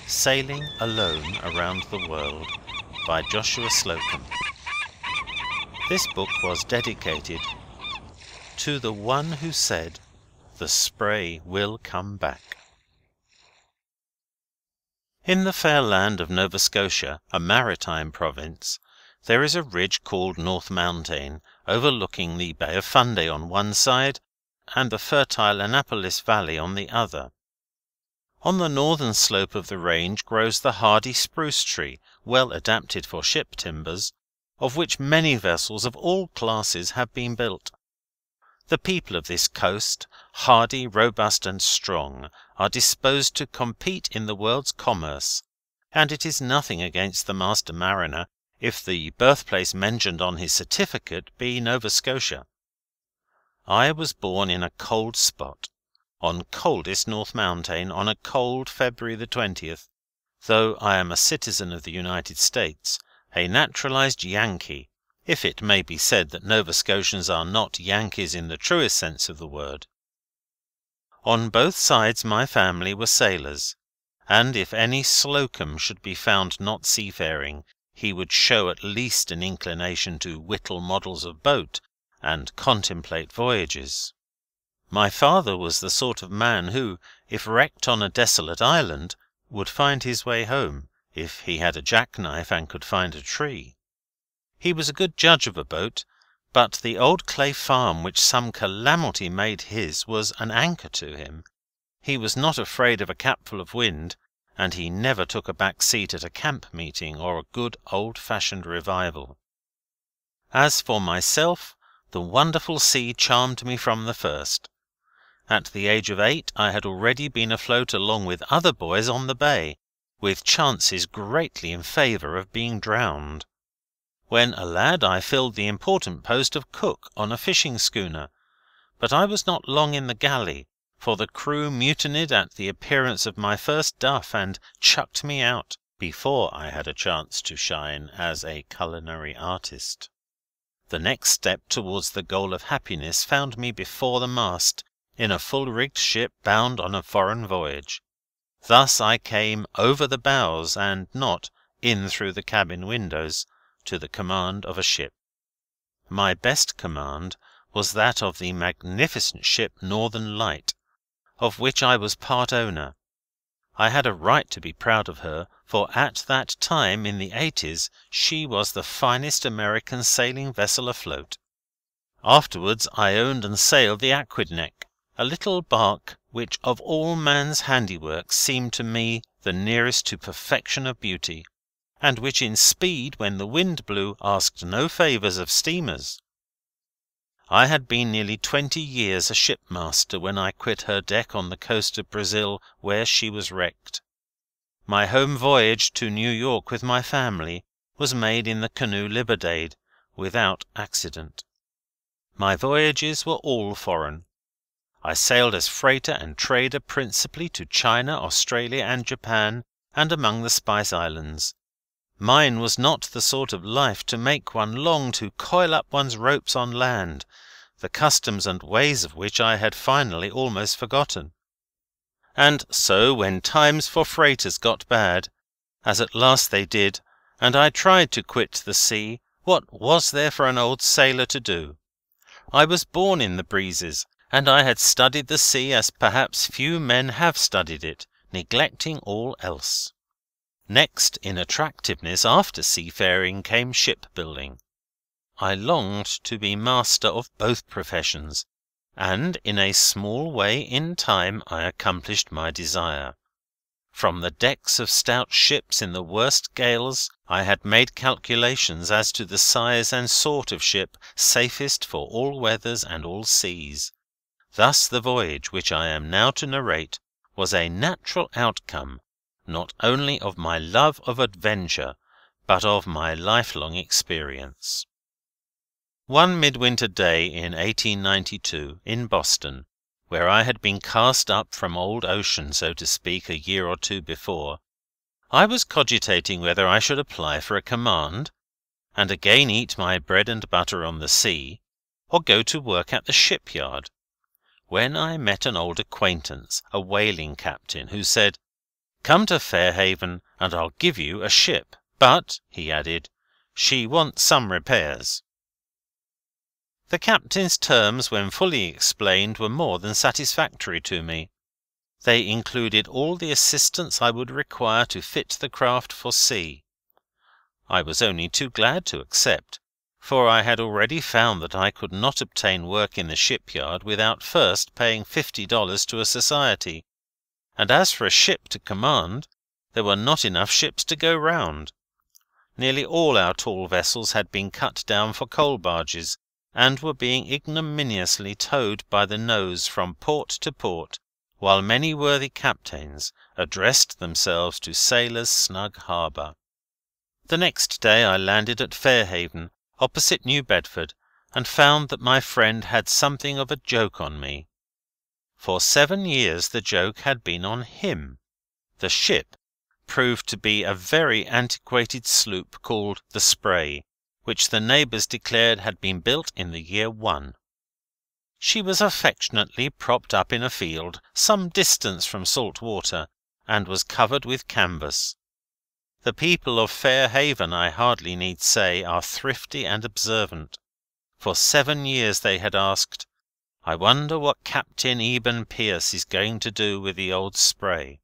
Sailing Alone Around the World by Joshua Slocum. This book was dedicated to the one who said, "The spray will come back." In the fair land of Nova Scotia, a maritime province, there is a ridge called North Mountain, overlooking the Bay of Fundy on one side and the fertile Annapolis Valley on the other. On the northern slope of the range grows the hardy spruce tree, well adapted for ship timbers, of which many vessels of all classes have been built. The people of this coast, hardy, robust, and strong, are disposed to compete in the world's commerce, and it is nothing against the master mariner if the birthplace mentioned on his certificate be Nova Scotia. I was born in a cold spot, on coldest North Mountain, on a cold February the 20th, though I am a citizen of the United States, a naturalised Yankee, if it may be said that Nova Scotians are not Yankees in the truest sense of the word. On both sides my family were sailors, and if any Slocum should be found not seafaring, he would show at least an inclination to whittle models of boat and contemplate voyages. My father was the sort of man who, if wrecked on a desolate island, would find his way home, if he had a jackknife and could find a tree. He was a good judge of a boat, but the old clay farm which some calamity made his was an anchor to him. He was not afraid of a capful of wind, and he never took a back seat at a camp meeting or a good old-fashioned revival. As for myself, the wonderful sea charmed me from the first. At the age of 8 I had already been afloat along with other boys on the bay, with chances greatly in favour of being drowned. When a lad I filled the important post of cook on a fishing schooner, but I was not long in the galley, for the crew mutinied at the appearance of my first duff and chucked me out before I had a chance to shine as a culinary artist. The next step towards the goal of happiness found me before the mast, in a full-rigged ship bound on a foreign voyage. Thus I came over the bows, and not in through the cabin windows, to the command of a ship. My best command was that of the magnificent ship Northern Light, of which I was part owner. I had a right to be proud of her, for at that time, in the 80s, she was the finest American sailing vessel afloat. Afterwards I owned and sailed the Aquidneck, a little bark which of all man's handiwork seemed to me the nearest to perfection of beauty, and which in speed, when the wind blew, asked no favours of steamers. I had been nearly 20 years a shipmaster when I quit her deck on the coast of Brazil, where she was wrecked. My home voyage to New York with my family was made in the canoe Liberdade, without accident. My voyages were all foreign. I sailed as freighter and trader principally to China, Australia, and Japan, and among the Spice Islands. Mine was not the sort of life to make one long to coil up one's ropes on land, the customs and ways of which I had finally almost forgotten. And so, when times for freighters got bad, as at last they did, and I tried to quit the sea, what was there for an old sailor to do? I was born in the breezes, and I had studied the sea as perhaps few men have studied it, neglecting all else. Next in attractiveness after seafaring came shipbuilding. I longed to be master of both professions, and in a small way in time I accomplished my desire. From the decks of stout ships in the worst gales I had made calculations as to the size and sort of ship safest for all weathers and all seas. Thus the voyage which I am now to narrate was a natural outcome not only of my love of adventure, but of my lifelong experience. One midwinter day in 1892, in Boston, where I had been cast up from old ocean, so to speak, a year or two before, I was cogitating whether I should apply for a command, and again eat my bread and butter on the sea, or go to work at the shipyard, when I met an old acquaintance, a whaling captain, who said, Come to Fairhaven, and I'll give you a ship. But," he added, "she wants some repairs." The captain's terms, when fully explained, were more than satisfactory to me. They included all the assistance I would require to fit the craft for sea. I was only too glad to accept, for I had already found that I could not obtain work in the shipyard without first paying $50 to a society, and as for a ship to command, there were not enough ships to go round. Nearly all our tall vessels had been cut down for coal barges, and were being ignominiously towed by the nose from port to port, while many worthy captains addressed themselves to sailors' snug harbour. The next day I landed at Fairhaven, opposite New Bedford, and found that my friend had something of a joke on me. For 7 years the joke had been on him. The ship proved to be a very antiquated sloop called the Spray, which the neighbours declared had been built in the year 1. She was affectionately propped up in a field, some distance from salt water, and was covered with canvas. The people of Fairhaven, I hardly need say, are thrifty and observant. For 7 years they had asked, "I wonder what Captain Eben Pierce is going to do with the old Spray?"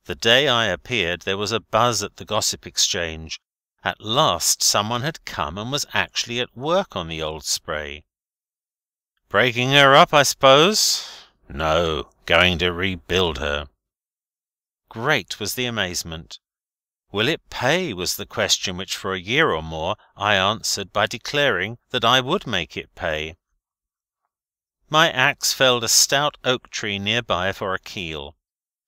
The day I appeared there was a buzz at the Gossip Exchange. At last someone had come and was actually at work on the old Spray. "Breaking her up, I suppose?" "No, going to rebuild her." Great was the amazement. "Will it pay?" was the question which for a year or more I answered by declaring that I would make it pay. My axe felled a stout oak tree near by for a keel,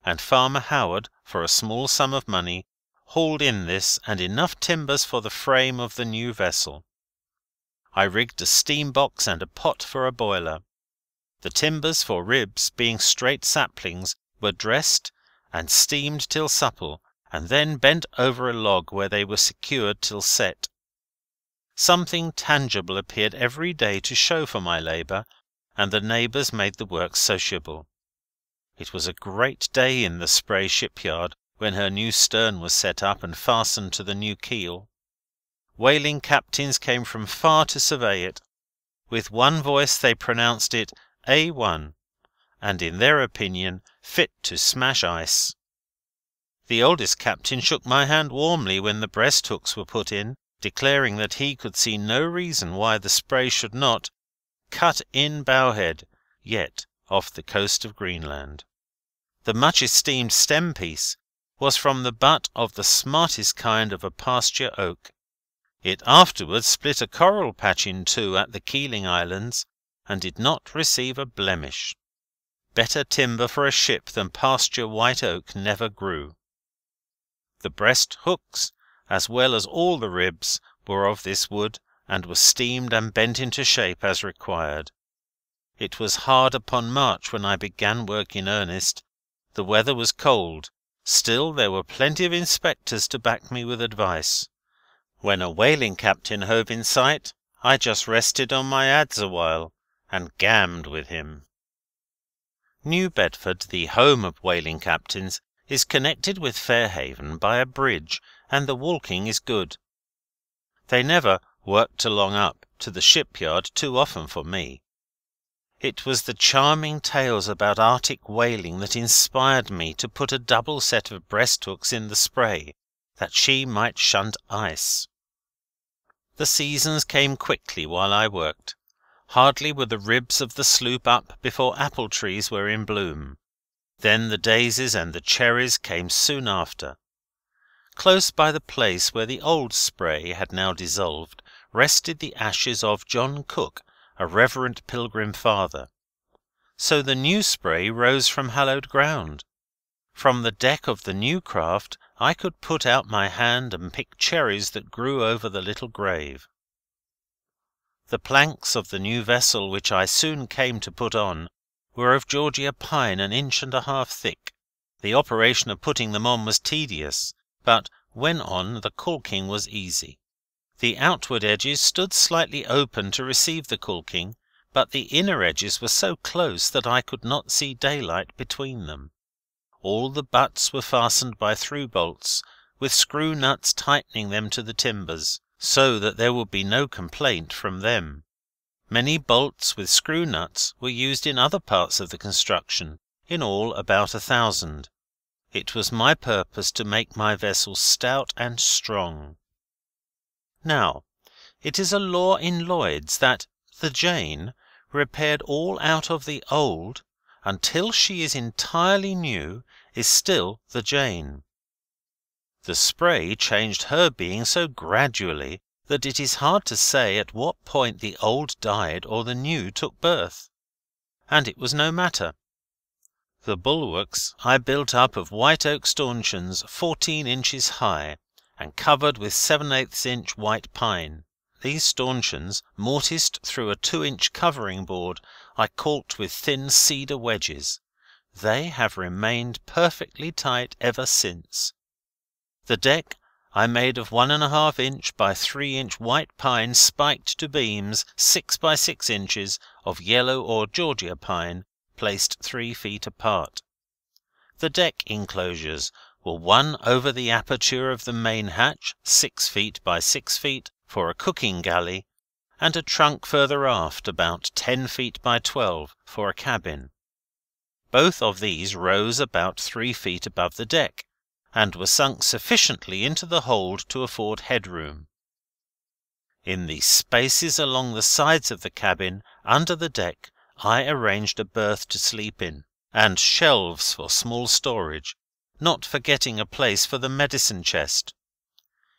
and Farmer Howard, for a small sum of money, hauled in this and enough timbers for the frame of the new vessel. I rigged a steam box and a pot for a boiler. The timbers for ribs, being straight saplings, were dressed and steamed till supple, and then bent over a log where they were secured till set. Something tangible appeared every day to show for my labour, and the neighbours made the work sociable. It was a great day in the Spray shipyard when her new stern was set up and fastened to the new keel. Whaling captains came from far to survey it. With one voice they pronounced it A1, and in their opinion fit to smash ice. The oldest captain shook my hand warmly when the breast hooks were put in, declaring that he could see no reason why the Spray should not cut in bowhead yet off the coast of Greenland. The much esteemed stem piece was from the butt of the smartest kind of a pasture oak. It afterwards split a coral patch in two at the Keeling Islands, and did not receive a blemish. Better timber for a ship than pasture white oak never grew. The breast hooks, as well as all the ribs, were of this wood, and were steamed and bent into shape as required. It was hard upon March when I began work in earnest. The weather was cold, still there were plenty of inspectors to back me with advice. When a whaling captain hove in sight, I just rested on my adze a while, and gammed with him. New Bedford, the home of whaling captains, is connected with Fairhaven by a bridge, and the walking is good. They never worked along up to the shipyard too often for me. It was the charming tales about Arctic whaling that inspired me to put a double set of breast hooks in the Spray, that she might shunt ice. The seasons came quickly while I worked. Hardly were the ribs of the sloop up before apple trees were in bloom. Then the daisies and the cherries came soon after. Close by the place where the old Spray had now dissolved, rested the ashes of John Cook, a reverent pilgrim father. So the new Spray rose from hallowed ground. From the deck of the new craft I could put out my hand and pick cherries that grew over the little grave. The planks of the new vessel which I soon came to put on were of Georgia pine 1.5 inches thick. The operation of putting them on was tedious, but when on the caulking was easy. The outward edges stood slightly open to receive the caulking, but the inner edges were so close that I could not see daylight between them. All the butts were fastened by through bolts, with screw nuts tightening them to the timbers, so that there would be no complaint from them. Many bolts with screw nuts were used in other parts of the construction, in all about 1,000. It was my purpose to make my vessel stout and strong. Now, it is a law in Lloyd's that the Jane, repaired all out of the old, until she is entirely new, is still the Jane. The Spray changed her being so gradually that it is hard to say at what point the old died or the new took birth. And it was no matter. The bulwarks I built up of white oak stanchions 14 inches high, and covered with 7/8 inch white pine. These stanchions, mortised through a 2-inch covering board, I caulked with thin cedar wedges. They have remained perfectly tight ever since. The deck I made of 1½ inch by 3 inch white pine spiked to beams 6 by 6 inches of yellow or Georgia pine, placed 3 feet apart. The deck enclosures were one over the aperture of the main hatch, 6 feet by 6 feet, for a cooking galley, and a trunk further aft, about 10 feet by 12, for a cabin. Both of these rose about 3 feet above the deck, and were sunk sufficiently into the hold to afford headroom. In the spaces along the sides of the cabin, under the deck, I arranged a berth to sleep in, and shelves for small storage, not forgetting a place for the medicine chest.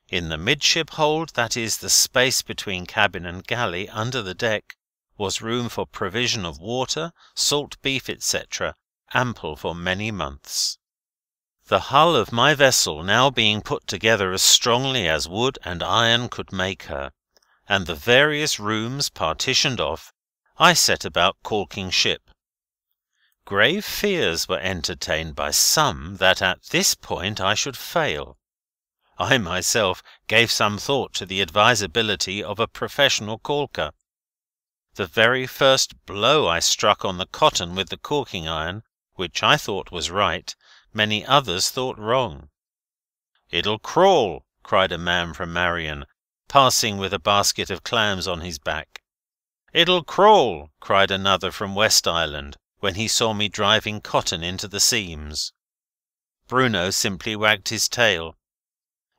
In the midship hold, that is, the space between cabin and galley, under the deck, was room for provision of water, salt beef, etc., ample for many months. The hull of my vessel now being put together as strongly as wood and iron could make her, and the various rooms partitioned off, I set about caulking ship. Grave fears were entertained by some that at this point I should fail. I myself gave some thought to the advisability of a professional caulker. The very first blow I struck on the cotton with the caulking iron, which I thought was right, many others thought wrong. "It'll crawl," cried a man from Marion, passing with a basket of clams on his back. "It'll crawl," cried another from West Island, when he saw me driving cotton into the seams. Bruno simply wagged his tail.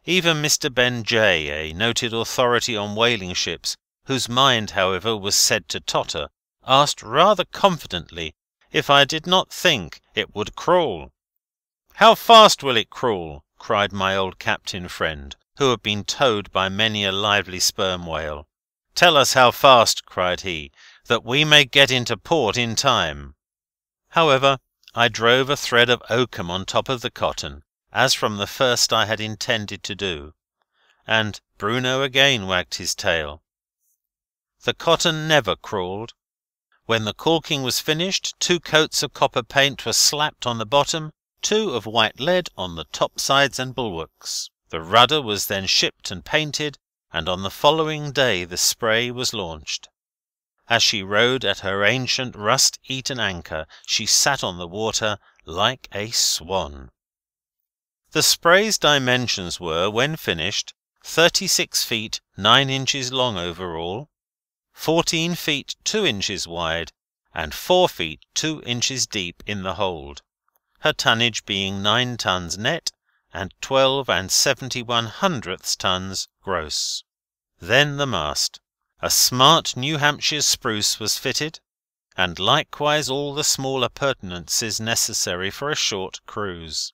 Even Mr. Ben J., a noted authority on whaling ships, whose mind, however, was said to totter, asked rather confidently if I did not think it would crawl. "How fast will it crawl?" cried my old captain friend, who had been towed by many a lively sperm whale. "Tell us how fast," cried he, "that we may get into port in time." However, I drove a thread of oakum on top of the cotton, as from the first I had intended to do, and Bruno again wagged his tail. The cotton never crawled. When the caulking was finished, 2 coats of copper paint were slapped on the bottom, 2 of white lead on the topsides and bulwarks. The rudder was then shipped and painted, and on the following day the Spray was launched. As she rode at her ancient rust-eaten anchor, she sat on the water like a swan. The Spray's dimensions were, when finished, 36 feet 9 inches long over all, 14 feet 2 inches wide, and 4 feet 2 inches deep in the hold, her tonnage being 9 tons net and 12 71/100 tons gross. Then the mast. A smart New Hampshire spruce was fitted, and likewise all the small appurtenances necessary for a short cruise.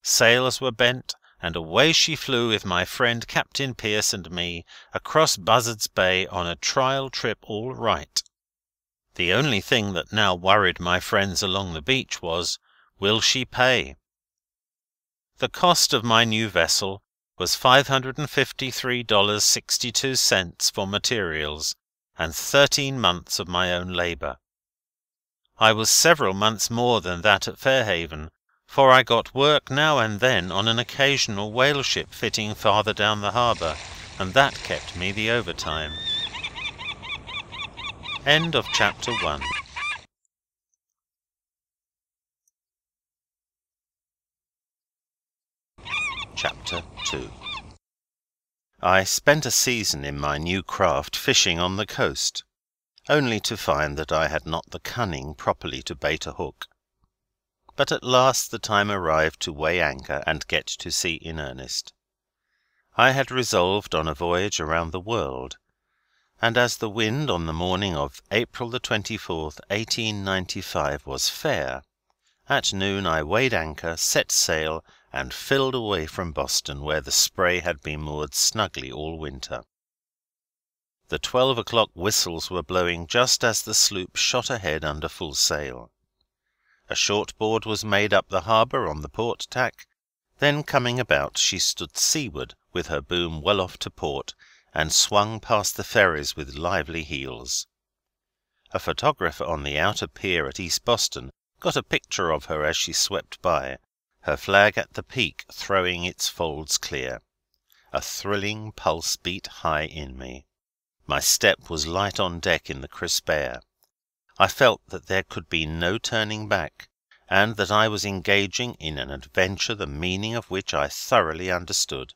Sails were bent, and away she flew with my friend Captain Pierce and me across Buzzard's Bay on a trial trip all right. The only thing that now worried my friends along the beach was, will she pay? The cost of my new vessel was $553.62 for materials, and 13 months of my own labour. I was several months more than that at Fairhaven, for I got work now and then on an occasional whale ship fitting farther down the harbour, and that kept me the overtime. End of chapter 1. Chapter 2. I spent a season in my new craft fishing on the coast, only to find that I had not the cunning properly to bait a hook. But at last the time arrived to weigh anchor and get to sea in earnest. I had resolved on a voyage around the world, and as the wind on the morning of April the 24th, 1895, was fair, at noon I weighed anchor, set sail, and filled away from Boston, where the Spray had been moored snugly all winter. The 12 o'clock whistles were blowing just as the sloop shot ahead under full sail. A short board was made up the harbour on the port tack, then coming about she stood seaward with her boom well off to port, and swung past the ferries with lively heels. A photographer on the outer pier at East Boston got a picture of her as she swept by, her flag at the peak throwing its folds clear. A thrilling pulse beat high in me. My step was light on deck in the crisp air. I felt that there could be no turning back, and that I was engaging in an adventure the meaning of which I thoroughly understood.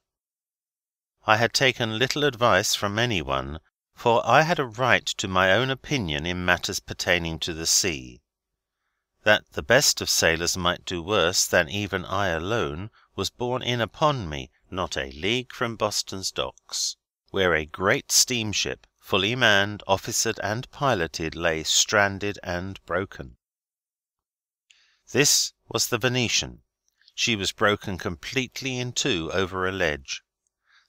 I had taken little advice from anyone, for I had a right to my own opinion in matters pertaining to the sea. That the best of sailors might do worse than even I alone was borne in upon me not a league from Boston's docks, where a great steamship, fully manned, officered, and piloted, lay stranded and broken. This was the Venetian. She was broken completely in two over a ledge.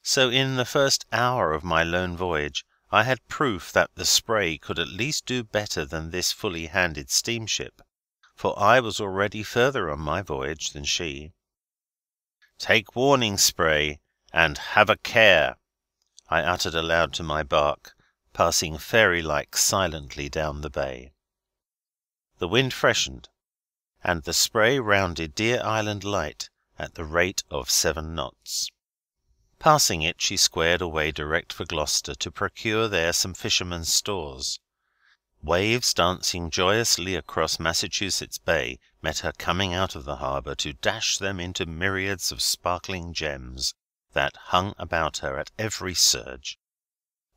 So in the first hour of my lone voyage I had proof that the Spray could at least do better than this fully handed steamship, for I was already further on my voyage than she. "Take warning, Spray, and have a care," I uttered aloud to my barque, passing fairy-like silently down the bay. The wind freshened, and the Spray rounded Deer Island Light at the rate of 7 knots. Passing it, she squared away direct for Gloucester to procure there some fishermen's stores. Waves dancing joyously across Massachusetts Bay met her coming out of the harbour to dash them into myriads of sparkling gems that hung about her at every surge.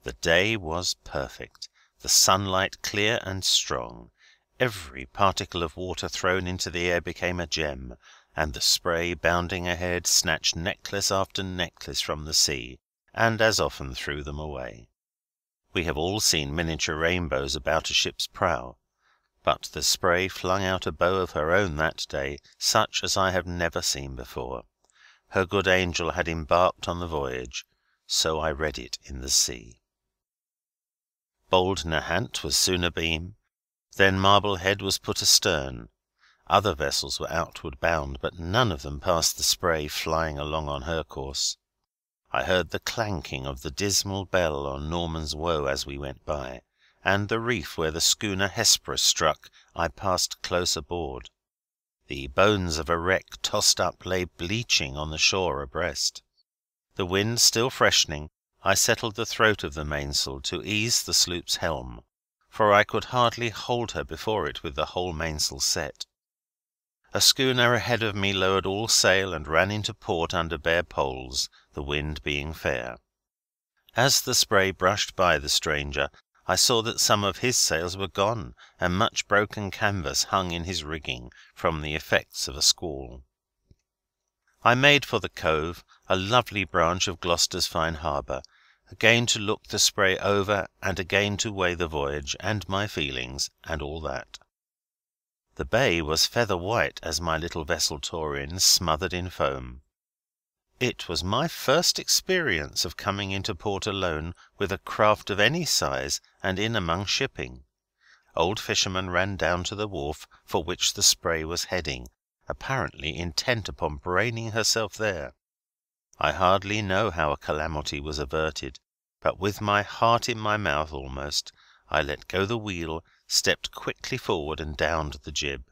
The day was perfect, the sunlight clear and strong. Every particle of water thrown into the air became a gem, and the Spray, bounding ahead, snatched necklace after necklace from the sea, and as often threw them away. We have all seen miniature rainbows about a ship's prow, but the Spray flung out a bow of her own that day, such as I have never seen before. Her good angel had embarked on the voyage, so I read it in the sea. Bold Nahant was soon abeam, then Marblehead was put astern. Other vessels were outward bound, but none of them passed the Spray flying along on her course. I heard the clanking of the dismal bell on Norman's Woe as we went by, and the reef where the schooner Hesperus struck I passed close aboard. The bones of a wreck tossed up lay bleaching on the shore abreast. The wind still freshening, I settled the throat of the mainsail to ease the sloop's helm, for I could hardly hold her before it with the whole mainsail set. A schooner ahead of me lowered all sail and ran into port under bare poles, the wind being fair. As the Spray brushed by the stranger, I saw that some of his sails were gone, and much broken canvas hung in his rigging from the effects of a squall. I made for the cove, a lovely branch of Gloucester's fine harbour, again to look the Spray over, and again to weigh the voyage, and my feelings, and all that. The bay was feather white as my little vessel tore in, smothered in foam. It was my first experience of coming into port alone with a craft of any size and in among shipping. Old fishermen ran down to the wharf for which the Spray was heading, apparently intent upon braining herself there. I hardly know how a calamity was averted, but with my heart in my mouth almost, I let go the wheel, stepped quickly forward, and downed the jib.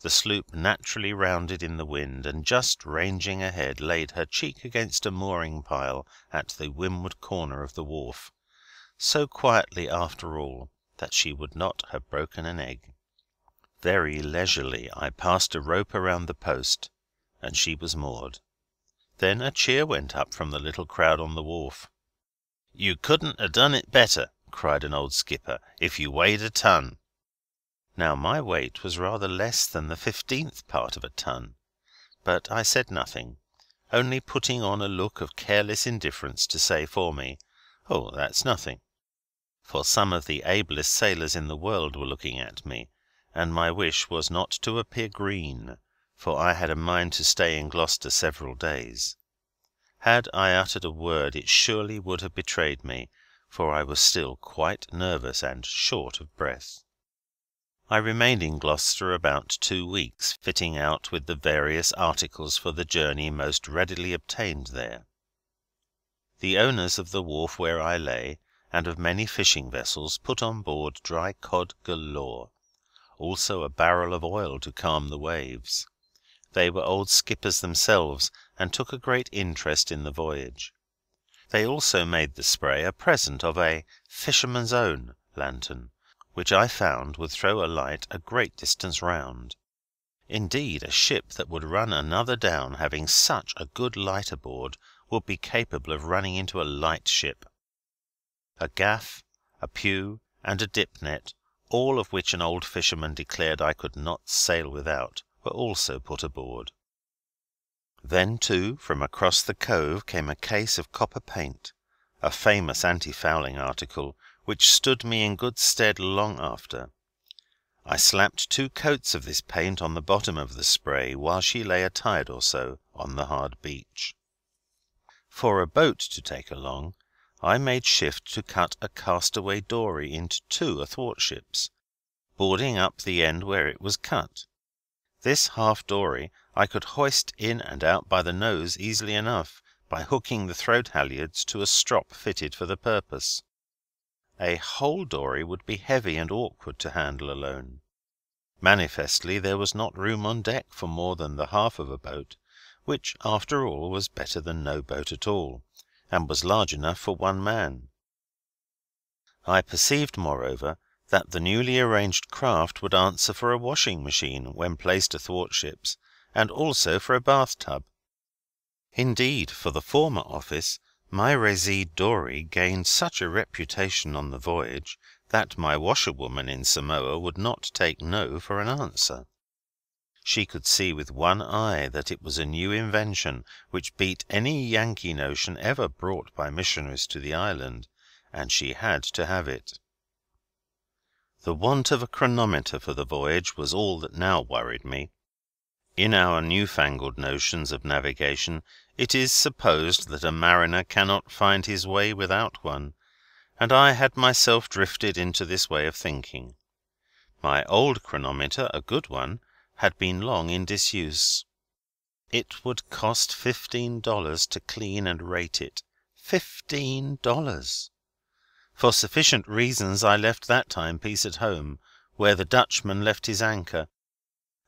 The sloop naturally rounded in the wind, and just ranging ahead laid her cheek against a mooring pile at the windward corner of the wharf, so quietly after all that she would not have broken an egg. Very leisurely I passed a rope around the post, and she was moored. Then a cheer went up from the little crowd on the wharf. "You couldn't ha' done it better," cried an old skipper, "if you weighed a ton." Now my weight was rather less than the 15th part of a ton, but I said nothing, only putting on a look of careless indifference to say for me, "Oh, that's nothing." For some of the ablest sailors in the world were looking at me, and my wish was not to appear green, for I had a mind to stay in Gloucester several days. Had I uttered a word it surely would have betrayed me, for I was still quite nervous and short of breath. I remained in Gloucester about 2 weeks, fitting out with the various articles for the journey most readily obtained there. The owners of the wharf where I lay, and of many fishing vessels, put on board dry cod galore, also a barrel of oil to calm the waves. They were old skippers themselves, and took a great interest in the voyage. They also made the Spray a present of a "Fisherman's Own" lantern, which I found would throw a light a great distance round. Indeed, a ship that would run another down, having such a good light aboard, would be capable of running into a light ship. A gaff, a pew, and a dip net, all of which an old fisherman declared I could not sail without, were also put aboard. Then, too, from across the cove came a case of copper paint, a famous anti-fouling article, which stood me in good stead long after. I slapped 2 coats of this paint on the bottom of the Spray while she lay a tide or so on the hard beach. For a boat to take along, I made shift to cut a castaway dory into 2 athwartships, boarding up the end where it was cut. This half dory I could hoist in and out by the nose easily enough, by hooking the throat halyards to a strop fitted for the purpose. A whole dory would be heavy and awkward to handle alone. Manifestly there was not room on deck for more than the half of a boat, which, after all, was better than no boat at all, and was large enough for 1 man. I perceived, moreover, that the newly arranged craft would answer for a washing machine when placed athwartships, and also for a bath-tub. Indeed, for the former office, my Resede dory gained such a reputation on the voyage that my washerwoman in Samoa would not take no for an answer. She could see with one eye that it was a new invention which beat any Yankee notion ever brought by missionaries to the island, and she had to have it. The want of a chronometer for the voyage was all that now worried me. In our new-fangled notions of navigation, it is supposed that a mariner cannot find his way without one, and I had myself drifted into this way of thinking. My old chronometer, a good one, had been long in disuse. It would cost $15 to clean and rate it. $15! For sufficient reasons I left that timepiece at home, where the Dutchman left his anchor.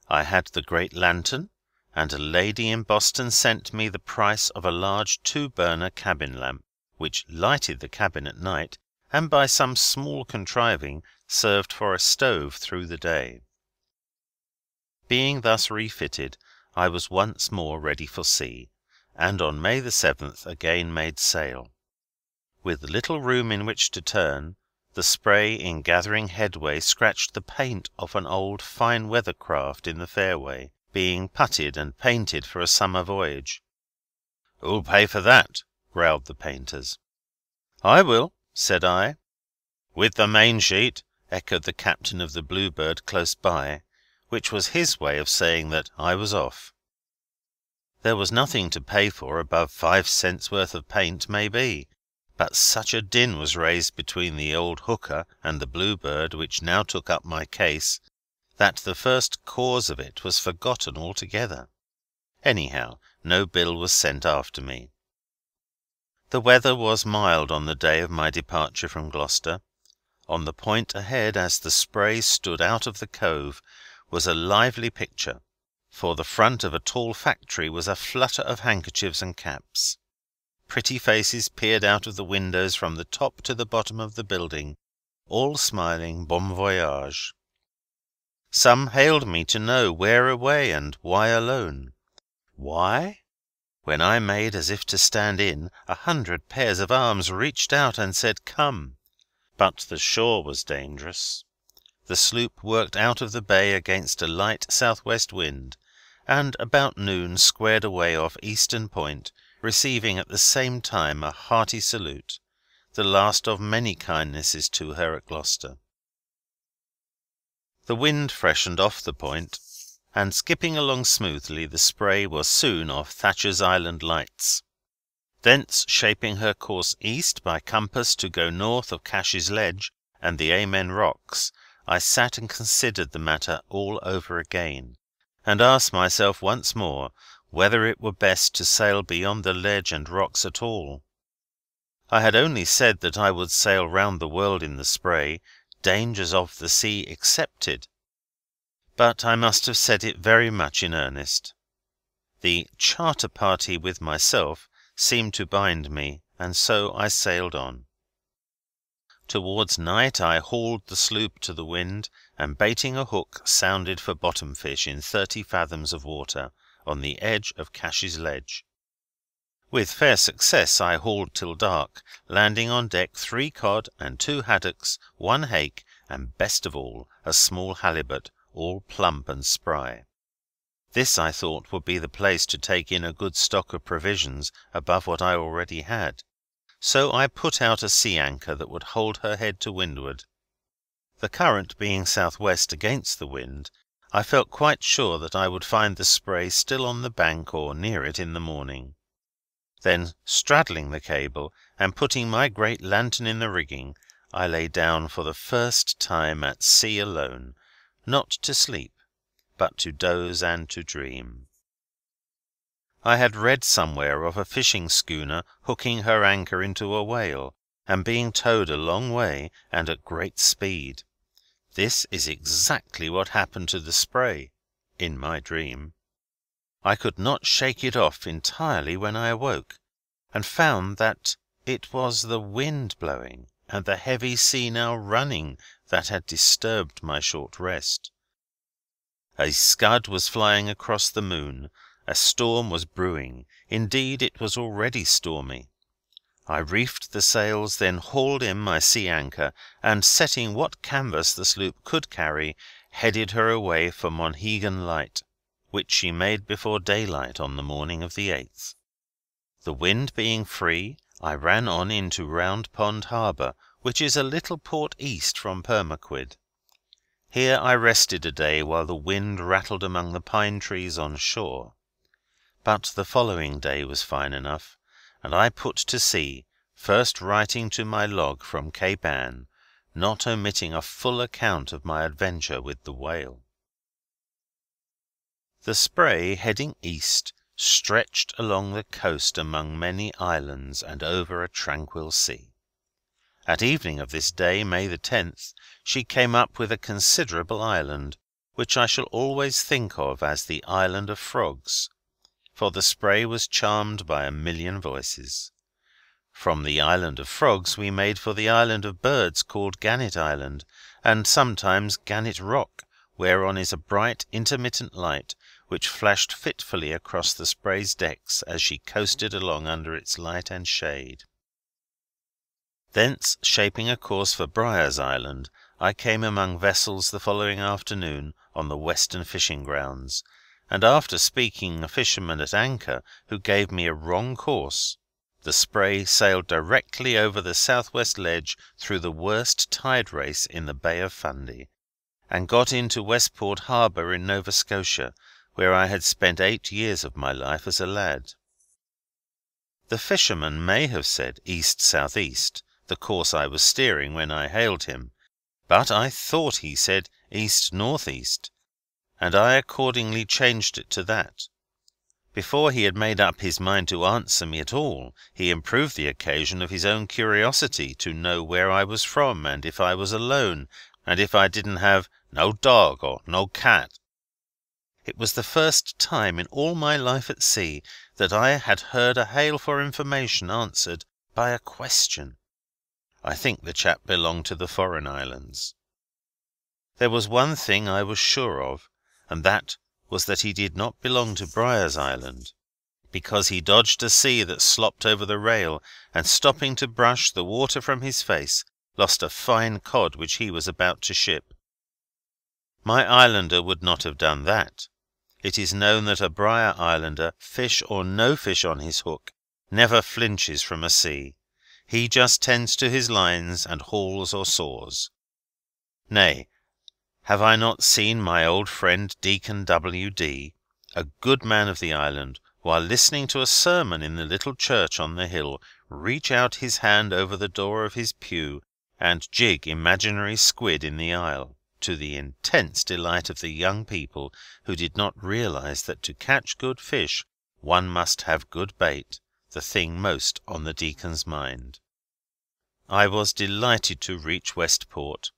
I had the great lantern, and a lady in Boston sent me the price of a large 2-burner cabin lamp, which lighted the cabin at night, and by some small contriving served for a stove through the day. Being thus refitted, I was once more ready for sea, and on May the 7th again made sail. With little room in which to turn, the Spray in gathering headway scratched the paint off an old fine-weather craft in the fairway, being putted and painted for a summer voyage. "Who'll pay for that?" growled the painters. "I will," said I. "With the mainsheet," echoed the captain of the Bluebird close by, which was his way of saying that I was off. There was nothing to pay for above 5 cents worth of paint, maybe, but such a din was raised between the old hooker and the Bluebird, which now took up my case, that the first cause of it was forgotten altogether. Anyhow, no bill was sent after me. The weather was mild on the day of my departure from Gloucester. On the point ahead, as the Spray stood out of the cove, was a lively picture, for the front of a tall factory was a flutter of handkerchiefs and caps. Pretty faces peered out of the windows from the top to the bottom of the building, all smiling bon voyage. Some hailed me to know where away and why alone. Why? When I made as if to stand in, 100 pairs of arms reached out and said, "Come." But the shore was dangerous. The sloop worked out of the bay against a light southwest wind, and about noon squared away off Eastern Point, receiving at the same time a hearty salute, the last of many kindnesses to her at Gloucester. The wind freshened off the point, and skipping along smoothly, the Spray was soon off Thatcher's Island lights. Thence, shaping her course east by compass to go north of Cash's Ledge and the Amen Rocks, I sat and considered the matter all over again, and asked myself once more whether it were best to sail beyond the ledge and rocks at all. I had only said that I would sail round the world in the Spray, dangers of the sea excepted, but I must have said it very much in earnest. The charter party with myself seemed to bind me, and so I sailed on. Towards night I hauled the sloop to the wind, and baiting a hook, sounded for bottom fish in 30 fathoms of water, on the edge of Cash's Ledge. With fair success I hauled till dark, landing on deck 3 cod and 2 haddocks, 1 hake, and, best of all, a small halibut, all plump and spry. This I thought would be the place to take in a good stock of provisions above what I already had, so I put out a sea anchor that would hold her head to windward. The current being southwest against the wind, I felt quite sure that I would find the Spray still on the bank or near it in the morning. Then, straddling the cable, and putting my great lantern in the rigging, I lay down for the first time at sea alone, not to sleep, but to doze and to dream. I had read somewhere of a fishing schooner hooking her anchor into a whale, and being towed a long way and at great speed. This is exactly what happened to the Spray, in my dream. I could not shake it off entirely when I awoke, and found that it was the wind blowing, and the heavy sea now running, that had disturbed my short rest. A scud was flying across the moon, a storm was brewing, indeed it was already stormy. I reefed the sails, then hauled in my sea anchor, and setting what canvas the sloop could carry, headed her away for Monhegan Light, which she made before daylight on the morning of the 8th. The wind being free, I ran on into Round Pond Harbour, which is a little port east from Purmaquid. Here I rested a day while the wind rattled among the pine trees on shore. But the following day was fine enough, and I put to sea, first writing to my log from Cape Ann, not omitting a full account of my adventure with the whale. The Spray, heading east, stretched along the coast among many islands and over a tranquil sea. At evening of this day, May the 10th, she came up with a considerable island, which I shall always think of as the Island of Frogs, for the Spray was charmed by a million voices. From the Island of Frogs we made for the Island of Birds, called Gannet Island, and sometimes Gannet Rock, whereon is a bright intermittent light, which flashed fitfully across the Spray's decks as she coasted along under its light and shade. Thence, shaping a course for Briar's Island, I came among vessels the following afternoon on the western fishing grounds, and after speaking a fisherman at anchor who gave me a wrong course, the Spray sailed directly over the southwest ledge through the worst tide race in the Bay of Fundy, and got into Westport Harbour in Nova Scotia, where I had spent 8 years of my life as a lad. The fisherman may have said east-south-east, the course I was steering when I hailed him, but I thought he said east-north-east, and I accordingly changed it to that. Before he had made up his mind to answer me at all, he improved the occasion of his own curiosity to know where I was from, and if I was alone, and if I didn't have no dog or no cat. It was the first time in all my life at sea that I had heard a hail for information answered by a question. I think the chap belonged to the foreign islands. There was one thing I was sure of, and that was that he did not belong to Briar's Island, because he dodged a sea that slopped over the rail, and stopping to brush the water from his face, lost a fine cod which he was about to ship. My islander would not have done that. It is known that a Briar Islander, fish or no fish on his hook, never flinches from a sea. He just tends to his lines and hauls or saws. Nay, have I not seen my old friend Deacon W.D., a good man of the island, while listening to a sermon in the little church on the hill, reach out his hand over the door of his pew and jig imaginary squid in the aisle, to the intense delight of the young people, who did not realize that to catch good fish one must have good bait, the thing most on the deacon's mind. I was delighted to reach Westport.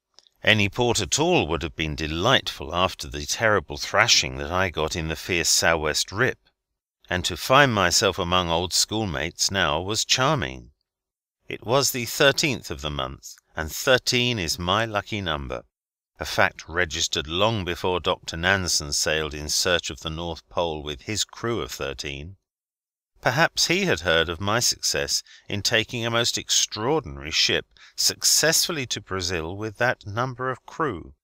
Any port at all would have been delightful after the terrible thrashing that I got in the fierce sou'west rip, and to find myself among old schoolmates now was charming. It was the 13th of the month, and 13 is my lucky number, a fact registered long before Dr. Nansen sailed in search of the North Pole with his crew of 13. Perhaps he had heard of my success in taking a most extraordinary ship successfully to Brazil with that number of crew.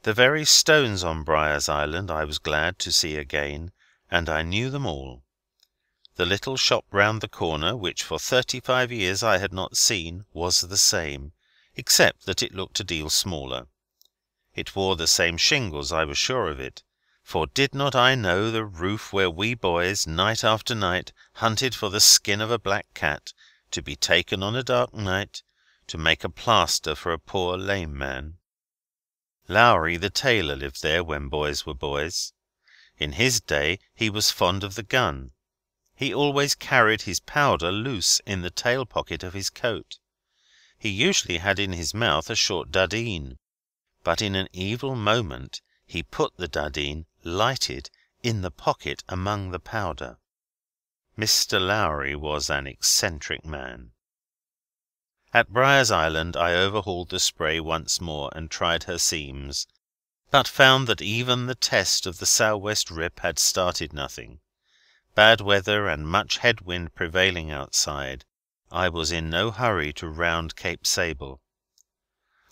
The very stones on Briar's Island I was glad to see again, and I knew them all. The little shop round the corner, which for 35 years I had not seen, was the same, except that it looked a deal smaller. It wore the same shingles, I was sure of it, for did not I know the roof where we boys, night after night, hunted for the skin of a black cat, to be taken on a dark night, to make a plaster for a poor lame man? Lowry the tailor lived there when boys were boys. In his day he was fond of the gun. He always carried his powder loose in the tail pocket of his coat. He usually had in his mouth a short dudeen, but in an evil moment he put the dudeen, lighted, in the pocket among the powder. Mr. Lowry was an eccentric man. At Briar's Island I overhauled the Spray once more and tried her seams, but found that even the test of the sou'west rip had started nothing. Bad weather and much head wind prevailing outside, I was in no hurry to round Cape Sable.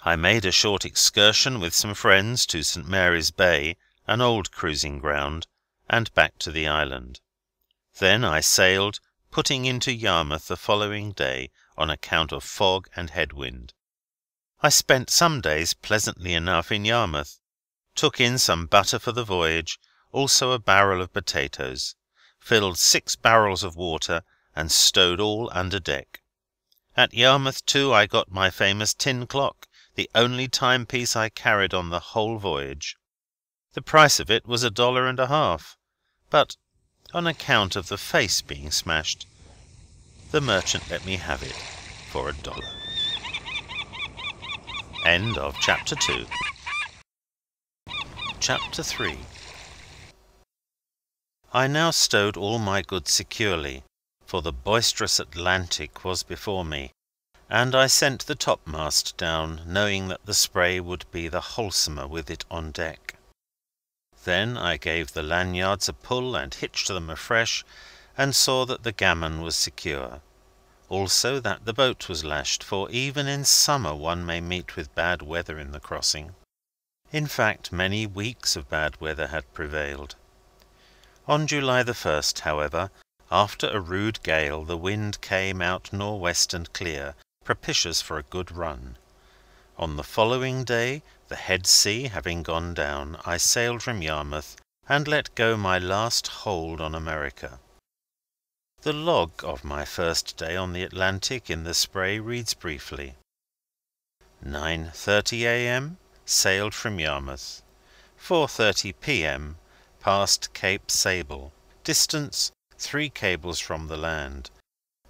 I made a short excursion with some friends to St. Mary's Bay, an old cruising ground, and back to the island. Then I sailed, putting into Yarmouth the following day on account of fog and head wind. I spent some days pleasantly enough in Yarmouth, took in some butter for the voyage, also a barrel of potatoes, filled 6 barrels of water, and stowed all under deck. At Yarmouth, too, I got my famous tin clock, the only timepiece I carried on the whole voyage. The price of it was $1.50, but on account of the face being smashed, the merchant let me have it for $1. End of Chapter 2. Chapter 3. I now stowed all my goods securely, for the boisterous Atlantic was before me, and I sent the topmast down, knowing that the Spray would be the wholesomer with it on deck. Then I gave the lanyards a pull and hitched them afresh, and saw that the gammon was secure. Also that the boat was lashed, for even in summer one may meet with bad weather in the crossing. In fact, many weeks of bad weather had prevailed. On July the 1st, however, after a rude gale, the wind came out nor'west and clear, propitious for a good run. On the following day, the head sea having gone down, I sailed from Yarmouth and let go my last hold on America. The log of my first day on the Atlantic in the Spray reads briefly: 9:30 a.m. Sailed from Yarmouth. 4:30 p.m. Passed Cape Sable. Distance 3 cables from the land.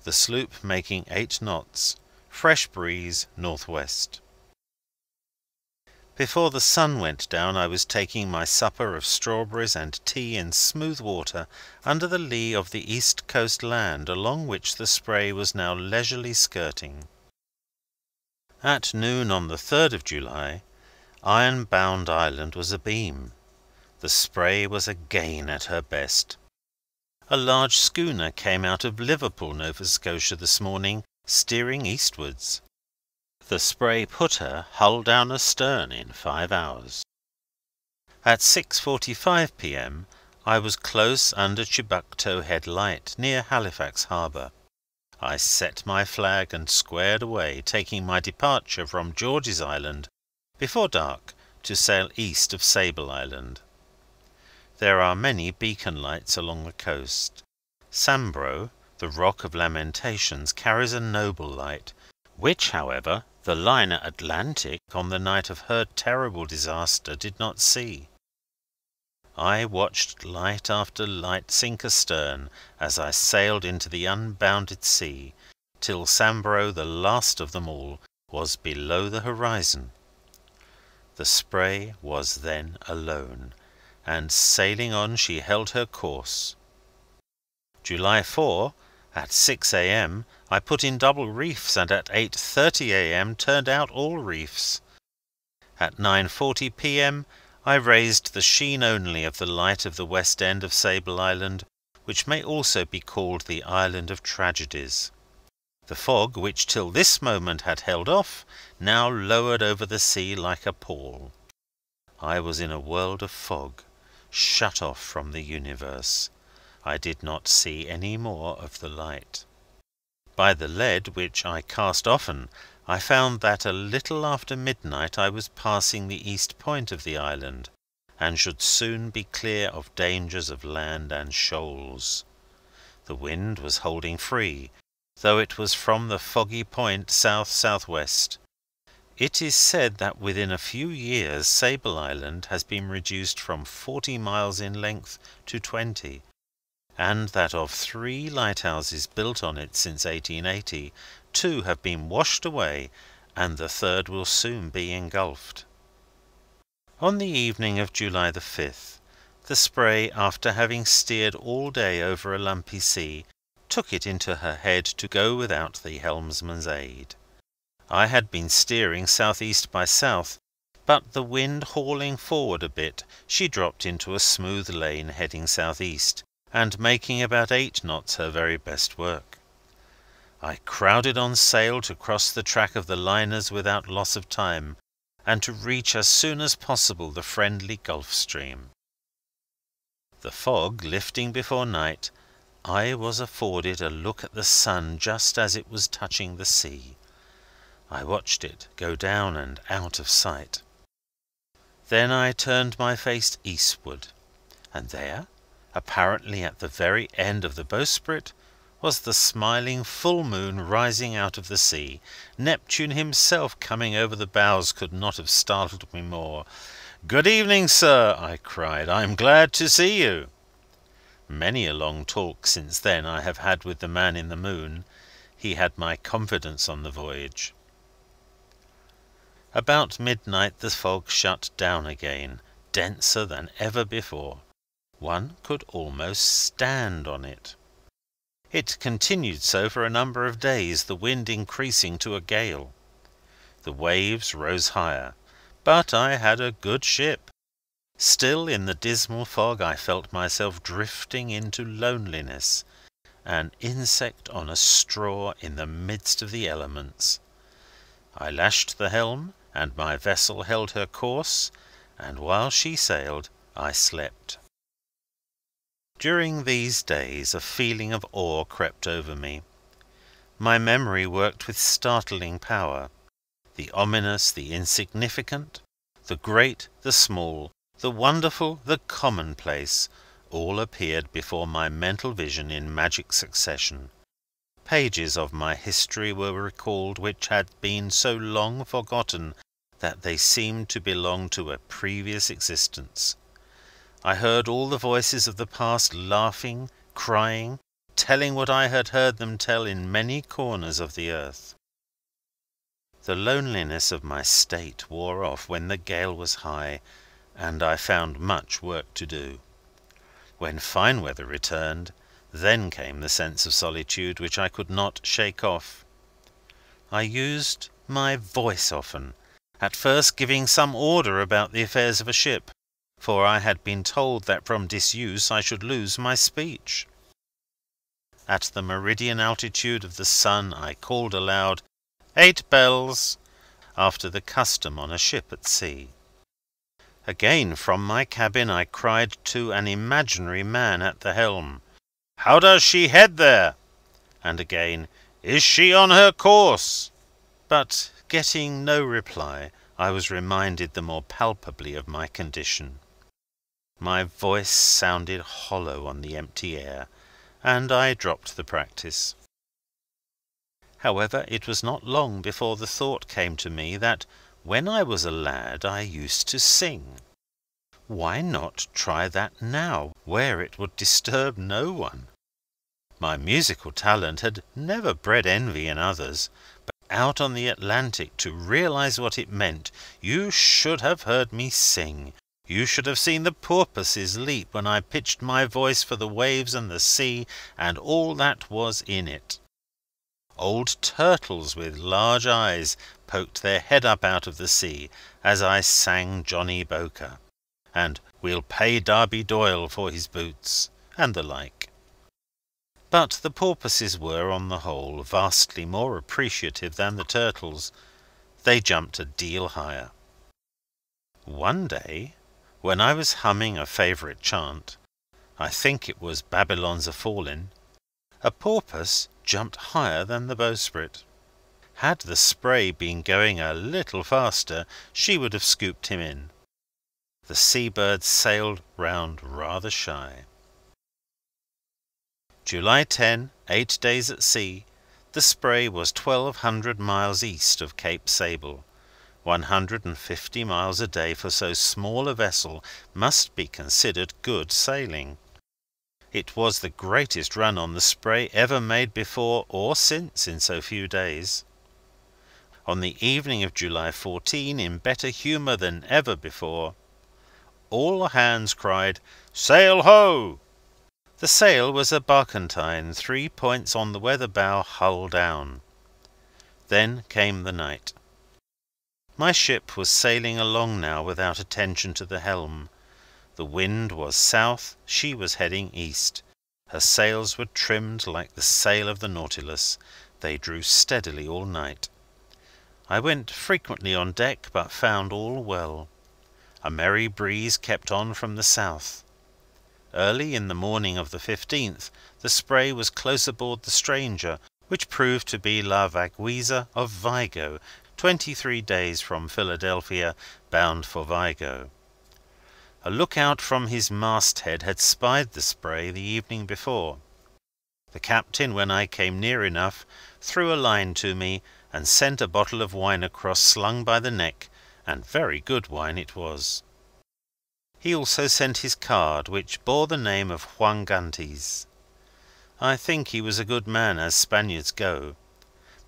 The sloop making 8 knots. Fresh breeze northwest. Before the sun went down I was taking my supper of strawberries and tea in smooth water under the lee of the east coast land along which the Spray was now leisurely skirting. At noon on the 3rd of July, Iron-bound Island was abeam. The Spray was again at her best. A large schooner came out of Liverpool, Nova Scotia, this morning, steering eastwards. The spray put her hull down astern in 5 hours. At 6:45 p.m. I was close under Chibucto Head Light, near Halifax Harbour. I set my flag and squared away, taking my departure from George's Island before dark to sail east of Sable Island. There are many beacon lights along the coast. Sambro, the Rock of Lamentations, carries a noble light, which, however, the liner Atlantic, on the night of her terrible disaster, did not see. I watched light after light sink astern as I sailed into the unbounded sea, till Sambro, the last of them all, was below the horizon. The Spray was then alone, and sailing on she held her course. July 4, at 6 a.m. I put in double reefs, and at 8:30 a.m. turned out all reefs. At 9:40 p.m. I raised the sheen only of the light of the west end of Sable Island, which may also be called the Island of Tragedies. The fog, which till this moment had held off, now lowered over the sea like a pall. I was in a world of fog, shut off from the universe. I did not see any more of the light. By the lead, which I cast often, I found that a little after midnight I was passing the east point of the island, and should soon be clear of dangers of land and shoals. The wind was holding free, though it was from the foggy point south-southwest. It is said that within a few years Sable Island has been reduced from 40 miles in length to 20, and that of 3 lighthouses built on it since 1880, 2 have been washed away, and the 3rd will soon be engulfed. On the evening of July the 5th, the Spray, after having steered all day over a lumpy sea, took it into her head to go without the helmsman's aid. I had been steering south-east by south, but the wind hauling forward a bit, she dropped into a smooth lane heading south-east, and making about 8 knots her very best work. I crowded on sail to cross the track of the liners without loss of time, and to reach as soon as possible the friendly Gulf Stream. The fog lifting before night, I was afforded a look at the sun just as it was touching the sea. I watched it go down and out of sight. Then I turned my face eastward, and there, apparently at the very end of the bowsprit, was the smiling full moon rising out of the sea. Neptune himself coming over the bows could not have startled me more. "Good evening, sir," I cried. "I'm glad to see you." Many a long talk since then I have had with the man in the moon. He had my confidence on the voyage. About midnight the fog shut down again, denser than ever before. One could almost stand on it. It continued so for a number of days, the wind increasing to a gale. The waves rose higher, but I had a good ship. Still, in the dismal fog I felt myself drifting into loneliness, an insect on a straw in the midst of the elements. I lashed the helm, and my vessel held her course, and while she sailed I slept. During these days a feeling of awe crept over me. My memory worked with startling power. The ominous, the insignificant, the great, the small, the wonderful, the commonplace, all appeared before my mental vision in magic succession. Pages of my history were recalled which had been so long forgotten that they seemed to belong to a previous existence. I heard all the voices of the past laughing, crying, telling what I had heard them tell in many corners of the earth. The loneliness of my state wore off when the gale was high, and I found much work to do. When fine weather returned, then came the sense of solitude which I could not shake off. I used my voice often, at first giving some order about the affairs of a ship, for I had been told that from disuse I should lose my speech. at the meridian altitude of the sun, I called aloud, "8 bells," after the custom on a ship at sea. Again from my cabin I cried to an imaginary man at the helm, "How does she head there?" And again, "Is she on her course?" But getting no reply, I was reminded the more palpably of my condition. My voice sounded hollow on the empty air, and I dropped the practice. However, it was not long before the thought came to me that when I was a lad I used to sing. Why not try that now, where it would disturb no one? My musical talent had never bred envy in others, but out on the Atlantic, to realize what it meant, you should have heard me sing. You should have seen the porpoises leap when I pitched my voice for the waves and the sea and all that was in it. Old turtles with large eyes poked their head up out of the sea as I sang Johnny Boker, and "We'll pay Darby Doyle for his boots," and the like. But the porpoises were, on the whole, vastly more appreciative than the turtles. They jumped a deal higher. One day, when I was humming a favourite chant, I think it was "Babylon's a-Fallin'," a porpoise jumped higher than the bowsprit. Had the Spray been going a little faster, she would have scooped him in. The seabird sailed round rather shy. July 10, 8 days at sea. The Spray was 1,200 miles east of Cape Sable. 150 miles a day for so small a vessel must be considered good sailing. It was the greatest run on the Spray ever made before or since in so few days. On the evening of July 14, in better humour than ever before, all hands cried, "Sail ho!" The sail was a barkentine, 3 points on the weather bow, hull down. Then came the night. My ship was sailing along now without attention to the helm. The wind was south, she was heading east. Her sails were trimmed like the sail of the Nautilus. They drew steadily all night. I went frequently on deck, but found all well. A merry breeze kept on from the south. Early in the morning of the 15th, the Spray was close aboard the Stranger, which proved to be La Vaguisa of Vigo, 23 days from Philadelphia, bound for Vigo. A lookout from his masthead had spied the Spray the evening before. The captain, when I came near enough, threw a line to me and sent a bottle of wine across slung by the neck, and very good wine it was. He also sent his card, which bore the name of Juan Gantes. I think he was a good man as Spaniards go,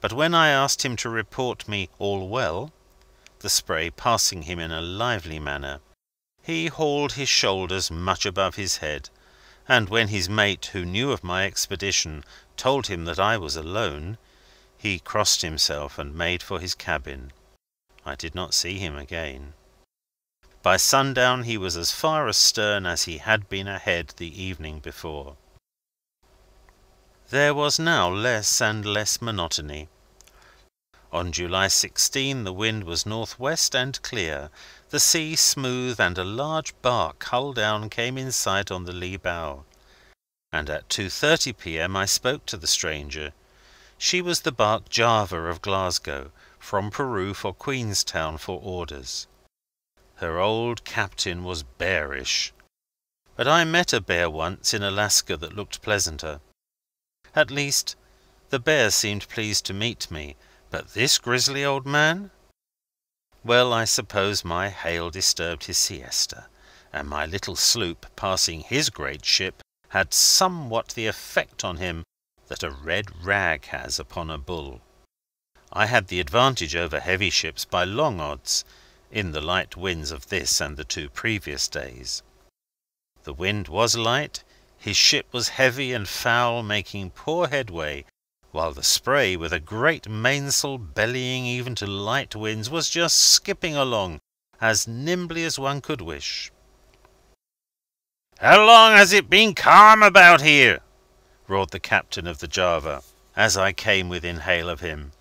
but when I asked him to report me all well, the Spray passing him in a lively manner, he hauled his shoulders much above his head, and when his mate, who knew of my expedition, told him that I was alone, he crossed himself and made for his cabin. I did not see him again. By sundown he was as far astern as he had been ahead the evening before. There was now less and less monotony. On July 16 the wind was northwest and clear, the sea smooth, and a large bark hull down came in sight on the lee bow. And at 2:30 p.m. I spoke to the Stranger. She was the bark Java of Glasgow, from Peru for Queenstown for orders. Her old captain was bearish, but I met a bear once in Alaska that looked pleasanter. At least, the bear seemed pleased to meet me, but this grizzly old man? Well, I suppose my hail disturbed his siesta, and my little sloop passing his great ship had somewhat the effect on him that a red rag has upon a bull. I had the advantage over heavy ships by long odds, in the light winds of this and the 2 previous days. The wind was light, his ship was heavy and foul, making poor headway, while the Spray, with a great mainsail bellying even to light winds, was just skipping along as nimbly as one could wish. "How long has it been calm about here?" roared the captain of the Java, as I came within hail of him.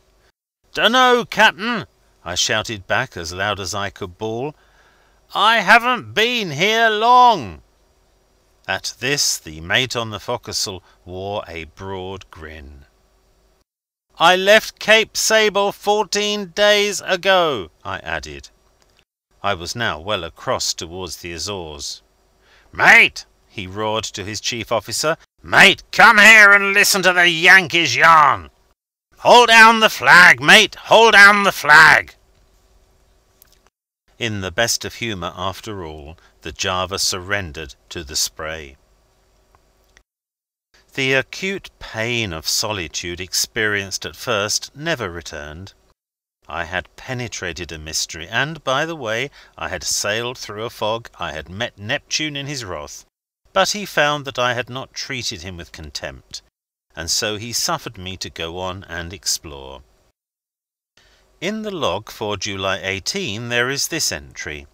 "Dunno, captain," I shouted back as loud as I could bawl. "I haven't been here long." At this the mate on the forecastle wore a broad grin. "I left Cape Sable 14 days ago," I added. I was now well across towards the Azores. "Mate!" he roared to his chief officer. "Mate, come here and listen to the Yankees' yarn! Hold down the flag, mate! Hold down the flag!" In the best of humour, after all, the Java surrendered to the spray. The acute pain of solitude experienced at first never returned. I had penetrated a mystery, and, by the way, I had sailed through a fog, I had met Neptune in his wrath, but he found that I had not treated him with contempt, and so he suffered me to go on and explore. In the log for July 18 there is this entry: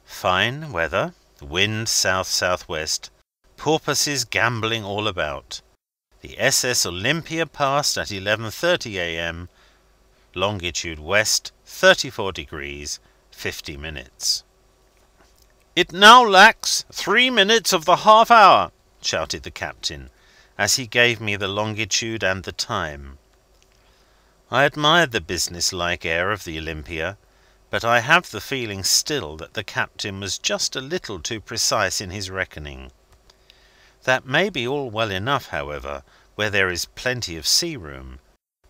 "Fine weather, wind south-southwest, porpoises gambolling all about. The SS Olympia passed at 11:30 a.m. Longitude west, 34 degrees, 50 minutes. "It now lacks 3 minutes of the half hour," shouted the captain, as he gave me the longitude and the time. I admired the business-like air of the Olympia, but I have the feeling still that the captain was just a little too precise in his reckoning. That may be all well enough, however, where there is plenty of sea-room,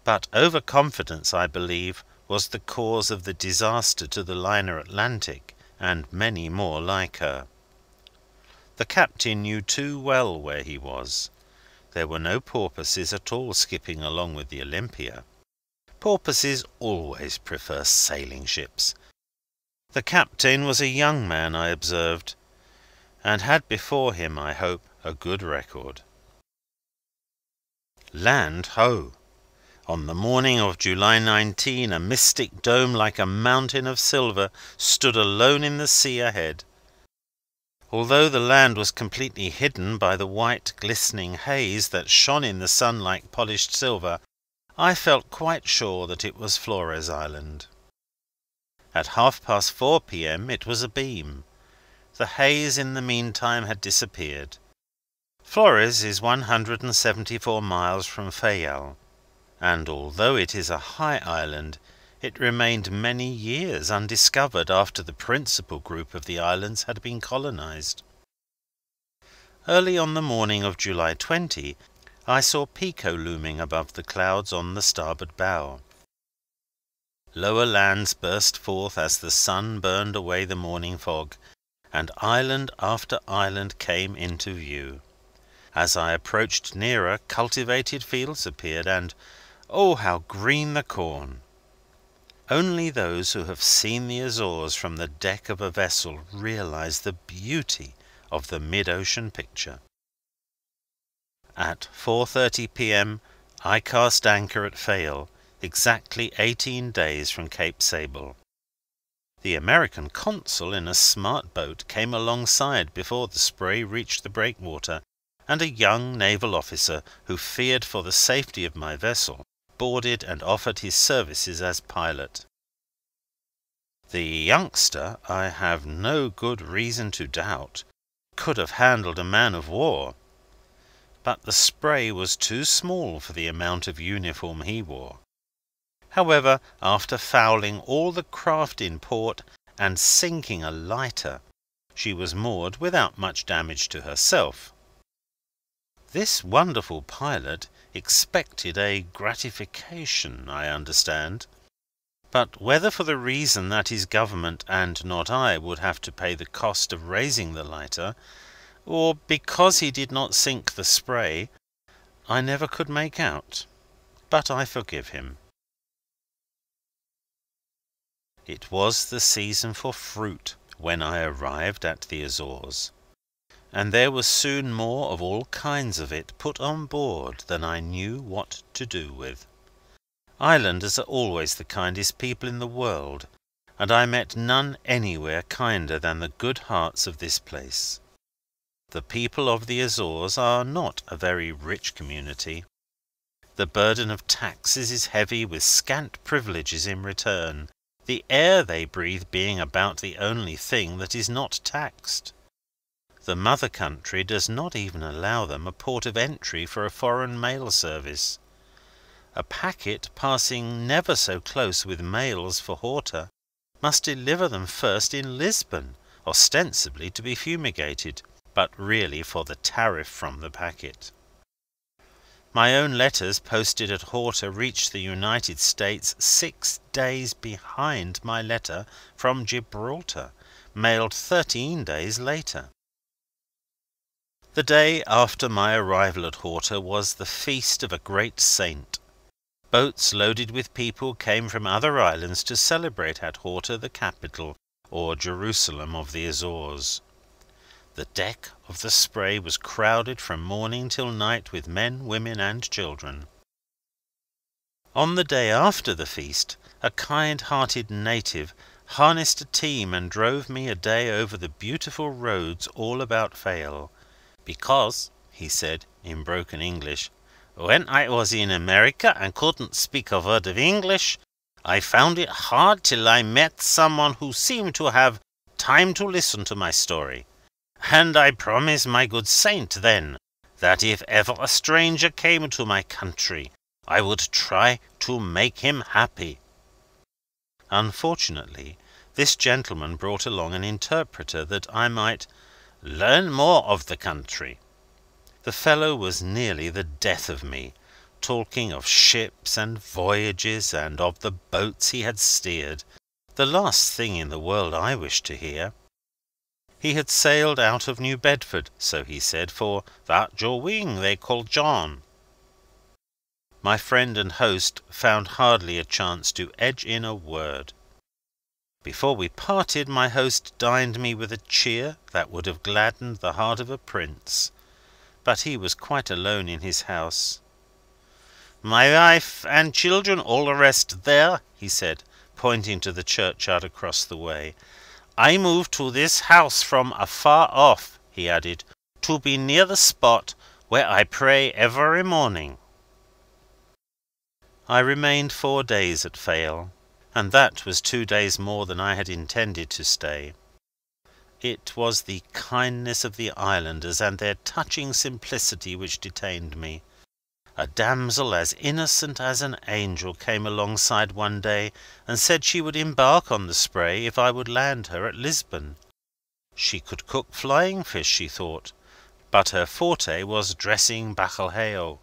but over-confidence, I believe, was the cause of the disaster to the liner Atlantic, and many more like her. The captain knew too well where he was. There were no porpoises at all skipping along with the Olympia. Porpoises always prefer sailing ships. The captain was a young man, I observed, and had before him, I hope, a good record. Land ho! On the morning of July 19 a mystic dome like a mountain of silver stood alone in the sea ahead. Although the land was completely hidden by the white glistening haze that shone in the sun like polished silver, I felt quite sure that it was Flores Island. At 4:30 p.m. it was abeam. The haze in the meantime had disappeared. Flores is 174 miles from Fayal, and although it is a high island, it remained many years undiscovered after the principal group of the islands had been colonized. Early on the morning of July 20, I saw Pico looming above the clouds on the starboard bow. Lower lands burst forth as the sun burned away the morning fog, and island after island came into view. As I approached nearer, cultivated fields appeared, and oh, how green the corn! Only those who have seen the Azores from the deck of a vessel realize the beauty of the mid-ocean picture. At 4:30 p.m. I cast anchor at Fayal, exactly 18 days from Cape Sable. The American consul in a smart boat came alongside before the spray reached the breakwater, and a young naval officer, who feared for the safety of my vessel, boarded and offered his services as pilot. The youngster, I have no good reason to doubt, could have handled a man of war, but the Spray was too small for the amount of uniform he wore. However, after fouling all the craft in port and sinking a lighter, she was moored without much damage to herself. This wonderful pilot expected a gratification, I understand, but whether for the reason that his government and not I would have to pay the cost of raising the lighter, or because he did not sink the Spray, I never could make out, but I forgive him. It was the season for fruit when I arrived at the Azores, and there was soon more of all kinds of it put on board than I knew what to do with. Islanders are always the kindest people in the world, and I met none anywhere kinder than the good hearts of this place. The people of the Azores are not a very rich community. The burden of taxes is heavy, with scant privileges in return, the air they breathe being about the only thing that is not taxed. The mother country does not even allow them a port of entry for a foreign mail service. A packet passing never so close with mails for Horta must deliver them first in Lisbon, ostensibly to be fumigated, but really for the tariff from the packet. My own letters posted at Horta reached the United States 6 days behind my letter from Gibraltar, mailed 13 days later. The day after my arrival at Horta was the feast of a great saint. Boats loaded with people came from other islands to celebrate at Horta the capital, or Jerusalem of the Azores. The deck of the Spray was crowded from morning till night with men, women, and children. On the day after the feast, a kind-hearted native harnessed a team and drove me a day over the beautiful roads all about Fayal, because, he said, in broken English, when I was in America and couldn't speak a word of English, I found it hard till I met someone who seemed to have time to listen to my story. And I promised my good saint then, that if ever a stranger came to my country, I would try to make him happy. Unfortunately, this gentleman brought along an interpreter that I might learn more of the country. The fellow was nearly the death of me, talking of ships and voyages, and of the boats he had steered, the last thing in the world I wished to hear. He had sailed out of New Bedford, so he said, for that your wing they call John. My friend and host found hardly a chance to edge in a word. Before we parted, my host dined me with a cheer that would have gladdened the heart of a prince, but he was quite alone in his house. My wife and children all rest there, he said, pointing to the churchyard across the way. I moved to this house from afar off, he added, to be near the spot where I pray every morning. I remained 4 days at Fayal, and that was 2 days more than I had intended to stay. It was the kindness of the islanders and their touching simplicity which detained me. A damsel as innocent as an angel came alongside one day and said she would embark on the Spray if I would land her at Lisbon. She could cook flying fish, she thought, but her forte was dressing bacalhao.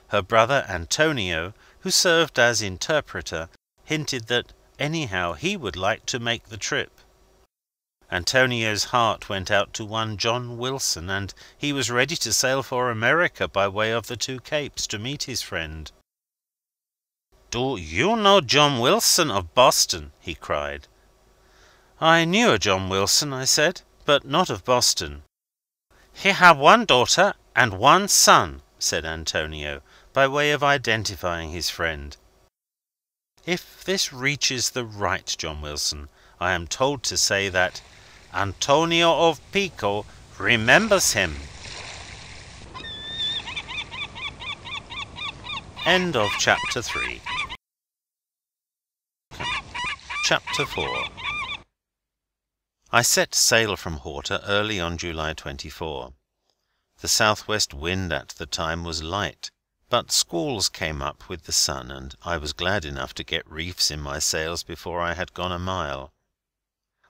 Her brother Antonio, who served as interpreter, hinted that anyhow he would like to make the trip. Antonio's heart went out to one John Wilson, and he was ready to sail for America by way of the 2 Capes to meet his friend. "Do you know John Wilson of Boston?" he cried. I knew a John Wilson, I said, but not of Boston. "He had 1 daughter and 1 son," said Antonio, by way of identifying his friend. If this reaches the right John Wilson, I am told to say that Antonio of Pico remembers him. End of Chapter 3. Chapter 4. I set sail from Horta early on July 24. The southwest wind at the time was light, but squalls came up with the sun, and I was glad enough to get reefs in my sails before I had gone a mile.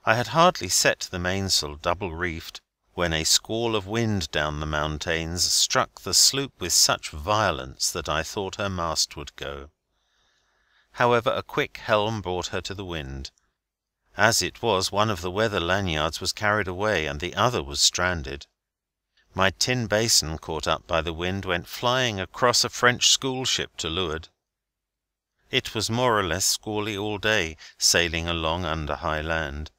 I had hardly set the mainsail double-reefed when a squall of wind down the mountains struck the sloop with such violence that I thought her mast would go. However, a quick helm brought her to the wind. As it was, one of the weather lanyards was carried away, and the other was stranded. My tin basin, caught up by the wind, went flying across a French school ship to leeward. It was more or less squally all day, sailing along under high land,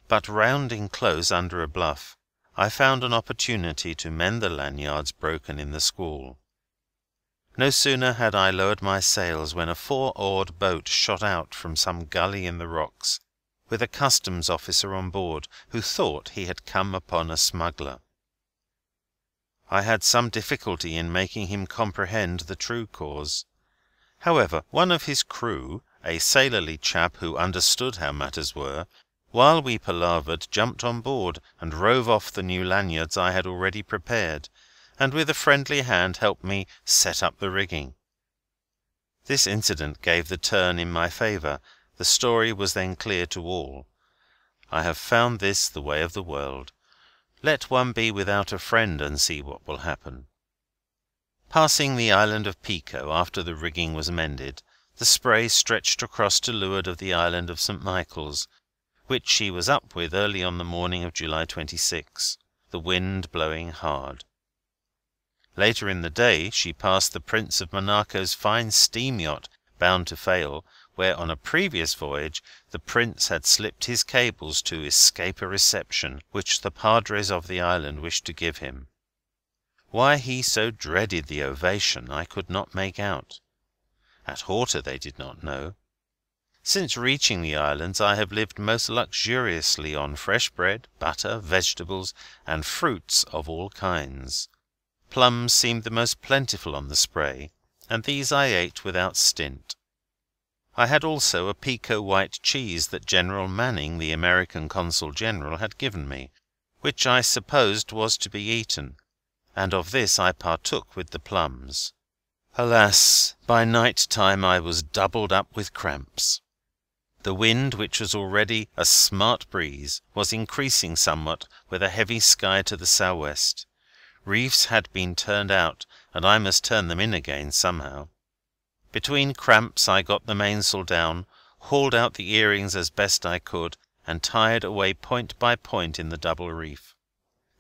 but rounding close under a bluff, I found an opportunity to mend the lanyards broken in the squall. No sooner had I lowered my sails when a 4-oared boat shot out from some gully in the rocks, with a customs officer on board, who thought he had come upon a smuggler. I had some difficulty in making him comprehend the true cause. However, one of his crew, a sailorly chap who understood how matters were, while we palavered, jumped on board and rove off the new lanyards I had already prepared, and with a friendly hand helped me set up the rigging. This incident gave the turn in my favour. The story was then clear to all. I have found this the way of the world. Let one be without a friend and see what will happen. Passing the island of Pico after the rigging was mended, the Spray stretched across to leeward of the island of St. Michael's, which she was up with early on the morning of July 26, the wind blowing hard. Later in the day she passed the Prince of Monaco's fine steam yacht bound to Fale, where on a previous voyage the Prince had slipped his cables to escape a reception which the padres of the island wished to give him. Why he so dreaded the ovation I could not make out. At Horta they did not know. Since reaching the islands I have lived most luxuriously on fresh bread, butter, vegetables, and fruits of all kinds. Plums seemed the most plentiful on the Spray, and these I ate without stint. I had also a Pico white cheese that General Manning, the American Consul General, had given me, which I supposed was to be eaten, and of this I partook with the plums. Alas! By night time I was doubled up with cramps. The wind, which was already a smart breeze, was increasing somewhat with a heavy sky to the sou'west. Reefs had been turned out, and I must turn them in again somehow. Between cramps I got the mainsail down, hauled out the earrings as best I could, and tied away point by point in the double reef.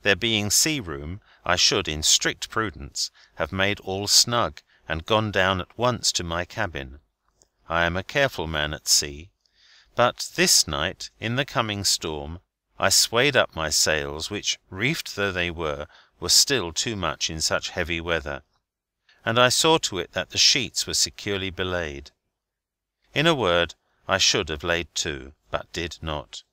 There being sea room, I should, in strict prudence, have made all snug, and gone down at once to my cabin. I am a careful man at sea, but this night, in the coming storm, I swayed up my sails, which, reefed though they were still too much in such heavy weather, and I saw to it that the sheets were securely belayed. In a word, I should have laid to, but did not.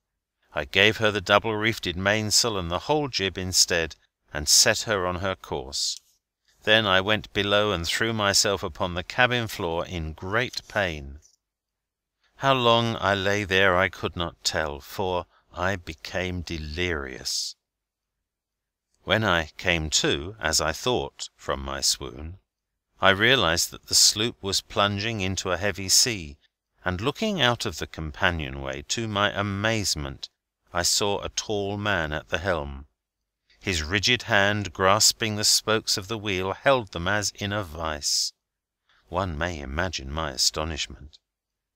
I gave her the double-reefed mainsail and the whole jib instead, and set her on her course. Then I went below and threw myself upon the cabin floor in great pain. How long I lay there I could not tell, for I became delirious. When I came to, as I thought, from my swoon, I realized that the sloop was plunging into a heavy sea, and looking out of the companionway, to my amazement, I saw a tall man at the helm. His rigid hand, grasping the spokes of the wheel, held them as in a vice. One may imagine my astonishment.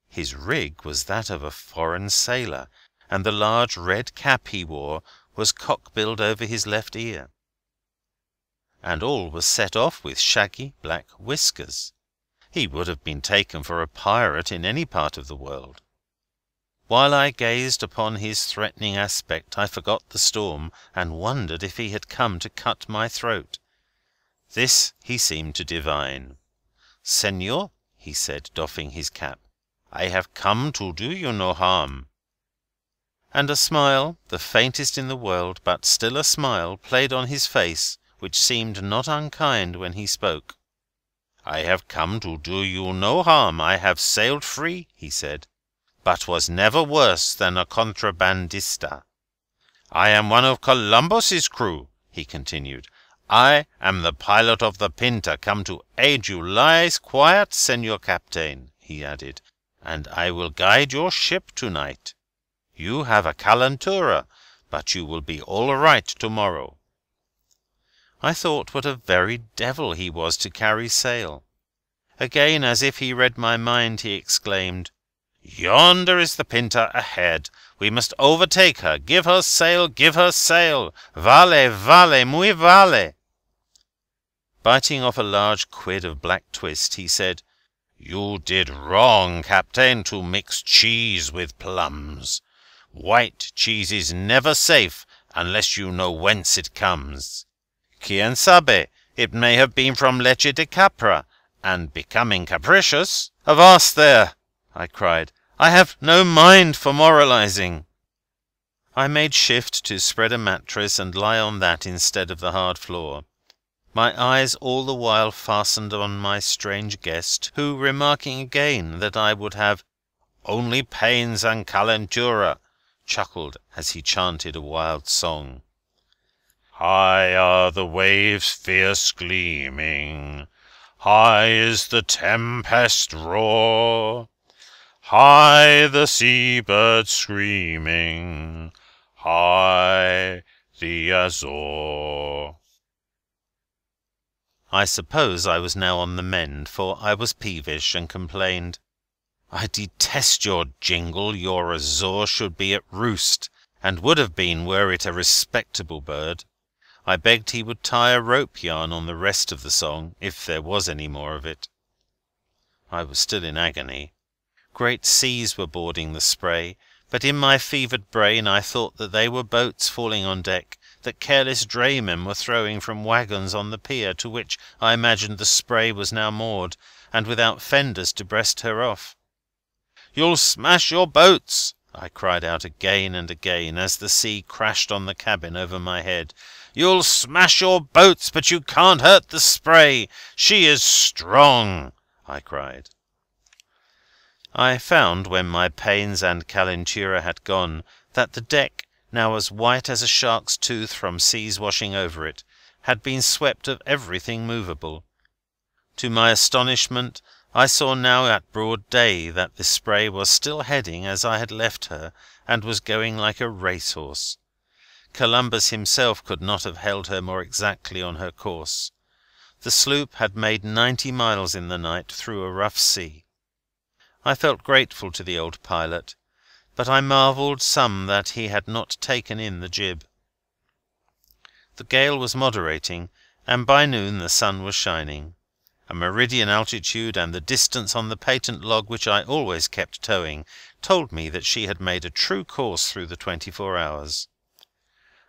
His rig was that of a foreign sailor, and the large red cap he wore was cock-billed over his left ear, and all was set off with shaggy black whiskers. He would have been taken for a pirate in any part of the world. While I gazed upon his threatening aspect, I forgot the storm, and wondered if he had come to cut my throat. This he seemed to divine. "Senor," he said, doffing his cap, "I have come to do you no harm." And a smile, the faintest in the world, but still a smile, played on his face, which seemed not unkind when he spoke. "I have come to do you no harm. I have sailed free," he said, "but was never worse than a contrabandista. I am one of Columbus's crew," he continued. "I am the pilot of the Pinta, come to aid you. Lie quiet, Senor Captain," he added, "and I will guide your ship tonight. You have a calentura, but you will be all right tomorrow." I thought what a very devil he was to carry sail. Again, as if he read my mind, he exclaimed, "Yonder is the Pinta ahead. We must overtake her. Give her sail, give her sail. Vale, vale, muy vale." Biting off a large quid of black twist, he said, "You did wrong, Captain, to mix cheese with plums. White cheese is never safe unless you know whence it comes. Quien sabe, it may have been from leche de capra, and becoming capricious—" "Avast there!" I cried. "I have no mind for moralizing." I made shift to spread a mattress and lie on that instead of the hard floor. my eyes all the while fastened on my strange guest, who, remarking again that I would have "only pains and calentura," chuckled as he chanted a wild song. High are the waves fierce gleaming, high is the tempest roar, high the sea-bird screaming, high the Azore. I suppose I was now on the mend, for I was peevish, and complained, "I detest your jingle. Your Azore should be at roost, and would have been were it a respectable bird." I begged he would tie a rope yarn on the rest of the song, if there was any more of it. I was still in agony. Great seas were boarding the spray, but in my fevered brain I thought that they were boats falling on deck, that careless draymen were throwing from waggons on the pier, to which I imagined the spray was now moored, and without fenders to breast her off. "You'll smash your boats!" I cried out again and again, as the sea crashed on the cabin over my head. "You'll smash your boats, but you can't hurt the spray. She is strong!" I cried. I found, when my pains and calentura had gone, that the deck, now as white as a shark's tooth from seas washing over it, had been swept of everything movable. To my astonishment, I saw now at broad day that the spray was still heading as I had left her, and was going like a racehorse. Columbus himself could not have held her more exactly on her course. The sloop had made 90 miles in the night through a rough sea. I felt grateful to the old pilot, but I marvelled some that he had not taken in the jib. The gale was moderating, and by noon the sun was shining. A meridian altitude and the distance on the patent log which I always kept towing told me that she had made a true course through the 24 hours.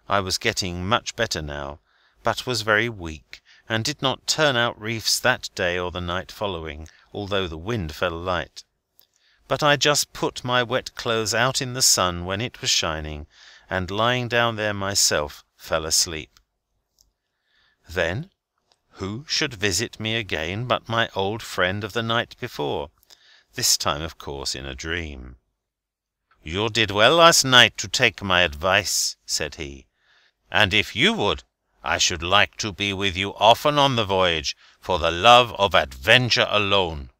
I was getting much better now, but was very weak, and did not turn out reefs that day or the night following, although the wind fell light. But I just put my wet clothes out in the sun when it was shining, and lying down there myself, fell asleep. Then who should visit me again but my old friend of the night before, this time of course in a dream. "You did well last night to take my advice," said he, "and if you would, I should like to be with you often on the voyage, for the love of adventure alone."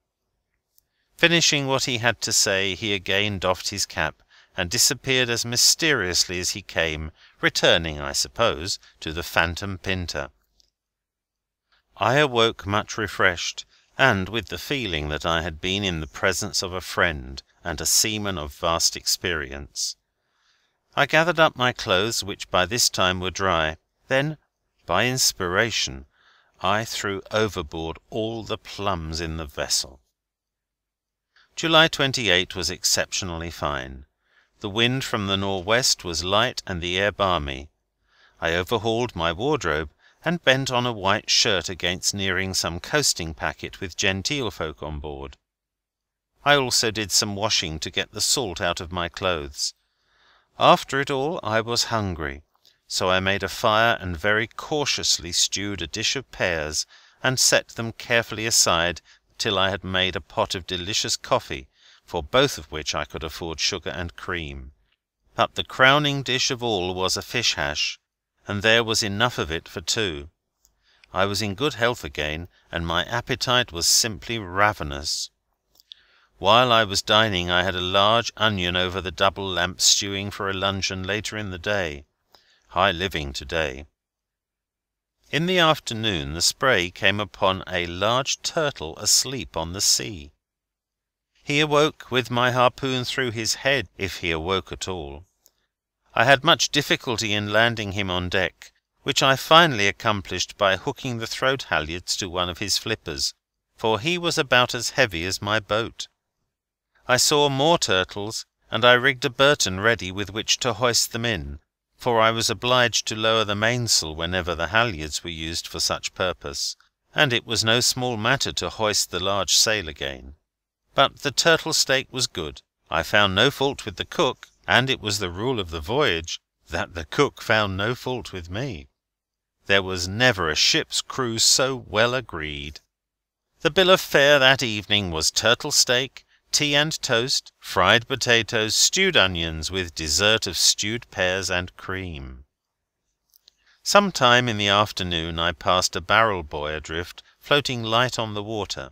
Finishing what he had to say, he again doffed his cap, and disappeared as mysteriously as he came, returning, I suppose, to the Phantom Pinter. I awoke much refreshed, and with the feeling that I had been in the presence of a friend and a seaman of vast experience. I gathered up my clothes, which by this time were dry. Then, by inspiration, I threw overboard all the plums in the vessel. July 28 was exceptionally fine. The wind from the nor'west was light and the air balmy. I overhauled my wardrobe, and bent on a white shirt against nearing some coasting packet with genteel folk on board. I also did some washing to get the salt out of my clothes. After it all I was hungry, so I made a fire and very cautiously stewed a dish of pears and set them carefully aside till I had made a pot of delicious coffee, for both of which I could afford sugar and cream. But the crowning dish of all was a fish hash, and there was enough of it for two. I was in good health again, and my appetite was simply ravenous. While I was dining I had a large onion over the double lamp stewing for a luncheon later in the day. High living to-day. In the afternoon the spray came upon a large turtle asleep on the sea. He awoke with my harpoon through his head, if he awoke at all. I had much difficulty in landing him on deck, which I finally accomplished by hooking the throat halyards to one of his flippers, for he was about as heavy as my boat. I saw more turtles, and I rigged a burton ready with which to hoist them in, for I was obliged to lower the mainsail whenever the halyards were used for such purpose, and it was no small matter to hoist the large sail again. But the turtle steak was good. I found no fault with the cook, and it was the rule of the voyage that the cook found no fault with me. There was never a ship's crew so well agreed. The bill of fare that evening was turtle steak, tea and toast, fried potatoes, stewed onions, with dessert of stewed pears and cream. Some time in the afternoon I passed a barrel buoy adrift, floating light on the water.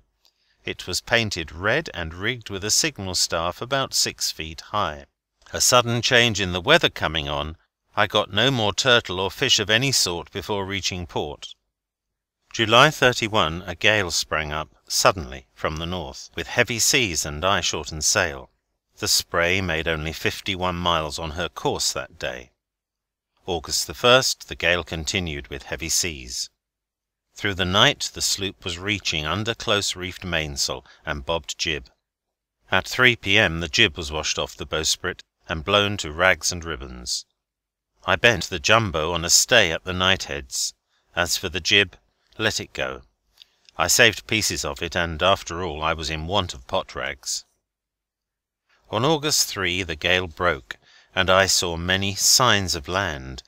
It was painted red and rigged with a signal staff about 6 feet high. A sudden change in the weather coming on, I got no more turtle or fish of any sort before reaching port. July 31, a gale sprang up, suddenly, from the north, with heavy seas and eye-shortened sail. The Spray made only 51 miles on her course that day. August the 1st, the gale continued with heavy seas. Through the night the sloop was reaching under close-reefed mainsail and bobbed jib. At 3 p.m. the jib was washed off the bowsprit and blown to rags and ribbons. I bent the jumbo on a stay at the knightheads. As for the jib, let it go. I saved pieces of it, and, after all, I was in want of pot rags. On August 3 the gale broke, and I saw many signs of land.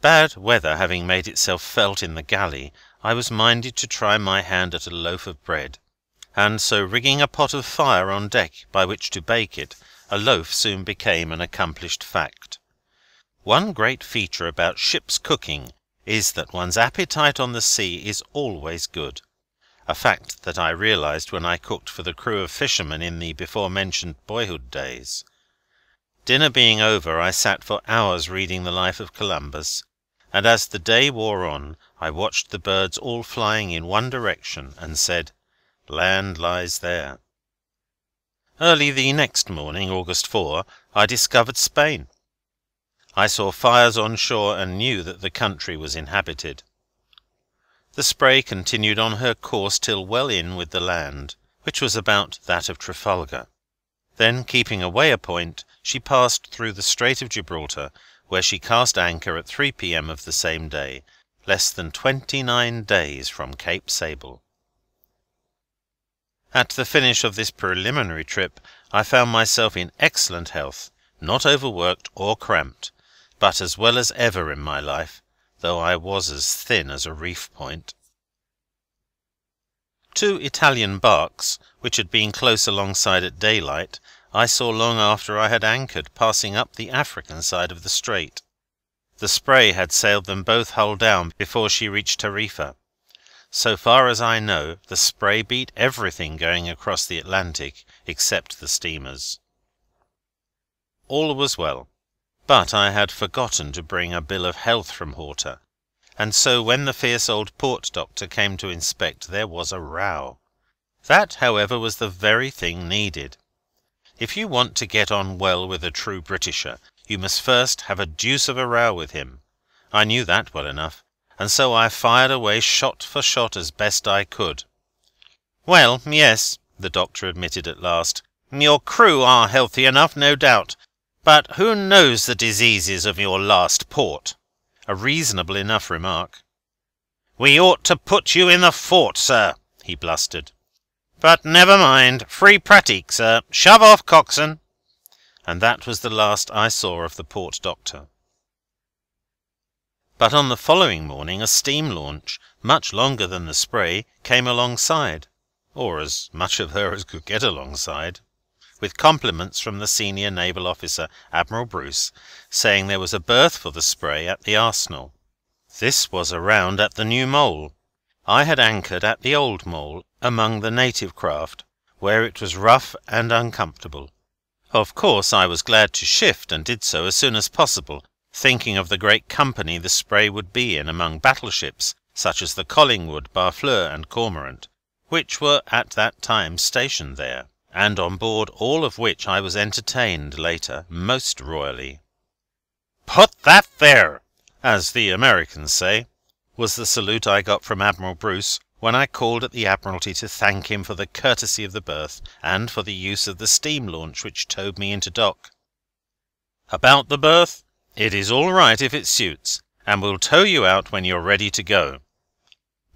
Bad weather having made itself felt in the galley, I was minded to try my hand at a loaf of bread, and so rigging a pot of fire on deck by which to bake it, a loaf soon became an accomplished fact. One great feature about ship's cooking is that one's appetite on the sea is always good, a fact that I realized when I cooked for the crew of fishermen in the before-mentioned boyhood days. Dinner being over, I sat for hours reading the life of Columbus, and as the day wore on, I watched the birds all flying in one direction, and said, "Land lies there." Early the next morning, August 4, I discovered Spain. I saw fires on shore and knew that the country was inhabited. The Spray continued on her course till well in with the land, which was about that of Trafalgar. Then, keeping away a point, she passed through the Strait of Gibraltar, where she cast anchor at 3 p.m. of the same day, less than 29 days from Cape Sable. At the finish of this preliminary trip, I found myself in excellent health, not overworked or cramped, but as well as ever in my life, though I was as thin as a reef point. 2 Italian barks, which had been close alongside at daylight, I saw long after I had anchored, passing up the African side of the strait. The Spray had sailed them both hull down before she reached Tarifa. So far as I know, the Spray beat everything going across the Atlantic, except the steamers. All was well, but I had forgotten to bring a bill of health from Horta, and so when the fierce old port doctor came to inspect, there was a row. That, however, was the very thing needed. If you want to get on well with a true Britisher, you must first have a deuce of a row with him. I knew that well enough, and so I fired away shot for shot as best I could. "Well, yes," the doctor admitted at last. "Your crew are healthy enough, no doubt, but who knows the diseases of your last port?" A reasonable enough remark. "We ought to put you in the fort, sir," he blustered. "But never mind. Free pratique, sir. Shove off, coxswain." And that was the last I saw of the port doctor. But on the following morning a steam launch, much longer than the Spray, came alongside, or as much of her as could get alongside, with compliments from the senior naval officer, Admiral Bruce, saying there was a berth for the Spray at the Arsenal. This was around at the New Mole. I had anchored at the Old Mole, among the native craft, where it was rough and uncomfortable. Of course I was glad to shift, and did so as soon as possible, thinking of the great company the Spray would be in among battleships, such as the Collingwood, Barfleur, and Cormorant, which were at that time stationed there, and on board all of which I was entertained later most royally. "Put that there!" as the Americans say, was the salute I got from Admiral Bruce when I called at the Admiralty to thank him for the courtesy of the berth, and for the use of the steam launch which towed me into dock. "About the berth, it is all right if it suits, and we'll tow you out when you're ready to go.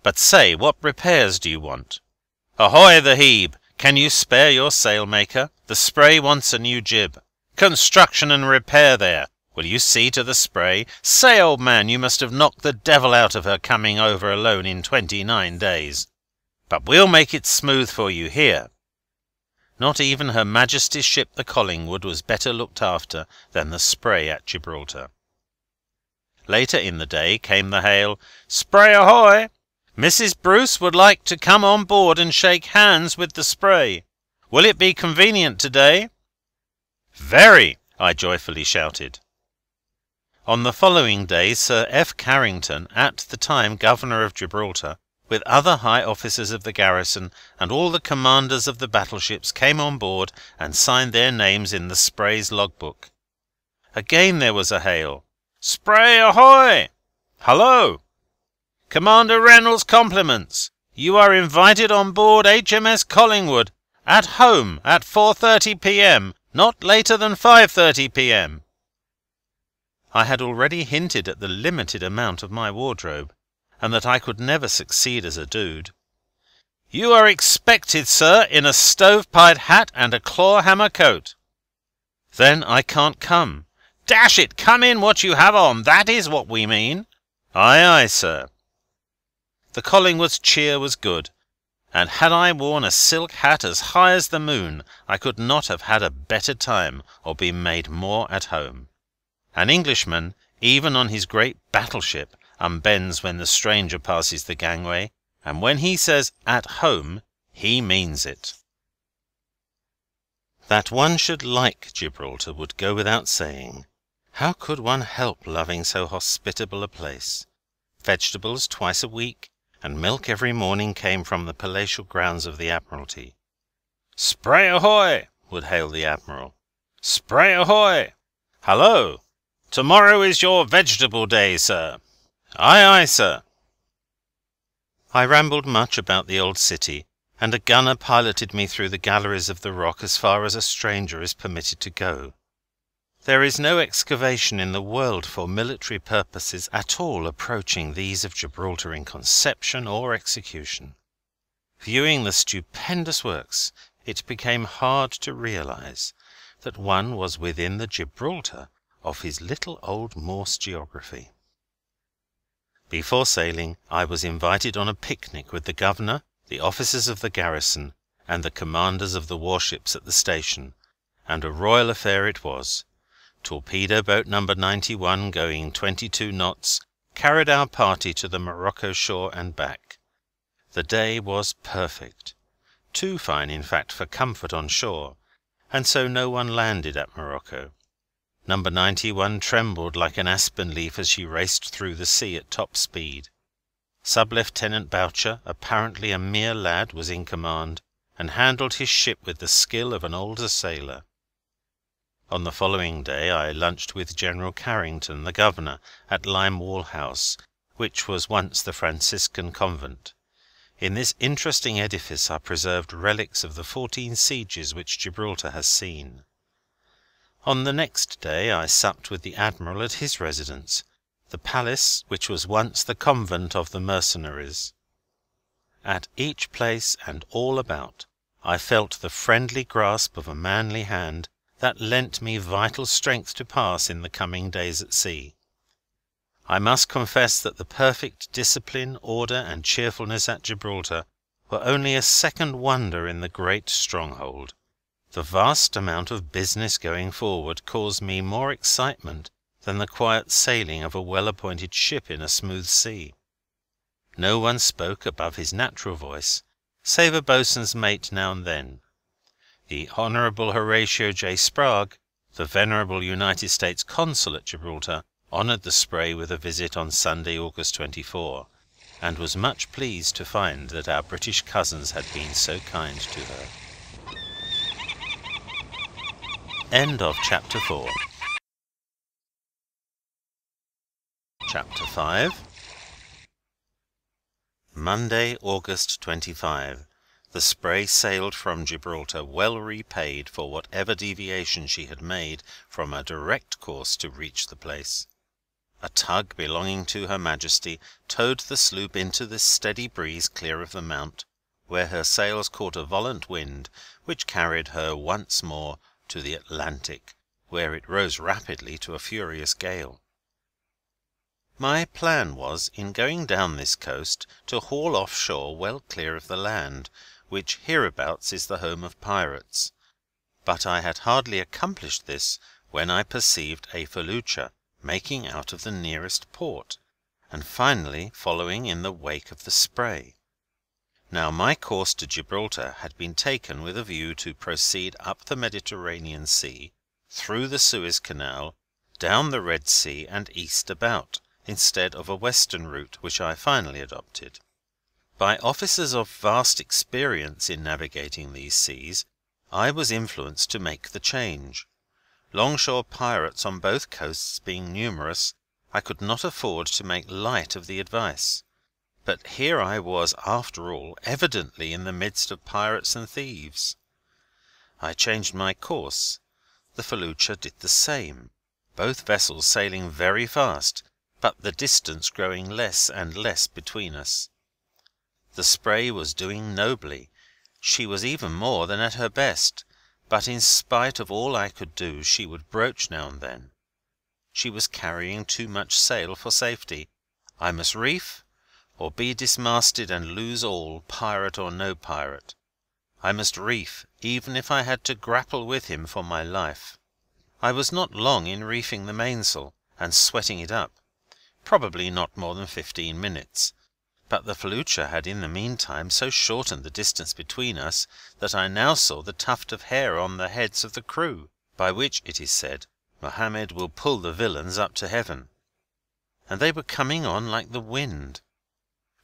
But say, what repairs do you want? Ahoy the Hebe! Can you spare your sailmaker? The Spray wants a new jib. Construction and repair there, Will you see to the Spray? Say, old man, you must have knocked the devil out of her coming over alone in 29 days. But we'll make it smooth for you here." Not even Her Majesty's ship the Collingwood was better looked after than the Spray at Gibraltar. Later in the day came the hail, "Spray ahoy! Mrs. Bruce would like to come on board and shake hands with the Spray. Will it be convenient today?" "Very!" I joyfully shouted. On the following day Sir F. Carrington, at the time Governor of Gibraltar, with other high officers of the garrison and all the commanders of the battleships, came on board and signed their names in the Spray's logbook. Again there was a hail, "Spray ahoy! Hallo! Commander Reynolds' compliments. You are invited on board HMS Collingwood, at home, at 4:30 p.m., not later than 5:30 p.m." I had already hinted at the limited amount of my wardrobe, and that I could never succeed as a dude. "You are expected, sir, in a stove-pipe hat and a claw-hammer coat." "Then I can't come." "Dash it, come in what you have on, that is what we mean." "Aye, aye, sir." The Collingwood's cheer was good, and had I worn a silk hat as high as the moon, I could not have had a better time or been made more at home. An Englishman, even on his great battleship, unbends when the stranger passes the gangway, and when he says "at home," he means it. That one should like Gibraltar would go without saying. How could one help loving so hospitable a place? Vegetables twice a week, and milk every morning came from the palatial grounds of the Admiralty. "Spray ahoy!" would hail the Admiral. "Spray ahoy! Hallo! Tomorrow is your vegetable day, sir." "Aye, aye, sir." I rambled much about the old city, and a gunner piloted me through the galleries of the rock as far as a stranger is permitted to go. There is no excavation in the world for military purposes at all approaching these of Gibraltar in conception or execution. Viewing the stupendous works, it became hard to realize that one was within the Gibraltar of his little old Morse geography. Before sailing, I was invited on a picnic with the Governor, the officers of the garrison, and the commanders of the warships at the station, and a royal affair it was. Torpedo boat No. 91, going 22 knots, carried our party to the Morocco shore and back. The day was perfect, too fine, in fact, for comfort on shore, and so no one landed at Morocco. No. 91 trembled like an aspen leaf as she raced through the sea at top speed. Sub-Lieutenant Boucher, apparently a mere lad, was in command, and handled his ship with the skill of an older sailor. On the following day I lunched with General Carrington, the Governor, at Lime Wall House, which was once the Franciscan convent. In this interesting edifice are preserved relics of the 14 sieges which Gibraltar has seen. On the next day I supped with the Admiral at his residence, the palace which was once the convent of the mercenaries. At each place and all about I felt the friendly grasp of a manly hand that lent me vital strength to pass in the coming days at sea. I must confess that the perfect discipline, order, and cheerfulness at Gibraltar were only a second wonder in the great stronghold. The vast amount of business going forward caused me more excitement than the quiet sailing of a well-appointed ship in a smooth sea. No one spoke above his natural voice, save a boatswain's mate now and then. The Honourable Horatio J. Sprague, the venerable United States Consul at Gibraltar, honoured the Spray with a visit on Sunday, August 24, and was much pleased to find that our British cousins had been so kind to her. End of Chapter 4. Chapter 5. Monday, August 25. The Spray sailed from Gibraltar well repaid for whatever deviation she had made from a direct course to reach the place. A tug belonging to Her Majesty towed the sloop into this steady breeze clear of the Mount, where her sails caught a volant wind which carried her once more to the Atlantic, where it rose rapidly to a furious gale. My plan was, in going down this coast, to haul off shore well clear of the land, which hereabouts is the home of pirates. But I had hardly accomplished this when I perceived a felucca making out of the nearest port, and finally following in the wake of the Spray. Now my course to Gibraltar had been taken with a view to proceed up the Mediterranean Sea, through the Suez Canal, down the Red Sea, and east about, instead of a western route which I finally adopted. By officers of vast experience in navigating these seas, I was influenced to make the change. Longshore pirates on both coasts being numerous, I could not afford to make light of the advice. But here I was, after all, evidently in the midst of pirates and thieves. I changed my course. The felucca did the same, both vessels sailing very fast, but the distance growing less and less between us. The Spray was doing nobly. She was even more than at her best, but in spite of all I could do, she would broach now and then. She was carrying too much sail for safety. I must reef, or be dismasted and lose all, pirate or no pirate. I must reef, even if I had to grapple with him for my life. I was not long in reefing the mainsail, and sweating it up. Probably not more than 15 minutes. But the felucca had in the meantime so shortened the distance between us that I now saw the tuft of hair on the heads of the crew, by which, it is said, Mohammed will pull the villains up to heaven. And they were coming on like the wind.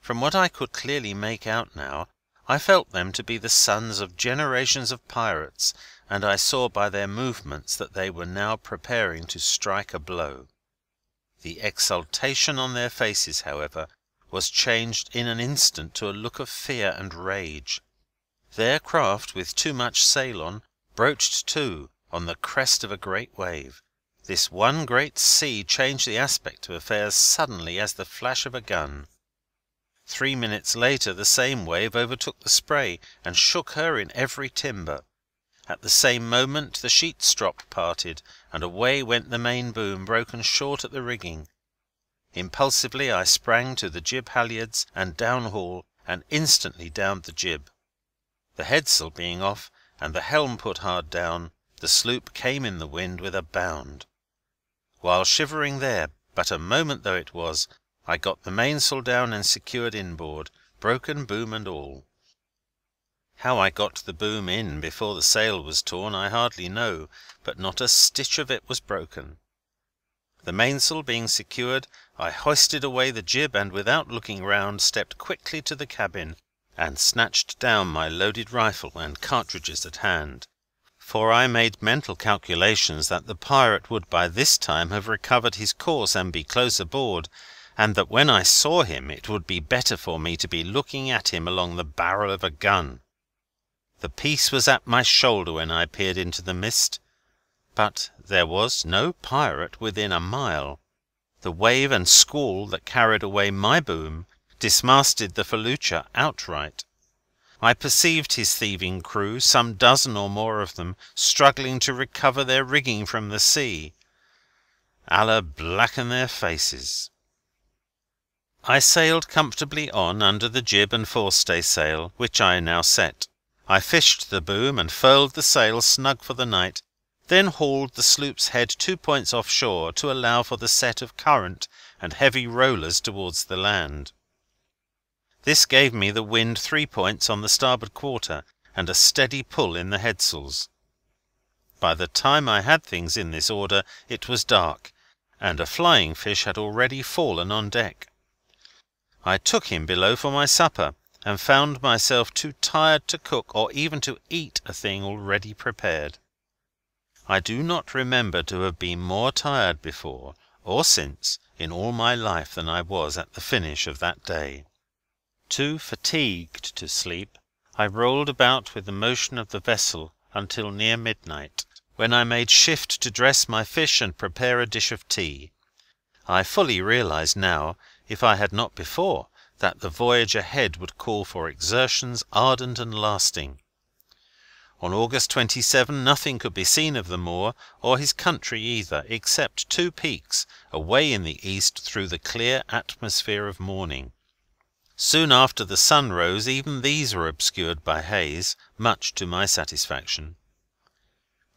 From what I could clearly make out now, I felt them to be the sons of generations of pirates, and I saw by their movements that they were now preparing to strike a blow. The exultation on their faces, however, was changed in an instant to a look of fear and rage. Their craft, with too much sail on, broached to, on the crest of a great wave. This one great sea changed the aspect of affairs suddenly as the flash of a gun. 3 minutes later the same wave overtook the Spray, and shook her in every timber. At the same moment the sheet strop parted, and away went the main boom, broken short at the rigging. Impulsively I sprang to the jib halyards and downhaul, and instantly downed the jib. The headsail being off, and the helm put hard down, the sloop came in the wind with a bound. While shivering there, but a moment though it was, I got the mainsail down and secured inboard, broken boom and all. How I got the boom in before the sail was torn I hardly know, but not a stitch of it was broken. The mainsail being secured, I hoisted away the jib, and without looking round stepped quickly to the cabin, and snatched down my loaded rifle and cartridges at hand. For I made mental calculations that the pirate would by this time have recovered his course and be close aboard, and that when I saw him it would be better for me to be looking at him along the barrel of a gun. The piece was at my shoulder when I peered into the mist, but there was no pirate within a mile. The wave and squall that carried away my boom dismasted the felucca outright. I perceived his thieving crew, some dozen or more of them, struggling to recover their rigging from the sea. Allah blacken their faces. I sailed comfortably on under the jib and forestaysail, which I now set. I fished the boom and furled the sail snug for the night, then hauled the sloop's head 2 points offshore to allow for the set of current and heavy rollers towards the land. This gave me the wind 3 points on the starboard quarter, and a steady pull in the headsails. By the time I had things in this order it was dark, and a flying fish had already fallen on deck. I took him below for my supper, and found myself too tired to cook or even to eat a thing already prepared. I do not remember to have been more tired before or since in all my life than I was at the finish of that day. Too fatigued to sleep, I rolled about with the motion of the vessel until near midnight, when I made shift to dress my fish and prepare a dish of tea. I fully realized now, if I had not before, that the voyage ahead would call for exertions ardent and lasting. On August 27 nothing could be seen of the Moor, or his country either, except two peaks, away in the east through the clear atmosphere of morning. Soon after the sun rose even these were obscured by haze, much to my satisfaction.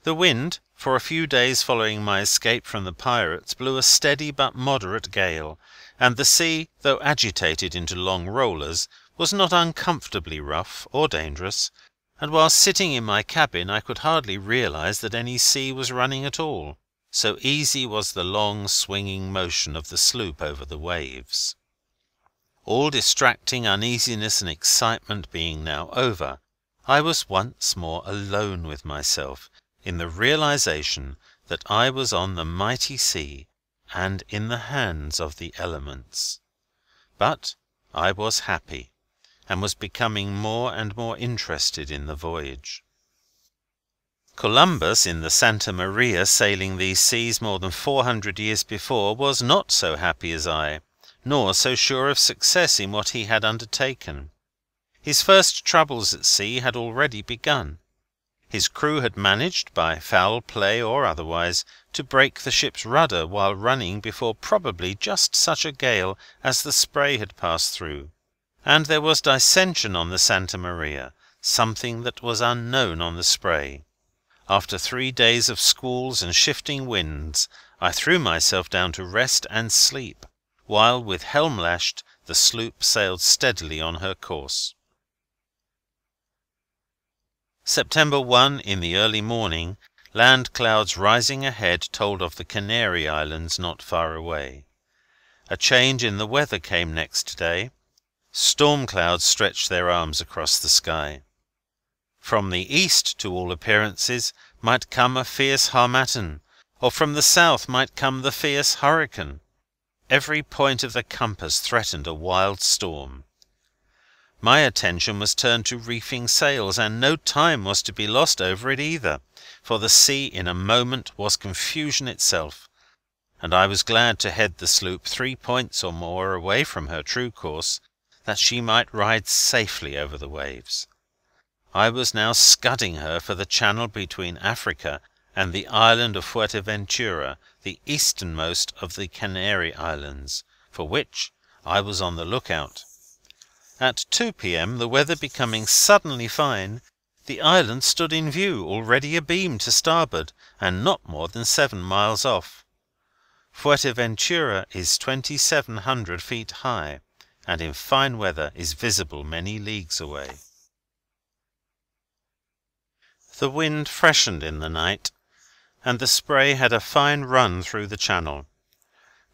The wind, for a few days following my escape from the pirates, blew a steady but moderate gale, and the sea, though agitated into long rollers, was not uncomfortably rough or dangerous, and while sitting in my cabin I could hardly realize that any sea was running at all, so easy was the long swinging motion of the sloop over the waves. All distracting uneasiness and excitement being now over, I was once more alone with myself, in the realization that I was on the mighty sea and in the hands of the elements. But I was happy, and was becoming more and more interested in the voyage. Columbus, in the Santa Maria, sailing these seas more than 400 years before, was not so happy as I, nor so sure of success in what he had undertaken. His first troubles at sea had already begun. His crew had managed, by foul play or otherwise, to break the ship's rudder while running before probably just such a gale as the Spray had passed through, and there was dissension on the Santa Maria, something that was unknown on the Spray. After 3 days of squalls and shifting winds, I threw myself down to rest and sleep, while, with helm lashed, the sloop sailed steadily on her course. September 1, in the early morning, land clouds rising ahead told of the Canary Islands not far away. A change in the weather came next day. Storm clouds stretched their arms across the sky. From the east, to all appearances, might come a fierce harmattan, or from the south might come the fierce hurricane. Every point of the compass threatened a wild storm. My attention was turned to reefing sails, and no time was to be lost over it either, for the sea in a moment was confusion itself, and I was glad to head the sloop 3 points or more away from her true course, that she might ride safely over the waves. I was now scudding her for the channel between Africa and the island of Fuerteventura, the easternmost of the Canary Islands, for which I was on the look-out. At 2 p.m., the weather becoming suddenly fine, the island stood in view, already abeam to starboard, and not more than 7 miles off. Fuerteventura is 2,700 feet high, and in fine weather is visible many leagues away. The wind freshened in the night, and the Spray had a fine run through the channel.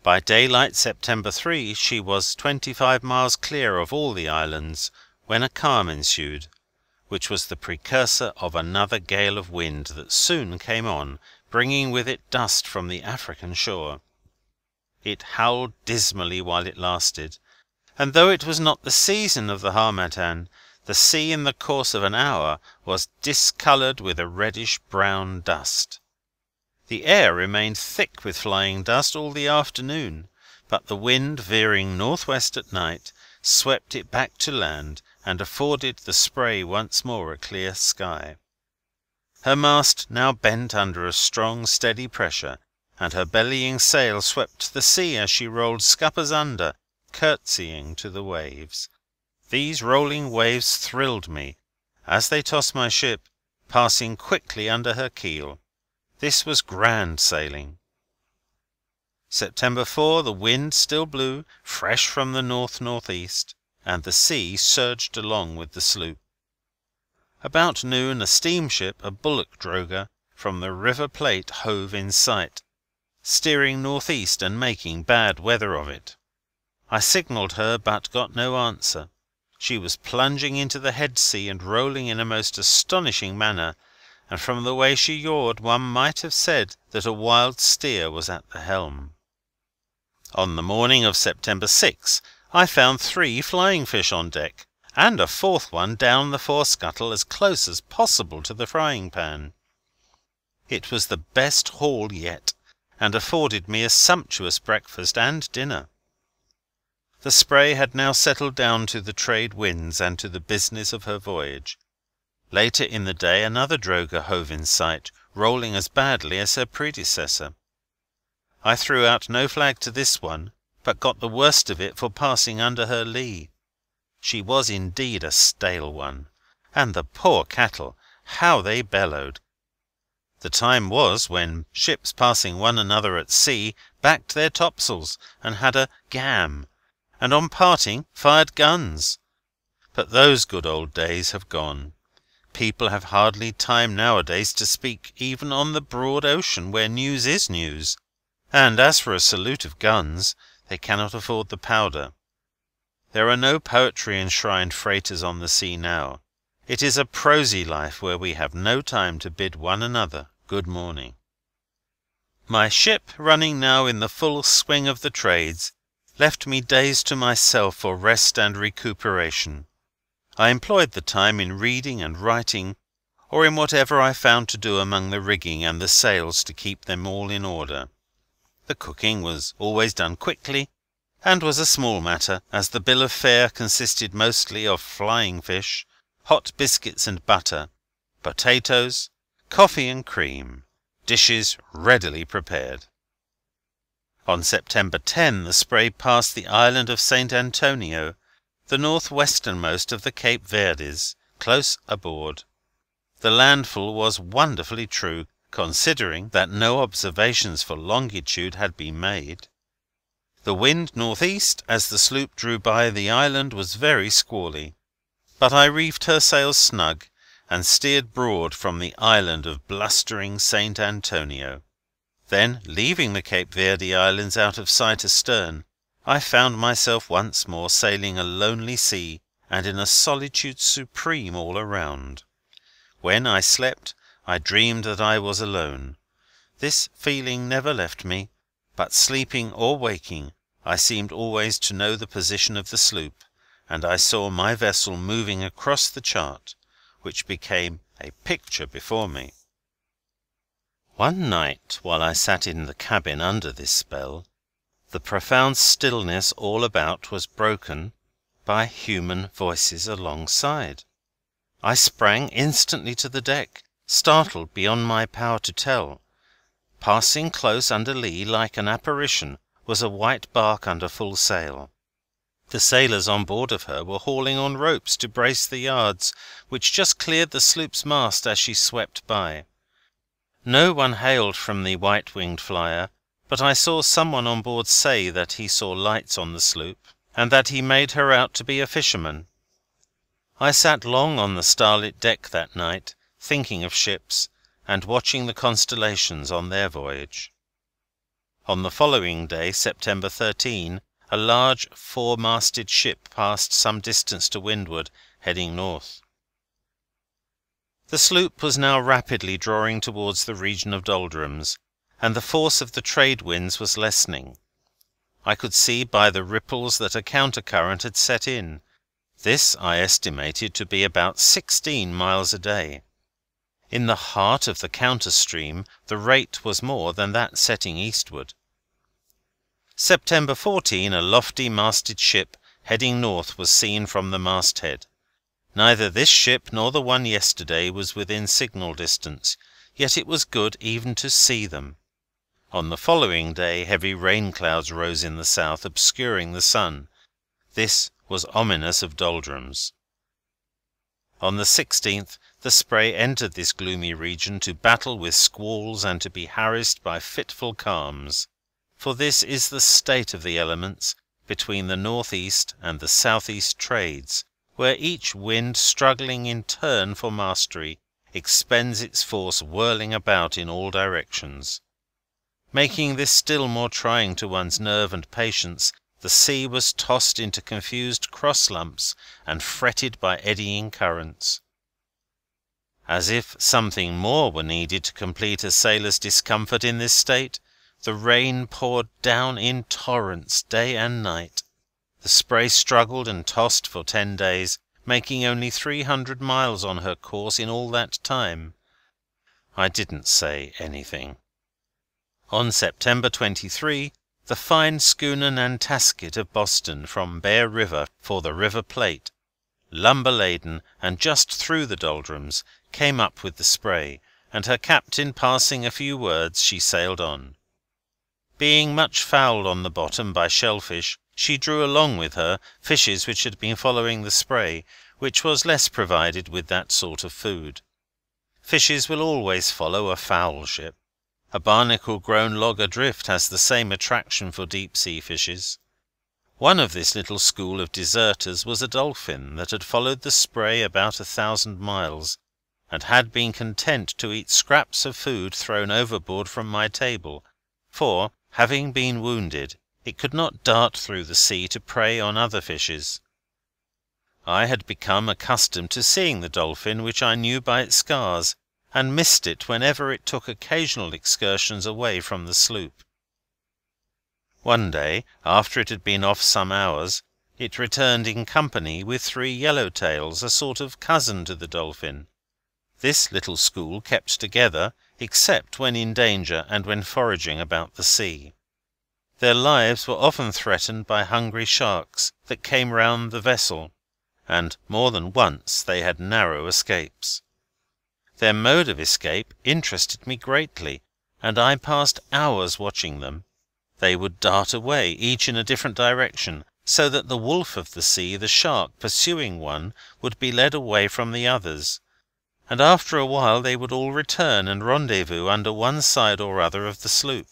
By daylight, September 3, she was 25 miles clear of all the islands, when a calm ensued, which was the precursor of another gale of wind that soon came on, bringing with it dust from the African shore. It howled dismally while it lasted, and though it was not the season of the harmattan, the sea in the course of an hour was discoloured with a reddish-brown dust. The air remained thick with flying dust all the afternoon, but the wind, veering north-west at night, swept it back to land and afforded the Spray once more a clear sky. Her mast now bent under a strong, steady pressure, and her bellying sail swept the sea as she rolled scuppers under, curtsying to the waves. These rolling waves thrilled me, as they tossed my ship, passing quickly under her keel. This was grand sailing. September 4, the wind still blew, fresh from the north-northeast, and the sea surged along with the sloop. About noon a steamship, a bullock droger, from the River Plate hove in sight, steering northeast and making bad weather of it. I signalled her, but got no answer. She was plunging into the head sea and rolling in a most astonishing manner, and from the way she yawed one might have said that a wild steer was at the helm. On the morning of September 6 I found 3 flying fish on deck, and a 4th one down the fore-scuttle as close as possible to the frying-pan. It was the best haul yet, and afforded me a sumptuous breakfast and dinner. The Spray had now settled down to the trade winds and to the business of her voyage. Later in the day another drogher hove in sight, rolling as badly as her predecessor. I threw out no flag to this one, but got the worst of it for passing under her lee. She was indeed a stale one, and the poor cattle, how they bellowed! The time was when ships passing one another at sea backed their topsails and had a "gam," and on parting fired guns. But those good old days have gone. People have hardly time nowadays to speak even on the broad ocean, where news is news, and as for a salute of guns, they cannot afford the powder. There are no poetry-enshrined freighters on the sea now. It is a prosy life where we have no time to bid one another good morning. My ship, running now in the full swing of the trades, left me days to myself for rest and recuperation. I employed the time in reading and writing, or in whatever I found to do among the rigging and the sails to keep them all in order. The cooking was always done quickly, and was a small matter, as the bill of fare consisted mostly of flying fish, hot biscuits and butter, potatoes, coffee and cream, dishes readily prepared. On September 10 the Spray passed the island of St. Antonio, the north-westernmost of the Cape Verdes, close aboard. The landfall was wonderfully true, considering that no observations for longitude had been made. The wind northeast, as the sloop drew by the island, was very squally, but I reefed her sails snug, and steered broad from the island of blustering St. Antonio. Then, leaving the Cape Verde Islands out of sight astern, I found myself once more sailing a lonely sea, and in a solitude supreme all around. When I slept, I dreamed that I was alone. This feeling never left me, but sleeping or waking, I seemed always to know the position of the sloop, and I saw my vessel moving across the chart, which became a picture before me. One night, while I sat in the cabin under this spell, the profound stillness all about was broken by human voices alongside. I sprang instantly to the deck, startled beyond my power to tell. Passing close under lee, like an apparition, was a white bark under full sail. The sailors on board of her were hauling on ropes to brace the yards, which just cleared the sloop's mast as she swept by. No one hailed from the white-winged flyer, but I saw someone on board say that he saw lights on the sloop, and that he made her out to be a fisherman. I sat long on the starlit deck that night, thinking of ships, and watching the constellations on their voyage. On the following day, September 13, a large four-masted ship passed some distance to windward, heading north. The sloop was now rapidly drawing towards the region of doldrums, and the force of the trade winds was lessening. I could see by the ripples that a counter-current had set in. This I estimated to be about 16 miles a day. In the heart of the counter-stream the rate was more than that setting eastward. September 14, a lofty masted ship heading north was seen from the masthead. Neither this ship nor the one yesterday was within signal distance, yet it was good even to see them. On the following day heavy rain clouds rose in the south, obscuring the sun. This was ominous of doldrums. On the 16th the Spray entered this gloomy region to battle with squalls and to be harassed by fitful calms. For this is the state of the elements between the north-east and the south-east trades, where each wind, struggling in turn for mastery, expends its force whirling about in all directions. Making this still more trying to one's nerve and patience, the sea was tossed into confused cross-lumps and fretted by eddying currents. As if something more were needed to complete a sailor's discomfort in this state, the rain poured down in torrents day and night. The Spray struggled and tossed for 10 days, making only 300 miles on her course in all that time. I didn't say anything. On September 23, the fine schooner Nantasket of Boston, from Bear River for the River Plate, lumber laden, and just through the doldrums, came up with the Spray, and her captain passing a few words, she sailed on. Being much fouled on the bottom by shellfish, she drew along with her fishes which had been following the Spray, which was less provided with that sort of food. Fishes will always follow a foul ship. A barnacle grown log adrift has the same attraction for deep-sea fishes. One of this little school of deserters was a dolphin that had followed the Spray about 1,000 miles, and had been content to eat scraps of food thrown overboard from my table, for, having been wounded, it could not dart through the sea to prey on other fishes. I had become accustomed to seeing the dolphin, which I knew by its scars, and missed it whenever it took occasional excursions away from the sloop. One day, after it had been off some hours, it returned in company with 3 yellowtails, a sort of cousin to the dolphin. This little school kept together, except when in danger and when foraging about the sea. Their lives were often threatened by hungry sharks that came round the vessel, and more than once they had narrow escapes. Their mode of escape interested me greatly, and I passed hours watching them. They would dart away, each in a different direction, so that the wolf of the sea, the shark, pursuing one, would be led away from the others, and after a while they would all return and rendezvous under one side or other of the sloop.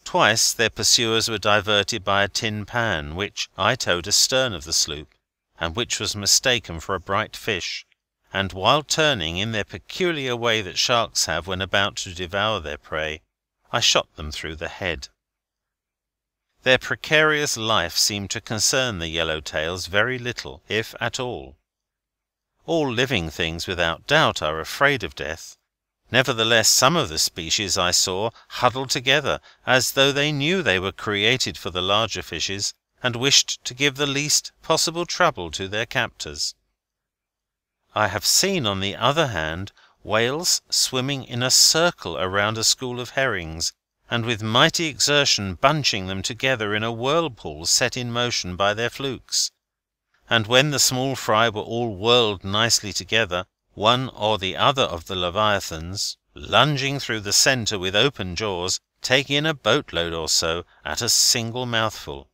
Twice their pursuers were diverted by a tin pan, which I towed astern of the sloop, and which was mistaken for a bright fish, and while turning in their peculiar way that sharks have when about to devour their prey, I shot them through the head. Their precarious life seemed to concern the yellowtails very little, if at all. All living things, without doubt, are afraid of death. Nevertheless, some of the species I saw huddled together, as though they knew they were created for the larger fishes, and wished to give the least possible trouble to their captors. I have seen, on the other hand, whales swimming in a circle around a school of herrings, and with mighty exertion bunching them together in a whirlpool set in motion by their flukes. And when the small fry were all whirled nicely together, one or the other of the leviathans, lunging through the centre with open jaws, take in a boatload or so at a single mouthful.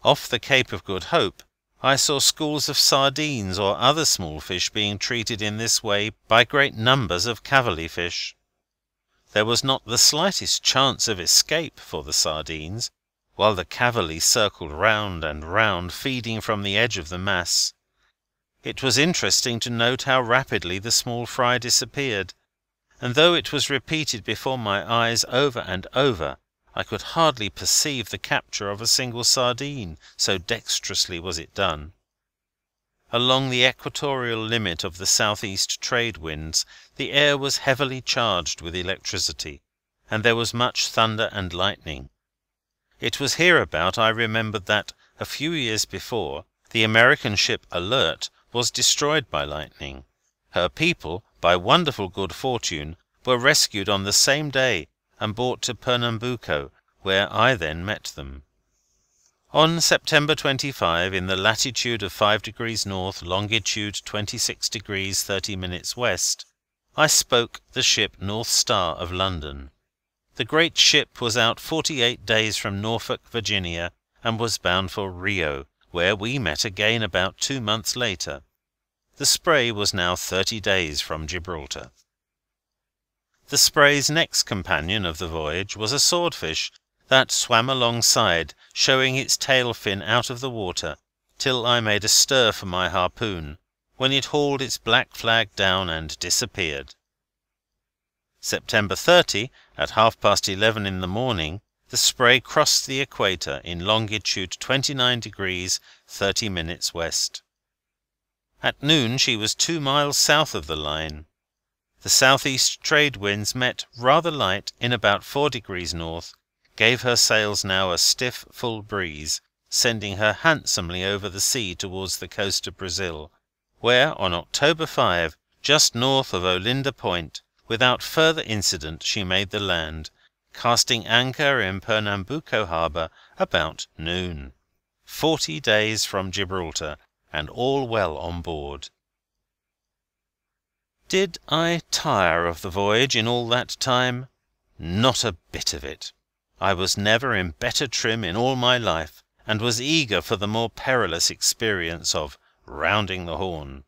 Off the Cape of Good Hope I saw schools of sardines or other small fish being treated in this way by great numbers of cavally fish. There was not the slightest chance of escape for the sardines, while the cavally circled round and round, feeding from the edge of the mass. It was interesting to note how rapidly the small fry disappeared, and though it was repeated before my eyes over and over, I could hardly perceive the capture of a single sardine, so dexterously was it done. Along the equatorial limit of the southeast trade winds the air was heavily charged with electricity, and there was much thunder and lightning. It was hereabout I remembered that, a few years before, the American ship Alert was destroyed by lightning. Her people, by wonderful good fortune, were rescued on the same day and brought to Pernambuco, where I then met them. On September 25, in the latitude of 5 degrees north, longitude 26 degrees 30 minutes west, I spoke the ship North Star of London. The great ship was out 48 days from Norfolk, Virginia, and was bound for Rio, where we met again about 2 months later. The Spray was now 30 days from Gibraltar. The Spray's next companion of the voyage was a swordfish that swam alongside, showing its tail fin out of the water, till I made a stir for my harpoon, when it hauled its black flag down and disappeared. September 30, at 11:30 in the morning, the Spray crossed the equator in longitude 29 degrees 30 minutes west. At noon she was 2 miles south of the line. The southeast trade winds met rather light in about 4 degrees north, gave her sails now a stiff, full breeze, sending her handsomely over the sea towards the coast of Brazil, where, on October 5, just north of Olinda Point, without further incident she made the land, casting anchor in Pernambuco harbour about noon. 40 days from Gibraltar, and all well on board. Did I tire of the voyage in all that time? Not a bit of it. I was never in better trim in all my life, and was eager for the more perilous experience of rounding the Horn.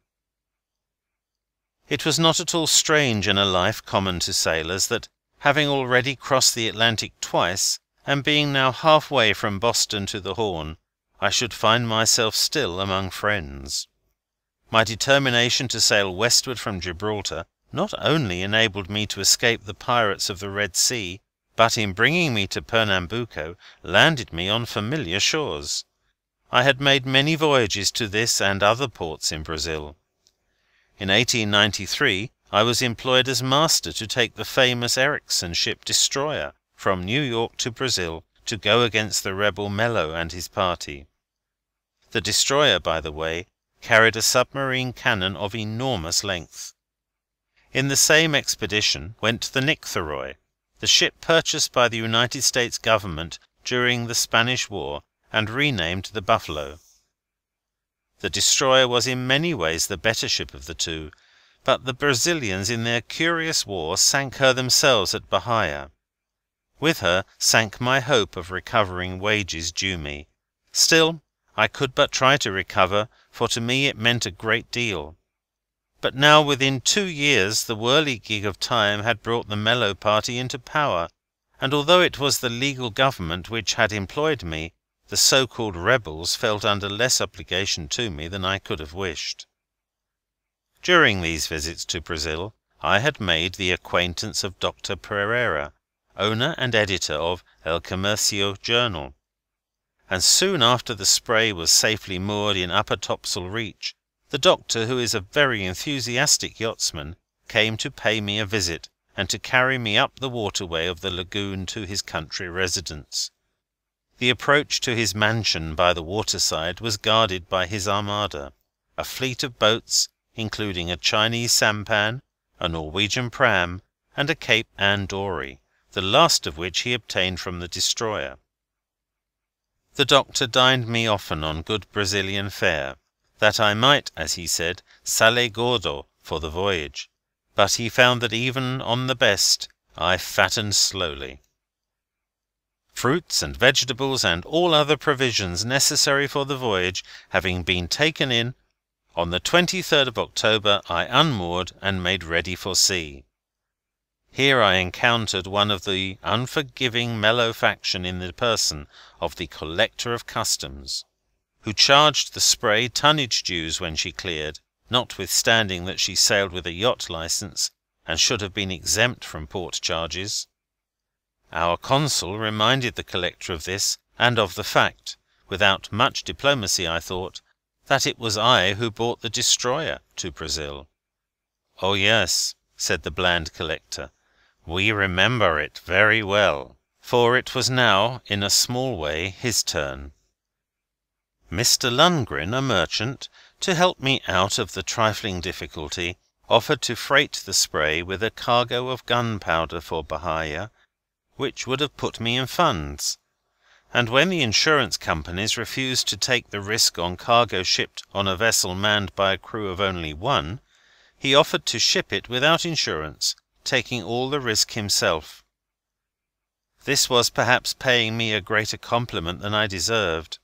It was not at all strange in a life common to sailors that, having already crossed the Atlantic twice, and being now half-way from Boston to the Horn, I should find myself still among friends. My determination to sail westward from Gibraltar not only enabled me to escape the pirates of the Red Sea, but in bringing me to Pernambuco landed me on familiar shores. I had made many voyages to this and other ports in Brazil. In 1893 I was employed as master to take the famous Ericsson ship Destroyer from New York to Brazil to go against the rebel Mello and his party. The Destroyer, by the way, carried a submarine cannon of enormous length. In the same expedition went the Nictheroy, the ship purchased by the United States Government during the Spanish War and renamed the Buffalo. The Destroyer was in many ways the better ship of the two, but the Brazilians in their curious war sank her themselves at Bahia. With her sank my hope of recovering wages due me. Still, I could but try to recover, for to me it meant a great deal. But now within 2 years the whirligig of time had brought the Mello party into power, and although it was the legal government which had employed me, the so-called rebels felt under less obligation to me than I could have wished. During these visits to Brazil I had made the acquaintance of Dr. Pereira, owner and editor of El Comercio Journal, and soon after the Spray was safely moored in Upper Topsail Reach, the doctor, who is a very enthusiastic yachtsman, came to pay me a visit and to carry me up the waterway of the lagoon to his country residence. The approach to his mansion by the waterside was guarded by his armada, a fleet of boats, including a Chinese sampan, a Norwegian pram, and a Cape Ann dory, the last of which he obtained from the Destroyer. The doctor dined me often on good Brazilian fare, that I might, as he said, sale gordo for the voyage, but he found that even on the best I fattened slowly. Fruits and vegetables and all other provisions necessary for the voyage having been taken in, on the 23rd of October I unmoored and made ready for sea. Here I encountered one of the unforgiving Mello faction in the person of the Collector of Customs, who charged the Spray tonnage dues when she cleared, notwithstanding that she sailed with a yacht licence and should have been exempt from port charges. Our consul reminded the Collector of this, and of the fact, without much diplomacy I thought, that it was I who brought the Destroyer to Brazil. "Oh yes," said the bland Collector, "we remember it very well," for it was now, in a small way, his turn. Mr. Lundgren, a merchant, to help me out of the trifling difficulty, offered to freight the Spray with a cargo of gunpowder for Bahia, which would have put me in funds, and when the insurance companies refused to take the risk on cargo shipped on a vessel manned by a crew of only one, he offered to ship it without insurance, taking all the risk himself. This was perhaps paying me a greater compliment than I deserved.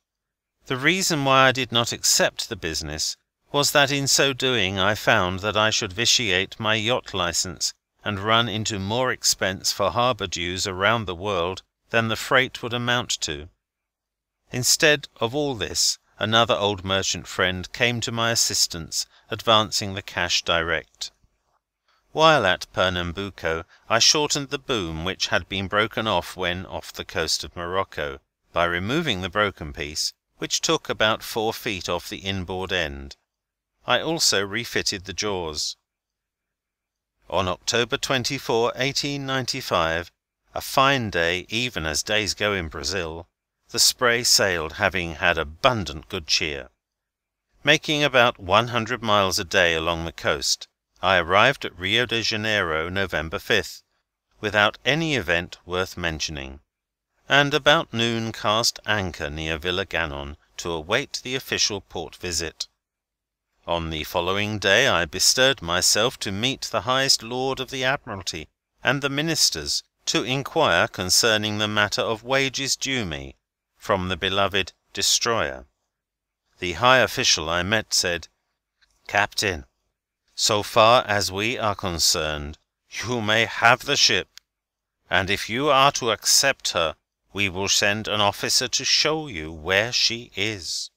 The reason why I did not accept the business was that in so doing I found that I should vitiate my yacht licence and run into more expense for harbour dues around the world than the freight would amount to. Instead of all this, another old merchant friend came to my assistance, advancing the cash direct. While at Pernambuco I shortened the boom which had been broken off when off the coast of Morocco, by removing the broken piece, which took about 4 feet off the inboard end. I also refitted the jaws. On October 24, 1895, a fine day even as days go in Brazil, the Spray sailed, having had abundant good cheer. Making about 100 miles a day along the coast, I arrived at Rio de Janeiro November 5th, without any event worth mentioning, and about noon cast anchor near Villa Gannon to await the official port visit. On the following day I bestirred myself to meet the highest Lord of the Admiralty and the Ministers, to inquire concerning the matter of wages due me from the beloved Destroyer. The high official I met said, "Captain, so far as we are concerned, you may have the ship, and if you are to accept her, we will send an officer to show you where she is."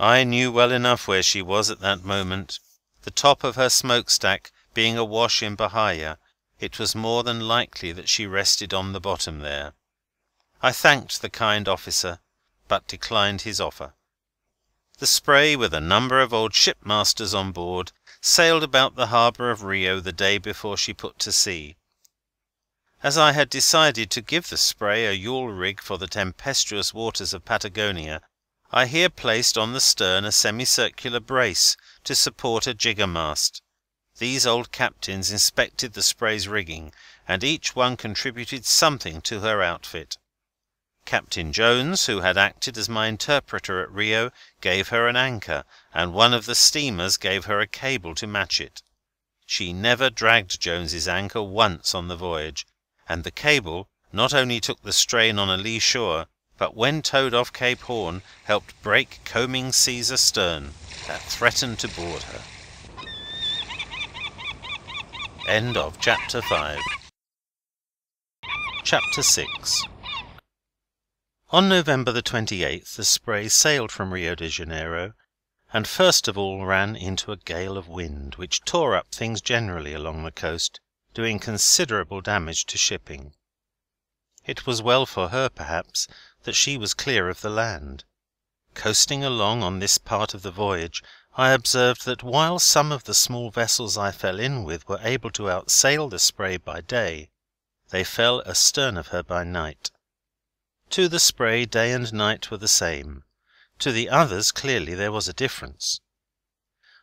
I knew well enough where she was at that moment. The top of her smokestack being awash in Bahia, it was more than likely that she rested on the bottom there. I thanked the kind officer, but declined his offer. The Spray, with a number of old shipmasters on board, sailed about the harbour of Rio the day before she put to sea. As I had decided to give the Spray a yawl rig for the tempestuous waters of Patagonia, I here placed on the stern a semicircular brace to support a jiggermast. These old captains inspected the Spray's rigging, and each one contributed something to her outfit. Captain Jones, who had acted as my interpreter at Rio, gave her an anchor, and one of the steamers gave her a cable to match it. She never dragged Jones's anchor once on the voyage, and the cable not only took the strain on a lee shore, but when towed off Cape Horn, helped break combing seas astern that threatened to board her. End of Chapter 5. Chapter 6. On November the 28th, the Spray sailed from Rio de Janeiro, and first of all ran into a gale of wind, which tore up things generally along the coast, doing considerable damage to shipping. It was well for her, perhaps, that she was clear of the land. Coasting along on this part of the voyage, I observed that while some of the small vessels I fell in with were able to outsail the Spray by day, they fell astern of her by night. To the Spray, day and night were the same. To the others, clearly, there was a difference.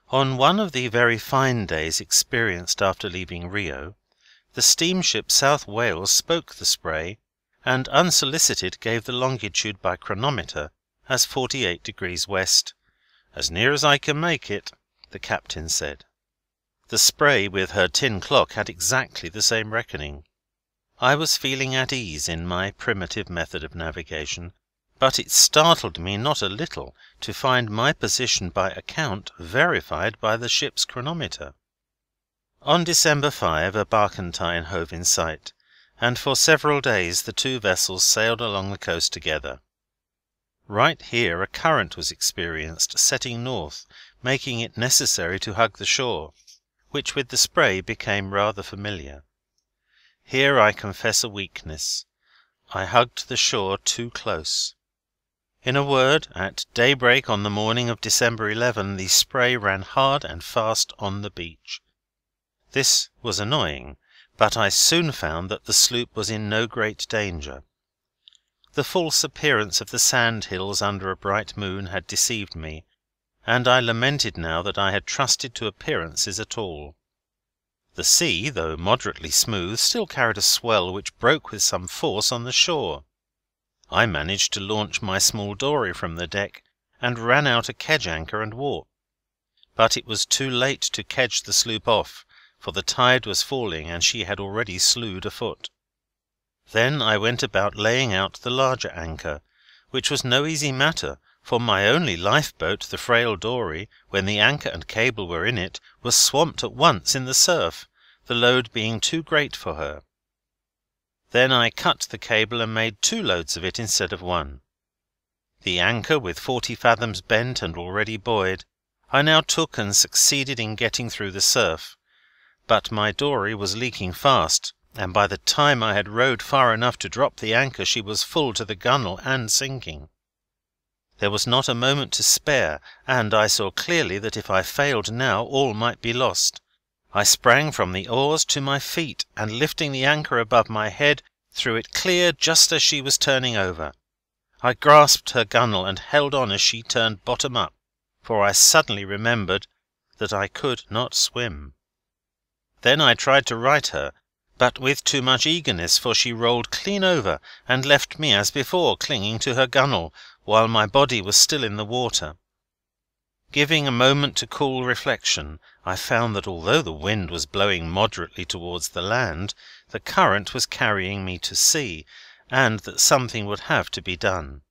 On one of the very fine days experienced after leaving Rio, the steamship South Wales spoke the Spray, and unsolicited gave the longitude by chronometer as 48° west, "as near as I can make it," the captain said. The Spray, with her tin clock, had exactly the same reckoning. I was feeling at ease in my primitive method of navigation, but it startled me not a little to find my position by account verified by the ship's chronometer. On December 5 a barkentine hove in sight, and for several days the two vessels sailed along the coast together. Right here a current was experienced, setting north, making it necessary to hug the shore, which with the Spray became rather familiar. Here I confess a weakness. I hugged the shore too close. In a word, at daybreak on the morning of December 11 the Spray ran hard and fast on the beach. This was annoying, but I soon found that the sloop was in no great danger. The false appearance of the sand hills under a bright moon had deceived me, and I lamented now that I had trusted to appearances at all. The sea, though moderately smooth, still carried a swell which broke with some force on the shore. I managed to launch my small dory from the deck, and ran out a kedge anchor and warp. But it was too late to kedge the sloop off, for the tide was falling, and she had already slewed a foot. Then I went about laying out the larger anchor, which was no easy matter, for my only lifeboat, the frail dory, when the anchor and cable were in it, was swamped at once in the surf, the load being too great for her. Then I cut the cable and made 2 loads of it instead of 1. The anchor, with 40 fathoms bent and already buoyed, I now took and succeeded in getting through the surf, but my dory was leaking fast, and by the time I had rowed far enough to drop the anchor she was full to the gunwale and sinking. There was not a moment to spare, and I saw clearly that if I failed now all might be lost. I sprang from the oars to my feet, and lifting the anchor above my head, threw it clear just as she was turning over. I grasped her gunwale and held on as she turned bottom up, for I suddenly remembered that I could not swim. Then I tried to right her, but with too much eagerness, for she rolled clean over and left me as before clinging to her gunwale, while my body was still in the water. Giving a moment to cool reflection, I found that although the wind was blowing moderately towards the land, the current was carrying me to sea, and that something would have to be done.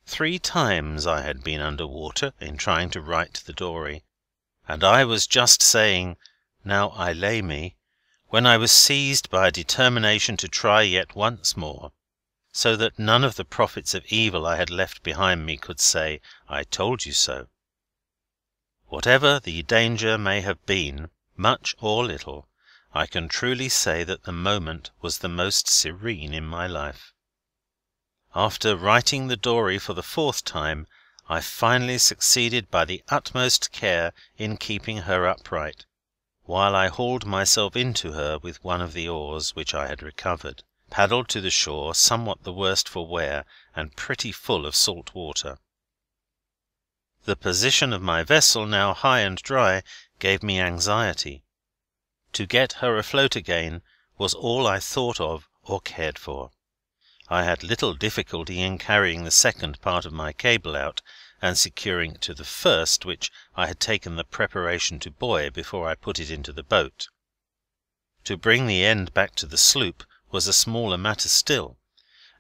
3 times I had been under water in trying to right the dory, and I was just saying, "Now I lay me," when I was seized by a determination to try yet once more, so that none of the prophets of evil I had left behind me could say, "I told you so." Whatever the danger may have been, much or little, I can truly say that the moment was the most serene in my life. After righting the dory for the 4th time, I finally succeeded by the utmost care in keeping her upright, while I hauled myself into her with one of the oars which I had recovered, paddled to the shore, somewhat the worse for wear and pretty full of salt water. The position of my vessel, now high and dry, gave me anxiety. To get her afloat again was all I thought of or cared for. I had little difficulty in carrying the second part of my cable out, and securing it to the first, which I had taken the preparation to buoy before I put it into the boat. To bring the end back to the sloop was a smaller matter still,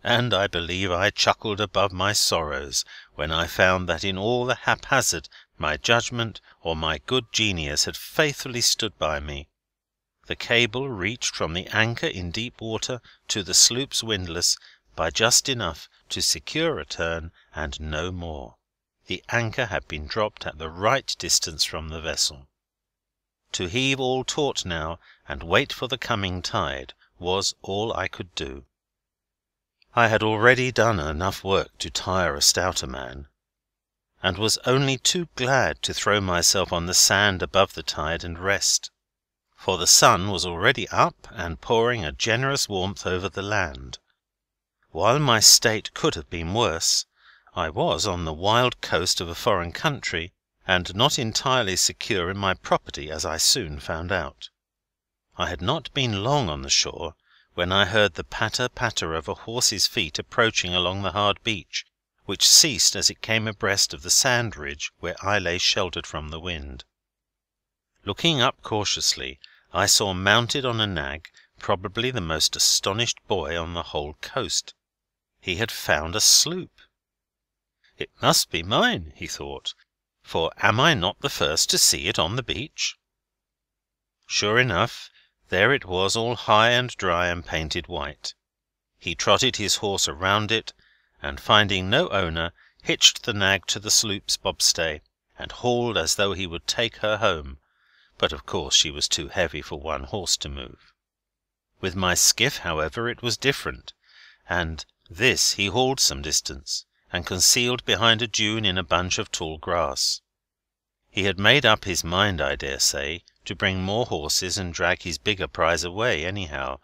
and I believe I chuckled above my sorrows when I found that in all the haphazard my judgment or my good genius had faithfully stood by me. The cable reached from the anchor in deep water to the sloop's windlass by just enough to secure a turn, and no more. The anchor had been dropped at the right distance from the vessel. To heave all taut now, and wait for the coming tide, was all I could do. I had already done enough work to tire a stouter man, and was only too glad to throw myself on the sand above the tide and rest, for the sun was already up and pouring a generous warmth over the land. While my state could have been worse, I was on the wild coast of a foreign country, and not entirely secure in my property, as I soon found out. I had not been long on the shore when I heard the patter-patter of a horse's feet approaching along the hard beach, which ceased as it came abreast of the sand ridge where I lay sheltered from the wind. Looking up cautiously, I saw mounted on a nag probably the most astonished boy on the whole coast. He had found a sloop. "It must be mine," he thought, "for am I not the first to see it on the beach?" Sure enough, there it was, all high and dry and painted white. He trotted his horse around it, and finding no owner, hitched the nag to the sloop's bobstay, and hauled as though he would take her home, but of course she was too heavy for one horse to move. With my skiff, however, it was different, and this he hauled some distance, and concealed behind a dune in a bunch of tall grass. He had made up his mind, I dare say, to bring more horses and drag his bigger prize away anyhow,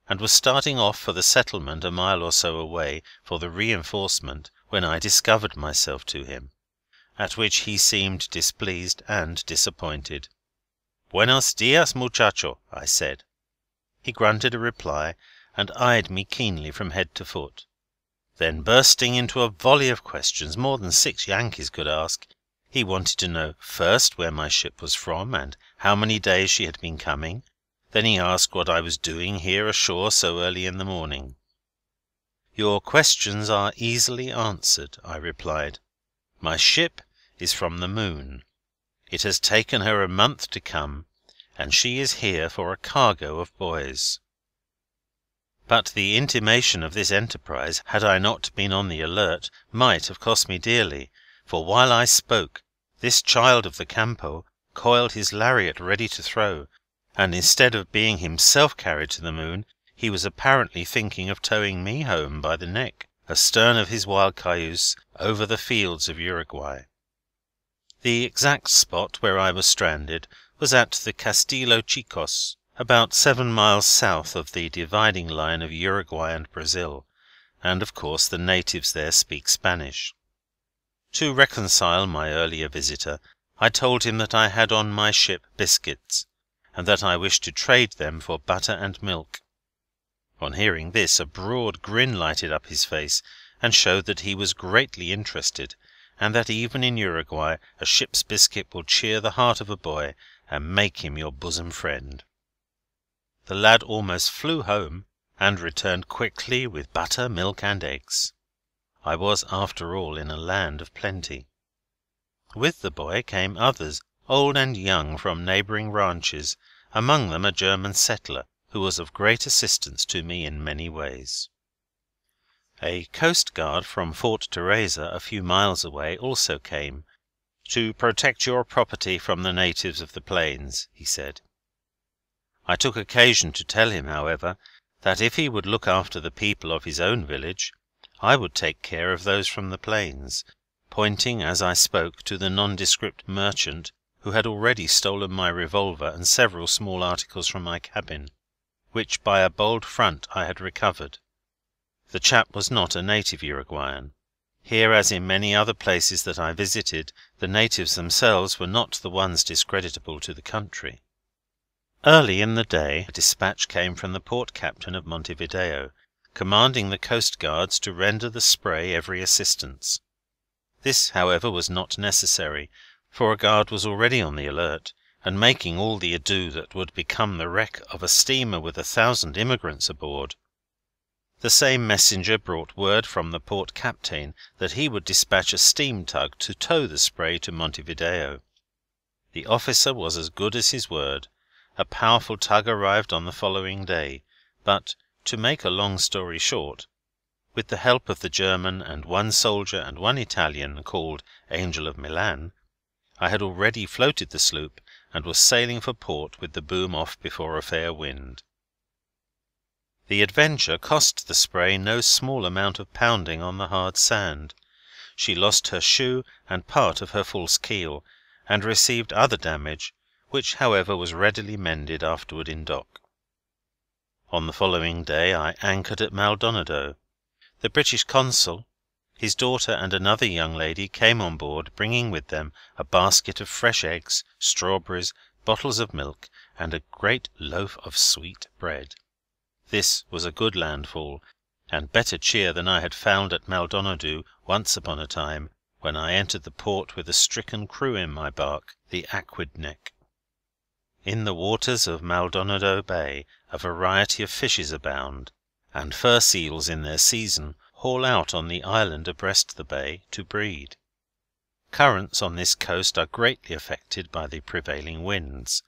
and was starting off for the settlement a mile or so away for the reinforcement when I discovered myself to him, at which he seemed displeased and disappointed. "Buenos dias, muchacho," I said. He grunted a reply, and eyed me keenly from head to foot. Then, bursting into a volley of questions, more than 6 Yankees could ask, he wanted to know first where my ship was from, and how many days she had been coming. Then he asked what I was doing here ashore so early in the morning. "Your questions are easily answered," I replied. "My ship is from the moon. It has taken her a month to come, and she is here for a cargo of boys." But the intimation of this enterprise, had I not been on the alert, might have cost me dearly, for while I spoke, this child of the Campo coiled his lariat ready to throw, and instead of being himself carried to the moon, he was apparently thinking of towing me home by the neck, astern of his wild cayuse, over the fields of Uruguay. The exact spot where I was stranded was at the Castillo Chicos, about 7 miles south of the dividing line of Uruguay and Brazil, and of course the natives there speak Spanish. To reconcile my earlier visitor, I told him that I had on my ship biscuits, and that I wished to trade them for butter and milk. On hearing this, a broad grin lighted up his face, and showed that he was greatly interested, and that even in Uruguay a ship's biscuit will cheer the heart of a boy and make him your bosom friend. The lad almost flew home, and returned quickly with butter, milk, and eggs. I was, after all, in a land of plenty. With the boy came others, old and young, from neighbouring ranches, among them a German settler, who was of great assistance to me in many ways. A coastguard from Fort Teresa, a few miles away, also came, "to protect your property from the natives of the plains," he said. I took occasion to tell him, however, that if he would look after the people of his own village, I would take care of those from the plains, pointing as I spoke to the nondescript merchant who had already stolen my revolver and several small articles from my cabin, which by a bold front I had recovered. The chap was not a native Uruguayan. Here, as in many other places that I visited, the natives themselves were not the ones discreditable to the country. Early in the day a dispatch came from the port captain of Montevideo, commanding the coastguards to render the Spray every assistance. This, however, was not necessary, for a guard was already on the alert, and making all the ado that would become the wreck of a steamer with 1,000 immigrants aboard. The same messenger brought word from the port captain that he would dispatch a steam tug to tow the Spray to Montevideo. The officer was as good as his word. A powerful tug arrived on the following day, but, to make a long story short, with the help of the German and one soldier and one Italian called Angel of Milan, I had already floated the sloop and was sailing for port with the boom off before a fair wind. The adventure cost the Spray no small amount of pounding on the hard sand. She lost her shoe and part of her false keel, and received other damage, which, however, was readily mended afterward in dock. On the following day I anchored at Maldonado. The British consul, his daughter, and another young lady came on board, bringing with them a basket of fresh eggs, strawberries, bottles of milk, and a great loaf of sweet bread. This was a good landfall, and better cheer than I had found at Maldonado once upon a time, when I entered the port with a stricken crew in my barque, the Aquidneck. In the waters of Maldonado Bay a variety of fishes abound, and fur seals in their season haul out on the island abreast the bay to breed. Currents on this coast are greatly affected by the prevailing winds,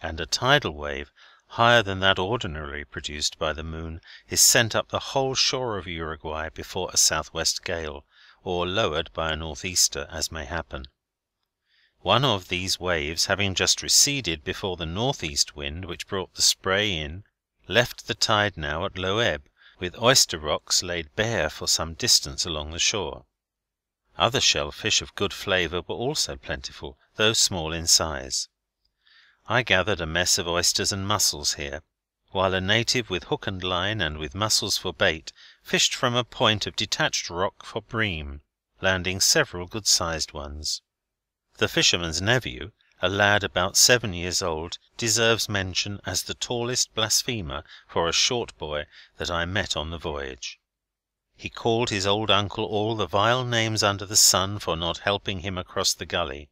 and a tidal wave, higher than that ordinarily produced by the moon, is sent up the whole shore of Uruguay before a southwest gale, or lowered by a northeaster, as may happen. One of these waves having just receded before the northeast wind which brought the Spray in, left the tide now at low ebb, with oyster rocks laid bare for some distance along the shore. Other shellfish of good flavour were also plentiful, though small in size. I gathered a mess of oysters and mussels here, while a native with hook and line and with mussels for bait fished from a point of detached rock for bream, landing several good-sized ones. The fisherman's nephew, a lad about 7 years old, deserves mention as the tallest blasphemer for a short boy that I met on the voyage. He called his old uncle all the vile names under the sun for not helping him across the gully,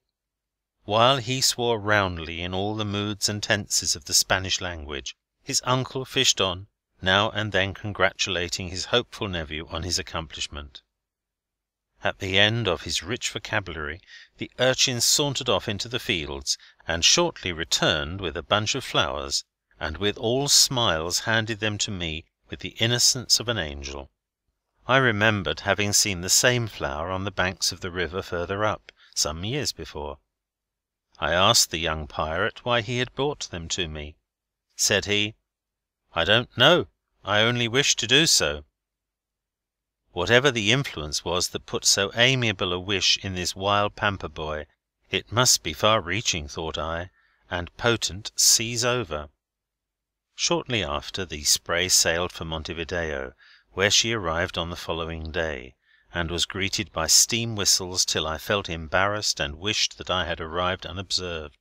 while he swore roundly in all the moods and tenses of the Spanish language. His uncle fished on, now and then congratulating his hopeful nephew on his accomplishment. At the end of his rich vocabulary, the urchin sauntered off into the fields, and shortly returned with a bunch of flowers, and with all smiles handed them to me with the innocence of an angel. I remembered having seen the same flower on the banks of the river further up, some years before. I asked the young pirate why he had brought them to me. Said he, "I don't know, I only wished to do so." Whatever the influence was that put so amiable a wish in this wild pampa boy, it must be far-reaching, thought I, and potent seas over. Shortly after, the Spray sailed for Montevideo, where she arrived on the following day, and was greeted by steam whistles till I felt embarrassed and wished that I had arrived unobserved.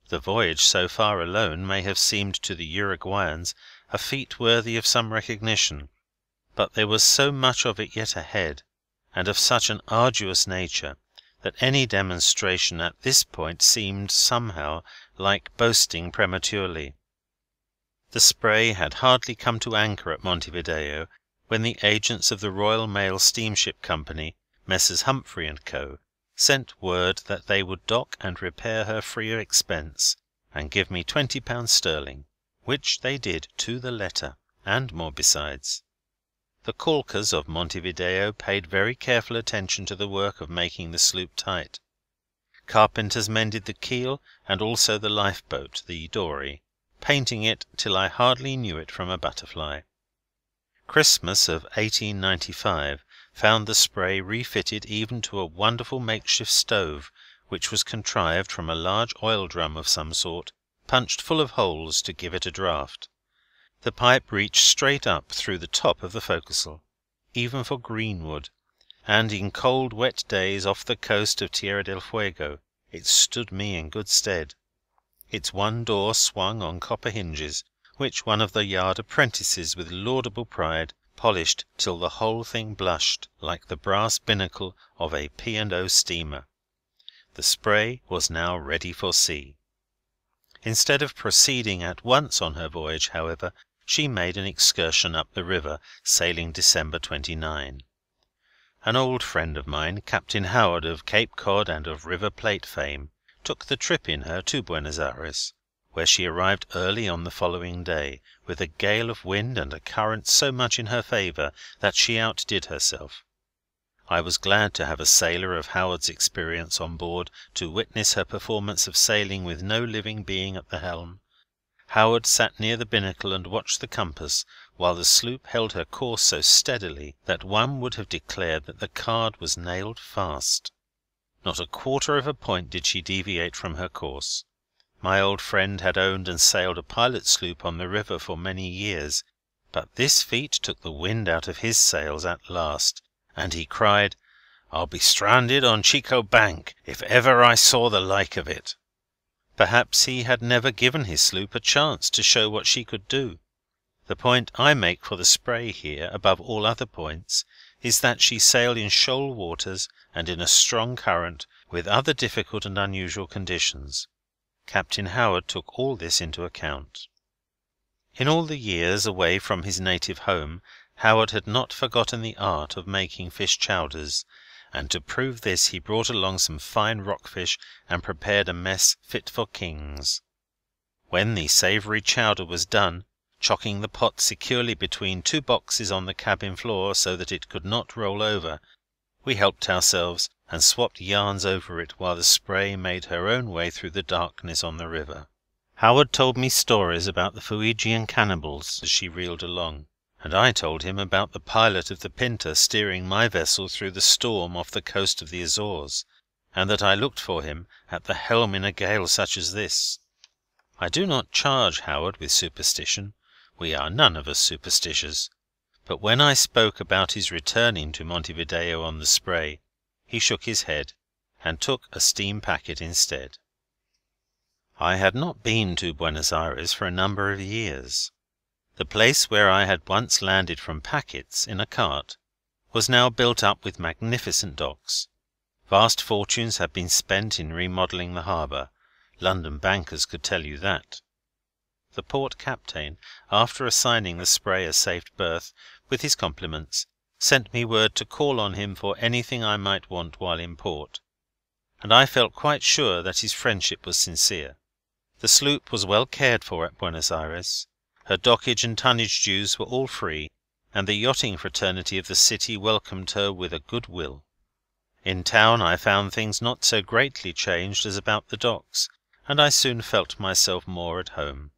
The voyage so far alone may have seemed to the Uruguayans a feat worthy of some recognition, but there was so much of it yet ahead, and of such an arduous nature, that any demonstration at this point seemed, somehow, like boasting prematurely. The Spray had hardly come to anchor at Montevideo when the agents of the Royal Mail Steamship Company, Messrs. Humphrey and Co., sent word that they would dock and repair her free of expense, and give me £20 sterling, which they did to the letter, and more besides. The caulkers of Montevideo paid very careful attention to the work of making the sloop tight. Carpenters mended the keel and also the lifeboat, the dory, painting it till I hardly knew it from a butterfly. Christmas of 1895 found the Spray refitted even to a wonderful makeshift stove, which was contrived from a large oil drum of some sort, punched full of holes to give it a draught. The pipe reached straight up through the top of the forecastle, even for greenwood, and in cold wet days off the coast of Tierra del Fuego it stood me in good stead. Its one door swung on copper hinges, which one of the yard apprentices with laudable pride polished till the whole thing blushed like the brass binnacle of a P&O steamer. The Spray was now ready for sea. Instead of proceeding at once on her voyage, however, she made an excursion up the river, sailing December 29. An old friend of mine, Captain Howard of Cape Cod and of River Plate fame, took the trip in her to Buenos Aires, where she arrived early on the following day, with a gale of wind and a current so much in her favour that she outdid herself. I was glad to have a sailor of Howard's experience on board to witness her performance of sailing with no living being at the helm. Howard sat near the binnacle and watched the compass, while the sloop held her course so steadily that one would have declared that the card was nailed fast. Not a quarter of a point did she deviate from her course. My old friend had owned and sailed a pilot sloop on the river for many years, but this feat took the wind out of his sails at last, and he cried, "I'll be stranded on Chico Bank if ever I saw the like of it." Perhaps he had never given his sloop a chance to show what she could do. The point I make for the Spray here, above all other points, is that she sailed in shoal waters and in a strong current, with other difficult and unusual conditions. Captain Howard took all this into account. In all the years away from his native home, Howard had not forgotten the art of making fish chowders, and to prove this he brought along some fine rockfish and prepared a mess fit for kings. When the savoury chowder was done, chocking the pot securely between two boxes on the cabin floor so that it could not roll over, we helped ourselves and swapped yarns over it while the Spray made her own way through the darkness on the river. Howard told me stories about the Fuegian cannibals as she reeled along, and I told him about the pilot of the Pinta steering my vessel through the storm off the coast of the Azores, and that I looked for him at the helm in a gale such as this. I do not charge Howard with superstition. We are none of us superstitious. But when I spoke about his returning to Montevideo on the Spray, he shook his head, and took a steam packet instead. I had not been to Buenos Aires for a number of years. The place where I had once landed from packets, in a cart, was now built up with magnificent docks. Vast fortunes had been spent in remodelling the harbour. London bankers could tell you that. The port captain, after assigning the Spray a safe berth, with his compliments, sent me word to call on him for anything I might want while in port, and I felt quite sure that his friendship was sincere. The sloop was well cared for at Buenos Aires. Her dockage and tonnage dues were all free, and the yachting fraternity of the city welcomed her with a good will. In town I found things not so greatly changed as about the docks, and I soon felt myself more at home.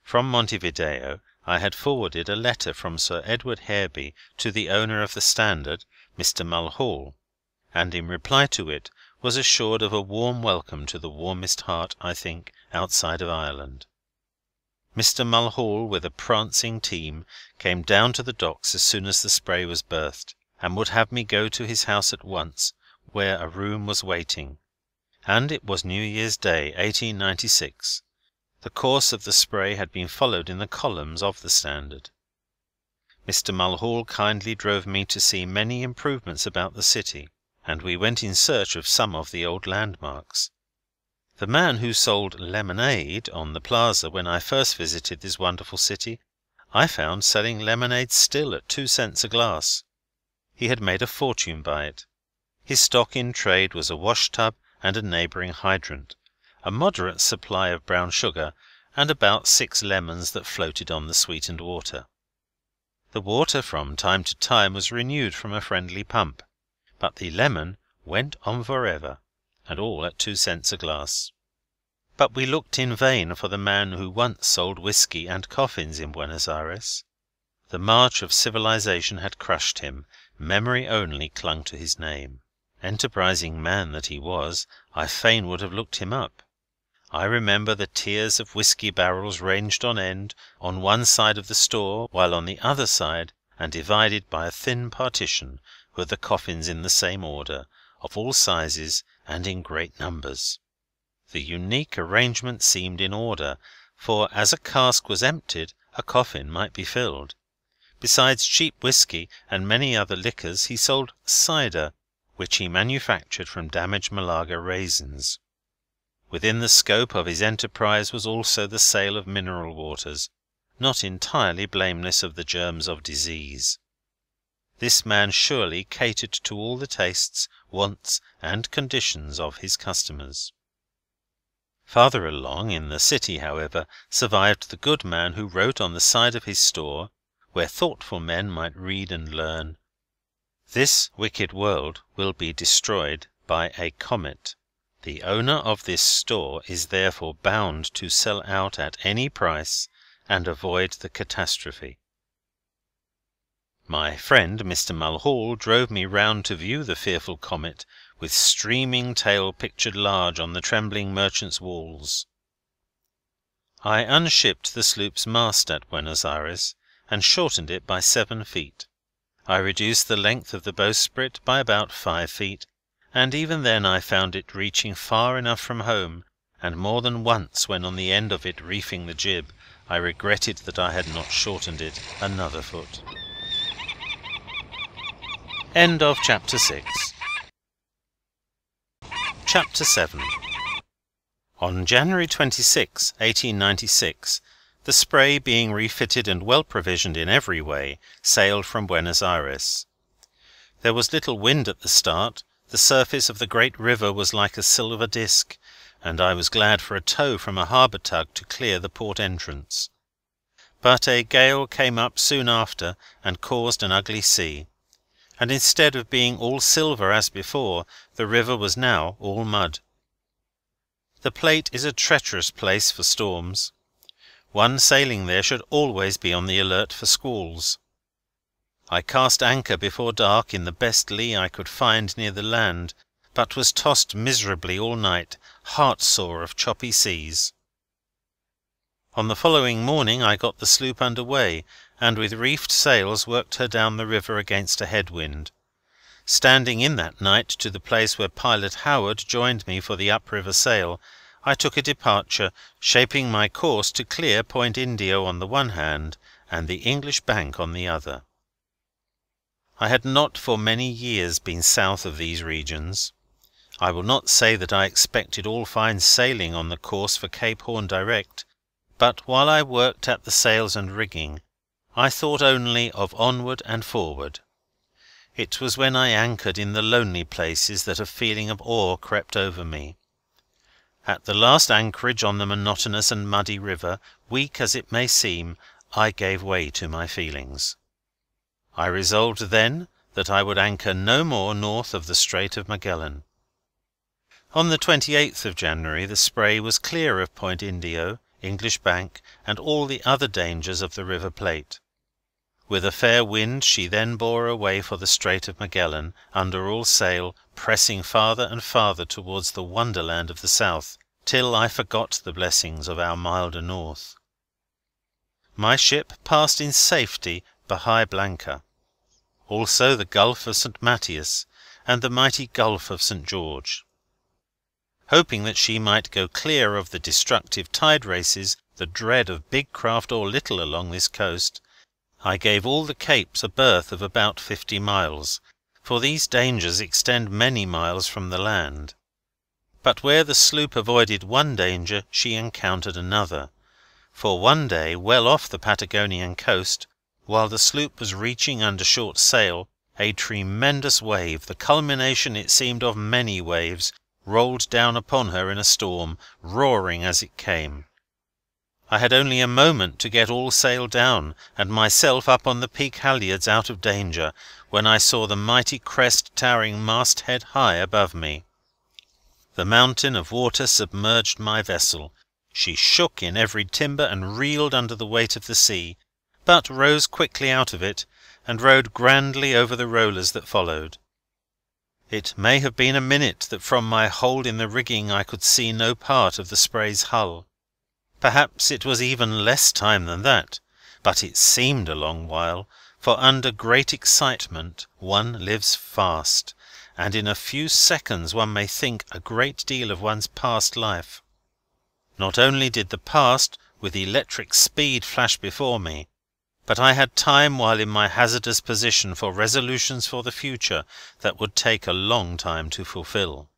From Montevideo I had forwarded a letter from Sir Edward Hareby to the owner of the Standard, Mr. Mulhall, and in reply to it was assured of a warm welcome to the warmest heart, I think, outside of Ireland. Mr. Mulhall, with a prancing team, came down to the docks as soon as the Spray was berthed, and would have me go to his house at once, where a room was waiting. And it was New Year's Day, 1896. The course of the Spray had been followed in the columns of the Standard. Mr. Mulhall kindly drove me to see many improvements about the city, and we went in search of some of the old landmarks. The man who sold lemonade on the Plaza when I first visited this wonderful city, I found selling lemonade still at 2 cents a glass. He had made a fortune by it. His stock in trade was a wash-tub and a neighbouring hydrant, a moderate supply of brown sugar, and about 6 lemons that floated on the sweetened water. The water from time to time was renewed from a friendly pump, but the lemon went on for ever, and all at 2 cents a glass. But we looked in vain for the man who once sold whisky and coffins in Buenos Aires. The march of civilization had crushed him, memory only clung to his name. Enterprising man that he was, I fain would have looked him up. I remember the tiers of whisky barrels ranged on end on one side of the store, while on the other side, and divided by a thin partition, were the coffins in the same order, of all sizes and in great numbers. The unique arrangement seemed in order, for as a cask was emptied, a coffin might be filled. Besides cheap whisky and many other liquors, he sold cider, which he manufactured from damaged Malaga raisins. Within the scope of his enterprise was also the sale of mineral waters, not entirely blameless of the germs of disease. This man surely catered to all the tastes, wants, and conditions of his customers. Farther along in the city, however, survived the good man who wrote on the side of his store, where thoughtful men might read and learn, "This wicked world will be destroyed by a comet. The owner of this store is therefore bound to sell out at any price and avoid the catastrophe." My friend Mr. Mulhall drove me round to view the fearful comet, with streaming tail pictured large on the trembling merchant's walls. I unshipped the sloop's mast at Buenos Aires, and shortened it by 7 feet. I reduced the length of the bowsprit by about 5 feet, and even then I found it reaching far enough from home, and more than once when on the end of it reefing the jib, I regretted that I had not shortened it another foot. End of Chapter 6. Chapter 7. On January 26, 1896, the Spray, being refitted and well provisioned in every way, sailed from Buenos Aires. There was little wind at the start, the surface of the great river was like a silver disc, and I was glad for a tow from a harbour tug to clear the port entrance. But a gale came up soon after and caused an ugly sea, and instead of being all silver as before, the river was now all mud. The Plate is a treacherous place for storms. One sailing there should always be on the alert for squalls. I cast anchor before dark in the best lee I could find near the land, but was tossed miserably all night, heartsore of choppy seas. On the following morning I got the sloop under way, and with reefed sails worked her down the river against a head wind. Standing in that night to the place where Pilot Howard joined me for the upriver sail, I took a departure, shaping my course to clear Point Indio on the one hand and the English Bank on the other. I had not for many years been south of these regions. I will not say that I expected all fine sailing on the course for Cape Horn direct, but while I worked at the sails and rigging, I thought only of onward and forward. It was when I anchored in the lonely places that a feeling of awe crept over me. At the last anchorage on the monotonous and muddy river, weak as it may seem, I gave way to my feelings. I resolved then that I would anchor no more north of the Strait of Magellan. On the 28th of January the Spray was clear of Point Indio, English Bank, and all the other dangers of the River Plate. With a fair wind she then bore away for the Strait of Magellan, under all sail, pressing farther and farther towards the wonderland of the south, till I forgot the blessings of our milder north. My ship passed in safety Bahia Blanca, also the Gulf of St. Matthias and the mighty Gulf of St. George. Hoping that she might go clear of the destructive tide races, the dread of big craft or little along this coast, I gave all the capes a berth of about 50 miles, for these dangers extend many miles from the land. But where the sloop avoided one danger she encountered another, for one day, well off the Patagonian coast, while the sloop was reaching under short sail, a tremendous wave, the culmination, it seemed, of many waves, rolled down upon her in a storm, roaring as it came. I had only a moment to get all sail down, and myself up on the peak halyards out of danger, when I saw the mighty crest towering masthead high above me. The mountain of water submerged my vessel. She shook in every timber and reeled under the weight of the sea, but rose quickly out of it, and rode grandly over the rollers that followed. It may have been a minute that from my hold in the rigging I could see no part of the Spray's hull. Perhaps it was even less time than that, but it seemed a long while, for under great excitement one lives fast, and in a few seconds one may think a great deal of one's past life. Not only did the past with electric speed flash before me, but I had time while in my hazardous position for resolutions for the future that would take a long time to fulfil.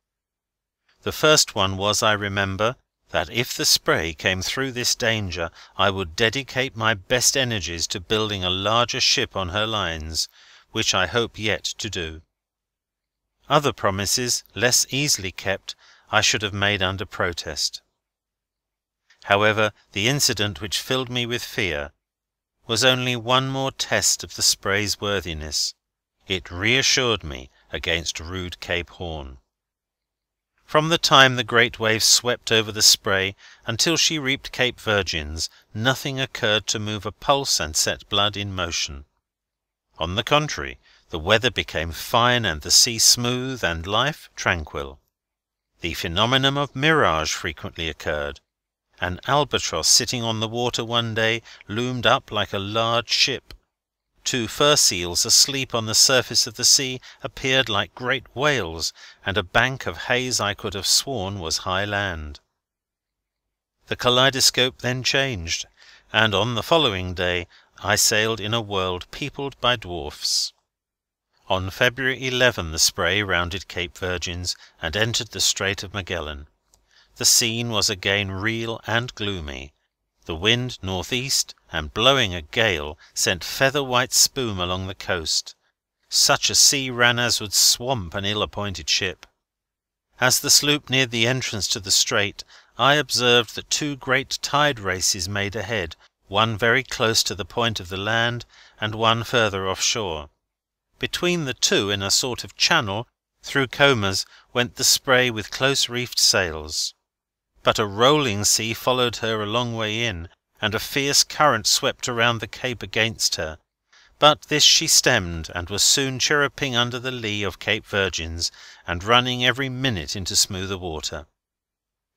The first one was, I remember, that if the Spray came through this danger I would dedicate my best energies to building a larger ship on her lines, which I hope yet to do. Other promises, less easily kept, I should have made under protest. However, the incident which filled me with fear was only one more test of the Spray's worthiness. It reassured me against rude Cape Horn. From the time the great waves swept over the Spray until she reached Cape Virgins, nothing occurred to move a pulse and set blood in motion. On the contrary, the weather became fine and the sea smooth and life tranquil. The phenomenon of mirage frequently occurred. An albatross sitting on the water one day loomed up like a large ship. 2 fur seals asleep on the surface of the sea appeared like great whales, and a bank of haze I could have sworn was high land. The kaleidoscope then changed, and on the following day I sailed in a world peopled by dwarfs. On February 11 the Spray rounded Cape Virgins and entered the Strait of Magellan. The scene was again real and gloomy. The wind, northeast, and blowing a gale, sent feather-white spume along the coast. Such a sea ran as would swamp an ill-appointed ship. As the sloop neared the entrance to the strait, I observed that 2 great tide races made ahead, one very close to the point of the land, and one further offshore. Between the 2, in a sort of channel, through combers, went the Spray with close-reefed sails. But a rolling sea followed her a long way in, and a fierce current swept around the cape against her. But this she stemmed, and was soon chirruping under the lee of Cape Virgins, and running every minute into smoother water.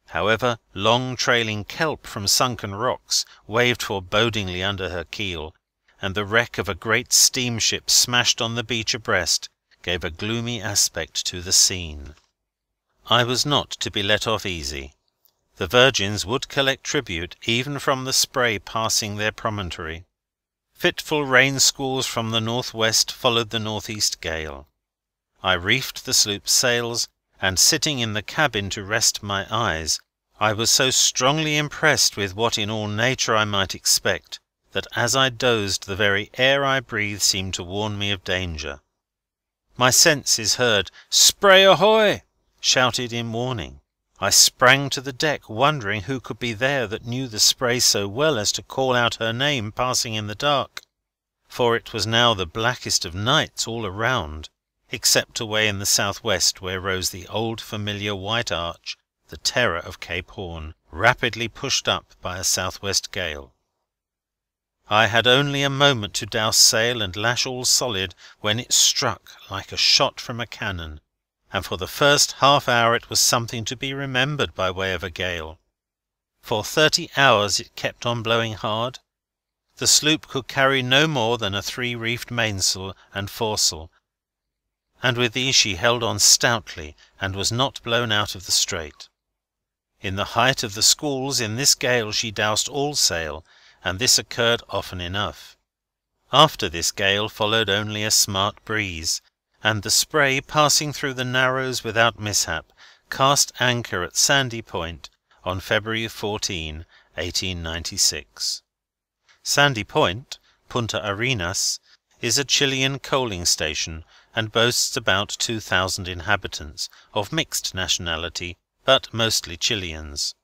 However, long trailing kelp from sunken rocks waved forebodingly under her keel, and the wreck of a great steamship smashed on the beach abreast gave a gloomy aspect to the scene. I was not to be let off easy. The Virgins would collect tribute even from the Spray passing their promontory. Fitful rain squalls from the northwest followed the northeast gale. I reefed the sloop's sails, and sitting in the cabin to rest my eyes, I was so strongly impressed with what in all nature I might expect, that as I dozed the very air I breathed seemed to warn me of danger. My senses heard "Spray ahoy!" shouted in warning. I sprang to the deck, wondering who could be there that knew the Spray so well as to call out her name passing in the dark, for it was now the blackest of nights all around, except away in the southwest where rose the old familiar white arch, the terror of Cape Horn, rapidly pushed up by a southwest gale. I had only a moment to douse sail and lash all solid when it struck like a shot from a cannon, and for the first half-hour it was something to be remembered by way of a gale. For 30 hours it kept on blowing hard. The sloop could carry no more than a 3-reefed mainsail and foresail, and with these she held on stoutly and was not blown out of the strait. In the height of the squalls in this gale she doused all sail, and this occurred often enough. After this gale followed only a smart breeze, and the Spray, passing through the Narrows without mishap, cast anchor at Sandy Point on February 14, 1896. Sandy Point, Punta Arenas, is a Chilean coaling station, and boasts about 2,000 inhabitants, of mixed nationality, but mostly Chileans.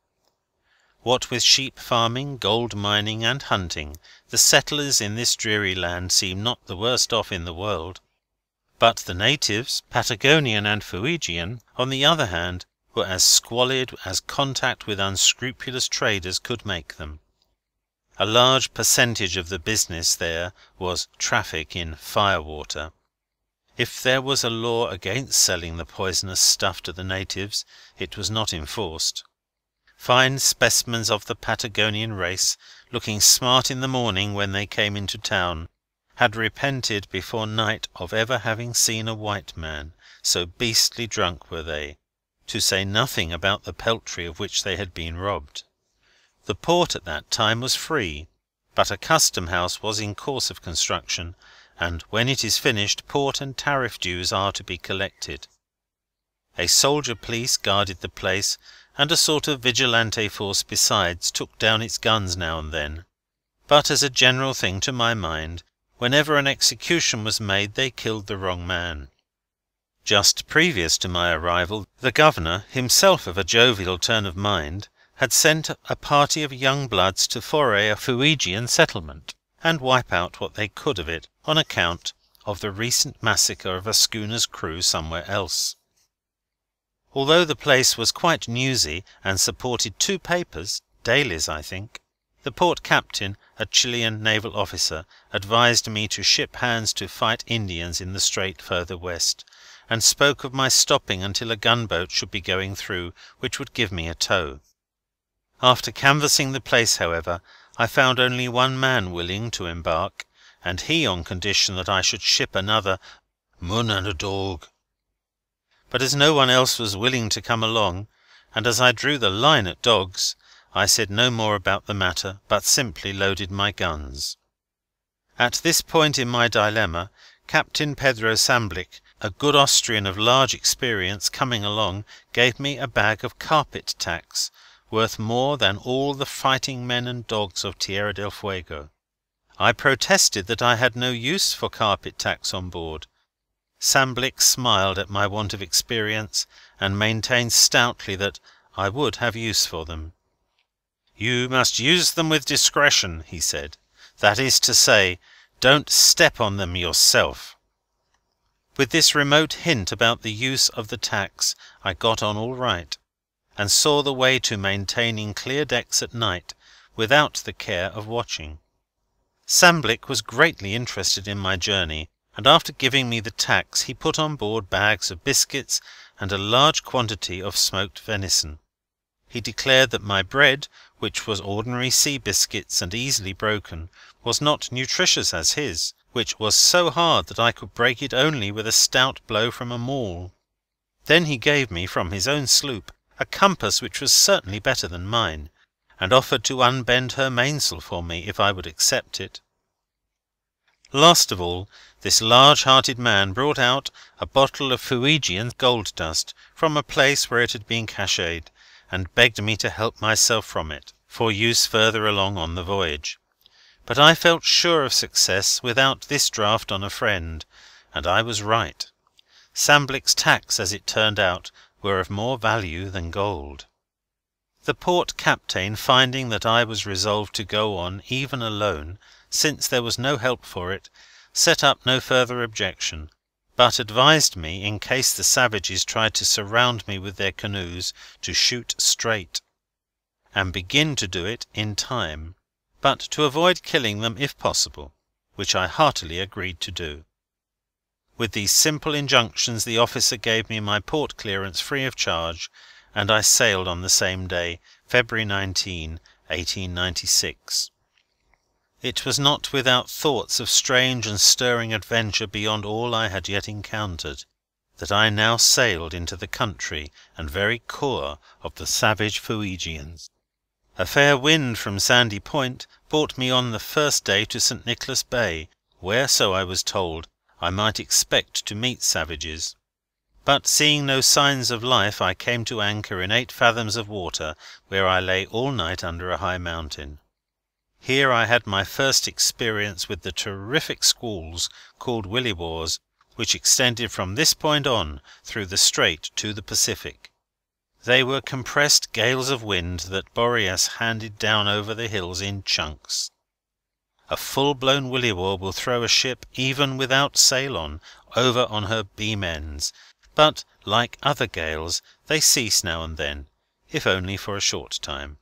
What with sheep farming, gold mining, and hunting, the settlers in this dreary land seem not the worst off in the world. But the natives, Patagonian and Fuegian, on the other hand, were as squalid as contact with unscrupulous traders could make them. A large percentage of the business there was traffic in firewater. If there was a law against selling the poisonous stuff to the natives, it was not enforced. Fine specimens of the Patagonian race, looking smart in the morning when they came into town, had repented before night of ever having seen a white man, so beastly drunk were they, to say nothing about the peltry of which they had been robbed. The port at that time was free, but a custom house was in course of construction, and when it is finished port and tariff dues are to be collected. A soldier police guarded the place, and a sort of vigilante force besides took down its guns now and then. But as a general thing, to my mind, whenever an execution was made they killed the wrong man. Just previous to my arrival, the governor, himself of a jovial turn of mind, had sent a party of young bloods to foray a Fuegian settlement, and wipe out what they could of it, on account of the recent massacre of a schooner's crew somewhere else. Although the place was quite newsy, and supported 2 papers, dailies I think, the port captain, a Chilean naval officer, advised me to ship hands to fight Indians in the strait further west, and spoke of my stopping until a gunboat should be going through, which would give me a tow. After canvassing the place, however, I found only one man willing to embark, and he on condition that I should ship another "mun and a dog." But as no one else was willing to come along, and as I drew the line at dogs, I said no more about the matter, but simply loaded my guns. At this point in my dilemma, Captain Pedro Samblic, a good Austrian of large experience, coming along, gave me a bag of carpet tacks, worth more than all the fighting men and dogs of Tierra del Fuego. I protested that I had no use for carpet tacks on board. Samblic smiled at my want of experience, and maintained stoutly that I would have use for them. "You must use them with discretion," he said. "That is to say, don't step on them yourself." With this remote hint about the use of the tacks, I got on all right, and saw the way to maintaining clear decks at night, without the care of watching. Samblic was greatly interested in my journey, and after giving me the tacks he put on board bags of biscuits and a large quantity of smoked venison. He declared that my bread, which was ordinary sea biscuits and easily broken, was not nutritious as his, which was so hard that I could break it only with a stout blow from a maul. Then he gave me, from his own sloop, a compass which was certainly better than mine, and offered to unbend her mainsail for me if I would accept it. Last of all, this large-hearted man brought out a bottle of Fuegian gold dust from a place where it had been cached, and begged me to help myself from it, for use further along on the voyage. But I felt sure of success without this draught on a friend, and I was right. Samblic's tacks, as it turned out, were of more value than gold. The port captain, finding that I was resolved to go on, even alone, since there was no help for it, set up no further objection, but advised me, in case the savages tried to surround me with their canoes, to shoot straight, and begin to do it in time, but to avoid killing them if possible, which I heartily agreed to do. With these simple injunctions the officer gave me my port clearance free of charge, and I sailed on the same day, February 19, 1896. It was not without thoughts of strange and stirring adventure beyond all I had yet encountered, that I now sailed into the country and very core of the savage Fuegians. A fair wind from Sandy Point brought me on the first day to St. Nicholas Bay, where, so I was told, I might expect to meet savages. But seeing no signs of life, I came to anchor in 8 fathoms of water, where I lay all night under a high mountain. Here I had my first experience with the terrific squalls called williwaws, which extended from this point on through the Strait to the Pacific. They were compressed gales of wind that Boreas handed down over the hills in chunks. A full-blown williwaw will throw a ship, even without sail on, over on her beam ends, but, like other gales, they cease now and then, if only for a short time.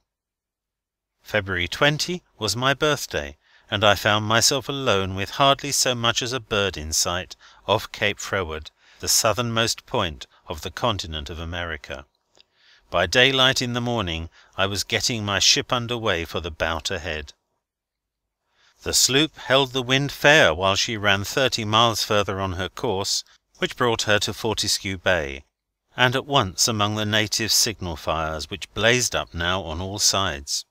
February 20 was my birthday, and I found myself alone, with hardly so much as a bird in sight, off Cape Freward, the southernmost point of the continent of America. By daylight in the morning I was getting my ship under way for the bout ahead. The sloop held the wind fair while she ran 30 miles further on her course, which brought her to Fortescue Bay, and at once among the native signal fires, which blazed up now on all sides.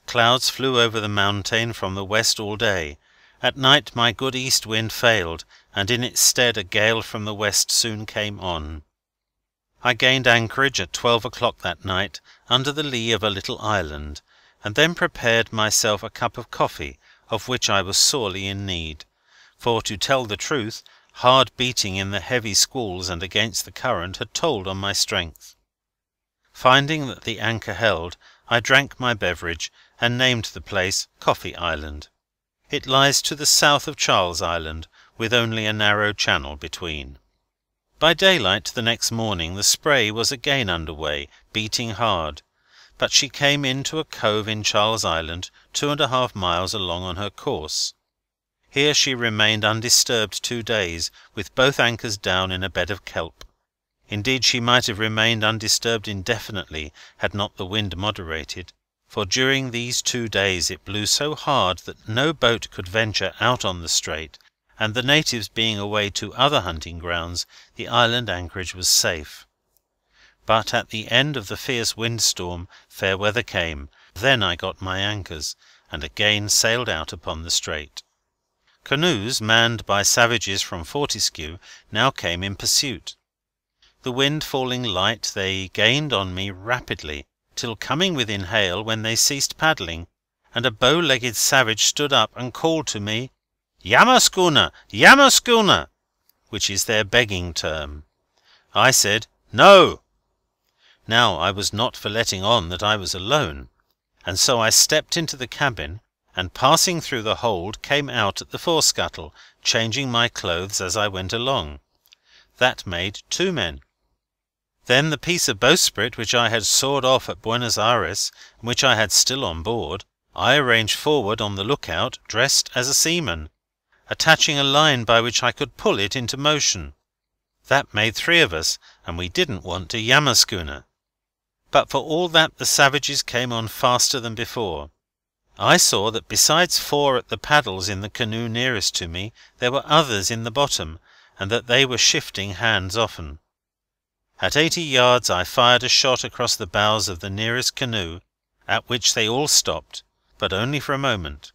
Clouds flew over the mountain from the west all day. At night my good east wind failed, and in its stead a gale from the west soon came on. I gained anchorage at 12 o'clock that night, under the lee of a little island, and then prepared myself a cup of coffee, of which I was sorely in need, for, to tell the truth, hard beating in the heavy squalls and against the current had told on my strength. Finding that the anchor held, I drank my beverage, and named the place Coffee Island. It lies to the south of Charles Island, with only a narrow channel between. By daylight the next morning the Spray was again under way, beating hard, but she came into a cove in Charles Island, 2½ miles along on her course. Here she remained undisturbed 2 days, with both anchors down in a bed of kelp. Indeed, she might have remained undisturbed indefinitely had not the wind moderated, for during these 2 days it blew so hard that no boat could venture out on the Strait, and the natives being away to other hunting grounds, the island anchorage was safe. But at the end of the fierce windstorm fair weather came. Then I got my anchors, and again sailed out upon the Strait. Canoes, manned by savages from Fortescue, now came in pursuit. The wind falling light, they gained on me rapidly, till coming within hail, when they ceased paddling, and a bow-legged savage stood up and called to me, "Yamaschooner! Yamaschooner!" which is their begging term. I said, "No!" Now I was not for letting on that I was alone, and so I stepped into the cabin, and passing through the hold came out at the forescuttle, changing my clothes as I went along. That made 2 men. Then the piece of bowsprit which I had sawed off at Buenos Aires, and which I had still on board, I arranged forward on the lookout, dressed as a seaman, attaching a line by which I could pull it into motion. That made 3 of us, and we didn't want a Yamaschooner. But for all that the savages came on faster than before. I saw that besides 4 at the paddles in the canoe nearest to me, there were others in the bottom, and that they were shifting hands often. At 80 yards I fired a shot across the bows of the nearest canoe, at which they all stopped, but only for a moment.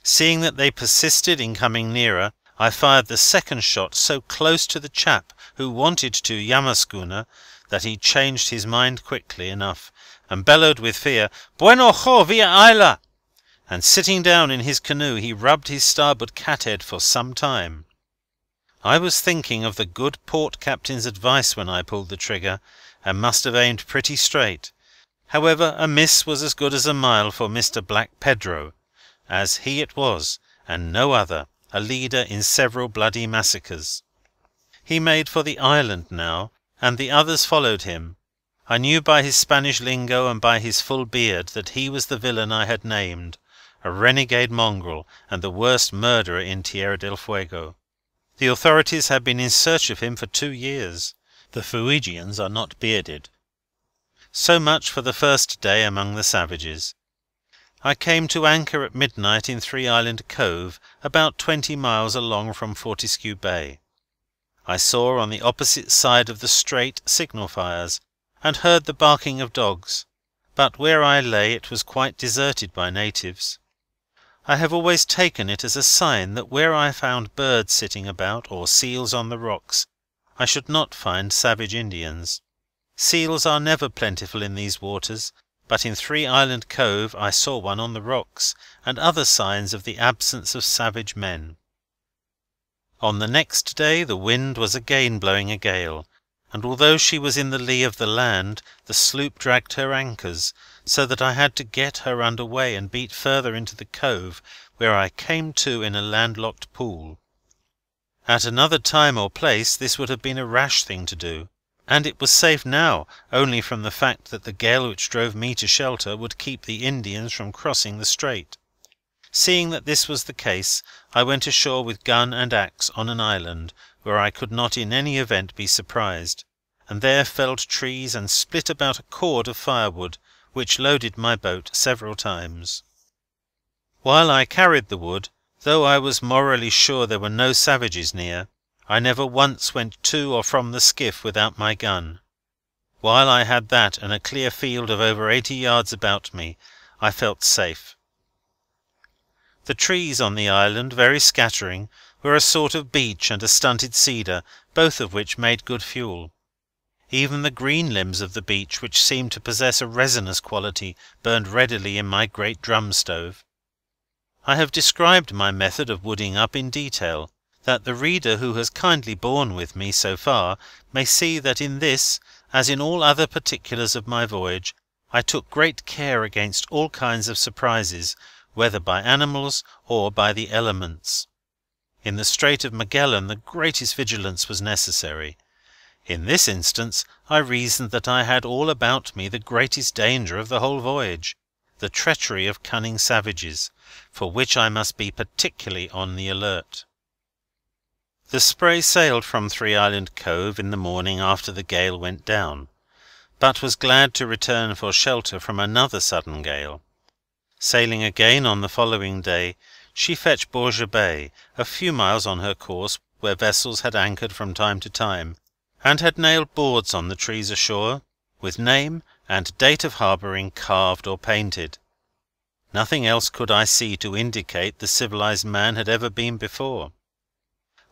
Seeing that they persisted in coming nearer, I fired the second shot so close to the chap who wanted to Yamaschooner that he changed his mind quickly enough, and bellowed with fear, "Bueno ho, via isla!" and sitting down in his canoe he rubbed his starboard cathead for some time. I was thinking of the good port captain's advice when I pulled the trigger, and must have aimed pretty straight. However, a miss was as good as a mile for Mr. Black Pedro, as he it was, and no other, a leader in several bloody massacres. He made for the island now, and the others followed him. I knew by his Spanish lingo and by his full beard that he was the villain I had named, a renegade mongrel and the worst murderer in Tierra del Fuego. The authorities had been in search of him for 2 years. The Fuegians are not bearded. So much for the first day among the savages. I came to anchor at midnight in 3 Island Cove, about 20 miles along from Fortescue Bay. I saw on the opposite side of the Strait signal fires, and heard the barking of dogs, but where I lay it was quite deserted by natives. I have always taken it as a sign that where I found birds sitting about, or seals on the rocks, I should not find savage Indians. Seals are never plentiful in these waters, but in Three Island Cove I saw one on the rocks, and other signs of the absence of savage men. On the next day the wind was again blowing a gale, and although she was in the lee of the land, the sloop dragged her anchors, so that I had to get her under way and beat further into the cove, where I came to in a landlocked pool. At another time or place this would have been a rash thing to do, and it was safe now only from the fact that the gale which drove me to shelter would keep the Indians from crossing the strait. Seeing that this was the case, I went ashore with gun and axe on an island, where I could not in any event be surprised, and there felled trees and split about a cord of firewood, which loaded my boat several times. While I carried the wood, though I was morally sure there were no savages near, I never once went to or from the skiff without my gun. While I had that and a clear field of over 80 yards about me, I felt safe. The trees on the island, very scattering, were a sort of beech and a stunted cedar, both of which made good fuel. Even the green limbs of the beech, which seemed to possess a resinous quality, burned readily in my great drum stove. I have described my method of wooding up in detail, that the reader who has kindly borne with me so far may see that in this, as in all other particulars of my voyage, I took great care against all kinds of surprises, whether by animals or by the elements. In the Strait of Magellan the greatest vigilance was necessary. In this instance I reasoned that I had all about me the greatest danger of the whole voyage, the treachery of cunning savages, for which I must be particularly on the alert. The Spray sailed from Three Island Cove in the morning after the gale went down, but was glad to return for shelter from another sudden gale. Sailing again on the following day, she fetched Bourges Bay, a few miles on her course, where vessels had anchored from time to time, and had nailed boards on the trees ashore, with name and date of harbouring carved or painted. Nothing else could I see to indicate the civilized man had ever been before.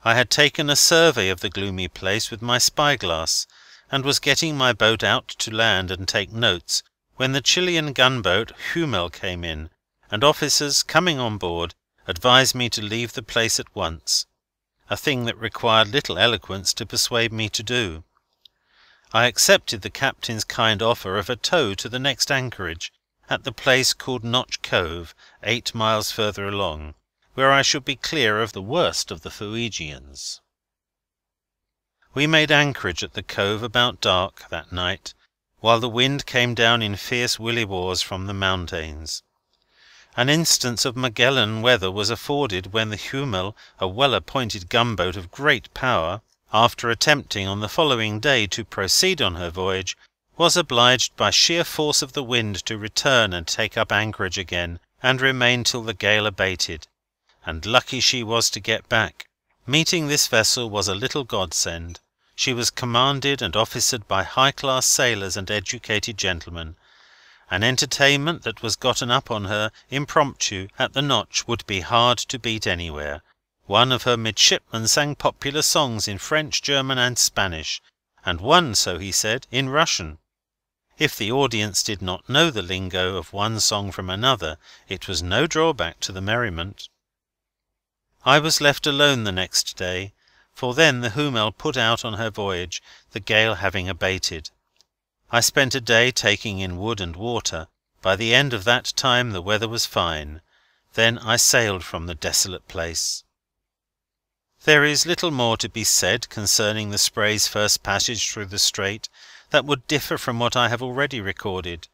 I had taken a survey of the gloomy place with my spyglass, and was getting my boat out to land and take notes, when the Chilean gunboat Hummel came in, and officers, coming on board, advised me to leave the place at once, a thing that required little eloquence to persuade me to do. I accepted the captain's kind offer of a tow to the next anchorage, at the place called Notch Cove, 8 miles further along, where I should be clear of the worst of the Fuegians. We made anchorage at the cove about dark that night, while the wind came down in fierce williwaws from the mountains. An instance of Magellan weather was afforded when the Hummel, a well-appointed gunboat of great power, after attempting on the following day to proceed on her voyage, was obliged by sheer force of the wind to return and take up anchorage again, and remain till the gale abated, and lucky she was to get back. Meeting this vessel was a little godsend. She was commanded and officered by high-class sailors and educated gentlemen. An entertainment that was gotten up on her, impromptu, at the Notch, would be hard to beat anywhere. One of her midshipmen sang popular songs in French, German, and Spanish, and one, so he said, in Russian. If the audience did not know the lingo of one song from another, it was no drawback to the merriment. I was left alone the next day, for then the Hummel put out on her voyage, the gale having abated. I spent a day taking in wood and water. By the end of that time the weather was fine. Then I sailed from the desolate place. There is little more to be said concerning the Spray's first passage through the strait that would differ from what I have already recorded.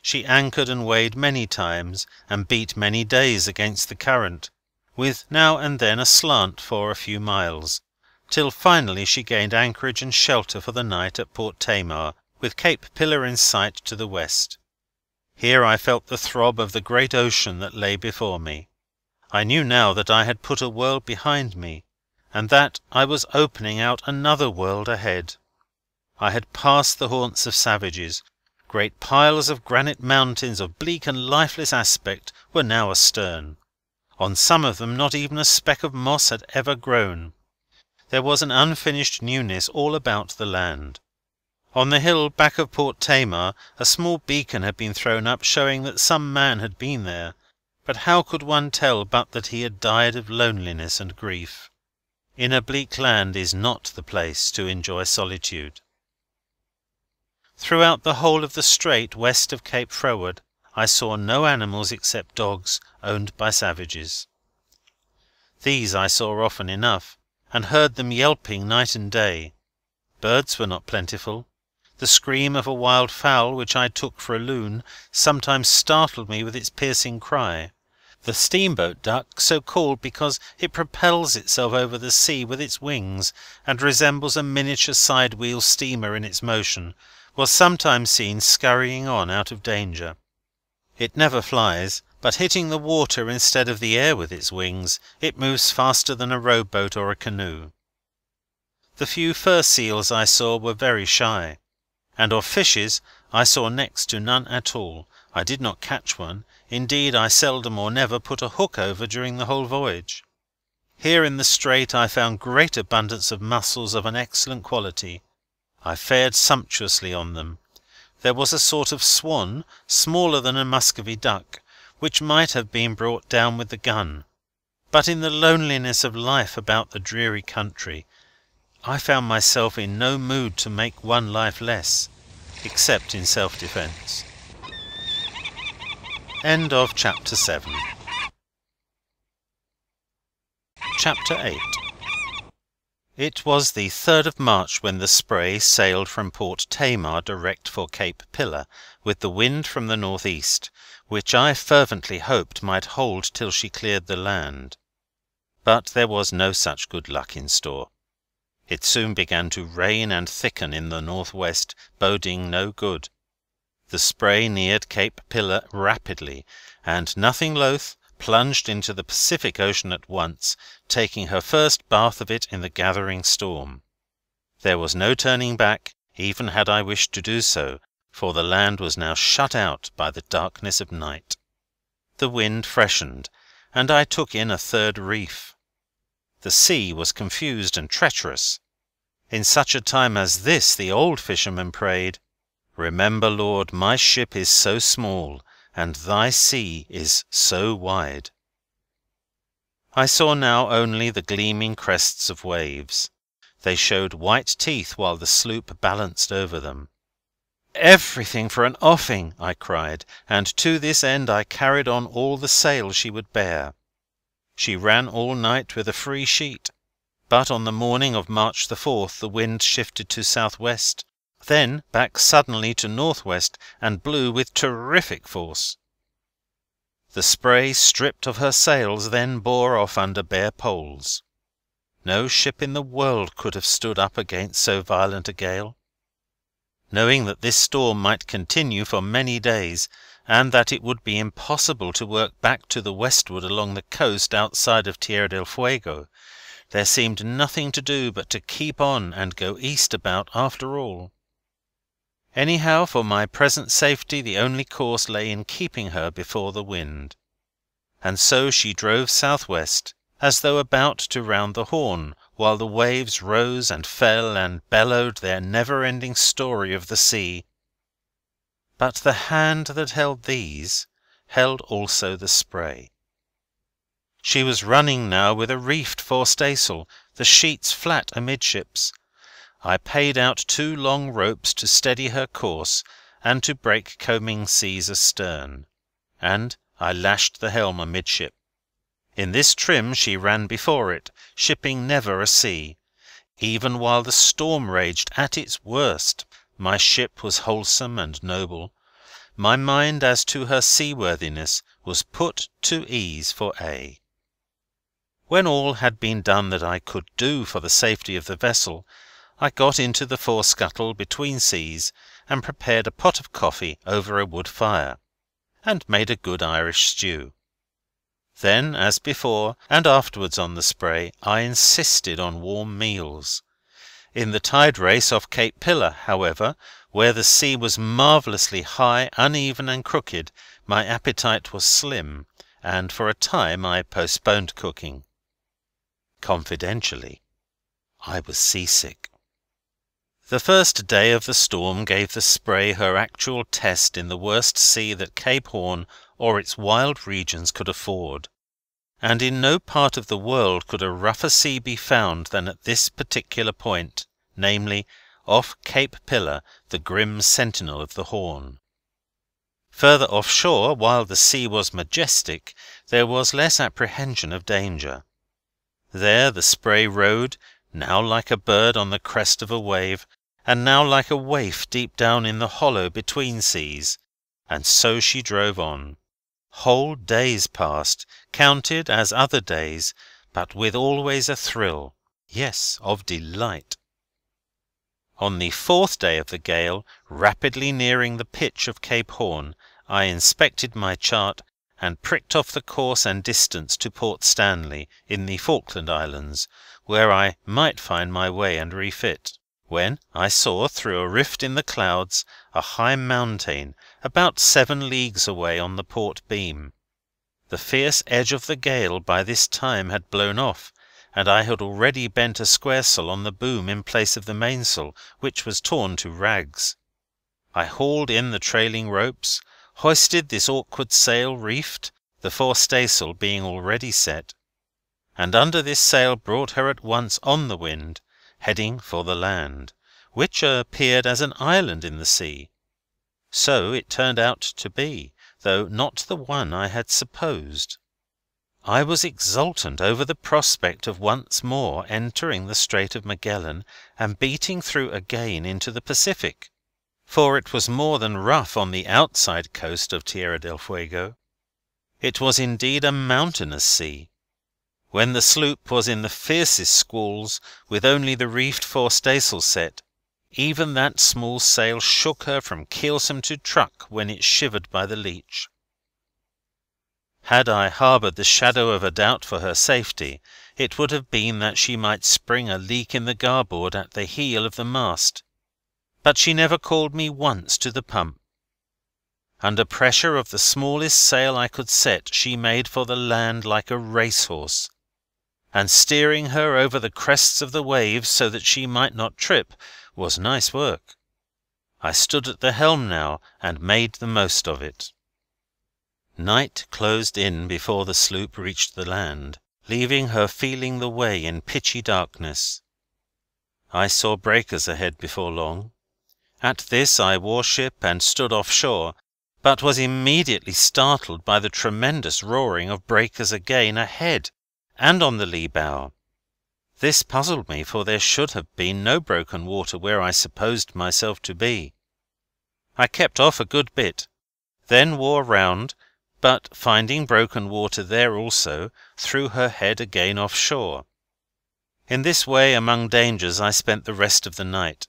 She anchored and weighed many times, and beat many days against the current, with now and then a slant for a few miles, till finally she gained anchorage and shelter for the night at Port Tamar, with Cape Pillar in sight to the west. Here I felt the throb of the great ocean that lay before me. I knew now that I had put a world behind me, and that I was opening out another world ahead. I had passed the haunts of savages. Great piles of granite mountains of bleak and lifeless aspect were now astern. On some of them not even a speck of moss had ever grown. There was an unfinished newness all about the land. On the hill back of Port Tamar a small beacon had been thrown up, showing that some man had been there, but how could one tell but that he had died of loneliness and grief? In a bleak land is not the place to enjoy solitude. Throughout the whole of the strait west of Cape Froward I saw no animals except dogs owned by savages. These I saw often enough, and heard them yelping night and day. Birds were not plentiful. The scream of a wild fowl, which I took for a loon, sometimes startled me with its piercing cry. The steamboat duck, so called because it propels itself over the sea with its wings, and resembles a miniature side-wheel steamer in its motion, was sometimes seen scurrying on out of danger. It never flies, but hitting the water instead of the air with its wings, it moves faster than a rowboat or a canoe. The few fur seals I saw were very shy, and of fishes I saw next to none at all. I did not catch one. Indeed, I seldom or never put a hook over during the whole voyage. Here in the strait I found great abundance of mussels of an excellent quality. I fared sumptuously on them. There was a sort of swan, smaller than a Muscovy duck, which might have been brought down with the gun, but in the loneliness of life about the dreary country I found myself in no mood to make one life less, except in self-defence. End of Chapter 7. Chapter 8. It was the 3rd of March when the Spray sailed from Port Tamar direct for Cape Pillar, with the wind from the north-east, which I fervently hoped might hold till she cleared the land. But there was no such good luck in store. It soon began to rain and thicken in the north-west, boding no good. The Spray neared Cape Pillar rapidly, and, nothing loath, plunged into the Pacific Ocean at once, taking her first bath of it in the gathering storm. There was no turning back, even had I wished to do so, for the land was now shut out by the darkness of night. The wind freshened, and I took in a third reef. The sea was confused and treacherous. In such a time as this the old fisherman prayed, "Remember, Lord, my ship is so small, and thy sea is so wide." I saw now only the gleaming crests of waves. They showed white teeth while the sloop balanced over them. "Everything for an offing!" I cried, and to this end I carried on all the sail she would bear. She ran all night with a free sheet, but on the morning of March the 4th the wind shifted to south-west, then back suddenly to north-west, and blew with terrific force. The Spray, stripped of her sails, then bore off under bare poles. No ship in the world could have stood up against so violent a gale. Knowing that this storm might continue for many days, and that it would be impossible to work back to the westward along the coast outside of Tierra del Fuego, there seemed nothing to do but to keep on and go east about after all. Anyhow, for my present safety the only course lay in keeping her before the wind. And so she drove south-west, as though about to round the Horn, while the waves rose and fell and bellowed their never-ending story of the sea. But the hand that held these held also the Spray. She was running now with a reefed forestaysail, the sheets flat amidships. I paid out 2 long ropes to steady her course and to break combing seas astern, and I lashed the helm amidship. In this trim she ran before it, shipping never a sea. Even while the storm raged at its worst, my ship was wholesome and noble. My mind as to her seaworthiness was put to ease for aye. When all had been done that I could do for the safety of the vessel, I got into the forescuttle between seas, and prepared a pot of coffee over a wood fire, and made a good Irish stew. Then, as before, and afterwards on the Spray, I insisted on warm meals. In the tide race off Cape Pillar, however, where the sea was marvellously high, uneven, and crooked, my appetite was slim, and for a time I postponed cooking. Confidentially, I was seasick. The first day of the storm gave the Spray her actual test in the worst sea that Cape Horn or its wild regions could afford, and in no part of the world could a rougher sea be found than at this particular point, namely, off Cape Pillar, the grim sentinel of the Horn. Further offshore, while the sea was majestic, there was less apprehension of danger. There the Spray rode, now like a bird on the crest of a wave, and now like a waif deep down in the hollow between seas, and so she drove on. Whole days passed, counted as other days, but with always a thrill, yes, of delight. On the fourth day of the gale, rapidly nearing the pitch of Cape Horn, I inspected my chart and pricked off the course and distance to Port Stanley, in the Falkland Islands, where I might find my way and refit, when I saw, through a rift in the clouds, a high mountain about 7 leagues away on the port beam. The fierce edge of the gale by this time had blown off, and I had already bent a squaresail on the boom in place of the mainsail, which was torn to rags. I hauled in the trailing ropes, hoisted this awkward sail reefed, the forestaysail being already set, and under this sail brought her at once on the wind, heading for the land, which appeared as an island in the sea. So it turned out to be, though not the one I had supposed. I was exultant over the prospect of once more entering the Strait of Magellan and beating through again into the Pacific, for it was more than rough on the outside coast of Tierra del Fuego. It was indeed a mountainous sea. When the sloop was in the fiercest squalls, with only the reefed forestaysail set, even that small sail shook her from keelson to truck when it shivered by the leech. Had I harboured the shadow of a doubt for her safety, it would have been that she might spring a leak in the garboard at the heel of the mast, but she never called me once to the pump. Under pressure of the smallest sail I could set, she made for the land like a racehorse, and steering her over the crests of the waves so that she might not trip was nice work. I stood at the helm now, and made the most of it. Night closed in before the sloop reached the land, leaving her feeling the way in pitchy darkness. I saw breakers ahead before long. At this I wore ship and stood offshore, but was immediately startled by the tremendous roaring of breakers again ahead and on the lee bow. This puzzled me, for there should have been no broken water where I supposed myself to be. I kept off a good bit, then wore round, but finding broken water there also, threw her head again offshore. In this way among dangers I spent the rest of the night.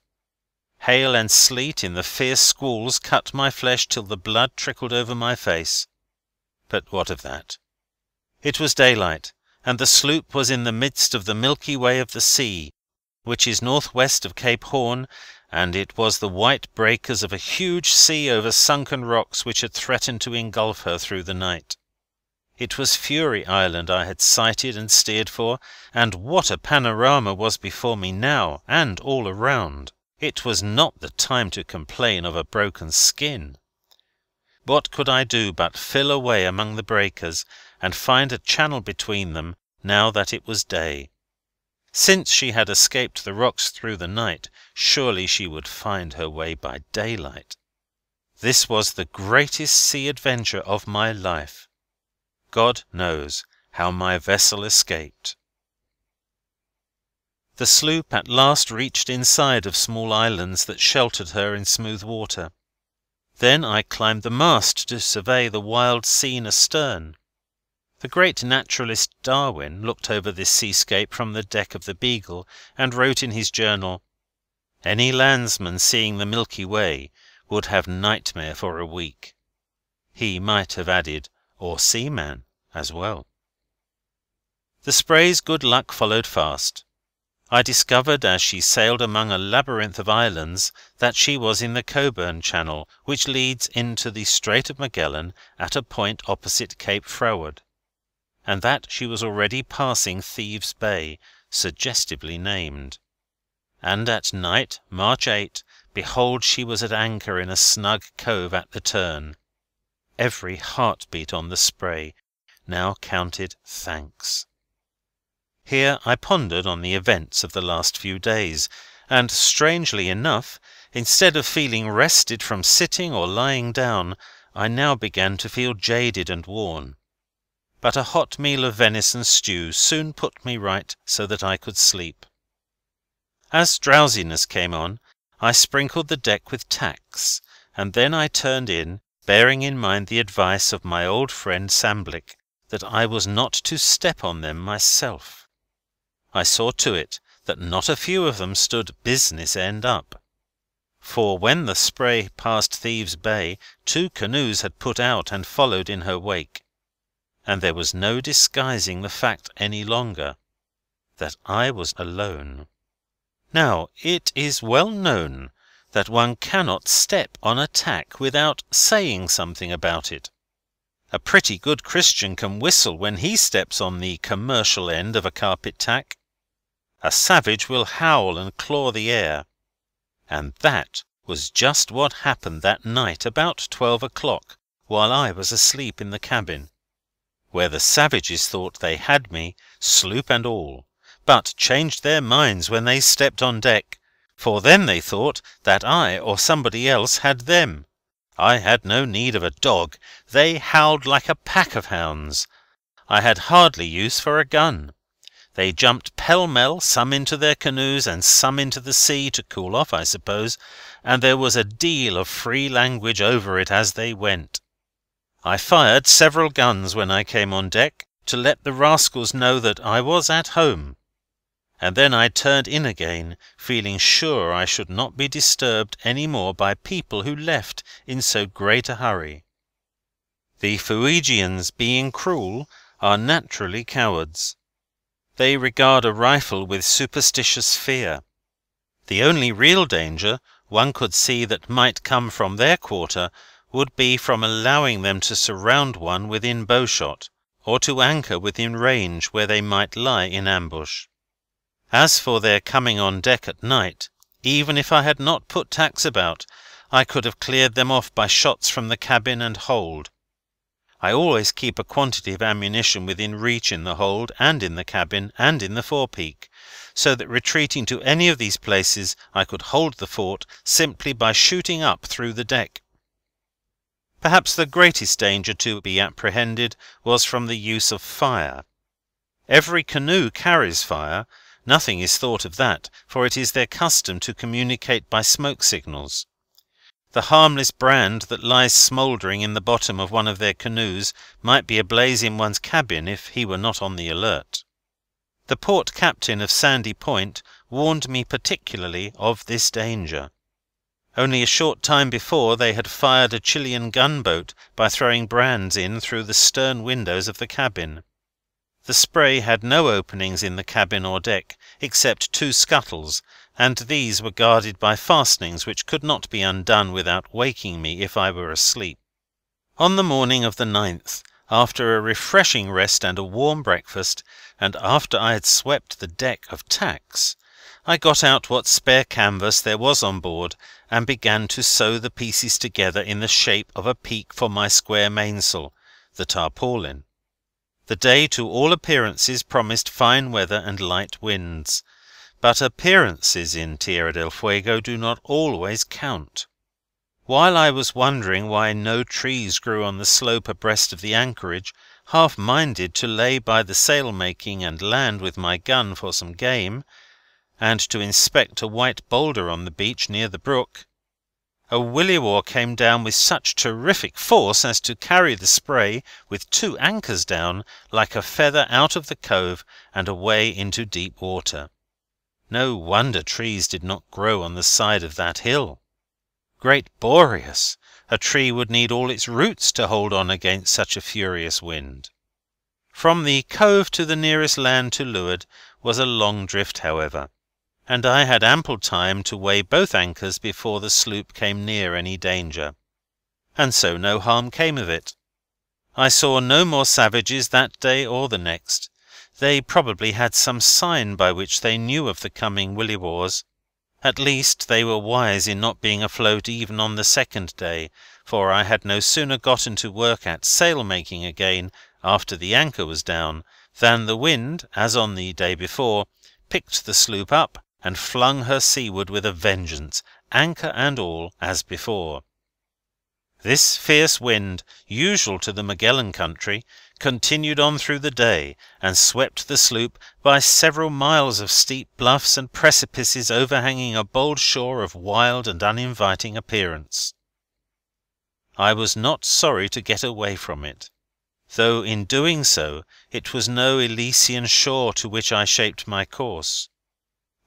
Hail and sleet in the fierce squalls cut my flesh till the blood trickled over my face. But what of that? It was daylight, and the sloop was in the midst of the Milky Way of the sea, which is northwest of Cape Horn, and it was the white breakers of a huge sea over sunken rocks which had threatened to engulf her through the night. It was Fury Island I had sighted and steered for, and what a panorama was before me now, and all around! It was not the time to complain of a broken skin. What could I do but fill away among the breakers, and find a channel between them, now that it was day? Since she had escaped the rocks through the night, surely she would find her way by daylight. This was the greatest sea adventure of my life. God knows how my vessel escaped. The sloop at last reached inside of small islands that sheltered her in smooth water. Then I climbed the mast to survey the wild scene astern. The great naturalist Darwin looked over this seascape from the deck of the Beagle, and wrote in his journal, "Any landsman seeing the Milky Way would have nightmare for a week." He might have added, "or seaman," as well. The Spray's good luck followed fast. I discovered, as she sailed among a labyrinth of islands, that she was in the Cavern Channel, which leads into the Strait of Magellan at a point opposite Cape Froward. and that she was already passing Thieves' Bay, suggestively named. And at night, March 8, behold, she was at anchor in a snug cove at the turn. Every heart-beat on the Spray now counted thanks. Here I pondered on the events of the last few days, and, strangely enough, instead of feeling rested from sitting or lying down, I now began to feel jaded and worn. But a hot meal of venison stew soon put me right so that I could sleep. As drowsiness came on, I sprinkled the deck with tacks, and then I turned in, bearing in mind the advice of my old friend Samblick, that I was not to step on them myself. I saw to it that not a few of them stood business end up. For when the Spray passed Thieves' Bay, 2 canoes had put out and followed in her wake, and there was no disguising the fact any longer, that I was alone. Now, it is well known that one cannot step on a tack without saying something about it. A pretty good Christian can whistle when he steps on the commercial end of a carpet tack. A savage will howl and claw the air. And that was just what happened that night about 12 o'clock, while I was asleep in the cabin, where the savages thought they had me, sloop and all, but changed their minds when they stepped on deck, for then they thought that I or somebody else had them. I had no need of a dog. They howled like a pack of hounds. I had hardly use for a gun. They jumped pell-mell, some into their canoes and some into the sea, to cool off, I suppose, and there was a deal of free language over it as they went. I fired several guns when I came on deck, to let the rascals know that I was at home, and then I turned in again, feeling sure I should not be disturbed any more by people who left in so great a hurry. The Fuegians, being cruel, are naturally cowards. They regard a rifle with superstitious fear. The only real danger one could see that might come from their quarter would be from allowing them to surround one within bowshot, or to anchor within range where they might lie in ambush. As for their coming on deck at night, even if I had not put tacks about, I could have cleared them off by shots from the cabin and hold. I always keep a quantity of ammunition within reach in the hold, and in the cabin, and in the forepeak, so that retreating to any of these places I could hold the fort simply by shooting up through the deck. Perhaps the greatest danger to be apprehended was from the use of fire. Every canoe carries fire. Nothing is thought of that, for it is their custom to communicate by smoke signals. The harmless brand that lies smouldering in the bottom of one of their canoes might be ablaze in one's cabin if he were not on the alert. The port captain of Sandy Point warned me particularly of this danger. Only a short time before they had fired a Chilean gunboat by throwing brands in through the stern windows of the cabin. The Spray had no openings in the cabin or deck, except 2 scuttles, and these were guarded by fastenings which could not be undone without waking me if I were asleep. On the morning of the 9th, after a refreshing rest and a warm breakfast, and after I had swept the deck of tacks, I got out what spare canvas there was on board, and began to sew the pieces together in the shape of a peak for my square mainsail, the tarpaulin. The day to all appearances promised fine weather and light winds, but appearances in Tierra del Fuego do not always count. While I was wondering why no trees grew on the slope abreast of the anchorage, half-minded to lay by the sail-making and land with my gun for some game, and to inspect a white boulder on the beach near the brook, a williwaw came down with such terrific force as to carry the Spray, with 2 anchors down, like a feather out of the cove and away into deep water. No wonder trees did not grow on the side of that hill. Great Boreas! A tree would need all its roots to hold on against such a furious wind. From the cove to the nearest land to leeward was a long drift, however, and I had ample time to weigh both anchors before the sloop came near any danger, and so no harm came of it. I saw no more savages that day or the next. They probably had some sign by which they knew of the coming williwaws. At least, they were wise in not being afloat even on the second day, for I had no sooner gotten to work at sail-making again, after the anchor was down, than the wind, as on the day before, picked the sloop up and flung her seaward with a vengeance, anchor and all, as before. This fierce wind, usual to the Magellan country, continued on through the day, and swept the sloop by several miles of steep bluffs and precipices overhanging a bold shore of wild and uninviting appearance. I was not sorry to get away from it, though in doing so it was no Elysian shore to which I shaped my course.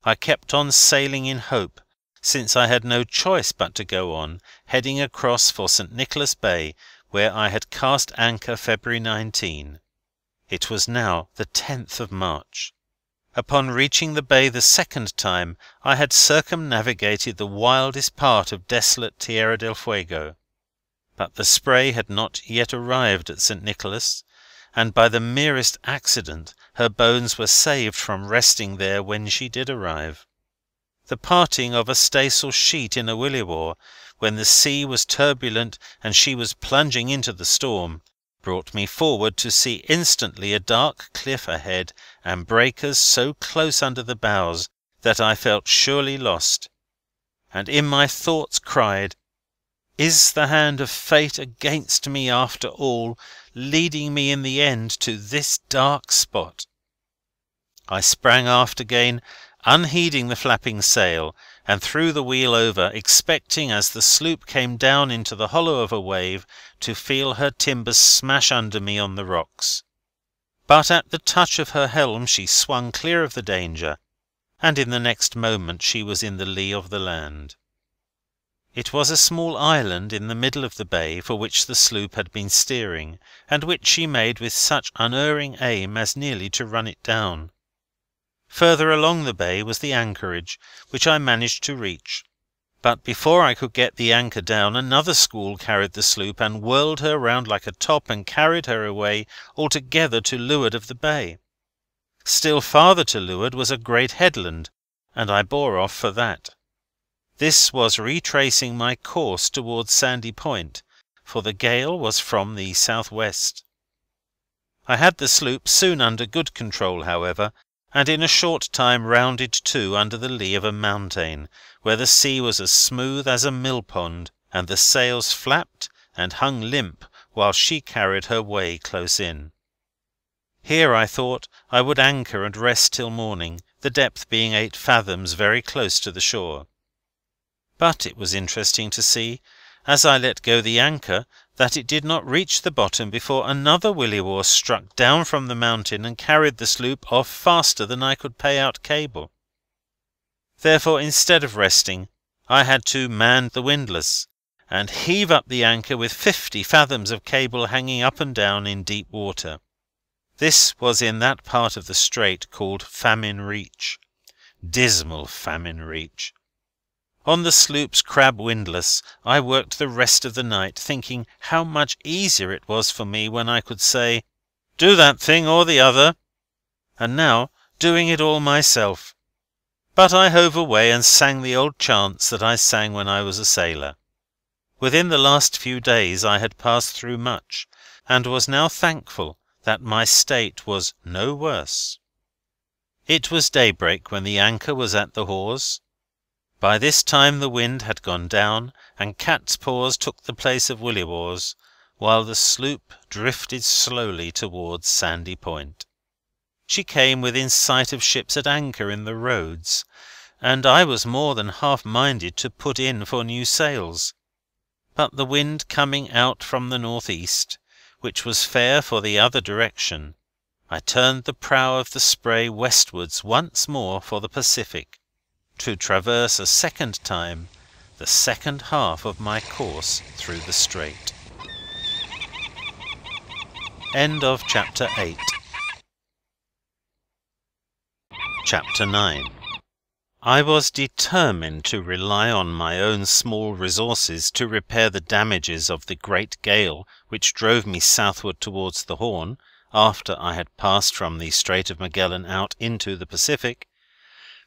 I kept on sailing in hope, since I had no choice but to go on, heading across for St. Nicholas Bay, where I had cast anchor February 19. It was now the 10th of March. Upon reaching the bay the second time, I had circumnavigated the wildest part of desolate Tierra del Fuego. But the Spray had not yet arrived at St. Nicholas, and by the merest accident her bones were saved from resting there when she did arrive. The parting of a staysail sheet in a williwaw, when the sea was turbulent and she was plunging into the storm, brought me forward to see instantly a dark cliff ahead and breakers so close under the bows that I felt surely lost, and in my thoughts cried, "Is the hand of fate against me after all, leading me in the end to this dark spot?" I sprang aft again, unheeding the flapping sail, and threw the wheel over, expecting, as the sloop came down into the hollow of a wave, to feel her timbers smash under me on the rocks. But at the touch of her helm she swung clear of the danger, and in the next moment she was in the lee of the land. It was a small island in the middle of the bay for which the sloop had been steering, and which she made with such unerring aim as nearly to run it down. Further along the bay was the anchorage, which I managed to reach, but before I could get the anchor down another squall carried the sloop and whirled her round like a top and carried her away altogether to leeward of the bay. Still farther to leeward was a great headland, and I bore off for that. This was retracing my course towards Sandy Point, for the gale was from the southwest. I had the sloop soon under good control, however, and in a short time rounded to under the lee of a mountain, where the sea was as smooth as a mill-pond, and the sails flapped and hung limp while she carried her way close in. Here, I thought, I would anchor and rest till morning, the depth being 8 fathoms very close to the shore. But it was interesting to see, as I let go the anchor, that it did not reach the bottom before another williwaw struck down from the mountain and carried the sloop off faster than I could pay out cable. Therefore, instead of resting, I had to man the windlass, and heave up the anchor with 50 fathoms of cable hanging up and down in deep water. This was in that part of the strait called Famine Reach. Dismal Famine Reach. On the sloop's crab windlass I worked the rest of the night, thinking how much easier it was for me when I could say, "Do that thing or the other," and now doing it all myself. But I hove away and sang the old chants that I sang when I was a sailor. Within the last few days I had passed through much, and was now thankful that my state was no worse. It was daybreak when the anchor was at the hawse. By this time the wind had gone down, and cat's paws took the place of williwaws, while the sloop drifted slowly towards Sandy Point. She came within sight of ships at anchor in the roads, and I was more than half minded to put in for new sails. But the wind coming out from the northeast, which was fair for the other direction, I turned the prow of the Spray westwards once more for the Pacific, to traverse a second time the second half of my course through the strait. End of Chapter 8. Chapter 9. I was determined to rely on my own small resources to repair the damages of the great gale which drove me southward towards the Horn, after I had passed from the Strait of Magellan out into the Pacific.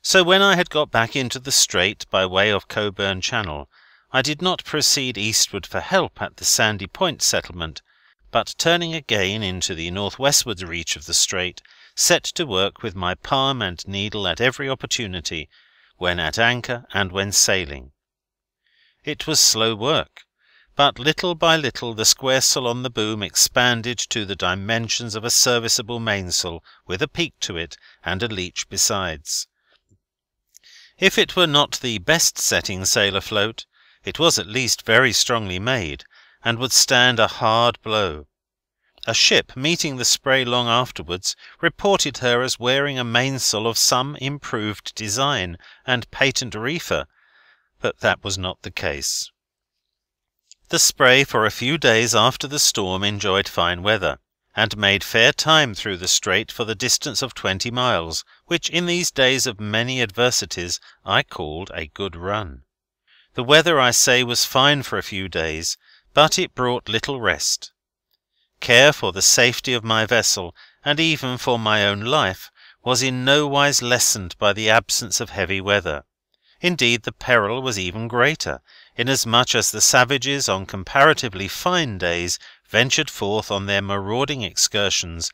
So when I had got back into the strait by way of Cockburn Channel, I did not proceed eastward for help at the Sandy Point settlement, but turning again into the northwestward reach of the strait, set to work with my palm and needle at every opportunity, when at anchor and when sailing. It was slow work, but little by little the squaresail on the boom expanded to the dimensions of a serviceable mainsail with a peak to it and a leach besides. If it were not the best setting sail afloat, it was at least very strongly made, and would stand a hard blow. A ship meeting the Spray long afterwards reported her as wearing a mainsail of some improved design and patent reefer, but that was not the case. The Spray for a few days after the storm enjoyed fine weather, and made fair time through the strait for the distance of 20 miles, which in these days of many adversities I called a good run. The weather, I say, was fine for a few days, but it brought little rest. Care for the safety of my vessel, and even for my own life, was in no wise lessened by the absence of heavy weather. Indeed, the peril was even greater, inasmuch as the savages on comparatively fine days ventured forth on their marauding excursions,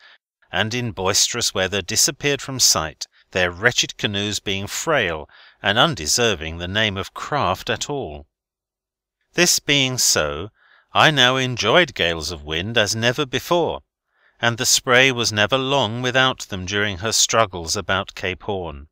and in boisterous weather disappeared from sight, their wretched canoes being frail and undeserving the name of craft at all. This being so, I now enjoyed gales of wind as never before, and the Spray was never long without them during her struggles about Cape Horn.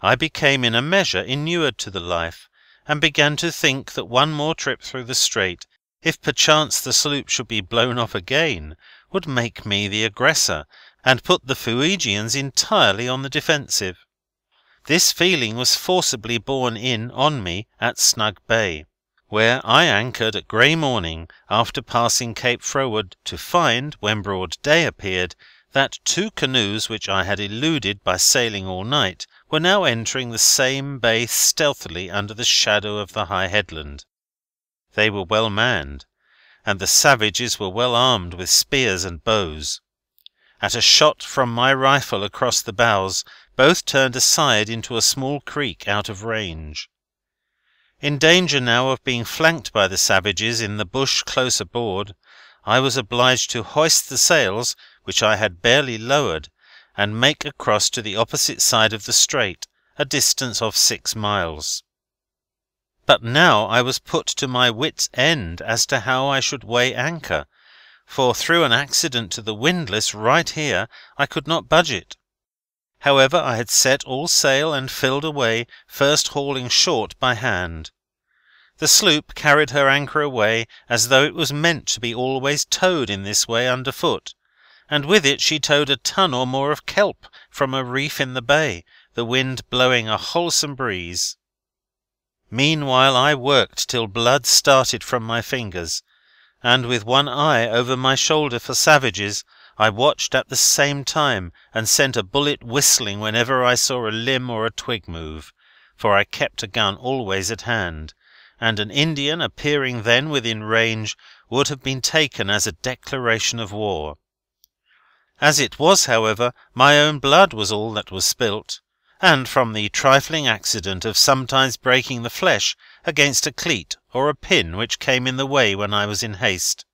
I became in a measure inured to the life, and began to think that one more trip through the strait, if perchance the sloop should be blown off again, would make me the aggressor, and put the Fuegians entirely on the defensive. This feeling was forcibly borne in on me at Snug Bay, where I anchored at grey morning after passing Cape Froward, to find, when broad day appeared, that 2 canoes which I had eluded by sailing all night were now entering the same bay stealthily under the shadow of the high headland. They were well manned, and the savages were well armed with spears and bows. At a shot from my rifle across the bows, both turned aside into a small creek out of range. In danger now of being flanked by the savages in the bush close aboard, I was obliged to hoist the sails, which I had barely lowered, and make across to the opposite side of the strait, a distance of 6 miles. But now I was put to my wits' end as to how I should weigh anchor, for through an accident to the windlass right here I could not budge it. However, I had set all sail and filled away, first hauling short by hand. The sloop carried her anchor away as though it was meant to be always towed in this way underfoot, and with it she towed a ton or more of kelp from a reef in the bay, the wind blowing a wholesome breeze. Meanwhile I worked till blood started from my fingers, and with one eye over my shoulder for savages, I watched at the same time, and sent a bullet whistling whenever I saw a limb or a twig move, for I kept a gun always at hand, and an Indian appearing then within range would have been taken as a declaration of war. As it was, however, my own blood was all that was spilt, and from the trifling accident of sometimes breaking the flesh against a cleat or a pin which came in the way when I was in haste.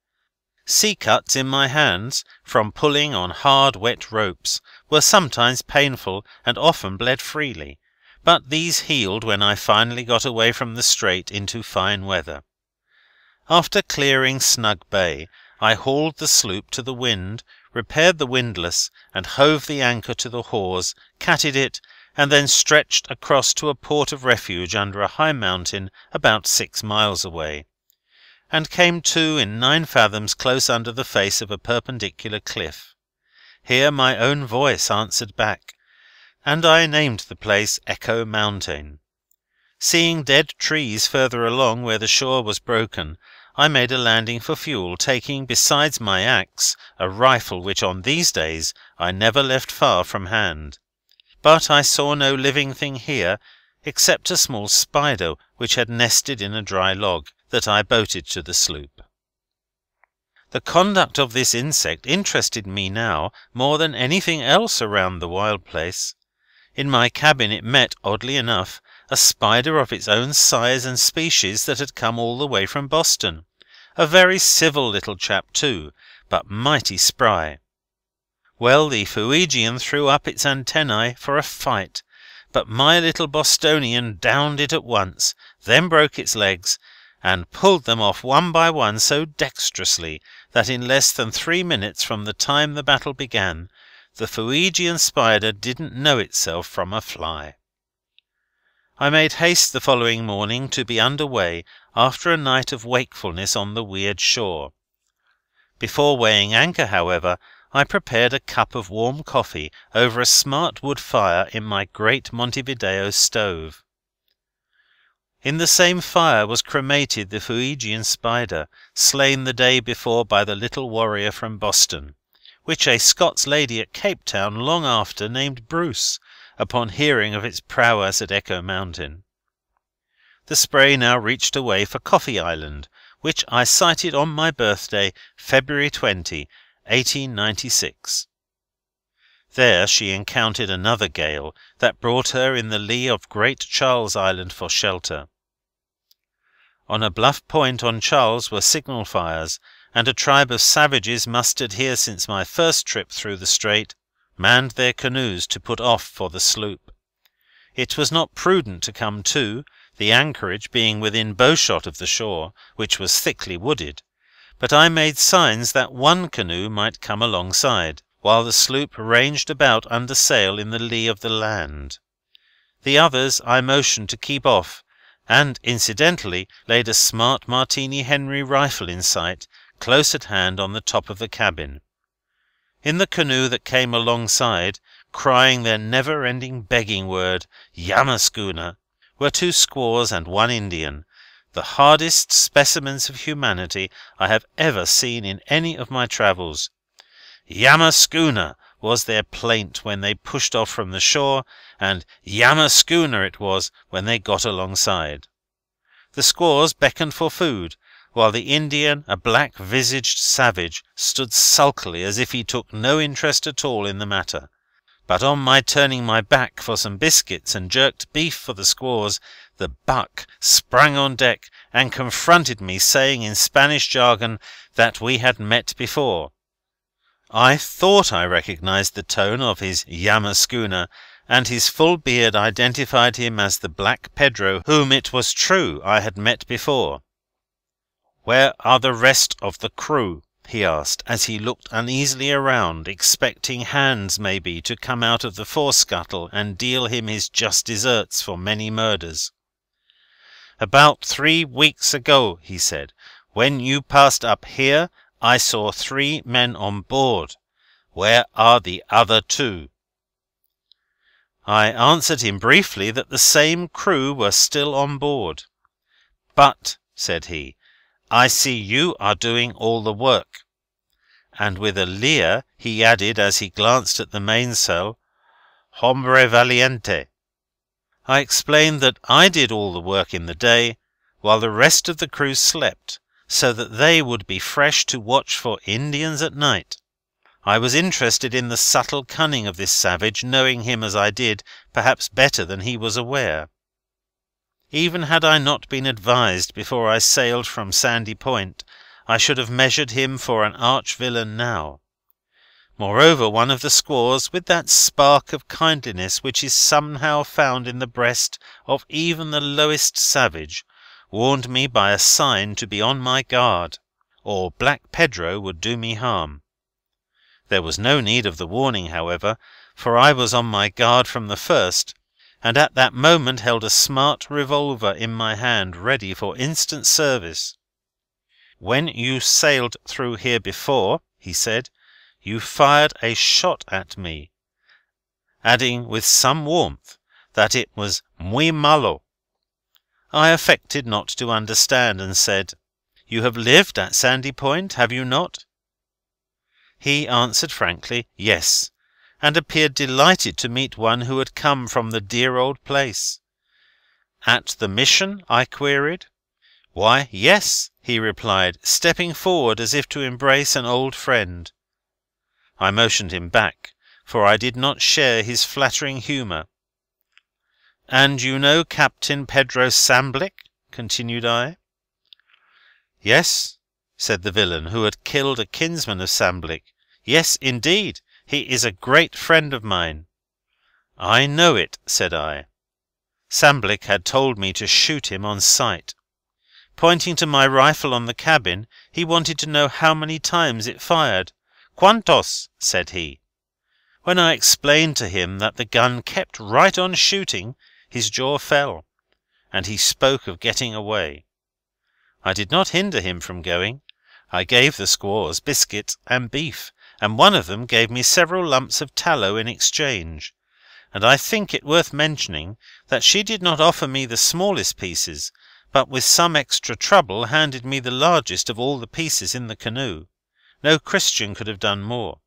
Sea cuts in my hands, from pulling on hard wet ropes, were sometimes painful and often bled freely, but these healed when I finally got away from the strait into fine weather. After clearing Snug Bay, I hauled the sloop to the wind, repaired the windlass, and hove the anchor to the hawse, catted it, and then stretched across to a port of refuge under a high mountain about 6 miles away, and came to in 9 fathoms close under the face of a perpendicular cliff. Here my own voice answered back, and I named the place Echo Mountain. Seeing dead trees further along where the shore was broken, I made a landing for fuel, taking besides my axe a rifle which on these days I never left far from hand. but I saw no living thing here, except a small spider which had nested in a dry log that I boated to the sloop. The conduct of this insect interested me now more than anything else around the wild place. In my cabin it met, oddly enough, a spider of its own size and species that had come all the way from Boston. A very civil little chap too, but mighty spry. Well, the Fuegian threw up its antennae for a fight, but my little Bostonian downed it at once, then broke its legs, and pulled them off one by one so dexterously that in less than 3 minutes from the time the battle began, the Fuegian spider didn't know itself from a fly. I made haste the following morning to be under way after a night of wakefulness on the weird shore. Before weighing anchor, however, I prepared a cup of warm coffee over a smart wood fire in my great Montevideo stove. In the same fire was cremated the Fuegian spider, slain the day before by the little warrior from Boston, which a Scots lady at Cape Town long after named Bruce, upon hearing of its prowess at Echo Mountain. The spray now reached away for Coffee Island, which I sighted on my birthday, February 20, 1896. There she encountered another gale that brought her in the lee of Great Charles Island for shelter. On a bluff point on Charles were signal fires, and a tribe of savages mustered here since my first trip through the strait manned their canoes to put off for the sloop. It was not prudent to come to, the anchorage being within bowshot of the shore, which was thickly wooded, but I made signs that one canoe might come alongside, while the sloop ranged about under sail in the lee of the land. The others I motioned to keep off, and, incidentally, laid a smart Martini Henry rifle in sight, close at hand on the top of the cabin. In the canoe that came alongside, crying their never-ending begging word, "Yamaschooner," were 2 squaws and 1 Indian, the hardest specimens of humanity I have ever seen in any of my travels. "Yamaschooner" was their plaint when they pushed off from the shore, and "Yamaschooner" it was when they got alongside. The squaws beckoned for food, while the Indian, a black-visaged savage, stood sulkily as if he took no interest at all in the matter. But on my turning my back for some biscuits and jerked beef for the squaws, the buck sprang on deck and confronted me, saying in Spanish jargon that we had met before. I thought I recognized the tone of his Yamaschooner, and his full beard identified him as the Black Pedro whom it was true I had met before. "Where are the rest of the crew?" he asked, as he looked uneasily around, expecting hands, maybe, to come out of the forescuttle and deal him his just deserts for many murders. "About 3 weeks ago," he said, "when you passed up here, I saw 3 men on board. Where are the other 2? I answered him briefly that the same crew were still on board. "But," said he, "I see you are doing all the work." And with a leer he added, as he glanced at the mainsail, "Hombre valiente." I explained that I did all the work in the day, while the rest of the crew slept, so that they would be fresh to watch for Indians at night. I was interested in the subtle cunning of this savage, knowing him as I did, perhaps better than he was aware. Even had I not been advised before I sailed from Sandy Point, I should have measured him for an arch-villain now. Moreover, one of the squaws, with that spark of kindliness which is somehow found in the breast of even the lowest savage, warned me by a sign to be on my guard, or Black Pedro would do me harm. There was no need of the warning, however, for I was on my guard from the first, and at that moment held a smart revolver in my hand ready for instant service. "When you sailed through here before," he said, "you fired a shot at me," adding with some warmth that it was muy malo. I affected not to understand, and said, "You have lived at Sandy Point, have you not?" He answered frankly, "Yes," and appeared delighted to meet one who had come from the dear old place. "At the mission?" I queried. "Why, yes," he replied, stepping forward as if to embrace an old friend. I motioned him back, for I did not share his flattering humour. "And you know Captain Pedro Samblic?" continued I. "Yes," said the villain, who had killed a kinsman of Samblic. "Yes, indeed. He is a great friend of mine." "I know it," said I. Samblic had told me to shoot him on sight. Pointing to my rifle on the cabin, he wanted to know how many times it fired. "Quantos?" said he. When I explained to him that the gun kept right on shooting, his jaw fell, and he spoke of getting away. I did not hinder him from going. I gave the squaws biscuit and beef, and one of them gave me several lumps of tallow in exchange, and I think it worth mentioning that she did not offer me the smallest pieces, but with some extra trouble handed me the largest of all the pieces in the canoe. No Christian could have done more.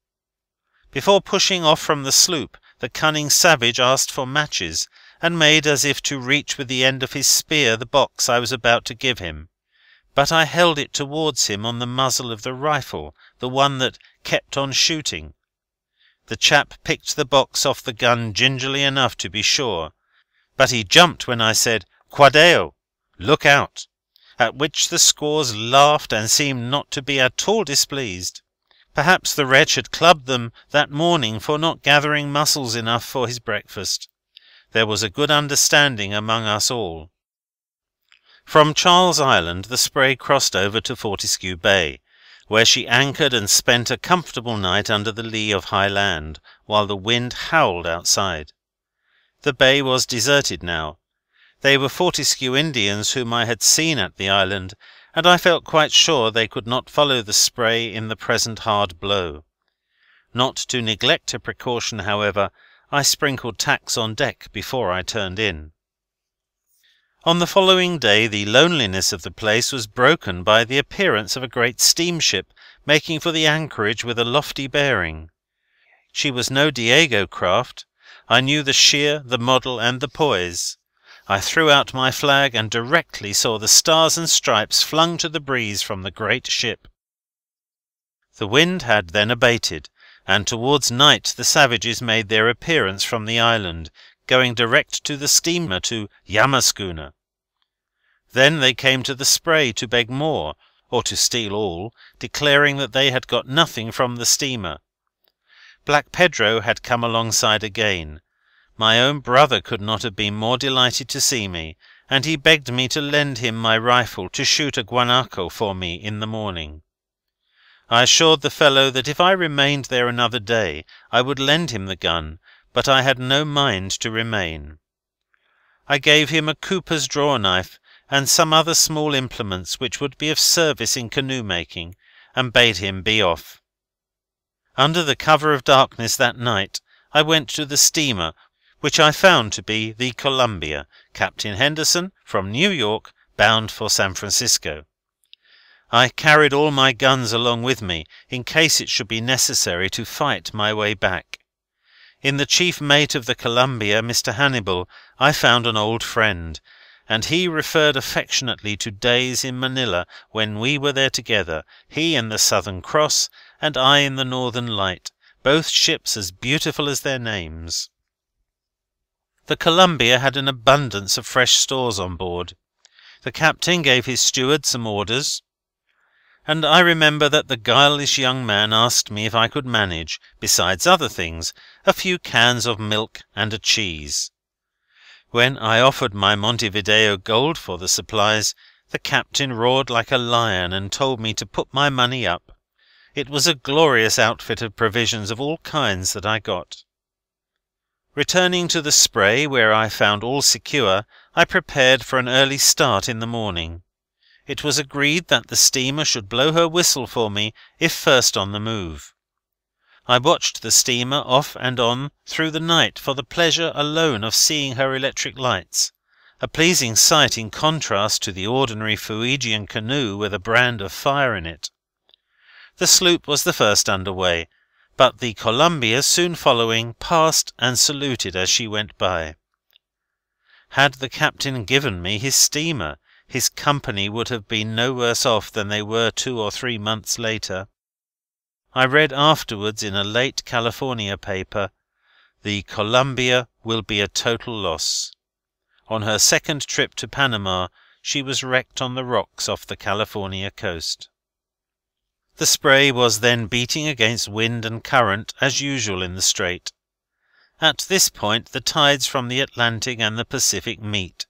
Before pushing off from the sloop, the cunning savage asked for matches, and made as if to reach with the end of his spear the box I was about to give him, but I held it towards him on the muzzle of the rifle, the one that kept on shooting. The chap picked the box off the gun gingerly enough, to be sure, but he jumped when I said, "Cuadeo!" (Look out!), at which the squaws laughed and seemed not to be at all displeased. Perhaps the wretch had clubbed them that morning for not gathering mussels enough for his breakfast. There was a good understanding among us all. From Charles Island the Spray crossed over to Fortescue Bay, where she anchored and spent a comfortable night under the lee of high land, while the wind howled outside. The bay was deserted now. They were Fortescue Indians whom I had seen at the island, and I felt quite sure they could not follow the Spray in the present hard blow. Not to neglect a precaution, however, I sprinkled tacks on deck before I turned in. On the following day the loneliness of the place was broken by the appearance of a great steamship making for the anchorage with a lofty bearing. She was no Diego craft. I knew the sheer, the model, and the poise. I threw out my flag, and directly saw the stars and stripes flung to the breeze from the great ship. The wind had then abated, and towards night the savages made their appearance from the island, going direct to the steamer to Yamaschooner. Then they came to the Spray to beg more, or to steal all, declaring that they had got nothing from the steamer. Black Pedro had come alongside again. My own brother could not have been more delighted to see me, and he begged me to lend him my rifle to shoot a guanaco for me in the morning. I assured the fellow that if I remained there another day I would lend him the gun, but I had no mind to remain. I gave him a cooper's draw knife and some other small implements which would be of service in canoe making, and bade him be off. Under the cover of darkness that night I went to the steamer, which I found to be the Columbia, Captain Henderson, from New York, bound for San Francisco. I carried all my guns along with me, in case it should be necessary to fight my way back. In the chief mate of the Columbia, Mr. Hannibal, I found an old friend, and he referred affectionately to days in Manila when we were there together, he in the Southern Cross, and I in the Northern Light, both ships as beautiful as their names. The Columbia had an abundance of fresh stores on board. The captain gave his steward some orders, and I remember that the guileless young man asked me if I could manage, besides other things, a few cans of milk and a cheese. When I offered my Montevideo gold for the supplies, the captain roared like a lion and told me to put my money up. It was a glorious outfit of provisions of all kinds that I got. Returning to the Spray, where I found all secure, I prepared for an early start in the morning. It was agreed that the steamer should blow her whistle for me if first on the move. I watched the steamer off and on through the night for the pleasure alone of seeing her electric lights, a pleasing sight in contrast to the ordinary Fuegian canoe with a brand of fire in it. The sloop was the first under way, but the Columbia, soon following, passed and saluted as she went by. Had the captain given me his steamer, his company would have been no worse off than they were 2 or 3 months later. I read afterwards in a late California paper, "The Columbia will be a total loss." On her second trip to Panama she was wrecked on the rocks off the California coast. The Spray was then beating against wind and current as usual in the strait. At this point the tides from the Atlantic and the Pacific meet,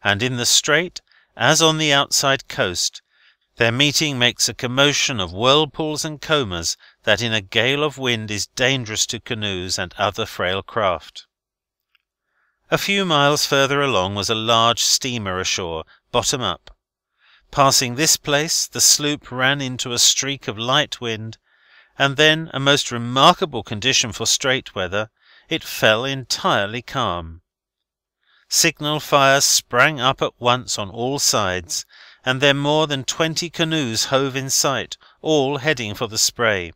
and in the strait, as on the outside coast, their meeting makes a commotion of whirlpools and combers that in a gale of wind is dangerous to canoes and other frail craft. A few miles further along was a large steamer ashore, bottom up. Passing this place, the sloop ran into a streak of light wind, and then, a most remarkable condition for strait weather, it fell entirely calm. Signal fires sprang up at once on all sides, and then more than 20 canoes hove in sight, all heading for the Spray.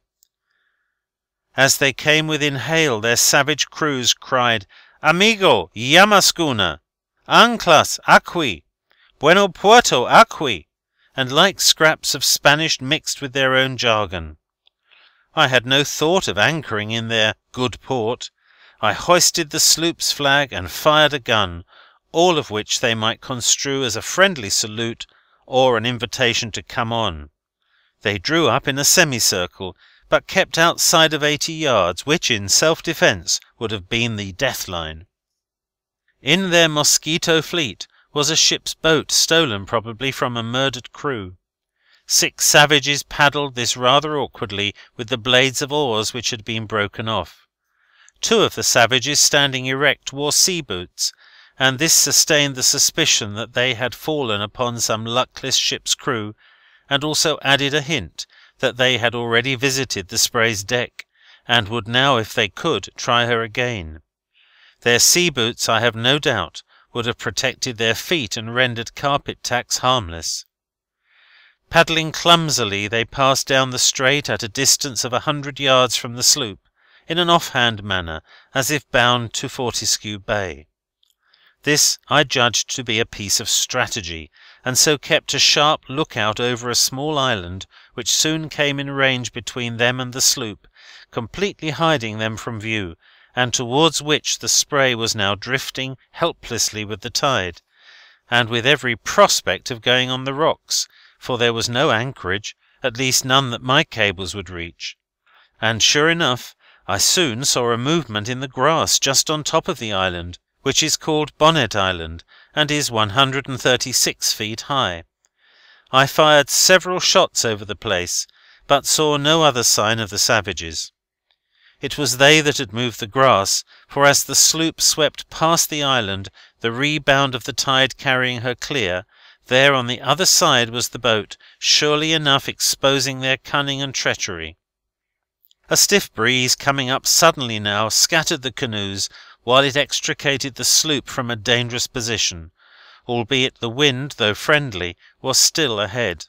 As they came within hail, their savage crews cried, "Amigo, llama schooner! Anclas, aquí! Bueno puerto, aquí!" and like scraps of Spanish mixed with their own jargon. I had no thought of anchoring in their good port. I hoisted the sloop's flag and fired a gun, all of which they might construe as a friendly salute or an invitation to come on. They drew up in a semicircle, but kept outside of 80 yards, which in self-defence would have been the death line. In their mosquito fleet was a ship's boat, stolen probably from a murdered crew. 6 savages paddled this rather awkwardly with the blades of oars which had been broken off. 2 of the savages, standing erect, wore sea boots, and this sustained the suspicion that they had fallen upon some luckless ship's crew, and also added a hint that they had already visited the Spray's deck, and would now, if they could, try her again. Their sea boots, I have no doubt, would have protected their feet and rendered carpet tacks harmless. Paddling clumsily, they passed down the strait at a distance of 100 yards from the sloop, in an off-hand manner, as if bound to Fortescue Bay. This I judged to be a piece of strategy, and so kept a sharp look-out over a small island which soon came in range between them and the sloop, completely hiding them from view, and towards which the Spray was now drifting helplessly with the tide, and with every prospect of going on the rocks, for there was no anchorage, at least none that my cables would reach. And sure enough, I soon saw a movement in the grass just on top of the island, which is called Bonnet Island, and is 136 feet high. I fired several shots over the place, but saw no other sign of the savages. It was they that had moved the grass, for as the sloop swept past the island, the rebound of the tide carrying her clear, there on the other side was the boat, surely enough exposing their cunning and treachery. A stiff breeze coming up suddenly now scattered the canoes, while it extricated the sloop from a dangerous position, albeit the wind, though friendly, was still ahead.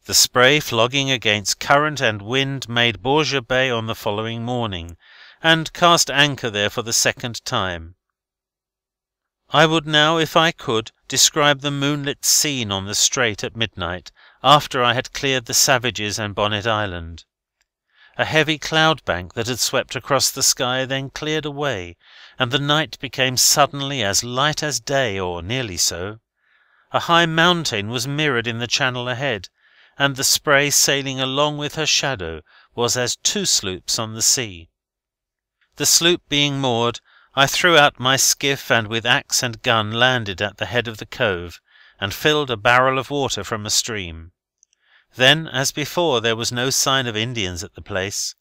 The Spray, flogging against current and wind, made Borja Bay on the following morning, and cast anchor there for the second time. I would now, if I could, describe the moonlit scene on the strait at midnight, after I had cleared the savages and Bonnet Island. A heavy cloud bank that had swept across the sky then cleared away, and the night became suddenly as light as day, or nearly so. A high mountain was mirrored in the channel ahead, and the Spray, sailing along with her shadow, was as 2 sloops on the sea. The sloop being moored, I threw out my skiff, and with axe and gun landed at the head of the cove, and filled a barrel of water from a stream. Then, as before, there was no sign of Indians at the place.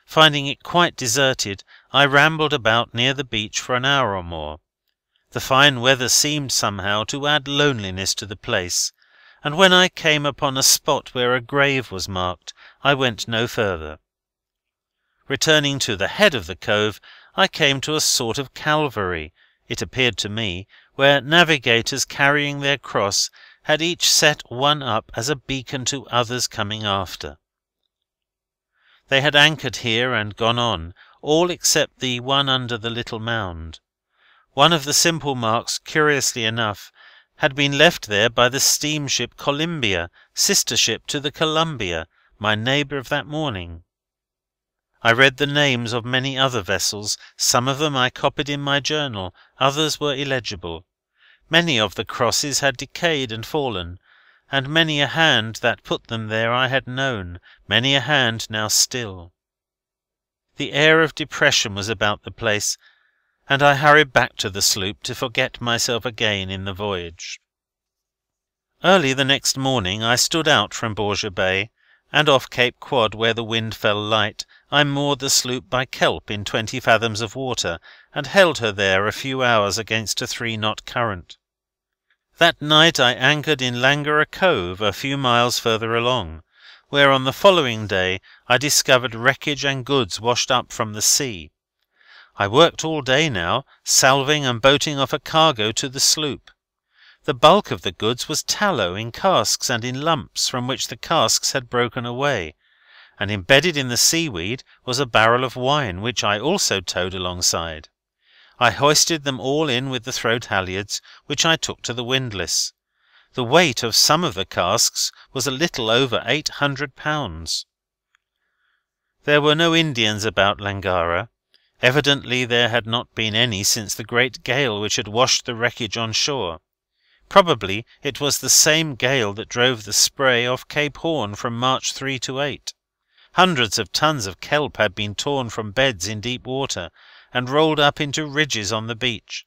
Finding it quite deserted, I rambled about near the beach for an hour or more. The fine weather seemed somehow to add loneliness to the place, and when I came upon a spot where a grave was marked, I went no further. Returning to the head of the cove, I came to a sort of Calvary, it appeared to me, where navigators carrying their cross had each set one up as a beacon to others coming after. They had anchored here and gone on, all except the one under the little mound. One of the simple marks, curiously enough, had been left there by the steamship Columbia, sister ship to the Columbia, my neighbour of that morning. I read the names of many other vessels, some of them I copied in my journal, others were illegible. Many of the crosses had decayed and fallen, and many a hand that put them there I had known, many a hand now still. The air of depression was about the place, and I hurried back to the sloop to forget myself again in the voyage. Early the next morning I stood out from Borja Bay, and off Cape Quod, where the wind fell light, I moored the sloop by kelp in 20 fathoms of water, and held her there a few hours against a 3-knot current. That night I anchored in Langara Cove, a few miles further along, where on the following day I discovered wreckage and goods washed up from the sea. I worked all day now, salving and boating off a cargo to the sloop. The bulk of the goods was tallow in casks and in lumps from which the casks had broken away, and embedded in the seaweed was a barrel of wine, which I also towed alongside. I hoisted them all in with the throat halyards, which I took to the windlass. The weight of some of the casks was a little over 800 pounds. There were no Indians about Langara. Evidently there had not been any since the great gale which had washed the wreckage on shore. Probably it was the same gale that drove the Spray off Cape Horn from March 3 to 8. Hundreds of tons of kelp had been torn from beds in deep water, and rolled up into ridges on the beach.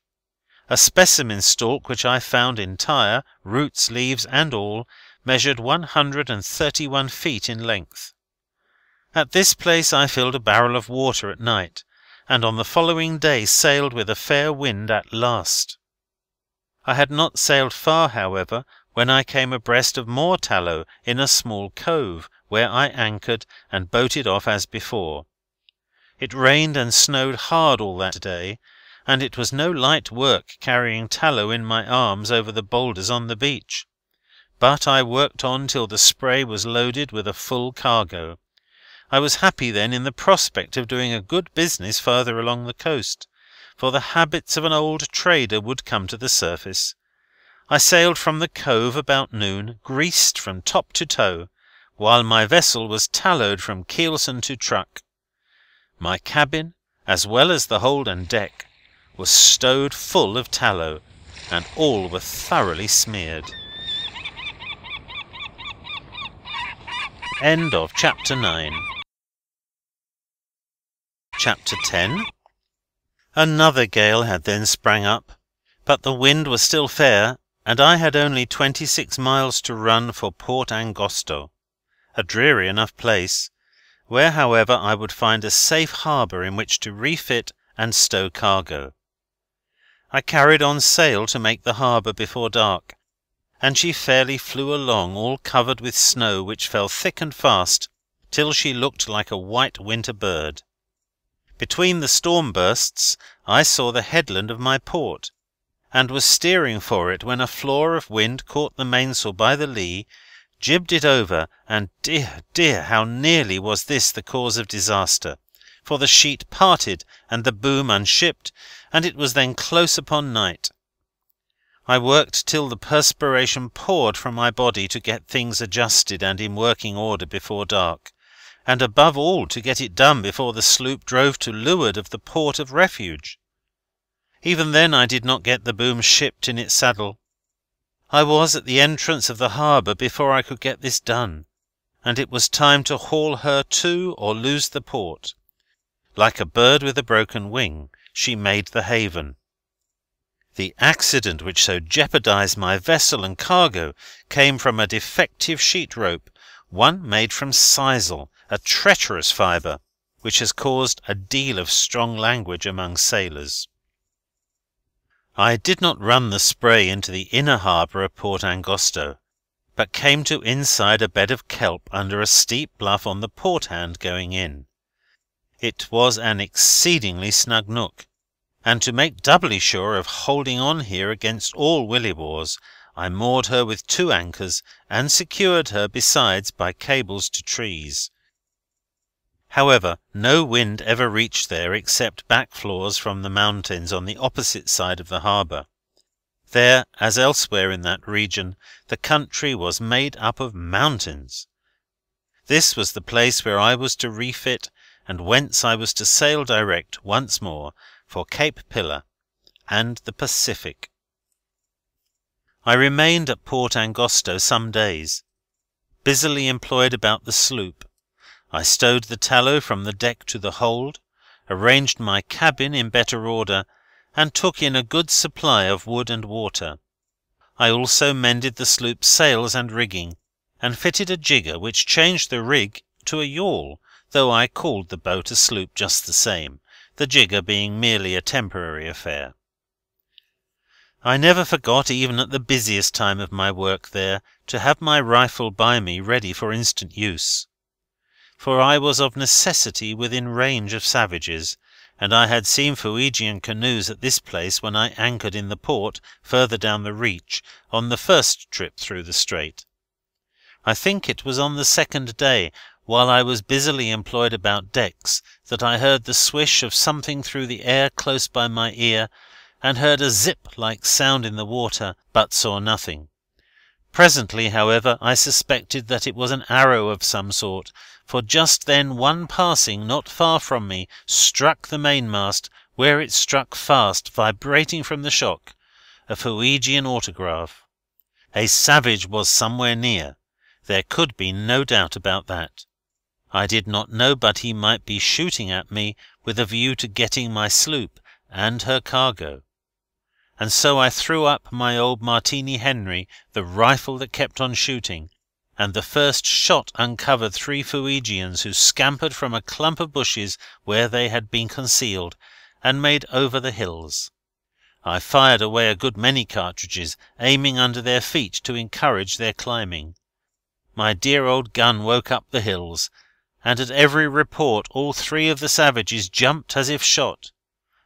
A specimen stalk which I found entire, roots, leaves, and all, measured 131 feet in length. At this place I filled a barrel of water at night, and on the following day sailed with a fair wind at last. I had not sailed far, however, when I came abreast of more tallow in a small cove, where I anchored and boated off as before. It rained and snowed hard all that day, and it was no light work carrying tallow in my arms over the boulders on the beach. But I worked on till the Spray was loaded with a full cargo. I was happy then in the prospect of doing a good business farther along the coast, for the habits of an old trader would come to the surface. I sailed from the cove about noon, greased from top to toe, while my vessel was tallowed from keelson to truck. My cabin, as well as the hold and deck, was stowed full of tallow, and all were thoroughly smeared. End of Chapter 9. Chapter 10. Another gale had then sprang up, but the wind was still fair, and I had only 26 miles to run for Port Angosto, a dreary enough place, where, however, I would find a safe harbour in which to refit and stow cargo. I carried on sail to make the harbour before dark, and she fairly flew along, all covered with snow, which fell thick and fast, till she looked like a white winter bird. Between the storm bursts I saw the headland of my port, and was steering for it when a flaw of wind caught the mainsail by the lee, jibbed it over, and dear, dear, how nearly was this the cause of disaster, for the sheet parted and the boom unshipped, and it was then close upon night. I worked till the perspiration poured from my body to get things adjusted and in working order before dark, and above all to get it done before the sloop drove to leeward of the port of refuge. Even then I did not get the boom shipped in its saddle. I was at the entrance of the harbour before I could get this done, and it was time to haul her to or lose the port. Like a bird with a broken wing, she made the haven. The accident which so jeopardized my vessel and cargo came from a defective sheet rope, one made from sisal, a treacherous fibre, which has caused a deal of strong language among sailors. I did not run the Spray into the inner harbour of Port Angosto, but came to inside a bed of kelp under a steep bluff on the port hand going in. It was an exceedingly snug nook, and to make doubly sure of holding on here against all williwaws, I moored her with 2 anchors, and secured her besides by cables to trees. However, no wind ever reached there except back flaws from the mountains on the opposite side of the harbour. There, as elsewhere in that region, the country was made up of mountains. This was the place where I was to refit, and whence I was to sail direct, once more, for Cape Pillar and the Pacific. I remained at Port Angosto some days, busily employed about the sloop. I stowed the tallow from the deck to the hold, arranged my cabin in better order, and took in a good supply of wood and water. I also mended the sloop's sails and rigging, and fitted a jigger which changed the rig to a yawl, though I called the boat a sloop just the same, the jigger being merely a temporary affair. I never forgot, even at the busiest time of my work there, to have my rifle by me ready for instant use. For I was of necessity within range of savages, and I had seen Fuegian canoes at this place when I anchored in the port further down the reach on the first trip through the strait. I think it was on the second day, while I was busily employed about decks, that I heard the swish of something through the air close by my ear, and heard a zip-like sound in the water, but saw nothing. Presently, however, I suspected that it was an arrow of some sort, for just then one passing not far from me struck the mainmast, where it struck fast, vibrating from the shock, a Fuegian autograph. A savage was somewhere near. There could be no doubt about that. I did not know but he might be shooting at me with a view to getting my sloop and her cargo. And so I threw up my old Martini Henry, the rifle that kept on shooting, and the first shot uncovered 3 Fuegians who scampered from a clump of bushes where they had been concealed, and made over the hills. I fired away a good many cartridges, aiming under their feet to encourage their climbing. My dear old gun woke up the hills, and at every report all 3 of the savages jumped as if shot.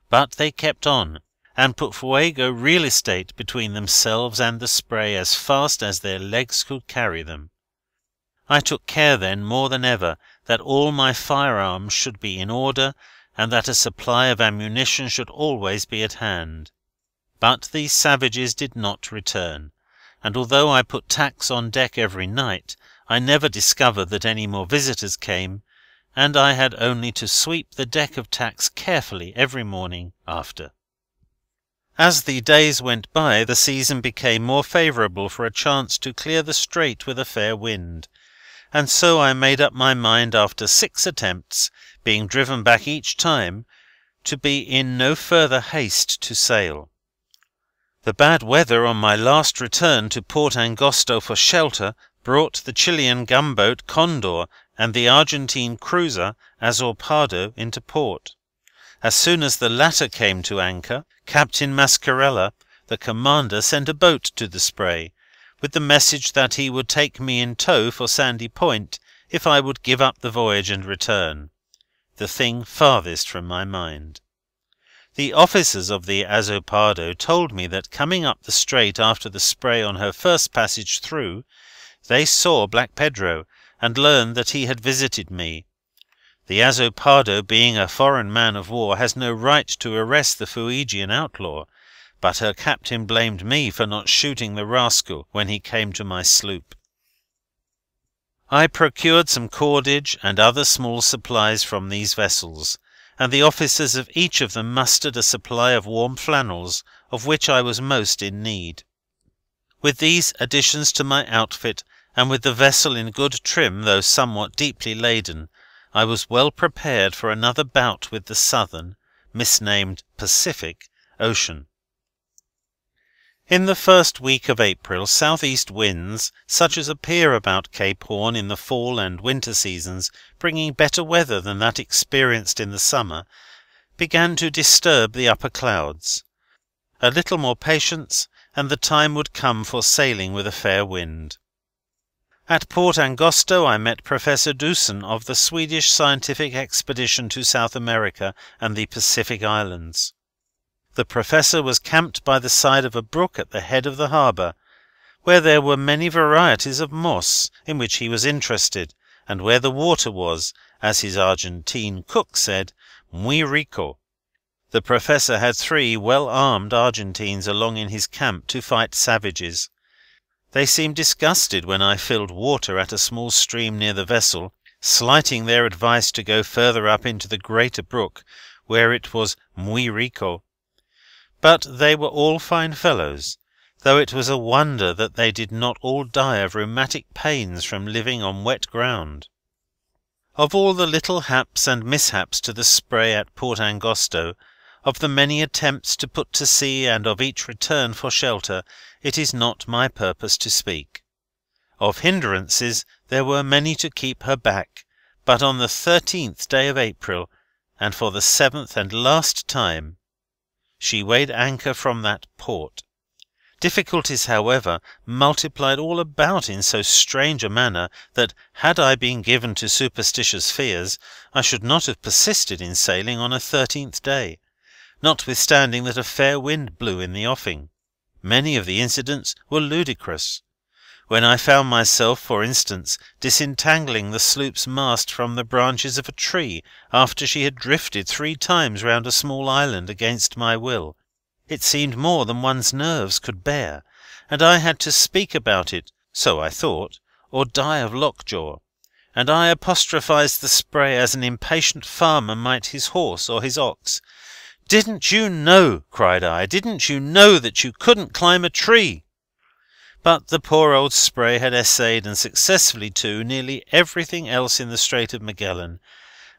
But they kept on, and put Fuego real estate between themselves and the spray as fast as their legs could carry them. I took care then, more than ever, that all my firearms should be in order, and that a supply of ammunition should always be at hand. But these savages did not return, and although I put tacks on deck every night, I never discovered that any more visitors came, and I had only to sweep the deck of tacks carefully every morning after. As the days went by, the season became more favourable for a chance to clear the strait with a fair wind, and so I made up my mind after 6 attempts, being driven back each time, to be in no further haste to sail. The bad weather on my last return to Port Angosto for shelter brought the Chilean gunboat Condor and the Argentine cruiser Azorpado into port. As soon as the latter came to anchor, Captain Mascarella, the commander, sent a boat to the Spray, with the message that he would take me in tow for Sandy Point if I would give up the voyage and return, the thing farthest from my mind. The officers of the Azorpado told me that coming up the strait after the Spray on her first passage through, they saw Black Pedro, and learned that he had visited me. The Azorpado, being a foreign man of war, has no right to arrest the Fuegian outlaw, but her captain blamed me for not shooting the rascal when he came to my sloop. I procured some cordage and other small supplies from these vessels, and the officers of each of them mustered a supply of warm flannels, of which I was most in need. With these additions to my outfit, and with the vessel in good trim though somewhat deeply laden, I was well prepared for another bout with the southern, misnamed Pacific, Ocean. In the first week of April, south-east winds, such as appear about Cape Horn in the fall and winter seasons, bringing better weather than that experienced in the summer, began to disturb the upper clouds. A little more patience, and the time would come for sailing with a fair wind. At Port Angosto I met Professor Dusson of the Swedish Scientific Expedition to South America and the Pacific Islands. The Professor was camped by the side of a brook at the head of the harbour, where there were many varieties of moss, in which he was interested, and where the water was, as his Argentine cook said, muy rico. The Professor had 3 well-armed Argentines along in his camp to fight savages. They seemed disgusted when I filled water at a small stream near the vessel, slighting their advice to go further up into the greater brook, where it was muy rico. But they were all fine fellows, though it was a wonder that they did not all die of rheumatic pains from living on wet ground. Of all the little haps and mishaps to the Spray at Port Angosto, of the many attempts to put to sea and of each return for shelter, it is not my purpose to speak. Of hindrances there were many to keep her back, but on the 13th day of April, and for the 7th and last time, she weighed anchor from that port. Difficulties, however, multiplied all about in so strange a manner that, had I been given to superstitious fears, I should not have persisted in sailing on a 13th day, notwithstanding that a fair wind blew in the offing. Many of the incidents were ludicrous. When I found myself, for instance, disentangling the sloop's mast from the branches of a tree after she had drifted 3 times round a small island against my will, it seemed more than one's nerves could bear, and I had to speak about it, so I thought, or die of lockjaw, and I apostrophised the Spray as an impatient farmer might his horse or his ox. "Didn't you know," cried I, "didn't you know that you couldn't climb a tree?" But the poor old Spray had essayed, and successfully too, nearly everything else in the Strait of Magellan,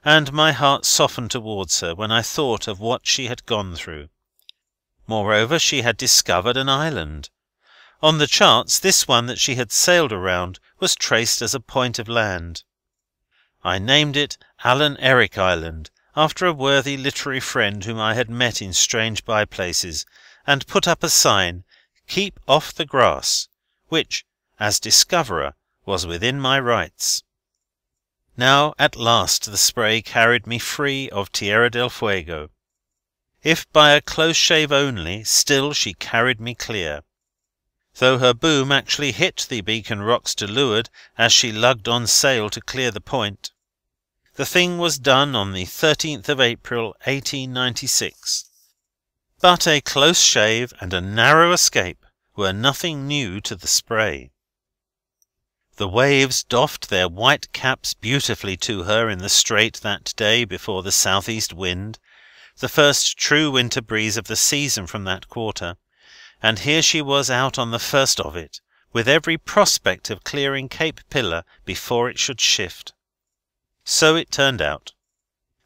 and my heart softened towards her when I thought of what she had gone through. Moreover, she had discovered an island. On the charts, this one that she had sailed around was traced as a point of land. I named it Allan Eric Island, after a worthy literary friend whom I had met in strange by-places, and put up a sign, "Keep off the grass," which, as discoverer, was within my rights. Now, at last, the Spray carried me free of Tierra del Fuego. If by a close shave only, still she carried me clear. Though her boom actually hit the beacon rocks to leeward as she lugged on sail to clear the point. The thing was done on the 13th of April, 1896. But a close shave and a narrow escape were nothing new to the Spray. The waves doffed their white caps beautifully to her in the strait that day before the south-east wind, the first true winter breeze of the season from that quarter, and here she was out on the first of it, with every prospect of clearing Cape Pillar before it should shift. So it turned out.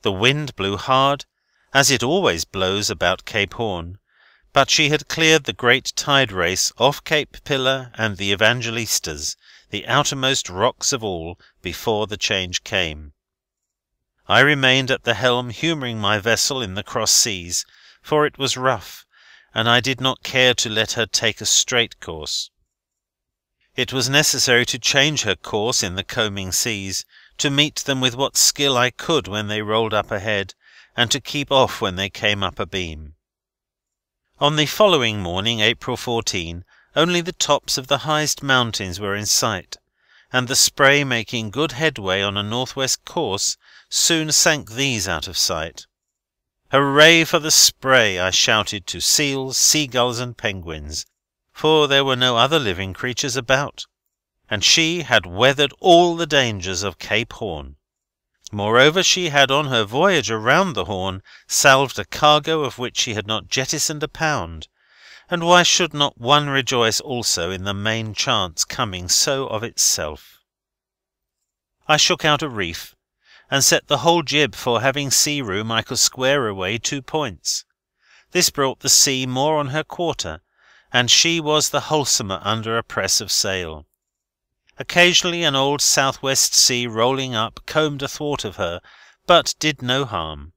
The wind blew hard, as it always blows about Cape Horn, but she had cleared the great tide race off Cape Pillar and the Evangelistas, the outermost rocks of all, before the change came. I remained at the helm humouring my vessel in the cross seas, for it was rough, and I did not care to let her take a straight course. It was necessary to change her course in the combing seas, to meet them with what skill I could when they rolled up ahead, and to keep off when they came up abeam. On the following morning, April 14, only the tops of the highest mountains were in sight, and the Spray, making good headway on a north-west course, soon sank these out of sight. "Hooray for the Spray!" I shouted to seals, seagulls, and penguins, for there were no other living creatures about, and she had weathered all the dangers of Cape Horn. Moreover, she had on her voyage around the Horn salved a cargo of which she had not jettisoned a pound, and why should not one rejoice also in the main chance coming so of itself? I shook out a reef, and set the whole jib for having sea room I could square away 2 points. This brought the sea more on her quarter, and she was the wholesomer under a press of sail. Occasionally an old south-west sea rolling up combed athwart of her, but did no harm.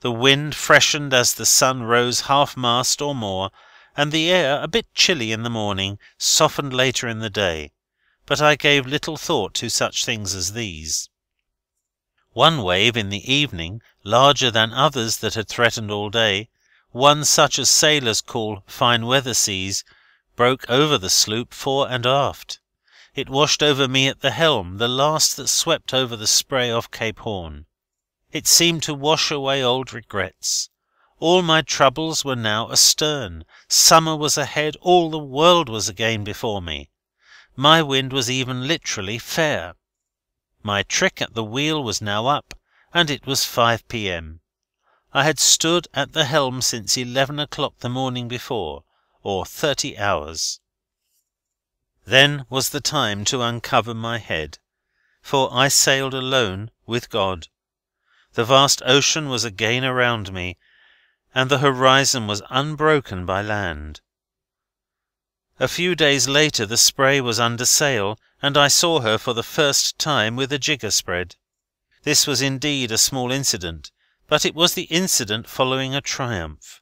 The wind freshened as the sun rose half-mast or more, and the air, a bit chilly in the morning, softened later in the day, but I gave little thought to such things as these. One wave in the evening, larger than others that had threatened all day, one such as sailors call fine weather seas, broke over the sloop fore and aft. It washed over me at the helm, the last that swept over the spray off Cape Horn. It seemed to wash away old regrets. All my troubles were now astern. Summer was ahead, all the world was again before me. My wind was even literally fair. My trick at the wheel was now up, and it was 5 p.m. I had stood at the helm since 11 o'clock the morning before, or 30 hours. Then was the time to uncover my head, for I sailed alone with God. The vast ocean was again around me, and the horizon was unbroken by land. A few days later the Spray was under sail, and I saw her for the first time with a jigger spread. This was indeed a small incident, but it was the incident following a triumph.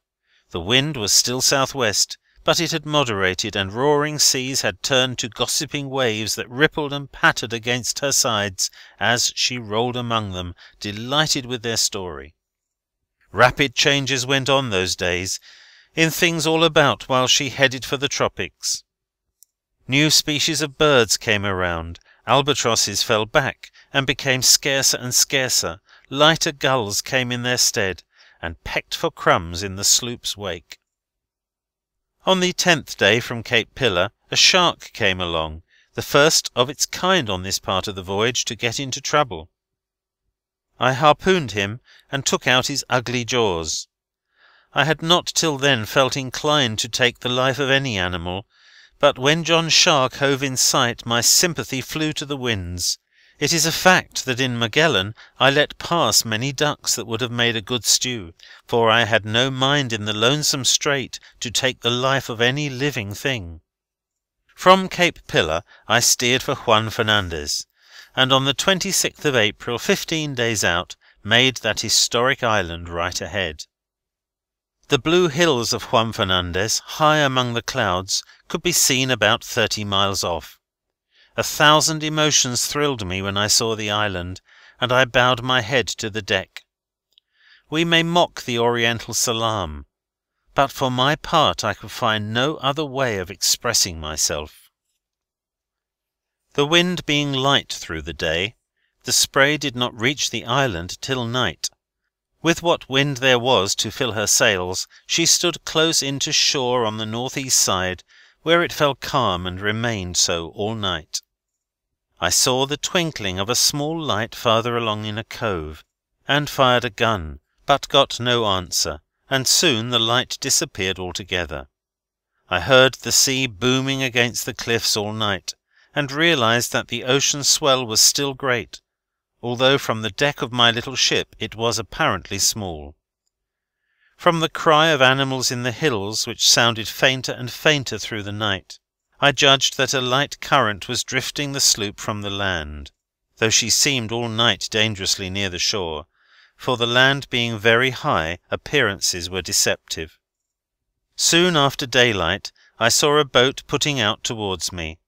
The wind was still southwest, but it had moderated, and roaring seas had turned to gossiping waves that rippled and pattered against her sides as she rolled among them, delighted with their story. Rapid changes went on those days, in things all about while she headed for the tropics. New species of birds came around, albatrosses fell back and became scarcer and scarcer, lighter gulls came in their stead, and pecked for crumbs in the sloop's wake. On the 10th day from Cape Pillar a shark came along, the first of its kind on this part of the voyage to get into trouble. I harpooned him and took out his ugly jaws. I had not till then felt inclined to take the life of any animal, but when John Shark hove in sight my sympathy flew to the winds. It is a fact that in Magellan I let pass many ducks that would have made a good stew, for I had no mind in the lonesome strait to take the life of any living thing. From Cape Pillar I steered for Juan Fernandez, and on the 26th of April, 15 days out, made that historic island right ahead. The blue hills of Juan Fernandez, high among the clouds, could be seen about 30 miles off. 1,000 emotions thrilled me when I saw the island, and I bowed my head to the deck. We may mock the Oriental salaam, but for my part I could find no other way of expressing myself. The wind being light through the day, the Spray did not reach the island till night. With what wind there was to fill her sails, she stood close in to shore on the north-east side, where it fell calm and remained so all night. I saw the twinkling of a small light farther along in a cove, and fired a gun, but got no answer, and soon the light disappeared altogether. I heard the sea booming against the cliffs all night, and realized that the ocean swell was still great, although from the deck of my little ship it was apparently small. From the cry of animals in the hills, which sounded fainter and fainter through the night, I judged that a light current was drifting the sloop from the land, though she seemed all night dangerously near the shore, for the land being very high, appearances were deceptive. Soon after daylight I saw a boat putting out towards me.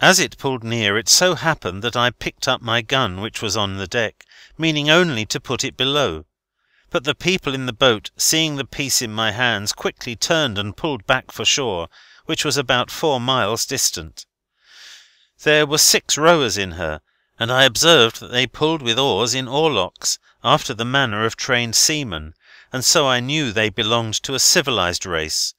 As it pulled near, it so happened that I picked up my gun, which was on the deck, meaning only to put it below. But the people in the boat, seeing the piece in my hands, quickly turned and pulled back for shore, which was about 4 miles distant. There were 6 rowers in her, and I observed that they pulled with oars in oarlocks, after the manner of trained seamen, and so I knew they belonged to a civilized race.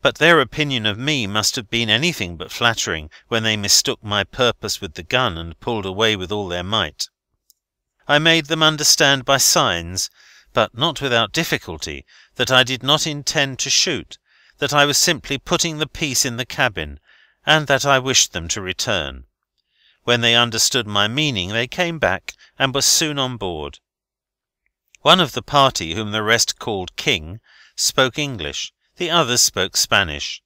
But their opinion of me must have been anything but flattering when they mistook my purpose with the gun and pulled away with all their might. I made them understand by signs, but not without difficulty, that I did not intend to shoot, that I was simply putting the piece in the cabin, and that I wished them to return. When they understood my meaning they came back, and were soon on board. One of the party, whom the rest called King, spoke English. The others spoke Spanish.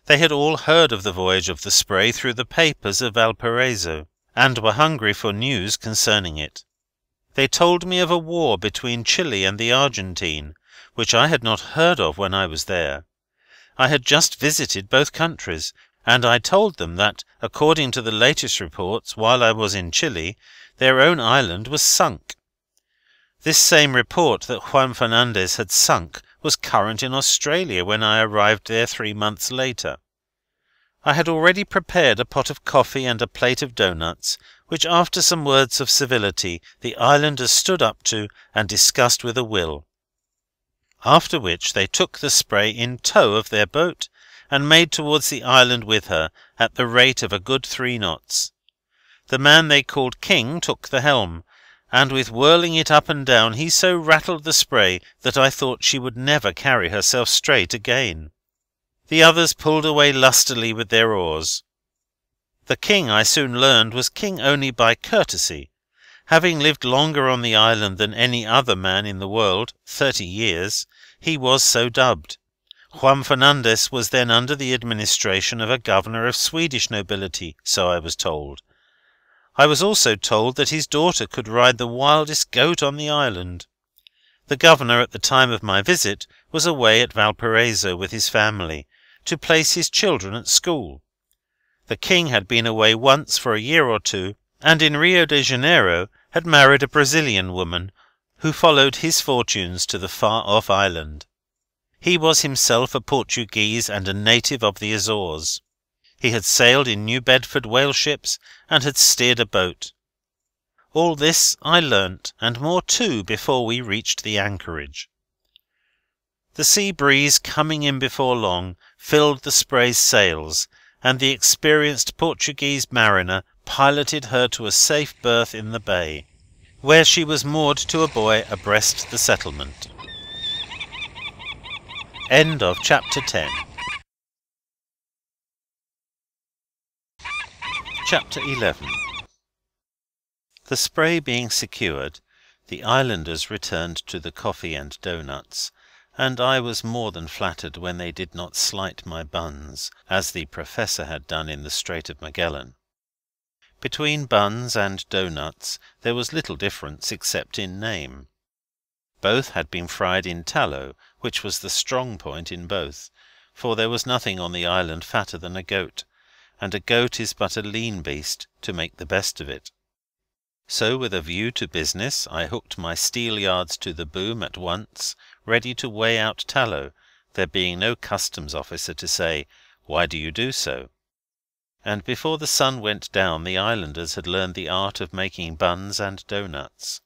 They had all heard of the voyage of the Spray through the papers of Valparaiso, and were hungry for news concerning it. They told me of a war between Chile and the Argentine, which I had not heard of when I was there. I had just visited both countries, and I told them that, according to the latest reports, while I was in Chile, their own island was sunk. This same report that Juan Fernandez had sunk was current in Australia when I arrived there 3 months later. I had already prepared a pot of coffee and a plate of doughnuts, which, after some words of civility, the islanders stood up to and discussed with a will. After which they took the Spray in tow of their boat, and made towards the island with her, at the rate of a good 3 knots. The man they called King took the helm, and with whirling it up and down he so rattled the Spray that I thought she would never carry herself straight again. The others pulled away lustily with their oars. The King, I soon learned, was king only by courtesy. Having lived longer on the island than any other man in the world, 30 years, he was so dubbed. Juan Fernandez was then under the administration of a governor of Swedish nobility, so I was told. I was also told that his daughter could ride the wildest goat on the island. The governor, at the time of my visit, was away at Valparaiso with his family, to place his children at school. The King had been away once for a year or 2, and in Rio de Janeiro had married a Brazilian woman, who followed his fortunes to the far-off island. He was himself a Portuguese and a native of the Azores. He had sailed in New Bedford whale ships, and had steered a boat. All this I learnt, and more too, before we reached the anchorage. The sea breeze, coming in before long, filled the Spray's sails, and the experienced Portuguese mariner piloted her to a safe berth in the bay, where she was moored to a buoy abreast the settlement. End of Chapter 10. Chapter 11. The Spray being secured, the islanders returned to the coffee and doughnuts, and I was more than flattered when they did not slight my buns, as the Professor had done in the Strait of Magellan. Between buns and doughnuts there was little difference except in name. Both had been fried in tallow, which was the strong point in both, for there was nothing on the island fatter than a goat, and a goat is but a lean beast, to make the best of it. So, with a view to business, I hooked my steelyards to the boom at once, ready to weigh out tallow, there being no customs officer to say, "Why do you do so?" And before the sun went down the islanders had learned the art of making buns and doughnuts.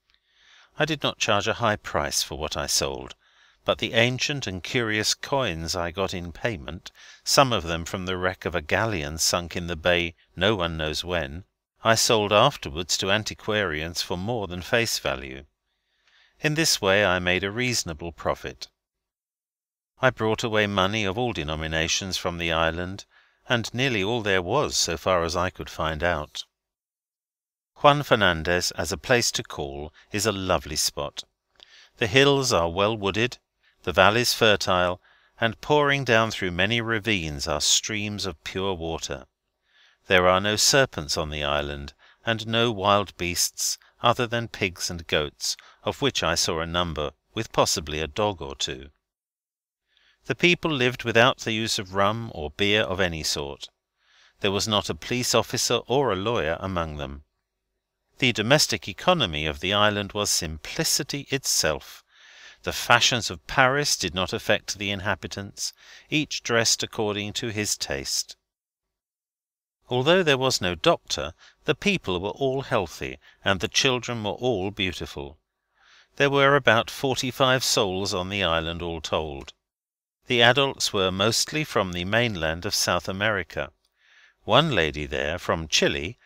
I did not charge a high price for what I sold, but the ancient and curious coins I got in payment, some of them from the wreck of a galleon sunk in the bay no one knows when, I sold afterwards to antiquarians for more than face value. In this way I made a reasonable profit. I brought away money of all denominations from the island, and nearly all there was, so far as I could find out. Juan Fernandez, as a place to call, is a lovely spot. The hills are well wooded, the valleys fertile, and pouring down through many ravines are streams of pure water. There are no serpents on the island, and no wild beasts other than pigs and goats, of which I saw a number, with possibly a dog or 2. The people lived without the use of rum or beer of any sort. There was not a police officer or a lawyer among them. The domestic economy of the island was simplicity itself. The fashions of Paris did not affect the inhabitants, each dressed according to his taste. Although there was no doctor, the people were all healthy, and the children were all beautiful. There were about 45 souls on the island, all told. The adults were mostly from the mainland of South America. One lady there, from Chile,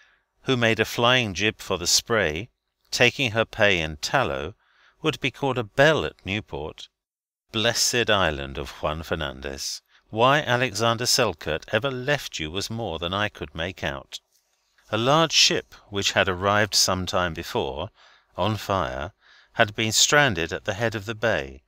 who made a flying jib for the Spray, taking her pay in tallow, would be called a belle at Newport. Blessed island of Juan Fernandez! Why Alexander Selkirk ever left you was more than I could make out. A large ship, which had arrived some time before, on fire, had been stranded at the head of the bay,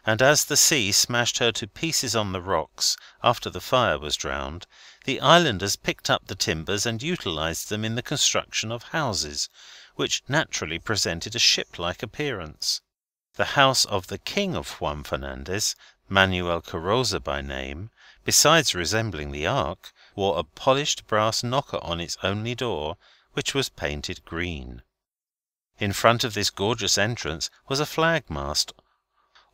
and as the sea smashed her to pieces on the rocks, after the fire was drowned, the islanders picked up the timbers and utilized them in the construction of houses, which naturally presented a ship-like appearance. The house of the king of Juan Fernandez, Manuel Carroza by name, besides resembling the Ark, wore a polished brass knocker on its only door, which was painted green. In front of this gorgeous entrance was a flag-mast,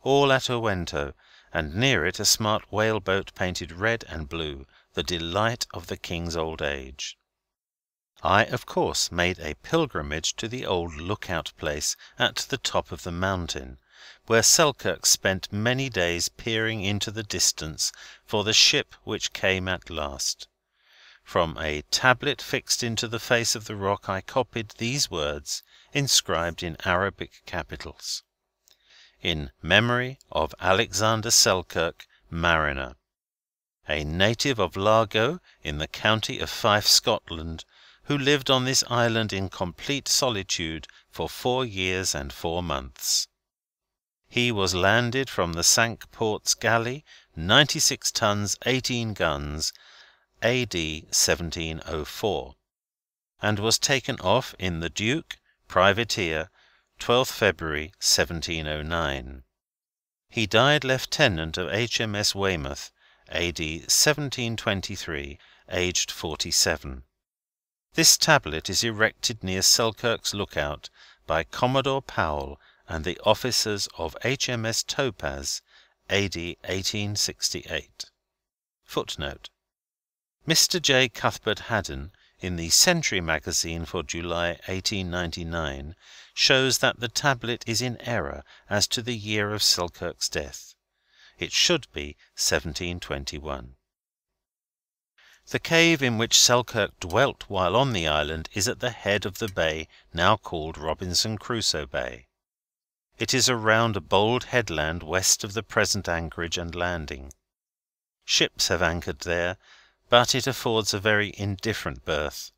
all at Owento, and near it a smart whale-boat painted red and blue, the delight of the King's old age. I, of course, made a pilgrimage to the old look-out place at the top of the mountain, where Selkirk spent many days peering into the distance for the ship which came at last. From a tablet fixed into the face of the rock I copied these words, inscribed in Arabic capitals: "In memory of Alexander Selkirk, mariner, a native of Largo in the county of Fife, Scotland, who lived on this island in complete solitude for 4 years and 4 months. He was landed from the Cinque Ports galley, 96 tons 18 guns, A.D. 1704, and was taken off in the Duke, privateer, 12th February 1709. He died lieutenant of HMS Weymouth, A.D. 1723, aged 47. This tablet is erected near Selkirk's lookout by Commodore Powell and the officers of HMS Topaz, A.D. 1868. Footnote: Mr. J. Cuthbert Haddon, in the Century magazine for July 1899, shows that the tablet is in error as to the year of Selkirk's death. It should be 1721. The cave in which Selkirk dwelt while on the island is at the head of the bay now called Robinson Crusoe Bay. It is around a bold headland west of the present anchorage and landing. Ships have anchored there, but it affords a very indifferent berth.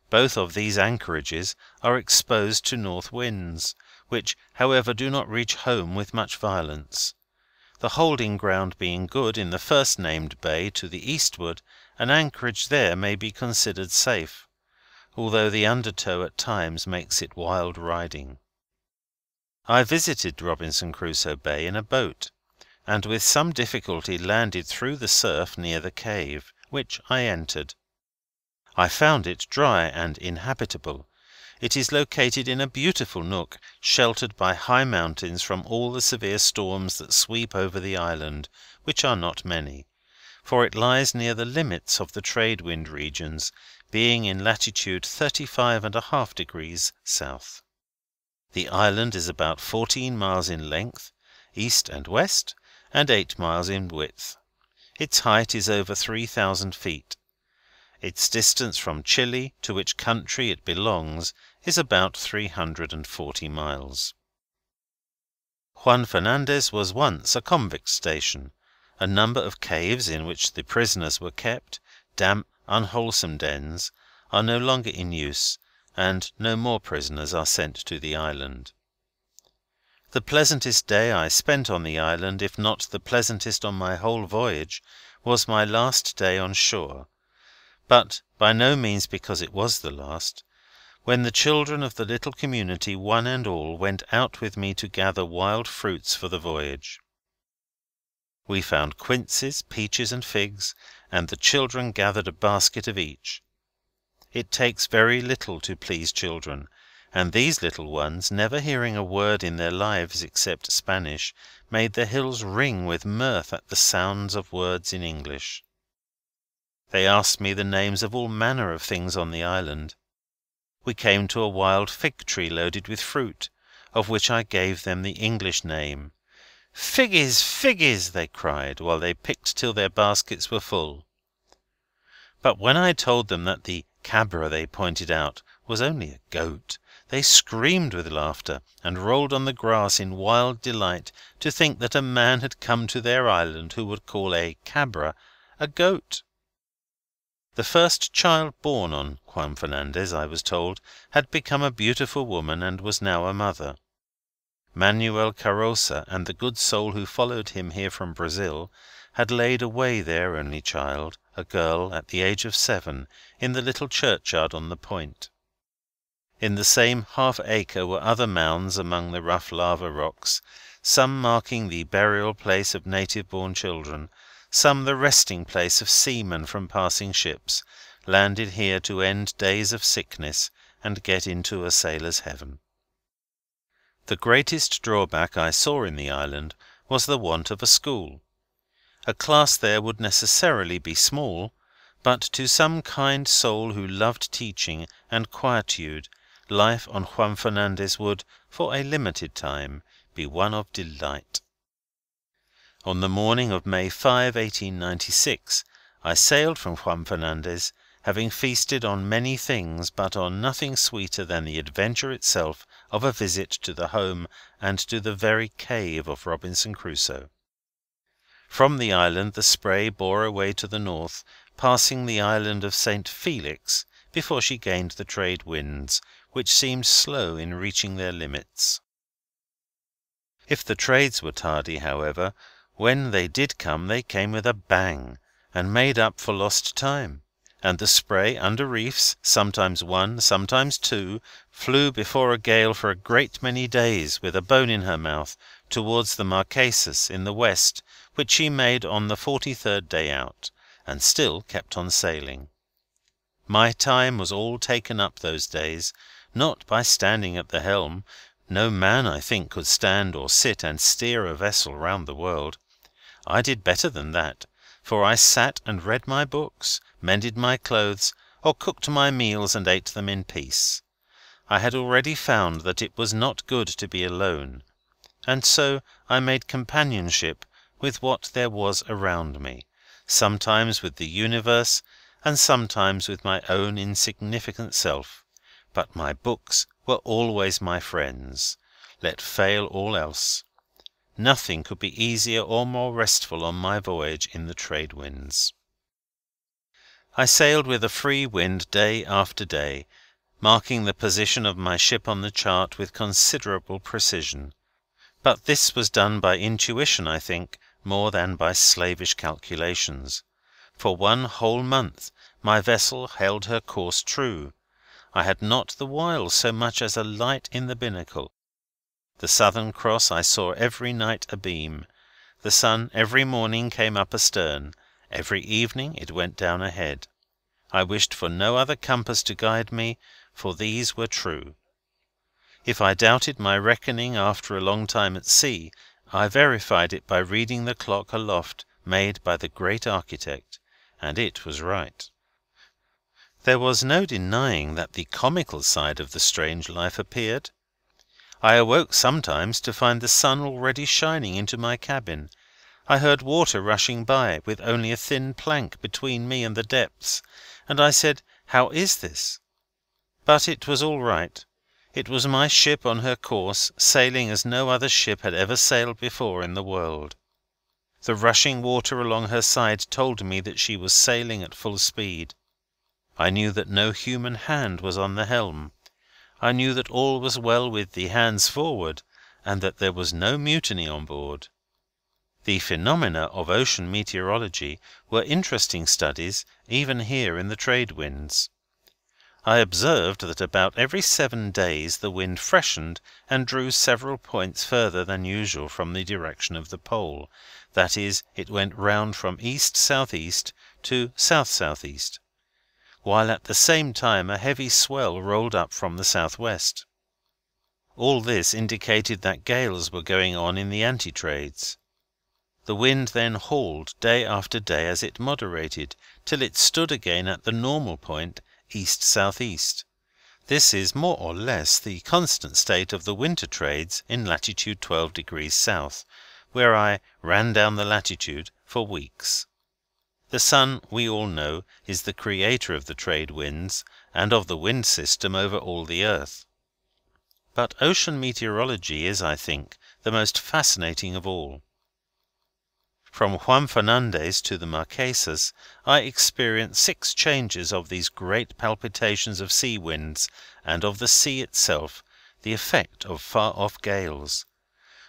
Both of these anchorages are exposed to north winds, which, however, do not reach home with much violence. The holding ground being good in the first named bay to the eastward, an anchorage there may be considered safe, although the undertow at times makes it wild riding. I visited Robinson Crusoe Bay in a boat, and with some difficulty landed through the surf near the cave, which I entered. I found it dry and inhabitable. It is located in a beautiful nook, sheltered by high mountains from all the severe storms that sweep over the island, which are not many, for it lies near the limits of the trade wind regions, being in latitude 35½ degrees south. The island is about 14 miles in length, east and west, and 8 miles in width. Its height is over 3,000 feet. Its distance from Chile, to which country it belongs, is about 340 miles. Juan Fernandez was once a convict station. A number of caves in which the prisoners were kept, damp, unwholesome dens, are no longer in use, and no more prisoners are sent to the island. The pleasantest day I spent on the island, if not the pleasantest on my whole voyage, was my last day on shore, but by no means because it was the last, when the children of the little community, one and all, went out with me to gather wild fruits for the voyage. We found quinces, peaches, and figs, and the children gathered a basket of each. It takes very little to please children, and these little ones, never hearing a word in their lives except Spanish, made the hills ring with mirth at the sounds of words in English. They asked me the names of all manner of things on the island. We came to a wild fig-tree loaded with fruit, of which I gave them the English name. "Figgies, figgies!" they cried, while they picked till their baskets were full. But when I told them that the cabra they pointed out was only a goat, they screamed with laughter, and rolled on the grass in wild delight to think that a man had come to their island who would call a cabra a goat. The first child born on Juan Fernandez, I was told, had become a beautiful woman and was now a mother. Manuel Carosa and the good soul who followed him here from Brazil had laid away their only child, a girl, at the age of 7, in the little churchyard on the point. In the same half-acre were other mounds among the rough lava rocks, some marking the burial-place of native-born children, some the resting-place of seamen from passing ships, landed here to end days of sickness and get into a sailor's heaven. The greatest drawback I saw in the island was the want of a school. A class there would necessarily be small, but to some kind soul who loved teaching and quietude, life on Juan Fernandez would, for a limited time, be one of delight. On the morning of May 5, 1896, I sailed from Juan Fernandez, having feasted on many things, but on nothing sweeter than the adventure itself of a visit to the home and to the very cave of Robinson Crusoe. From the island the Spray bore away to the north, passing the island of St. Felix before she gained the trade winds, which seemed slow in reaching their limits. If the trades were tardy, however, when they did come they came with a bang, and made up for lost time, and the Spray, under reefs, sometimes one, sometimes two, flew before a gale for a great many days with a bone in her mouth towards the Marquesas in the west, which she made on the 43rd day out, and still kept on sailing. My time was all taken up those days, not by standing at the helm. No man, I think, could stand or sit and steer a vessel round the world. I did better than that, for I sat and read my books, mended my clothes, or cooked my meals and ate them in peace. I had already found that it was not good to be alone, and so I made companionship with what there was around me, sometimes with the universe, and sometimes with my own insignificant self, but my books were always my friends, let fail all else. Nothing could be easier or more restful on my voyage in the trade winds. I sailed with a free wind day after day, marking the position of my ship on the chart with considerable precision. But this was done by intuition, I think, more than by slavish calculations. For one whole month my vessel held her course true. I had not the while so much as a light in the binnacle. The Southern Cross I saw every night abeam. The sun every morning came up astern. Every evening it went down ahead. I wished for no other compass to guide me, for these were true. If I doubted my reckoning after a long time at sea, I verified it by reading the clock aloft made by the great architect, and it was right. There was no denying that the comical side of the strange life appeared. I awoke sometimes to find the sun already shining into my cabin. I heard water rushing by, with only a thin plank between me and the depths, and I said, "How is this?" But it was all right. It was my ship on her course, sailing as no other ship had ever sailed before in the world. The rushing water along her side told me that she was sailing at full speed. I knew that no human hand was on the helm. I knew that all was well with the hands forward, and that there was no mutiny on board. The phenomena of ocean meteorology were interesting studies even here in the trade winds. I observed that about every 7 days the wind freshened and drew several points further than usual from the direction of the pole, that is, it went round from east-south-east to south-south-east, while at the same time a heavy swell rolled up from the south-west. All this indicated that gales were going on in the anti-trades. The wind then hauled day after day as it moderated, till it stood again at the normal point, east-south-east. This is more or less the constant state of the winter trades in latitude 12 degrees south, where I ran down the latitude for weeks. The sun, we all know, is the creator of the trade winds, and of the wind system over all the earth. But ocean meteorology is, I think, the most fascinating of all. From Juan Fernandez to the Marquesas I experienced 6 changes of these great palpitations of sea winds, and of the sea itself, the effect of far-off gales.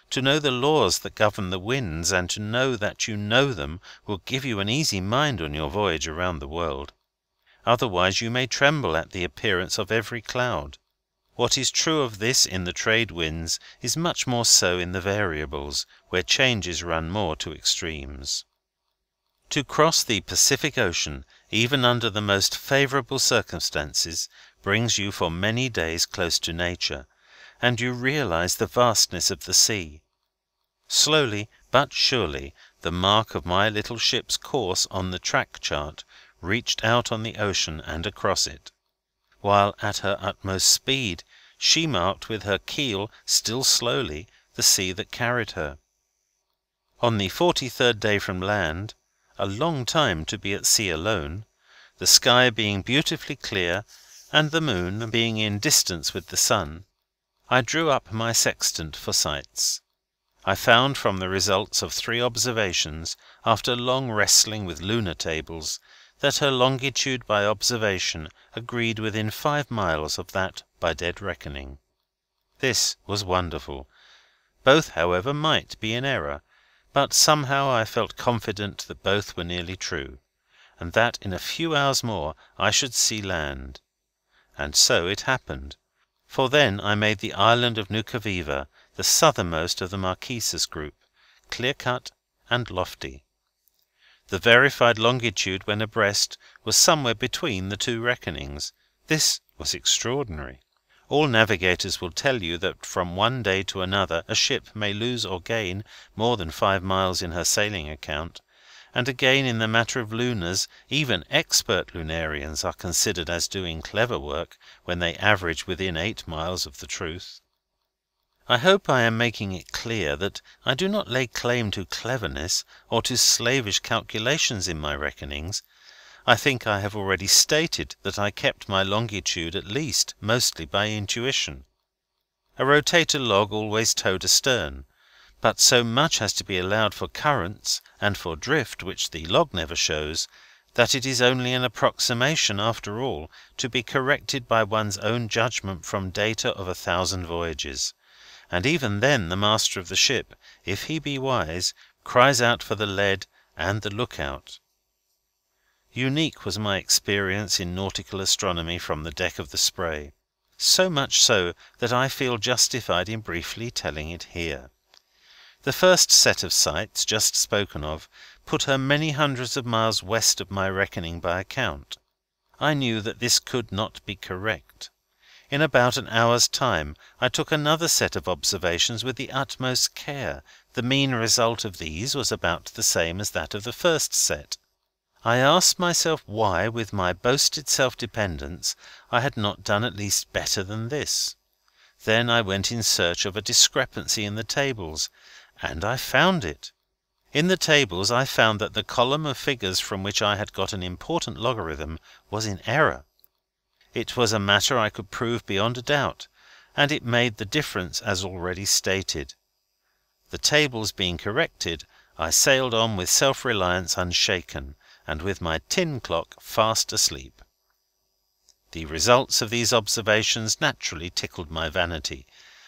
To know the laws that govern the winds, and to know that you know them, will give you an easy mind on your voyage around the world. Otherwise you may tremble at the appearance of every cloud. What is true of this in the trade winds is much more so in the variables, where changes run more to extremes. To cross the Pacific Ocean, even under the most favourable circumstances, brings you for many days close to nature, and you realise the vastness of the sea. Slowly but surely the mark of my little ship's course on the track chart reached out on the ocean and across it, while at her utmost speed she marked with her keel, still slowly, the sea that carried her. On the 43rd day from land, a long time to be at sea alone, the sky being beautifully clear, and the moon being in distance with the sun, I drew up my sextant for sights. I found from the results of 3 observations, after long wrestling with lunar tables, that her longitude by observation agreed within 5 miles of that by dead reckoning. This was wonderful. Both, however, might be in error, but somehow I felt confident that both were nearly true, and that in a few hours more I should see land. And so it happened, for then I made the island of Nukaviva, the southernmost of the Marquesas group, clear-cut and lofty. The verified longitude when abreast was somewhere between the 2 reckonings. This was extraordinary. All navigators will tell you that from one day to another a ship may lose or gain more than 5 miles in her sailing account, and again in the matter of lunars, even expert lunarians are considered as doing clever work when they average within 8 miles of the truth. I hope I am making it clear that I do not lay claim to cleverness or to slavish calculations in my reckonings. I think I have already stated that I kept my longitude at least mostly by intuition. A rotator log always towed astern, but so much has to be allowed for currents and for drift which the log never shows, that it is only an approximation after all, to be corrected by one's own judgment from data of 1,000 voyages, and even then the master of the ship, if he be wise, cries out for the lead and the look-out. Unique was my experience in nautical astronomy from the deck of the Spray, so much so that I feel justified in briefly telling it here. The first set of sights, just spoken of, put her many hundreds of miles west of my reckoning by account. I knew that this could not be correct. In about an hour's time I took another set of observations with the utmost care. The mean result of these was about the same as that of the first set. I asked myself why, with my boasted self-dependence, I had not done at least better than this. Then I went in search of a discrepancy in the tables, and I found it. In the tables I found that the column of figures from which I had got an important logarithm was in error. It was a matter I could prove beyond a doubt, and it made the difference as already stated. The tables being corrected, I sailed on with self-reliance unshaken, and with my tin clock fast asleep. The results of these observations naturally tickled my vanity,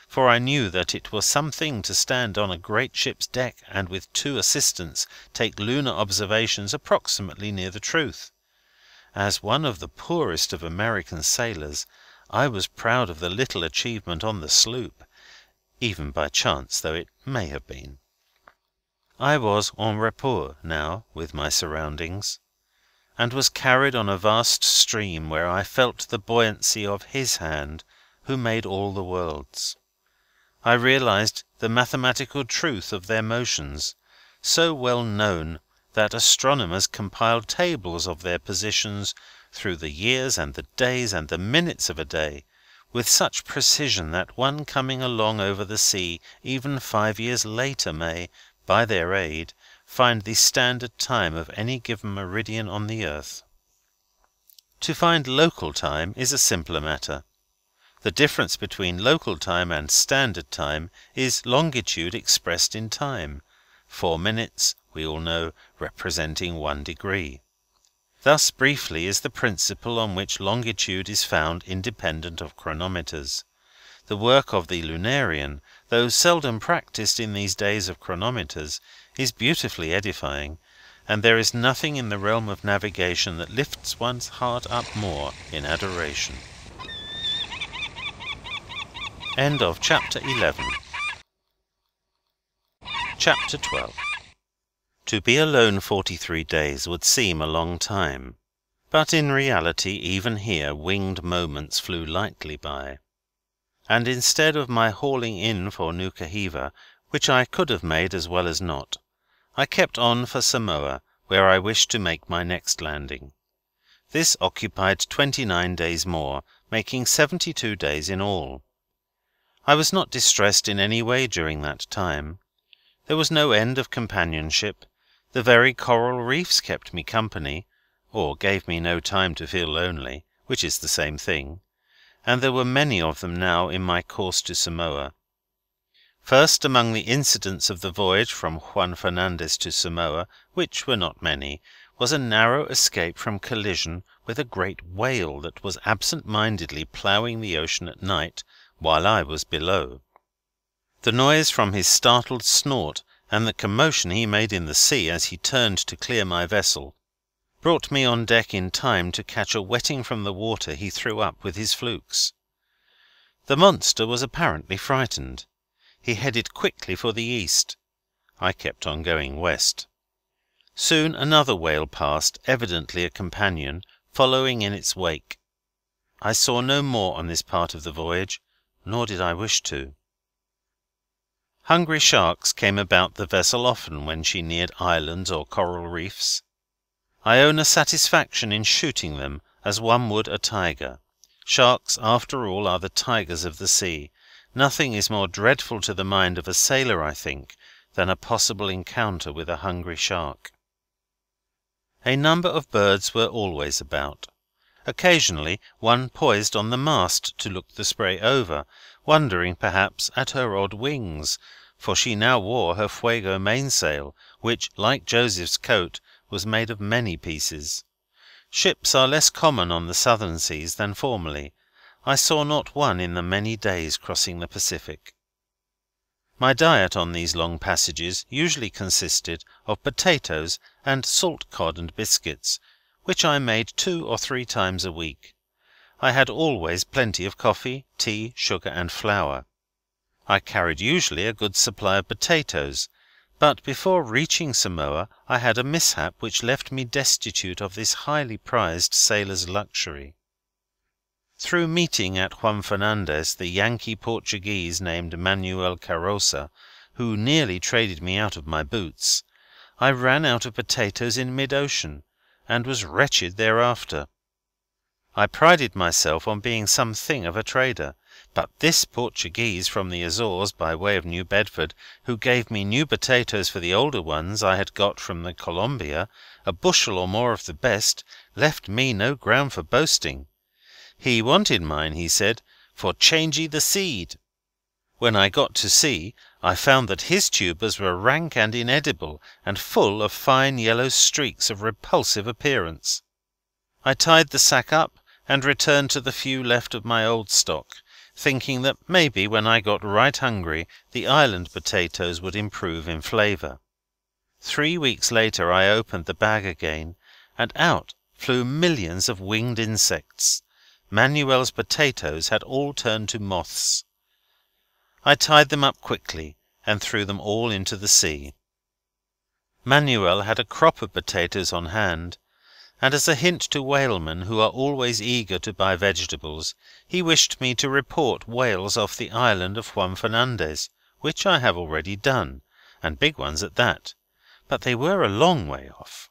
for I knew that it was something to stand on a great ship's deck and with 2 assistants take lunar observations approximately near the truth. As one of the poorest of American sailors, I was proud of the little achievement on the sloop, even by chance though it may have been. I was en rapport now with my surroundings, and was carried on a vast stream where I felt the buoyancy of His hand who made all the worlds. I realized the mathematical truth of their motions, so well known that astronomers compile tables of their positions through the years and the days and the minutes of a day, with such precision that one coming along over the sea even 5 years later may, by their aid, find the standard time of any given meridian on the earth. To find local time is a simpler matter. The difference between local time and standard time is longitude expressed in time, 4 minutes, we all know, representing 1 degree. Thus, briefly, is the principle on which longitude is found independent of chronometers. The work of the lunarian, though seldom practised in these days of chronometers, is beautifully edifying, and there is nothing in the realm of navigation that lifts one's heart up more in adoration. End of Chapter 11. Chapter 12. To be alone 43 days would seem a long time, but in reality even here winged moments flew lightly by. And instead of my hauling in for Nukahiva, which I could have made as well as not, I kept on for Samoa, where I wished to make my next landing. This occupied 29 days more, making 72 days in all. I was not distressed in any way during that time. There was no end of companionship, the very coral reefs kept me company, or gave me no time to feel lonely, which is the same thing, and there were many of them now in my course to Samoa. First among the incidents of the voyage from Juan Fernandez to Samoa, which were not many, was a narrow escape from collision with a great whale that was absent-mindedly ploughing the ocean at night while I was below. The noise from his startled snort, and the commotion he made in the sea as he turned to clear my vessel, brought me on deck in time to catch a wetting from the water he threw up with his flukes. The monster was apparently frightened. He headed quickly for the east. I kept on going west. Soon another whale passed, evidently a companion, following in its wake. I saw no more on this part of the voyage, nor did I wish to. Hungry sharks came about the vessel often when she neared islands or coral reefs. I own a satisfaction in shooting them as one would a tiger. Sharks, after all, are the tigers of the sea. Nothing is more dreadful to the mind of a sailor, I think, than a possible encounter with a hungry shark. A number of birds were always about. Occasionally one poised on the mast to look the spray over, wondering perhaps at her odd wings, for she now wore her fuego mainsail, which, like Joseph's coat, was made of many pieces. Ships are less common on the southern seas than formerly. I saw not one in the many days crossing the Pacific. My diet on these long passages usually consisted of potatoes and salt cod and biscuits, which I made 2 or 3 times a week. I had always plenty of coffee, tea, sugar, and flour. I carried usually a good supply of potatoes, but before reaching Samoa I had a mishap which left me destitute of this highly prized sailor's luxury. Through meeting at Juan Fernandez the Yankee Portuguese named Manuel Carosa, who nearly traded me out of my boots, I ran out of potatoes in mid-ocean, and was wretched thereafter. I prided myself on being something of a trader, but this Portuguese from the Azores by way of New Bedford, who gave me new potatoes for the older ones I had got from the Columbia, a bushel or more of the best, left me no ground for boasting. He wanted mine, he said, for changey the seed. When I got to sea, I found that his tubers were rank and inedible, and full of fine yellow streaks of repulsive appearance. I tied the sack up, and returned to the few left of my old stock, thinking that maybe when I got right hungry the island potatoes would improve in flavour. 3 weeks later I opened the bag again, and out flew millions of winged insects. Manuel's potatoes had all turned to moths. I tied them up quickly, and threw them all into the sea. Manuel had a crop of potatoes on hand, and as a hint to whalemen, who are always eager to buy vegetables, he wished me to report whales off the island of Juan Fernandez, which I have already done, and big ones at that, but they were a long way off.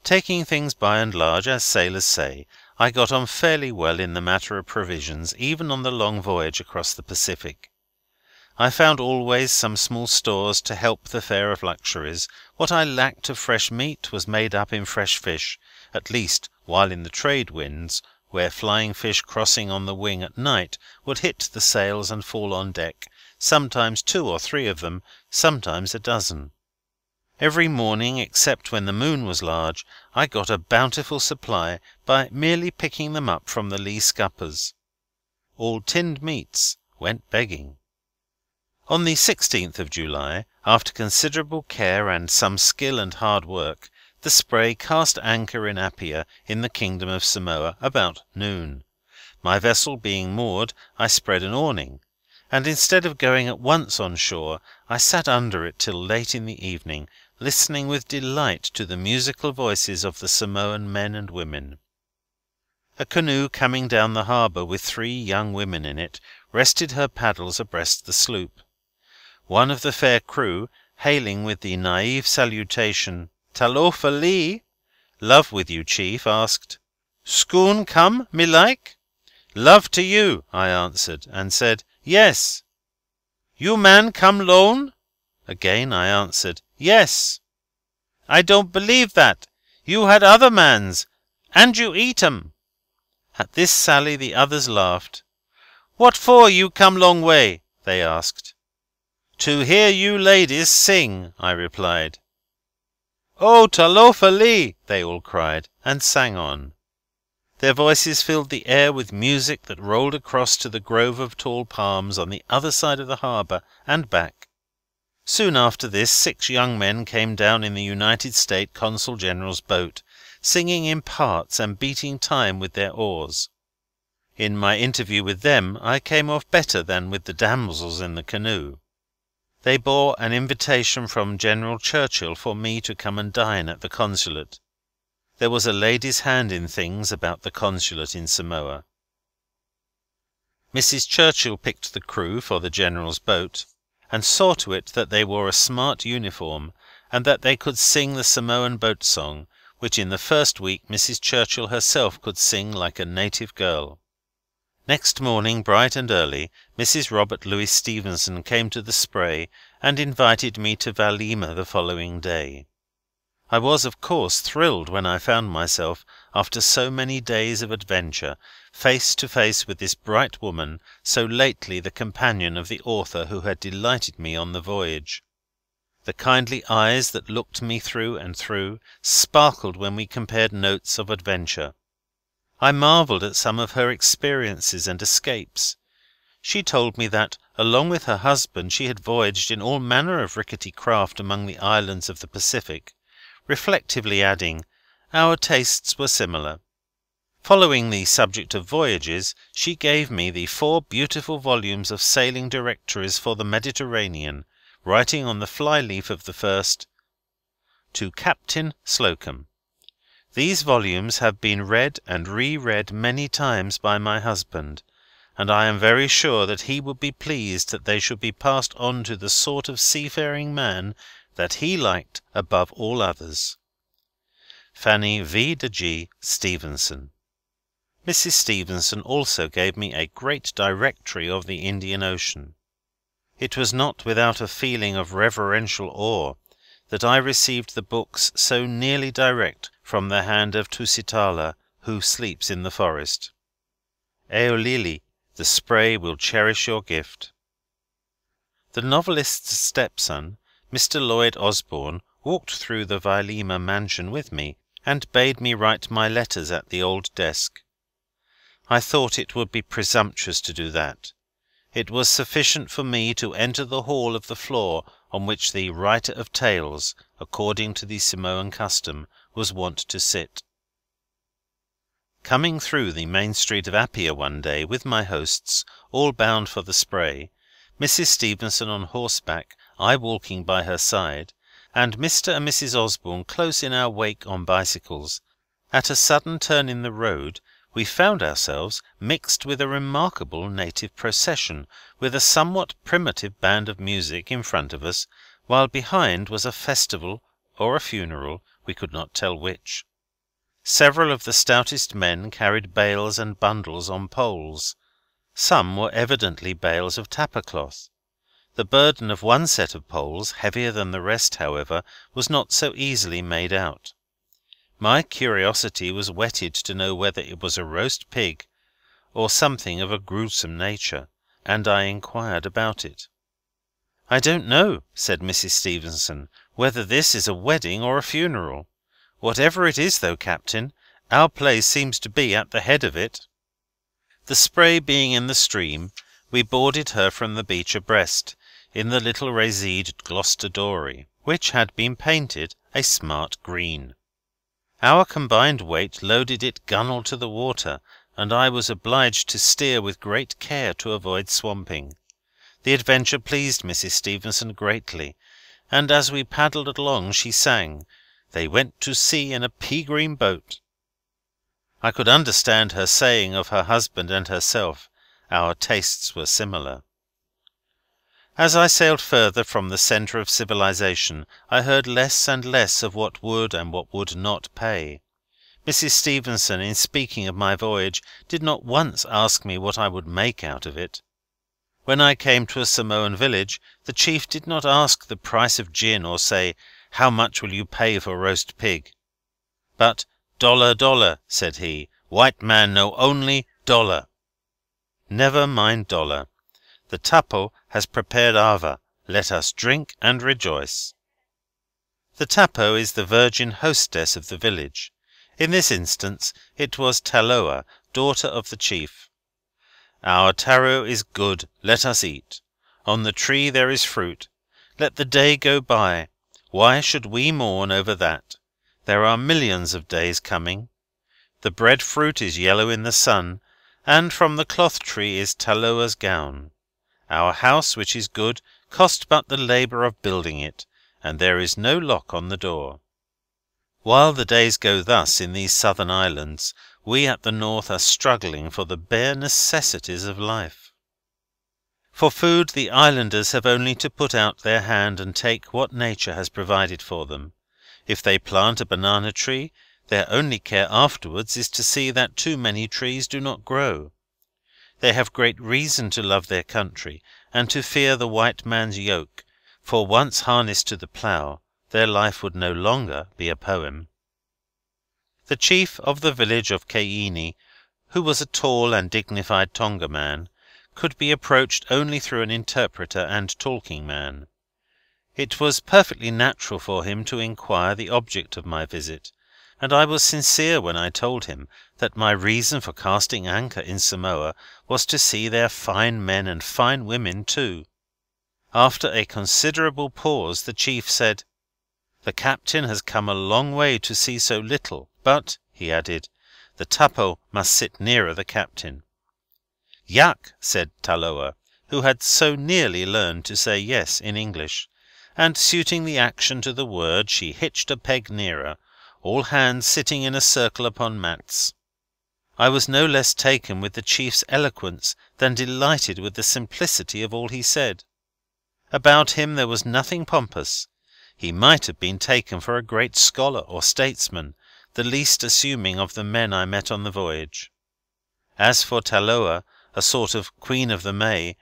Taking things by and large, as sailors say, I got on fairly well in the matter of provisions, even on the long voyage across the Pacific. I found always some small stores to help the fare of luxuries. What I lacked of fresh meat was made up in fresh fish, at least while in the trade winds, where flying fish crossing on the wing at night would hit the sails and fall on deck, sometimes 2 or 3 of them, sometimes a dozen. Every morning, except when the moon was large, I got a bountiful supply by merely picking them up from the lee scuppers. All tinned meats went begging. On the 16th of July, after considerable care and some skill and hard work, the Spray cast anchor in Apia, in the kingdom of Samoa, about noon. My vessel being moored, I spread an awning, and instead of going at once on shore, I sat under it till late in the evening, listening with delight to the musical voices of the Samoan men and women. A canoe coming down the harbour with 3 young women in it rested her paddles abreast the sloop. One of the fair crew, hailing with the naive salutation, "Talofa Lee," "Love with you, chief," asked, "Schoon come, me like?" "Love to you," I answered, and said, "Yes." "You man come lone?" Again I answered, "Yes." "I don't believe that. You had other mans, and you eat 'em." At this sally the others laughed. "What for you come long way?" they asked. "To hear you ladies sing," I replied. "Oh, Talofa Lee!" they all cried, and sang on. Their voices filled the air with music that rolled across to the grove of tall palms on the other side of the harbour, and back. Soon after this 6 young men came down in the United States Consul General's boat, singing in parts and beating time with their oars. In my interview with them I came off better than with the damsels in the canoe. They bore an invitation from General Churchill for me to come and dine at the Consulate. There was a lady's hand in things about the Consulate in Samoa. Mrs. Churchill picked the crew for the General's boat, and saw to it that they wore a smart uniform, and that they could sing the Samoan boat song, which in the first week Mrs. Churchill herself could sing like a native girl. Next morning, bright and early, Mrs. Robert Louis Stevenson came to the Spray and invited me to Vailima the following day. I was, of course, thrilled when I found myself, after so many days of adventure, face to face with this bright woman, so lately the companion of the author who had delighted me on the voyage. The kindly eyes that looked me through and through sparkled when we compared notes of adventure. I marvelled at some of her experiences and escapes. She told me that, along with her husband, she had voyaged in all manner of rickety craft among the islands of the Pacific, reflectively adding, "Our tastes were similar." Following the subject of voyages, she gave me the 4 beautiful volumes of Sailing Directories for the Mediterranean, writing on the fly-leaf of the first, "To Captain Slocum. These volumes have been read and re-read many times by my husband, and I am very sure that he would be pleased that they should be passed on to the sort of seafaring man that he liked above all others. Fanny V. de G. Stevenson." Mrs. Stevenson also gave me a great directory of the Indian Ocean. It was not without a feeling of reverential awe that I received the books so nearly direct from the hand of Tusitala, who sleeps in the forest. Eolili, the Spray will cherish your gift. The novelist's stepson, Mr. Lloyd Osborne, walked through the Vailima mansion with me, and bade me write my letters at the old desk. I thought it would be presumptuous to do that. It was sufficient for me to enter the hall of the floor on which the writer of tales, according to the Samoan custom, was wont to sit. Coming through the main street of Apia one day with my hosts, all bound for the Spray, Mrs. Stevenson on horseback, I walking by her side, and Mr. and Mrs. Osborne close in our wake on bicycles, at a sudden turn in the road we found ourselves mixed with a remarkable native procession, with a somewhat primitive band of music in front of us, while behind was a festival or a funeral, we could not tell which. Several of the stoutest men carried bales and bundles on poles. Some were evidently bales of tapa cloth. The burden of one set of poles, heavier than the rest, however, was not so easily made out. My curiosity was whetted to know whether it was a roast pig, or something of a gruesome nature, and I inquired about it. "I don't know," said Mrs. Stevenson, "whether this is a wedding or a funeral. Whatever it is, though, Captain, our place seems to be at the head of it." The Spray being in the stream, we boarded her from the beach abreast, in the little raised Gloucester dory, which had been painted a smart green. Our combined weight loaded it gunwale to the water, and I was obliged to steer with great care to avoid swamping. The adventure pleased Mrs. Stevenson greatly, and as we paddled along she sang, "They went to sea in a pea-green boat." I could understand her saying of her husband and herself, "Our tastes were similar." As I sailed further from the centre of civilization, I heard less and less of what would and what would not pay. Mrs. Stevenson, in speaking of my voyage, did not once ask me what I would make out of it. When I came to a Samoan village, the chief did not ask the price of gin, or say, "How much will you pay for roast pig?" But "Dollar, dollar," said he. "White man know only dollar." Never mind dollar. The tapo has prepared ava. Let us drink and rejoice. The tapo is the virgin hostess of the village. In this instance it was Taloa, daughter of the chief. "Our taro is good, let us eat. On the tree there is fruit. Let the day go by. Why should we mourn over that? There are millions of days coming. The breadfruit is yellow in the sun, and from the cloth tree is Taloa's gown. Our house, which is good, cost but the labour of building it, and there is no lock on the door." While the days go thus in these southern islands, we at the north are struggling for the bare necessities of life. For food the islanders have only to put out their hand and take what nature has provided for them. If they plant a banana tree, their only care afterwards is to see that too many trees do not grow. They have great reason to love their country, and to fear the white man's yoke, for once harnessed to the plough, their life would no longer be a poem. The chief of the village of Kaini, who was a tall and dignified Tonga man, could be approached only through an interpreter and talking man. It was perfectly natural for him to inquire the object of my visit, and I was sincere when I told him that my reason for casting anchor in Samoa was to see their fine men and fine women too. After a considerable pause, the chief said, "The captain has come a long way to see so little, but," he added, "the tapo must sit nearer the captain." "Yak," said Taloa, who had so nearly learned to say yes in English, and suiting the action to the word, she hitched a peg nearer, all hands sitting in a circle upon mats. I was no less taken with the chief's eloquence than delighted with the simplicity of all he said. About him there was nothing pompous. He might have been taken for a great scholar or statesman, the least assuming of the men I met on the voyage. As for Taloa, a sort of Queen of the May,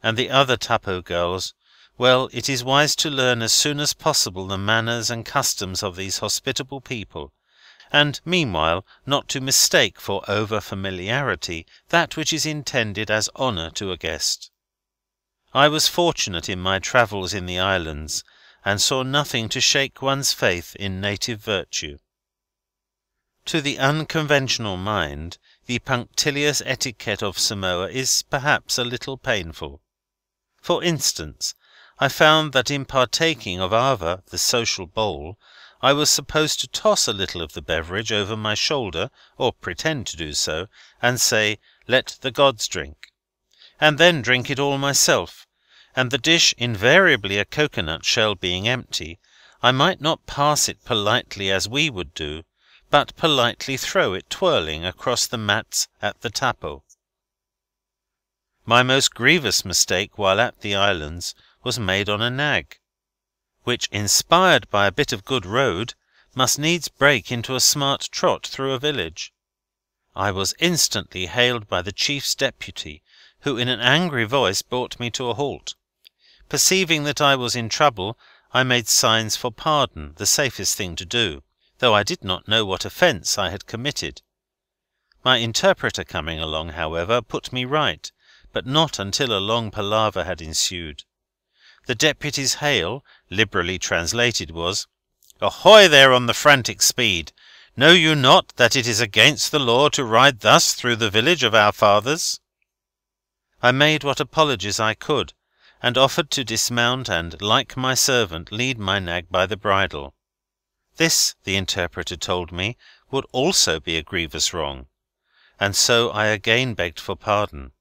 and the other tapo girls, well, it is wise to learn as soon as possible the manners and customs of these hospitable people, and meanwhile not to mistake for over-familiarity that which is intended as honour to a guest. I was fortunate in my travels in the islands, and saw nothing to shake one's faith in native virtue. To the unconventional mind, the punctilious etiquette of Samoa is perhaps a little painful. For instance, I found that in partaking of ava, the social bowl, I was supposed to toss a little of the beverage over my shoulder, or pretend to do so, and say, "Let the gods drink," and then drink it all myself, and the dish invariably a coconut shell being empty, I might not pass it politely as we would do, but politely throw it twirling across the mats at the tapo. My most grievous mistake while at the islands was made on a nag, which, inspired by a bit of good road, must needs break into a smart trot through a village. I was instantly hailed by the chief's deputy, who in an angry voice brought me to a halt. Perceiving that I was in trouble, I made signs for pardon, the safest thing to do, though I did not know what offence I had committed. My interpreter coming along, however, put me right, but not until a long palaver had ensued. The deputy's hail, liberally translated, was, "Ahoy there on the frantic speed! Know you not that it is against the law to ride thus through the village of our fathers?" I made what apologies I could, and offered to dismount and, like my servant, lead my nag by the bridle. This, the interpreter told me, would also be a grievous wrong, and so I again begged for pardon.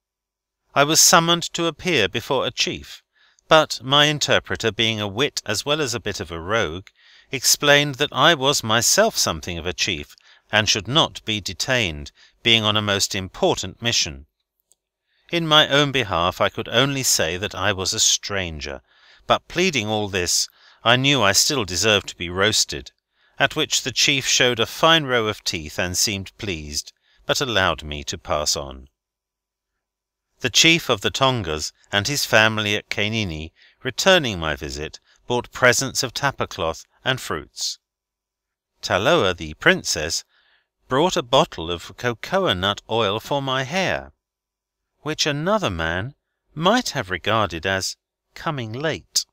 I was summoned to appear before a chief, but my interpreter, being a wit as well as a bit of a rogue, explained that I was myself something of a chief, and should not be detained, being on a most important mission. In my own behalf I could only say that I was a stranger, but pleading all this, I knew I still deserved to be roasted, at which the chief showed a fine row of teeth and seemed pleased, but allowed me to pass on. The chief of the Tongas and his family at Kanini, returning my visit, brought presents of tapa cloth and fruits. Taloa, the princess, brought a bottle of cocoa nut oil for my hair, which another man might have regarded as coming late.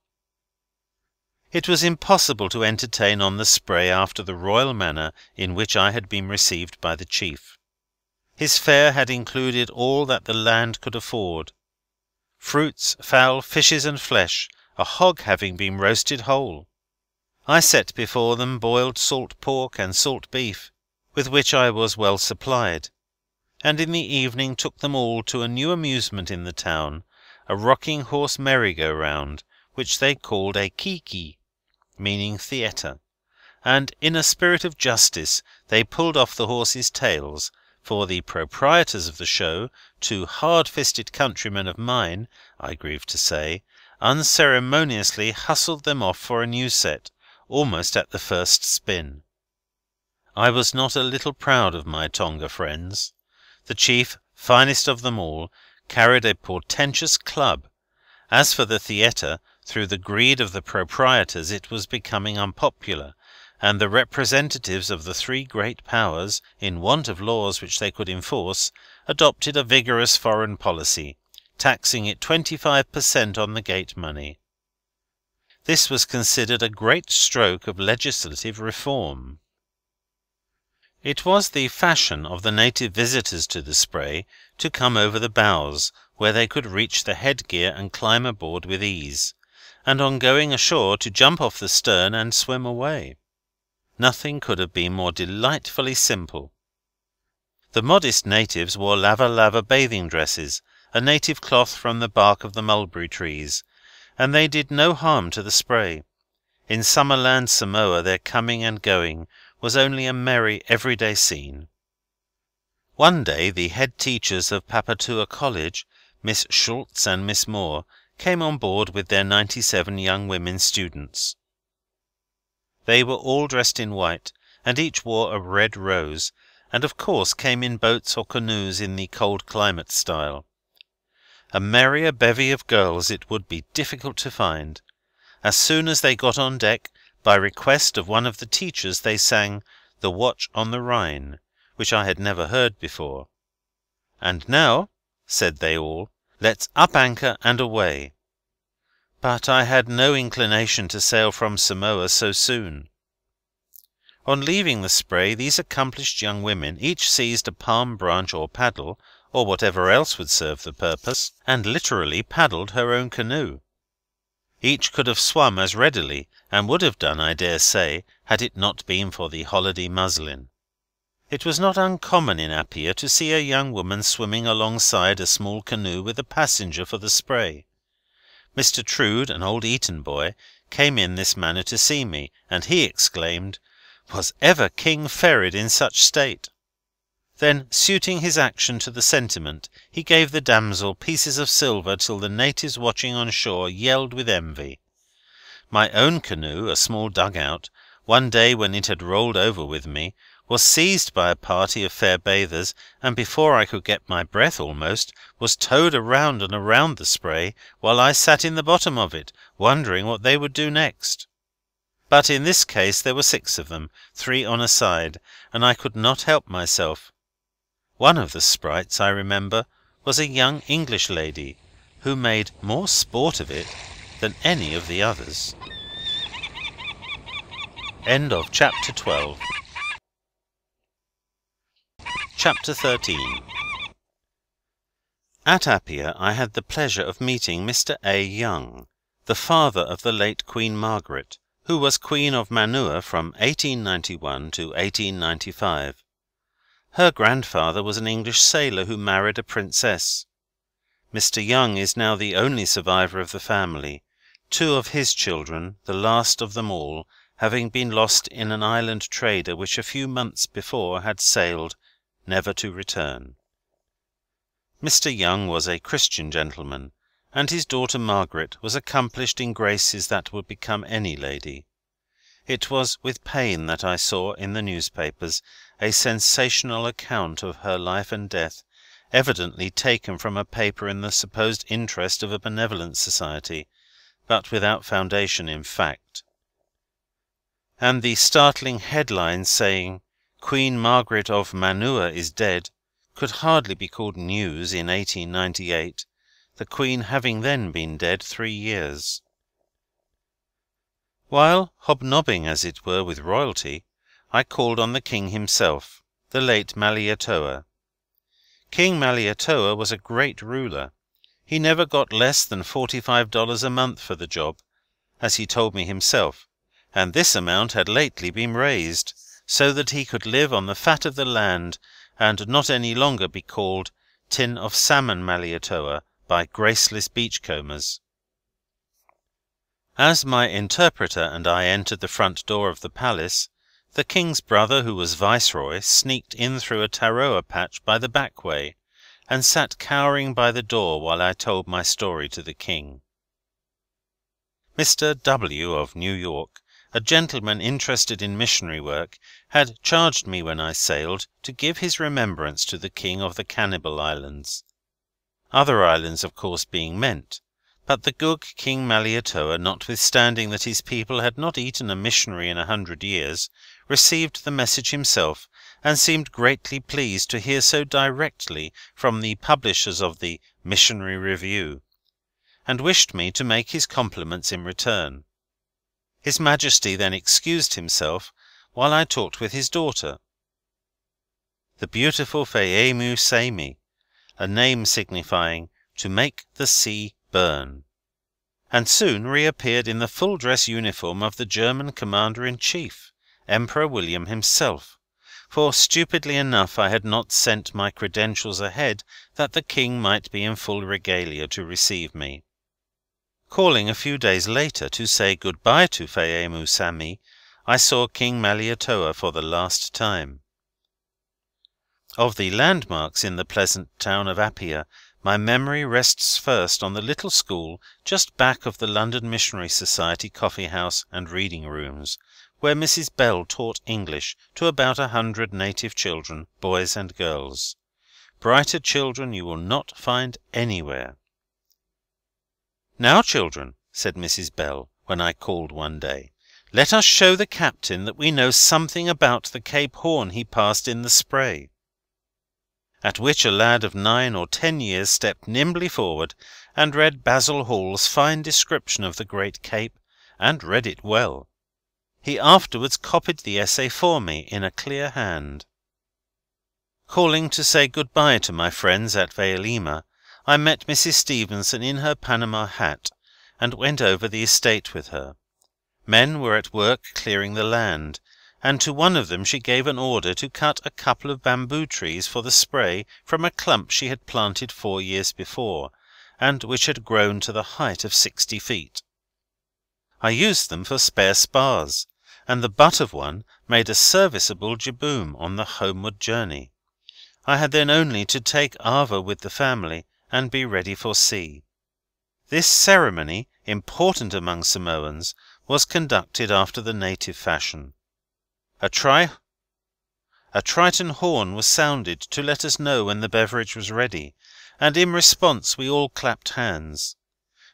It was impossible to entertain on the Spray after the royal manner in which I had been received by the chief. His fare had included all that the land could afford: fruits, fowl, fishes, and flesh, a hog having been roasted whole. I set before them boiled salt pork and salt beef, with which I was well supplied, and in the evening took them all to a new amusement in the town, a rocking horse merry-go-round, which they called a kiki, meaning theatre, and in a spirit of justice they pulled off the horses' tails, for the proprietors of the show, two hard-fisted countrymen of mine, I grieve to say, unceremoniously hustled them off for a new set, almost at the first spin. I was not a little proud of my Tonga friends. The chief, finest of them all, carried a portentous club. As for the theatre, through the greed of the proprietors it was becoming unpopular, and the representatives of the three great powers, in want of laws which they could enforce, adopted a vigorous foreign policy, taxing it 25% on the gate money. This was considered a great stroke of legislative reform. It was the fashion of the native visitors to the Spray to come over the bows, where they could reach the headgear and climb aboard with ease, and on going ashore to jump off the stern and swim away. Nothing could have been more delightfully simple. The modest natives wore lava-lava bathing dresses, a native cloth from the bark of the mulberry trees, and they did no harm to the Spray. In Summerland Samoa their coming and going was only a merry everyday scene. One day the head teachers of Papatua College, Miss Schultz and Miss Moore, came on board with their 97 young women students. They were all dressed in white, and each wore a red rose, and of course came in boats or canoes in the cold climate style. A merrier bevy of girls it would be difficult to find. As soon as they got on deck, by request of one of the teachers they sang "The Watch on the Rhine," which I had never heard before. "And now," said they all, "let's up anchor and away." But I had no inclination to sail from Samoa so soon. On leaving the Spray, these accomplished young women each seized a palm branch or paddle, or whatever else would serve the purpose, and literally paddled her own canoe. Each could have swum as readily, and would have done, I dare say, had it not been for the holiday muslin. It was not uncommon in Apia to see a young woman swimming alongside a small canoe with a passenger for the Spray. Mr. Trude, an old Eton boy, came in this manner to see me, and he exclaimed, "Was ever king ferried in such state?" Then, suiting his action to the sentiment, he gave the damsel pieces of silver till the natives watching on shore yelled with envy. My own canoe, a small dug-out, one day when it had rolled over with me, was seized by a party of fair bathers, and before I could get my breath almost, was towed around and around the Spray, while I sat in the bottom of it, wondering what they would do next. But in this case there were 6 of them, 3 on a side, and I could not help myself. One of the sprites, I remember, was a young English lady, who made more sport of it than any of the others. End of Chapter 12. Chapter 13. At Apia I had the pleasure of meeting Mr. A. Young, the father of the late Queen Margaret, who was Queen of Manua from 1891 to 1895. Her grandfather was an English sailor who married a princess. Mr. Young is now the only survivor of the family, 2 of his children, the last of them all, having been lost in an island trader which a few months before had sailed, never to return. Mr. Young was a Christian gentleman, and his daughter Margaret was accomplished in graces that would become any lady. It was with pain that I saw in the newspapers a sensational account of her life and death, evidently taken from a paper in the supposed interest of a benevolent society, but without foundation in fact; and the startling headlines saying, "Queen Margaret of Mantua is dead," could hardly be called news in 1898, the Queen having then been dead 3 years. While hobnobbing, as it were, with royalty, I called on the King himself, the late Malietoa. King Malietoa was a great ruler. He never got less than $45 a month for the job, as he told me himself, and this amount had lately been raised, so that he could live on the fat of the land, and not any longer be called Tin of Salmon Malietoa by graceless beachcombers. As my interpreter and I entered the front door of the palace, the King's brother, who was Viceroy, sneaked in through a tarroa patch by the back way, and sat cowering by the door while I told my story to the King. Mr. W. of New York, a gentleman interested in missionary work, had charged me when I sailed to give his remembrance to the King of the Cannibal Islands. Other islands, of course, being meant, but the good King Malietoa, notwithstanding that his people had not eaten a missionary in 100 years, received the message himself, and seemed greatly pleased to hear so directly from the publishers of the Missionary Review, and wished me to make his compliments in return. His Majesty then excused himself while I talked with his daughter, the beautiful Phaemu Sami, a name signifying to make the sea burn, and soon reappeared in the full dress uniform of the German Commander-in-Chief, Emperor William himself, for stupidly enough I had not sent my credentials ahead that the King might be in full regalia to receive me. Calling a few days later to say good-bye to Phaemu Sami, I saw King Malietoa for the last time. Of the landmarks in the pleasant town of Apia, my memory rests first on the little school just back of the London Missionary Society coffee house and reading rooms, where Mrs. Bell taught English to about 100 native children, boys and girls. Brighter children you will not find anywhere. "Now, children," said Mrs. Bell, when I called one day, "let us show the Captain that we know something about the Cape Horn he passed in the Spray." At which a lad of 9 or 10 years stepped nimbly forward and read Basil Hall's fine description of the Great Cape, and read it well. He afterwards copied the essay for me in a clear hand. Calling to say good-bye to my friends at Vailima, I met Mrs. Stevenson in her Panama hat, and went over the estate with her. Men were at work clearing the land, and to one of them she gave an order to cut a couple of bamboo trees for the Spray from a clump she had planted 4 years before, and which had grown to the height of 60 feet. I used them for spare spars, and the butt of one made a serviceable jibboom on the homeward journey. I had then only to take Ava with the family and be ready for sea. This ceremony, important among Samoans, was conducted after the native fashion. A Triton horn was sounded to let us know when the beverage was ready, and in response we all clapped hands.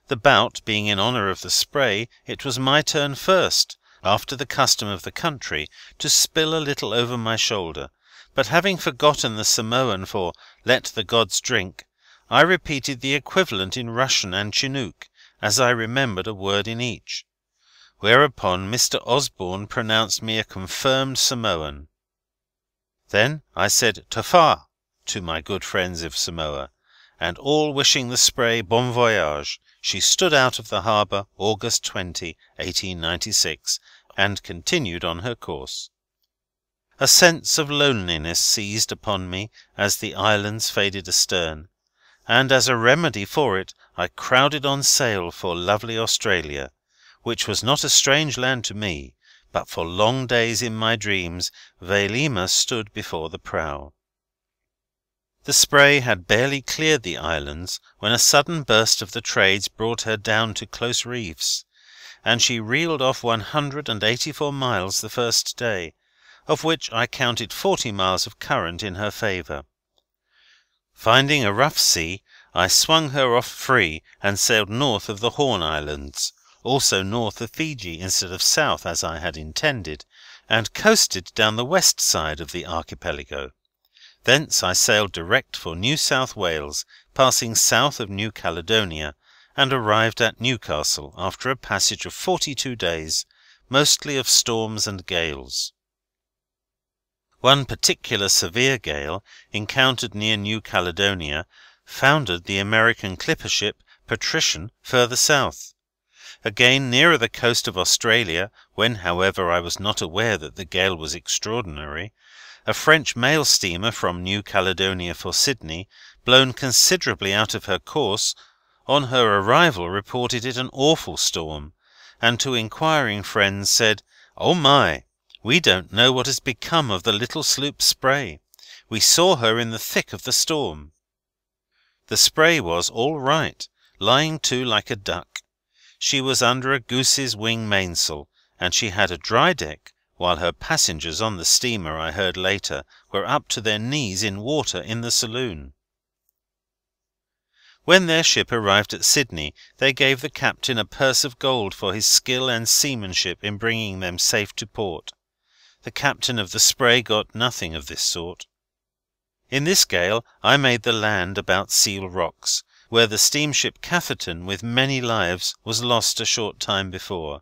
The bout being in honour of the Spray, it was my turn first, after the custom of the country, to spill a little over my shoulder, but having forgotten the Samoan for "let the gods drink," I repeated the equivalent in Russian and Chinook, as I remembered a word in each. Whereupon Mr. Osborne pronounced me a confirmed Samoan. Then I said "Tofar" to my good friends of Samoa, and all wishing the Spray bon voyage, she stood out of the harbour August 20, 1896, and continued on her course. A sense of loneliness seized upon me as the islands faded astern, and as a remedy for it I crowded on sail for lovely Australia, which was not a strange land to me, but for long days in my dreams Vailima stood before the prow. The Spray had barely cleared the islands when a sudden burst of the Trades brought her down to close reefs, and she reeled off 184 miles the first day, of which I counted 40 miles of current in her favour. Finding a rough sea, I swung her off free and sailed north of the Horn Islands, also north of Fiji instead of south as I had intended, and coasted down the west side of the archipelago. Thence I sailed direct for New South Wales, passing south of New Caledonia, and arrived at Newcastle after a passage of 42 days, mostly of storms and gales. One particular severe gale, encountered near New Caledonia, foundered the American clipper ship Patrician further south. Again, nearer the coast of Australia, when, however, I was not aware that the gale was extraordinary, a French mail steamer from New Caledonia for Sydney, blown considerably out of her course, on her arrival reported it an awful storm, and to inquiring friends said, "Oh my! We don't know what has become of the little sloop Spray. We saw her in the thick of the storm." The Spray was all right, lying to like a duck. She was under a goose's wing mainsail, and she had a dry deck, while her passengers on the steamer, I heard later, were up to their knees in water in the saloon. When their ship arrived at Sydney, they gave the captain a purse of gold for his skill and seamanship in bringing them safe to port. The captain of the Spray got nothing of this sort. In this gale I made the land about Seal Rocks, where the steamship Catherton, with many lives, was lost a short time before.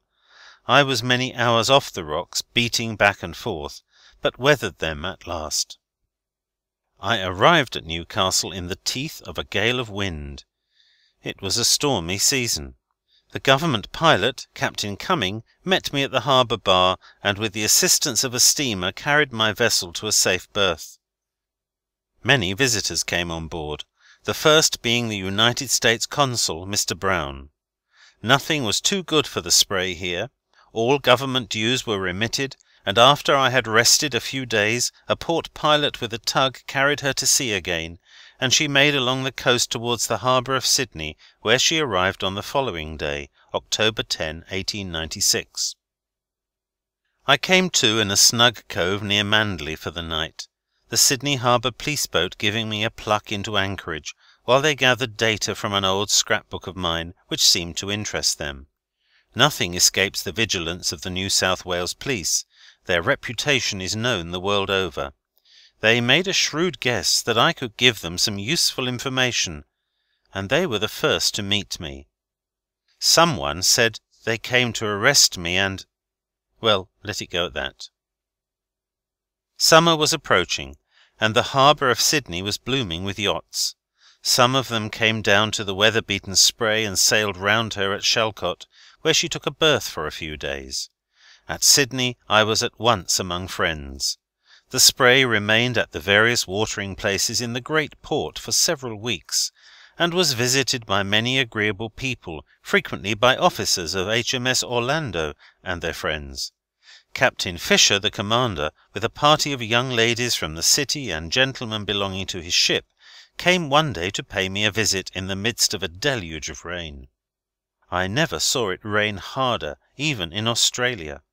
I was many hours off the rocks, beating back and forth, but weathered them at last. I arrived at Newcastle in the teeth of a gale of wind. It was a stormy season. The Government pilot, Captain Cumming, met me at the harbour bar, and with the assistance of a steamer carried my vessel to a safe berth. Many visitors came on board, the first being the United States Consul, Mr. Brown. Nothing was too good for the Spray here. All Government dues were remitted, and after I had rested a few days, a port pilot with a tug carried her to sea again, and she made along the coast towards the harbour of Sydney, where she arrived on the following day, October 10, 1896. I came to in a snug cove near Manderley for the night, the Sydney Harbour police boat giving me a pluck into anchorage, while they gathered data from an old scrapbook of mine, which seemed to interest them. Nothing escapes the vigilance of the New South Wales police. Their reputation is known the world over. They made a shrewd guess that I could give them some useful information, and they were the first to meet me. Someone said they came to arrest me and... well, let it go at that. Summer was approaching, and the harbour of Sydney was blooming with yachts. Some of them came down to the weather-beaten Spray and sailed round her at Shalcott, where she took a berth for a few days. At Sydney I was at once among friends. The Spray remained at the various watering places in the great port for several weeks, and was visited by many agreeable people, frequently by officers of HMS Orlando and their friends. Captain Fisher, the commander, with a party of young ladies from the city and gentlemen belonging to his ship, came one day to pay me a visit in the midst of a deluge of rain. I never saw it rain harder, even in Australia.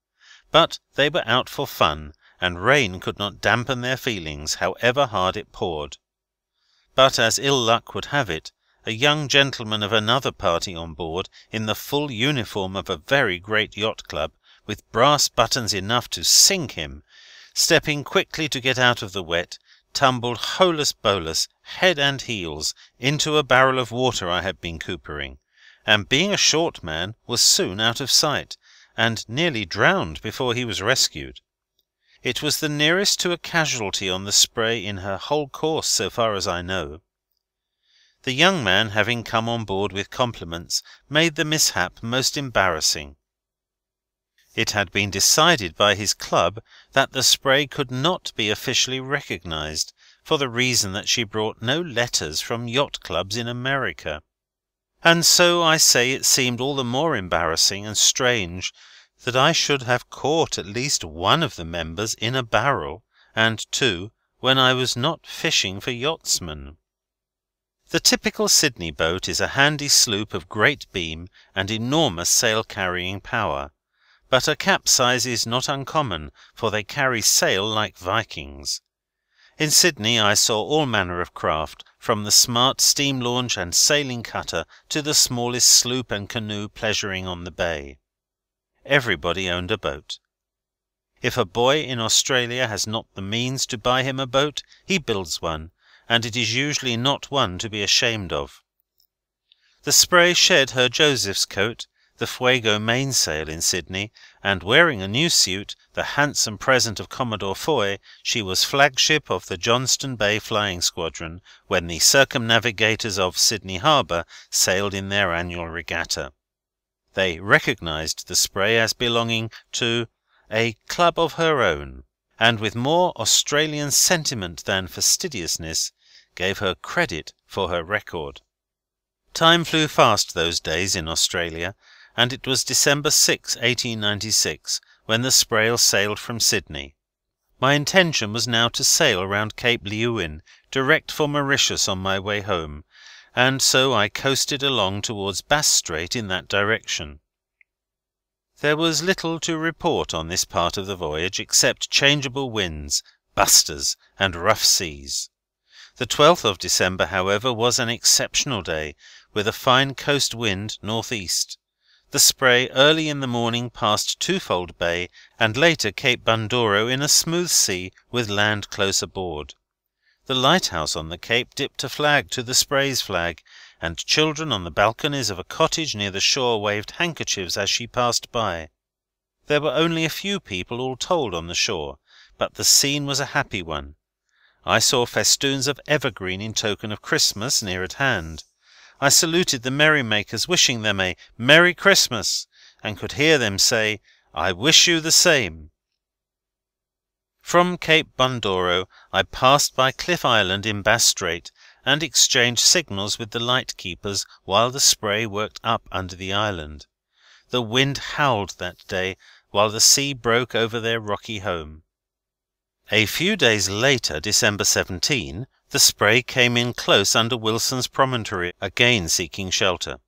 But they were out for fun, and rain could not dampen their feelings, however hard it poured. But as ill luck would have it, a young gentleman of another party on board, in the full uniform of a very great yacht club, with brass buttons enough to sink him, stepping quickly to get out of the wet, tumbled holus bolus, head and heels, into a barrel of water I had been coopering, and being a short man was soon out of sight, and nearly drowned before he was rescued. It was the nearest to a casualty on the Spray in her whole course, so far as I know. The young man, having come on board with compliments, made the mishap most embarrassing. It had been decided by his club that the Spray could not be officially recognized, for the reason that she brought no letters from yacht clubs in America. And so I say it seemed all the more embarrassing and strange that I should have caught at least one of the members in a barrel, and two when I was not fishing for yachtsmen. The typical Sydney boat is a handy sloop of great beam and enormous sail-carrying power, but a capsize is not uncommon, for they carry sail like Vikings. In Sydney I saw all manner of craft, from the smart steam launch and sailing cutter to the smallest sloop and canoe pleasuring on the bay. Everybody owned a boat. If a boy in Australia has not the means to buy him a boat, he builds one, and it is usually not one to be ashamed of. The Spray shed her Joseph's coat, the Fuego mainsail in Sydney, and wearing a new suit, the handsome present of Commodore Foy, she was flagship of the Johnston Bay Flying Squadron when the circumnavigators of Sydney Harbour sailed in their annual regatta. They recognized the Spray as belonging to a club of her own, and with more Australian sentiment than fastidiousness, gave her credit for her record. Time flew fast those days in Australia, and it was December 6, 1896, when the Spray sailed from Sydney. My intention was now to sail round Cape Leeuwin, direct for Mauritius on my way home, and so I coasted along towards Bass Strait in that direction. There was little to report on this part of the voyage, except changeable winds, busters, and rough seas. The 12th of December, however, was an exceptional day, with a fine coast wind north-east. The Spray early in the morning passed Twofold Bay, and later Cape Bundoro in a smooth sea with land close aboard. The lighthouse on the cape dipped a flag to the Spray's flag, and children on the balconies of a cottage near the shore waved handkerchiefs as she passed by. There were only a few people all told on the shore, but the scene was a happy one. I saw festoons of evergreen in token of Christmas near at hand. I saluted the merrymakers, wishing them a Merry Christmas, and could hear them say, "I wish you the same." From Cape Bundoro I passed by Cliff Island in Bass Strait, and exchanged signals with the lightkeepers while the Spray worked up under the island. The wind howled that day, while the sea broke over their rocky home. A few days later, December 17, the Spray came in close under Wilson's Promontory, again seeking shelter.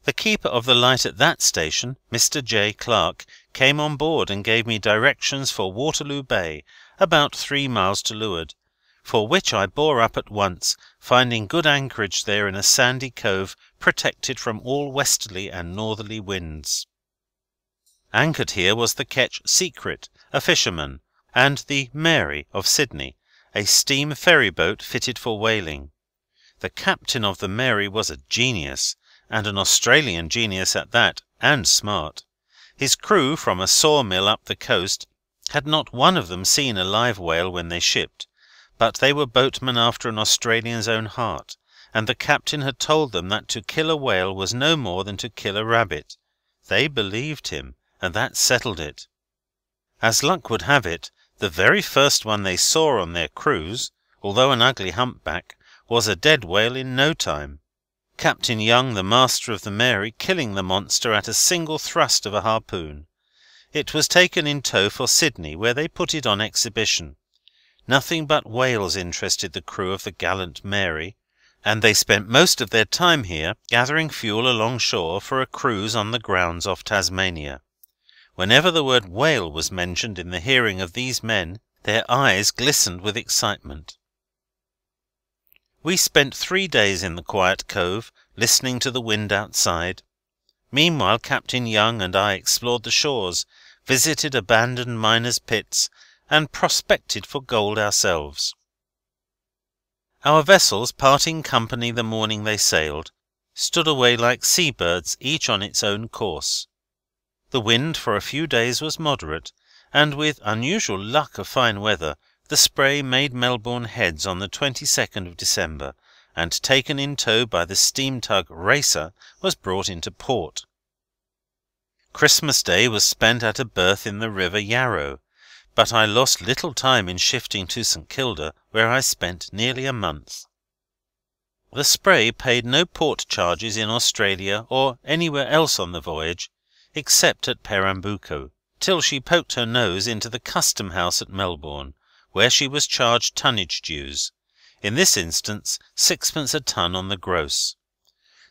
The keeper of the light at that station, Mr. J. Clark, came on board and gave me directions for Waterloo Bay, about 3 miles to leeward, for which I bore up at once, finding good anchorage there in a sandy cove protected from all westerly and northerly winds. Anchored here was the ketch Secret, a fisherman, and the Mary of Sydney, a steam ferry boat fitted for whaling. The captain of the Mary was a genius, and an Australian genius at that, and smart. His crew, from a sawmill up the coast, had not one of them seen a live whale when they shipped, but they were boatmen after an Australian's own heart, and the captain had told them that to kill a whale was no more than to kill a rabbit. They believed him, and that settled it. As luck would have it, the very first one they saw on their cruise, although an ugly humpback, was a dead whale in no time. Captain Young, the master of the Mary, killing the monster at a single thrust of a harpoon. It was taken in tow for Sydney, where they put it on exhibition. Nothing but whales interested the crew of the gallant Mary, and they spent most of their time here, gathering fuel along shore for a cruise on the grounds off Tasmania. Whenever the word whale was mentioned in the hearing of these men, their eyes glistened with excitement. We spent 3 days in the quiet cove, listening to the wind outside. Meanwhile Captain Young and I explored the shores, visited abandoned miners' pits, and prospected for gold ourselves. Our vessels, parting company the morning they sailed, stood away like sea-birds, each on its own course. The wind for a few days was moderate, and with unusual luck of fine weather, the Spray made Melbourne Heads on the 22nd of December, and taken in tow by the steam tug Racer, was brought into port. Christmas Day was spent at a berth in the River Yarrow, but I lost little time in shifting to St. Kilda, where I spent nearly a month. The Spray paid no port charges in Australia or anywhere else on the voyage, except at Pernambuco, till she poked her nose into the Custom House at Melbourne, where she was charged tonnage dues. in this instance 6d. a ton on the gross.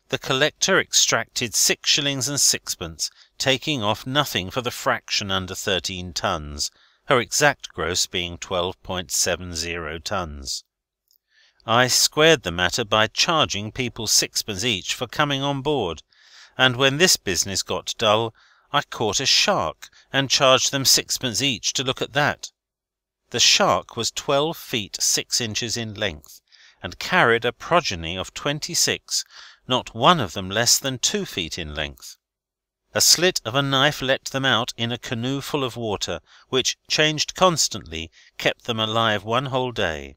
The collector extracted 6 shillings and sixpence, taking off nothing for the fraction under 13 tons, her exact gross being 12.70 tons. I squared the matter by charging people 6d. each for coming on board, and when this business got dull, I caught a shark and charged them 6d. each to look at that. The shark was 12 feet 6 inches in length, and carried a progeny of 26, not one of them less than 2 feet in length. A slit of a knife let them out in a canoe full of water, which, changed constantly, kept them alive one whole day.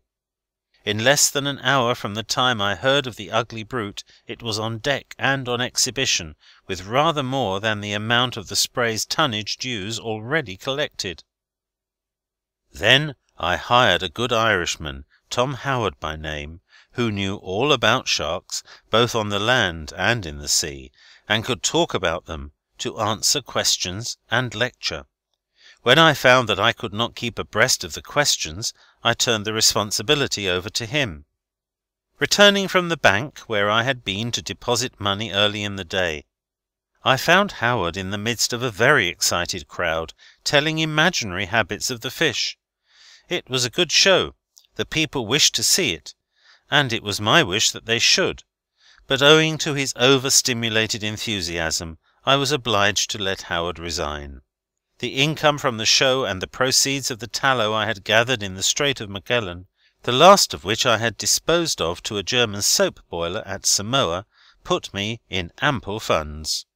In less than an hour from the time I heard of the ugly brute, it was on deck and on exhibition, with rather more than the amount of the Spray's tonnage dues already collected. Then I hired a good Irishman, Tom Howard by name, who knew all about sharks, both on the land and in the sea, and could talk about them, to answer questions and lecture. When I found that I could not keep abreast of the questions, I turned the responsibility over to him. Returning from the bank, where I had been to deposit money early in the day, I found Howard in the midst of a very excited crowd, telling imaginary habits of the fish. It was a good show, the people wished to see it, and it was my wish that they should, but owing to his over-stimulated enthusiasm, I was obliged to let Howard resign. The income from the show and the proceeds of the tallow I had gathered in the Strait of Magellan, the last of which I had disposed of to a German soap boiler at Samoa, put me in ample funds.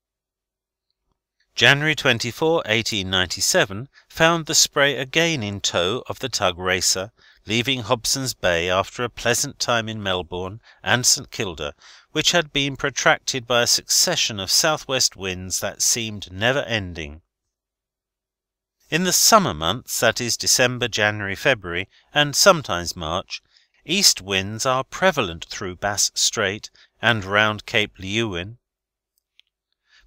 January 24, 1897, found the Spray again in tow of the tug Racer, leaving Hobson's Bay after a pleasant time in Melbourne and St. Kilda, which had been protracted by a succession of south-west winds that seemed never ending. In the summer months, that is, December, January, February, and sometimes March, east winds are prevalent through Bass Strait and round Cape Leeuwin.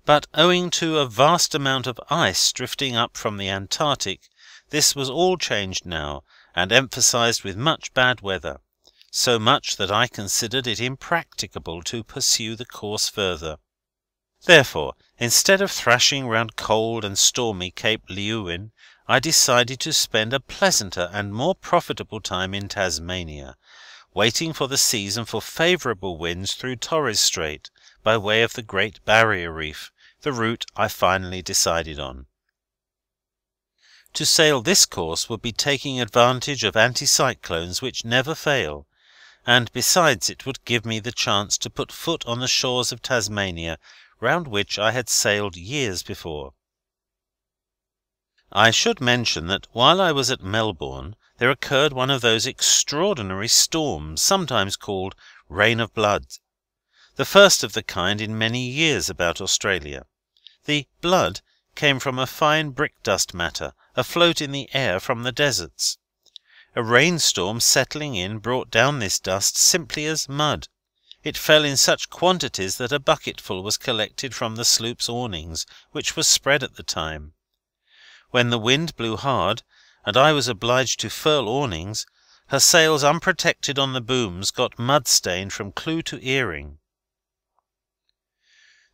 But owing to a vast amount of ice drifting up from the Antarctic, this was all changed now, and emphasized with much bad weather, so much that I considered it impracticable to pursue the course further. Therefore, instead of thrashing round cold and stormy Cape Leeuwin, I decided to spend a pleasanter and more profitable time in Tasmania, waiting for the season for favourable winds through Torres Strait, by way of the Great Barrier Reef, the route I finally decided on. To sail this course would be taking advantage of anticyclones which never fail, and besides it would give me the chance to put foot on the shores of Tasmania, round which I had sailed years before. I should mention that while I was at Melbourne there occurred one of those extraordinary storms, sometimes called rain of blood, the first of the kind in many years about Australia. The blood came from a fine brick-dust matter afloat in the air from the deserts. A rainstorm settling in brought down this dust simply as mud. It fell in such quantities that a bucketful was collected from the sloop's awnings, which was spread at the time. When the wind blew hard, and I was obliged to furl awnings, her sails unprotected on the booms got mud-stained from clew to earing.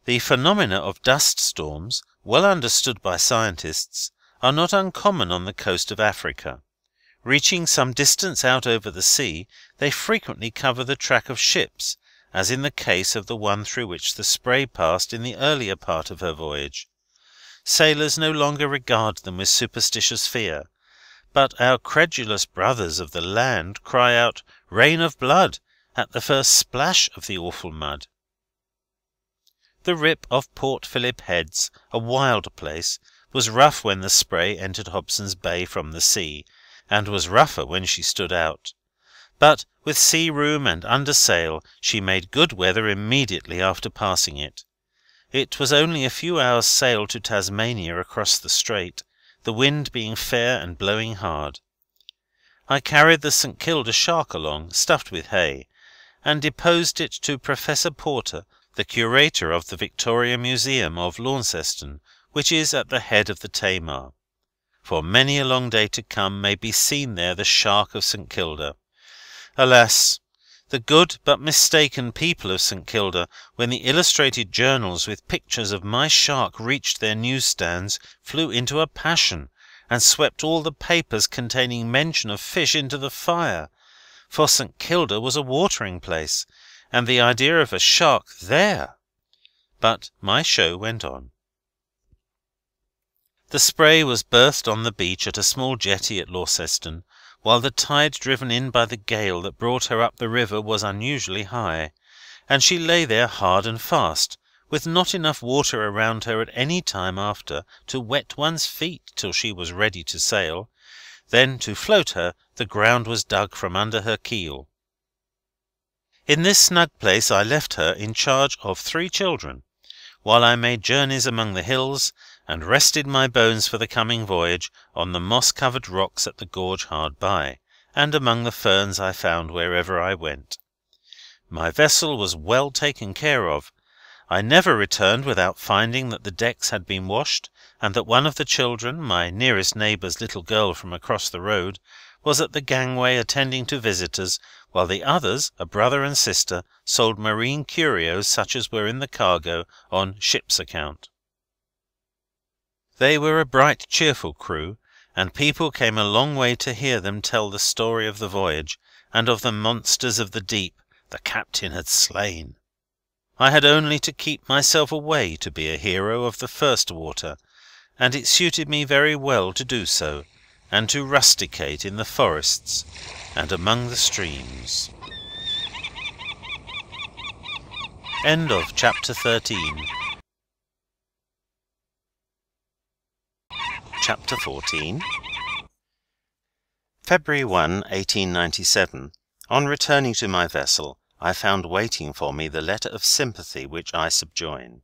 The phenomena of dust storms, well understood by scientists, are not uncommon on the coast of Africa. Reaching some distance out over the sea, they frequently cover the track of ships, as in the case of the one through which the Spray passed in the earlier part of her voyage. Sailors no longer regard them with superstitious fear, but our credulous brothers of the land cry out "Rain of blood" at the first splash of the awful mud. The rip of Port Phillip Heads, a wild place, was rough when the Spray entered Hobson's Bay from the sea, and was rougher when she stood out. But with sea room and under sail she made good weather immediately after passing it. It was only a few hours' sail to Tasmania across the strait, the wind being fair and blowing hard. I carried the St. Kilda shark along, stuffed with hay, and deposed it to Professor Porter, the curator of the Victoria Museum of Launceston, which is at the head of the Tamar. For many a long day to come may be seen there the shark of St. Kilda. Alas, The good but mistaken people of St. Kilda, when the illustrated journals with pictures of my shark reached their newsstands, flew into a passion, and swept all the papers containing mention of fish into the fire, for St. Kilda was a watering place, and the idea of a shark there! But my show went on. The spray was berthed on the beach at a small jetty at Launceston, while the tide driven in by the gale that brought her up the river was unusually high, and she lay there hard and fast, with not enough water around her at any time after to wet one's feet till she was ready to sail. Then, to float her, the ground was dug from under her keel. In this snug place I left her in charge of 3 children, while I made journeys among the hills, and rested my bones for the coming voyage on the moss-covered rocks at the gorge hard by, and among the ferns I found wherever I went. My vessel was well taken care of. I never returned without finding that the decks had been washed, and that one of the children, my nearest neighbour's little girl from across the road, was at the gangway attending to visitors, while the others, a brother and sister, sold marine curios such as were in the cargo on ship's account. They were a bright, cheerful crew, and people came a long way to hear them tell the story of the voyage, and of the monsters of the deep the captain had slain. I had only to keep myself away to be a hero of the first water, and it suited me very well to do so, and to rusticate in the forests and among the streams. End of chapter 13. Chapter 14. February 1, 1897. On returning to my vessel, I found waiting for me the letter of sympathy which I subjoin.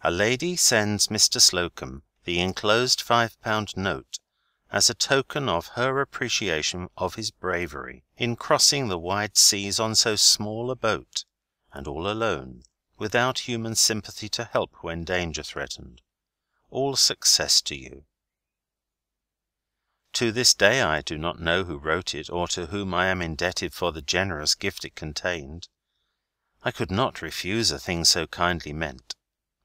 A lady sends Mr. Slocum the enclosed £5 note as a token of her appreciation of his bravery in crossing the wide seas on so small a boat, and all alone, without human sympathy to help when danger threatened. All success to you. To this day I do not know who wrote it, or to whom I am indebted for the generous gift it contained. I could not refuse a thing so kindly meant,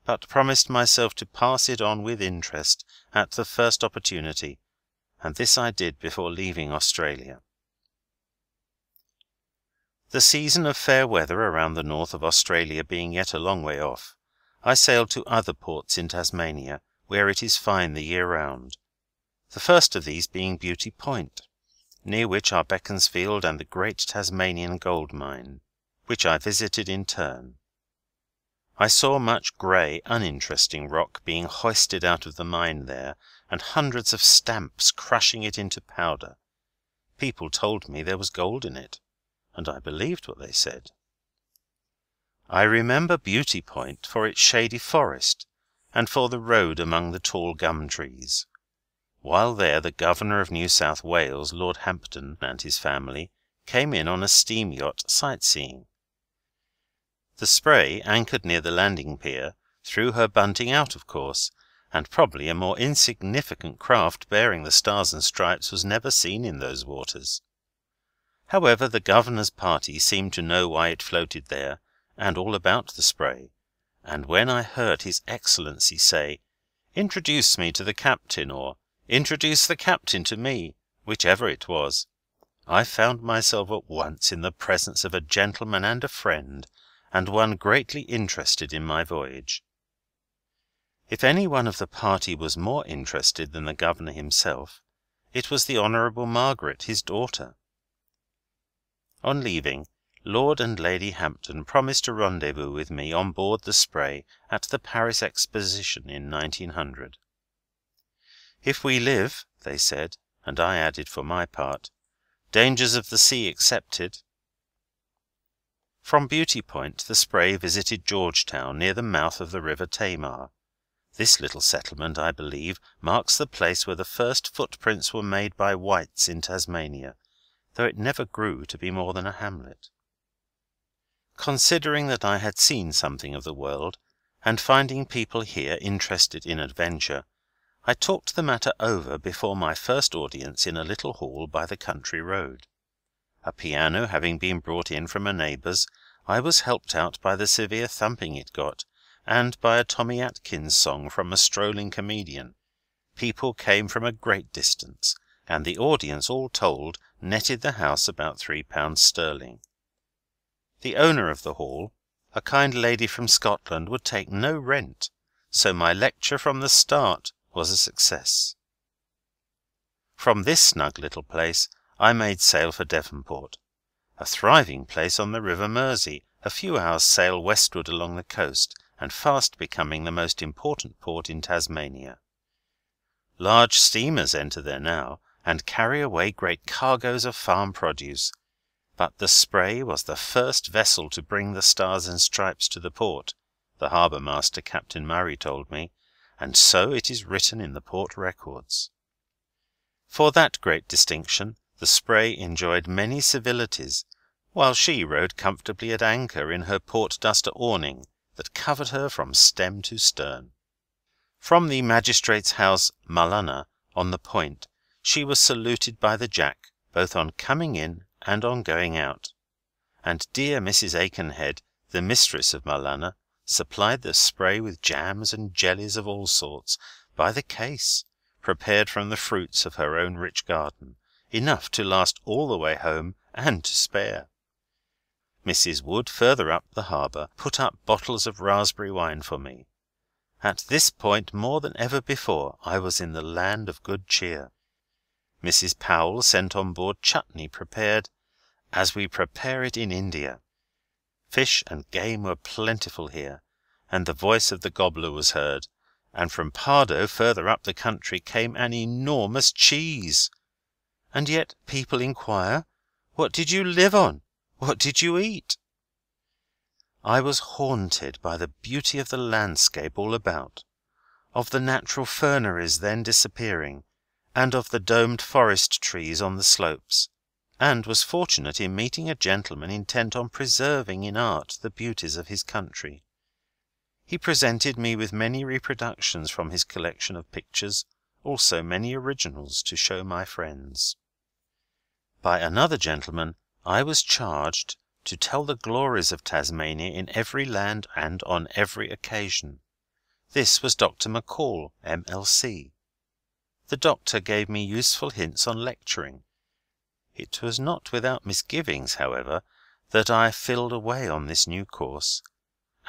but promised myself to pass it on with interest at the first opportunity, and this I did before leaving Australia. The season of fair weather around the north of Australia being yet a long way off, I sailed to other ports in Tasmania, where it is fine the year round. The first of these being Beauty Point, near which are Beaconsfield and the great Tasmanian gold mine, which I visited in turn. I saw much grey, uninteresting rock being hoisted out of the mine there, and hundreds of stamps crushing it into powder. People told me there was gold in it, and I believed what they said. I remember Beauty Point for its shady forest, and for the road among the tall gum trees. While there, the Governor of New South Wales, Lord Hampden, and his family, came in on a steam yacht sightseeing. The Spray, anchored near the landing pier, threw her bunting out of course, and probably a more insignificant craft bearing the Stars and Stripes was never seen in those waters. However, the Governor's party seemed to know why it floated there, and all about the Spray, and when I heard His Excellency say, "Introduce me to the captain," or "Introduce the captain to me," whichever it was, I found myself at once in the presence of a gentleman and a friend, and one greatly interested in my voyage. If any one of the party was more interested than the Governor himself, it was the Honourable Margaret, his daughter. On leaving, Lord and Lady Hampden promised a rendezvous with me on board the Spray at the Paris Exposition in 1900. "If we live," they said, and I added for my part, "dangers of the sea excepted." From Beauty Point the Spray visited Georgetown, near the mouth of the River Tamar. This little settlement, I believe, marks the place where the first footprints were made by whites in Tasmania, though it never grew to be more than a hamlet. Considering that I had seen something of the world, and finding people here interested in adventure, I talked the matter over before my first audience in a little hall by the country road. A piano having been brought in from a neighbour's, I was helped out by the severe thumping it got, and by a Tommy Atkins song from a strolling comedian. People came from a great distance, and the audience, all told, netted the house about £3 sterling. The owner of the hall, a kind lady from Scotland, would take no rent, so my lecture from the start was a success. From this snug little place I made sail for Devonport, a thriving place on the River Mersey, a few hours' sail westward along the coast, and fast becoming the most important port in Tasmania. Large steamers enter there now, and carry away great cargoes of farm produce, but the Spray was the first vessel to bring the Stars and Stripes to the port, the harbour master, Captain Murray, told me, and so it is written in the port records. For that great distinction the Spray enjoyed many civilities, while she rode comfortably at anchor in her port duster awning that covered her from stem to stern. From the magistrate's house, Mullana, on the Point, she was saluted by the Jack, both on coming in and on going out, and dear Mrs. Aikenhead, the mistress of Mullana, supplied the Spray with jams and jellies of all sorts, by the case, prepared from the fruits of her own rich garden, enough to last all the way home and to spare. Mrs. Wood, further up the harbour, put up bottles of raspberry wine for me. At this point, more than ever before, I was in the land of good cheer. Mrs. Powell sent on board chutney prepared as we prepare it in India. Fish and game were plentiful here, and the voice of the gobbler was heard, and from Pardo, further up the country, came an enormous cheese. And yet people inquire, what did you live on? What did you eat? I was haunted by the beauty of the landscape all about, of the natural ferneries then disappearing, and of the domed forest trees on the slopes, and was fortunate in meeting a gentleman intent on preserving in art the beauties of his country. He presented me with many reproductions from his collection of pictures, also many originals to show my friends. By another gentleman I was charged to tell the glories of Tasmania in every land and on every occasion. This was Dr. McCall, M.L.C. The doctor gave me useful hints on lecturing. It was not without misgivings, however, that I filled away on this new course,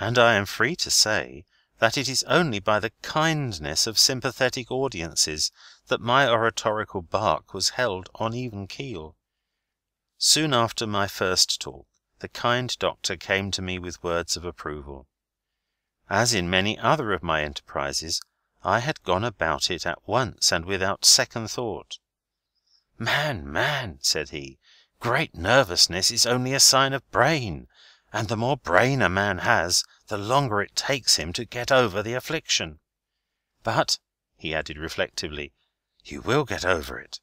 and I am free to say that it is only by the kindness of sympathetic audiences that my oratorical bark was held on even keel. Soon after my first talk, the kind doctor came to me with words of approval. As in many other of my enterprises, I had gone about it at once and without second thought. Man, said he, great nervousness is only a sign of brain, and the more brain a man has, the longer it takes him to get over the affliction. But, he added reflectively, you will get over it.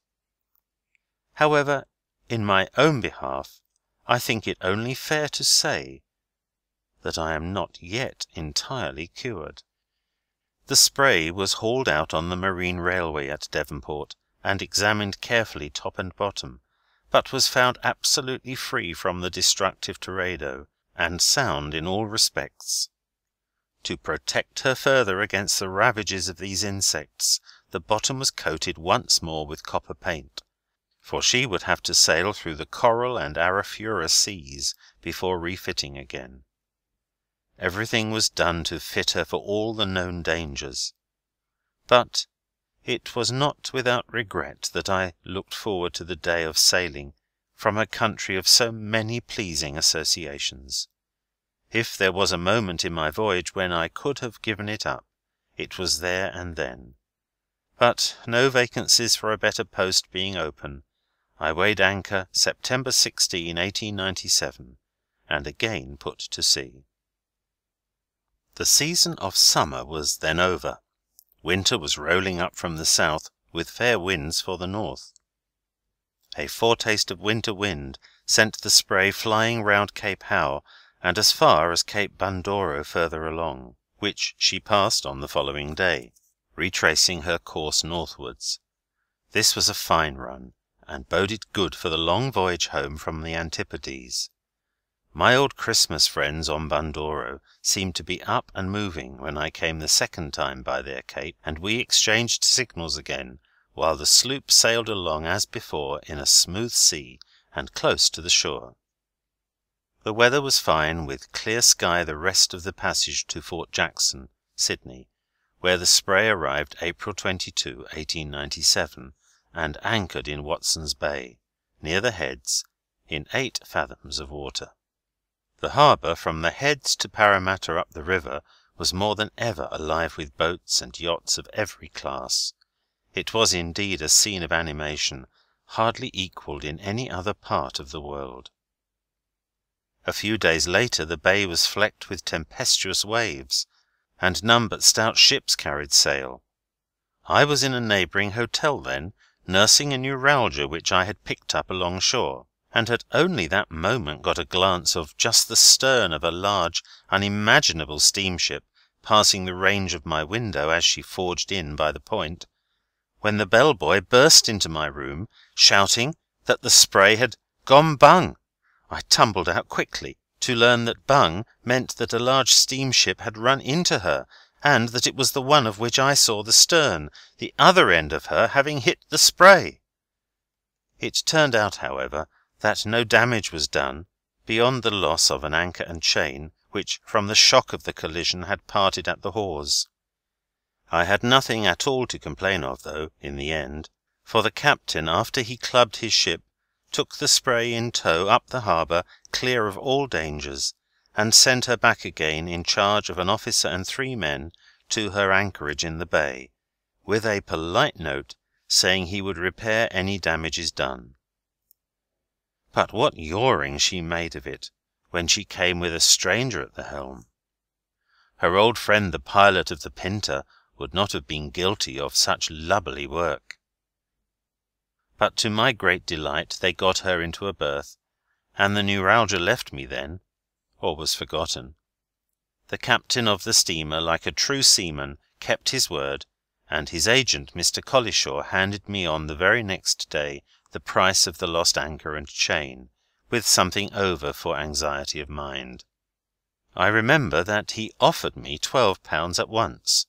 However, in my own behalf, I think it only fair to say that I am not yet entirely cured. The Spray was hauled out on the marine railway at Devonport, and examined carefully top and bottom, but was found absolutely free from the destructive teredo, and sound in all respects. To protect her further against the ravages of these insects, the bottom was coated once more with copper paint, for she would have to sail through the Coral and Arafura seas before refitting again. Everything was done to fit her for all the known dangers. But it was not without regret that I looked forward to the day of sailing from a country of so many pleasing associations. If there was a moment in my voyage when I could have given it up, it was there and then. But no vacancies for a better post being open, I weighed anchor September 16, 1897, and again put to sea. The season of summer was then over. Winter was rolling up from the south, with fair winds for the north. A foretaste of winter wind sent the Spray flying round Cape Howe and as far as Cape Bundoro further along, which she passed on the following day, retracing her course northwards. This was a fine run, and boded good for the long voyage home from the Antipodes. My old Christmas friends on Bundoro seemed to be up and moving when I came the second time by their cape, and we exchanged signals again, while the sloop sailed along as before in a smooth sea and close to the shore. The weather was fine, with clear sky the rest of the passage to Fort Jackson, Sydney, where the Spray arrived April 22, 1897, and anchored in Watson's Bay, near the Heads, in 8 fathoms of water. The harbour, from the Heads to Parramatta up the river, was more than ever alive with boats and yachts of every class. It was indeed a scene of animation, hardly equalled in any other part of the world. A few days later the bay was flecked with tempestuous waves, and none but stout ships carried sail. I was in a neighbouring hotel then, nursing a neuralgia which I had picked up along shore, and had only that moment got a glance of just the stern of a large, unimaginable steamship passing the range of my window as she forged in by the point, when the bell-boy burst into my room, shouting that the Spray had gone bung. I tumbled out quickly, to learn that bung meant that a large steamship had run into her, and that it was the one of which I saw the stern, the other end of her having hit the Spray. It turned out, however, that no damage was done, beyond the loss of an anchor and chain, which from the shock of the collision had parted at the hawse. I had nothing at all to complain of, though, in the end, for the captain, after he clubbed his ship, took the Spray in tow up the harbour, clear of all dangers, and sent her back again in charge of an officer and 3 men to her anchorage in the bay, with a polite note saying he would repair any damages done. But what yawing she made of it when she came with a stranger at the helm! Her old friend the pilot of the Pinta would not have been guilty of such lubberly work. But to my great delight they got her into a berth, and the neuralgia left me then, or was forgotten. The captain of the steamer, like a true seaman, kept his word, and his agent, Mr. Collishaw, handed me on the very next day the price of the lost anchor and chain, with something over for anxiety of mind. I remember that he offered me £12 at once,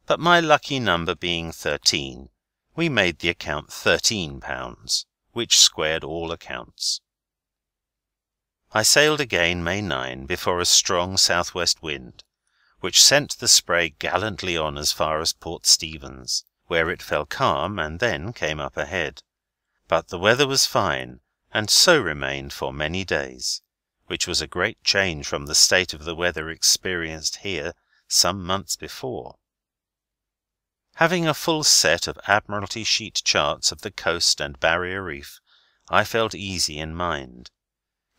but my lucky number being 13, we made the account £13, which squared all accounts. I sailed again May 9, before a strong south-west wind, which sent the Spray gallantly on as far as Port Stephens, where it fell calm and then came up ahead. But the weather was fine, and so remained for many days, which was a great change from the state of the weather experienced here some months before. Having a full set of Admiralty sheet charts of the coast and Barrier Reef, I felt easy in mind.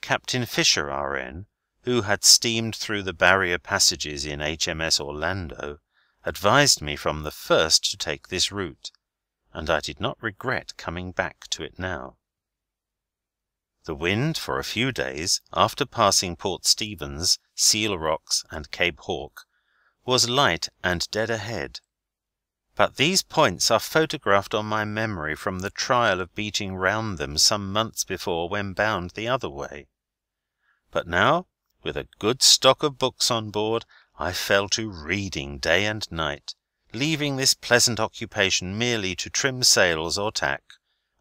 Captain Fisher, R.N., who had steamed through the Barrier passages in HMS Orlando, advised me from the first to take this route, and I did not regret coming back to it now. The wind, for a few days, after passing Port Stephens, Seal Rocks, and Cape Hawke, was light and dead ahead. But these points are photographed on my memory from the trial of beating round them some months before when bound the other way. But now, with a good stock of books on board, I fell to reading day and night, leaving this pleasant occupation merely to trim sails or tack,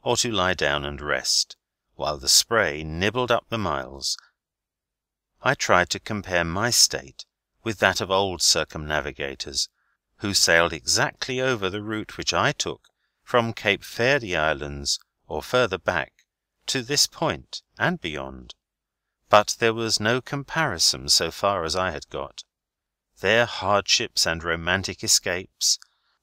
or to lie down and rest, while the Spray nibbled up the miles. I tried to compare my state with that of old circumnavigators, who sailed exactly over the route which I took from Cape Verde Islands, or further back, to this point and beyond. But there was no comparison so far as I had got. Their hardships and romantic escapes,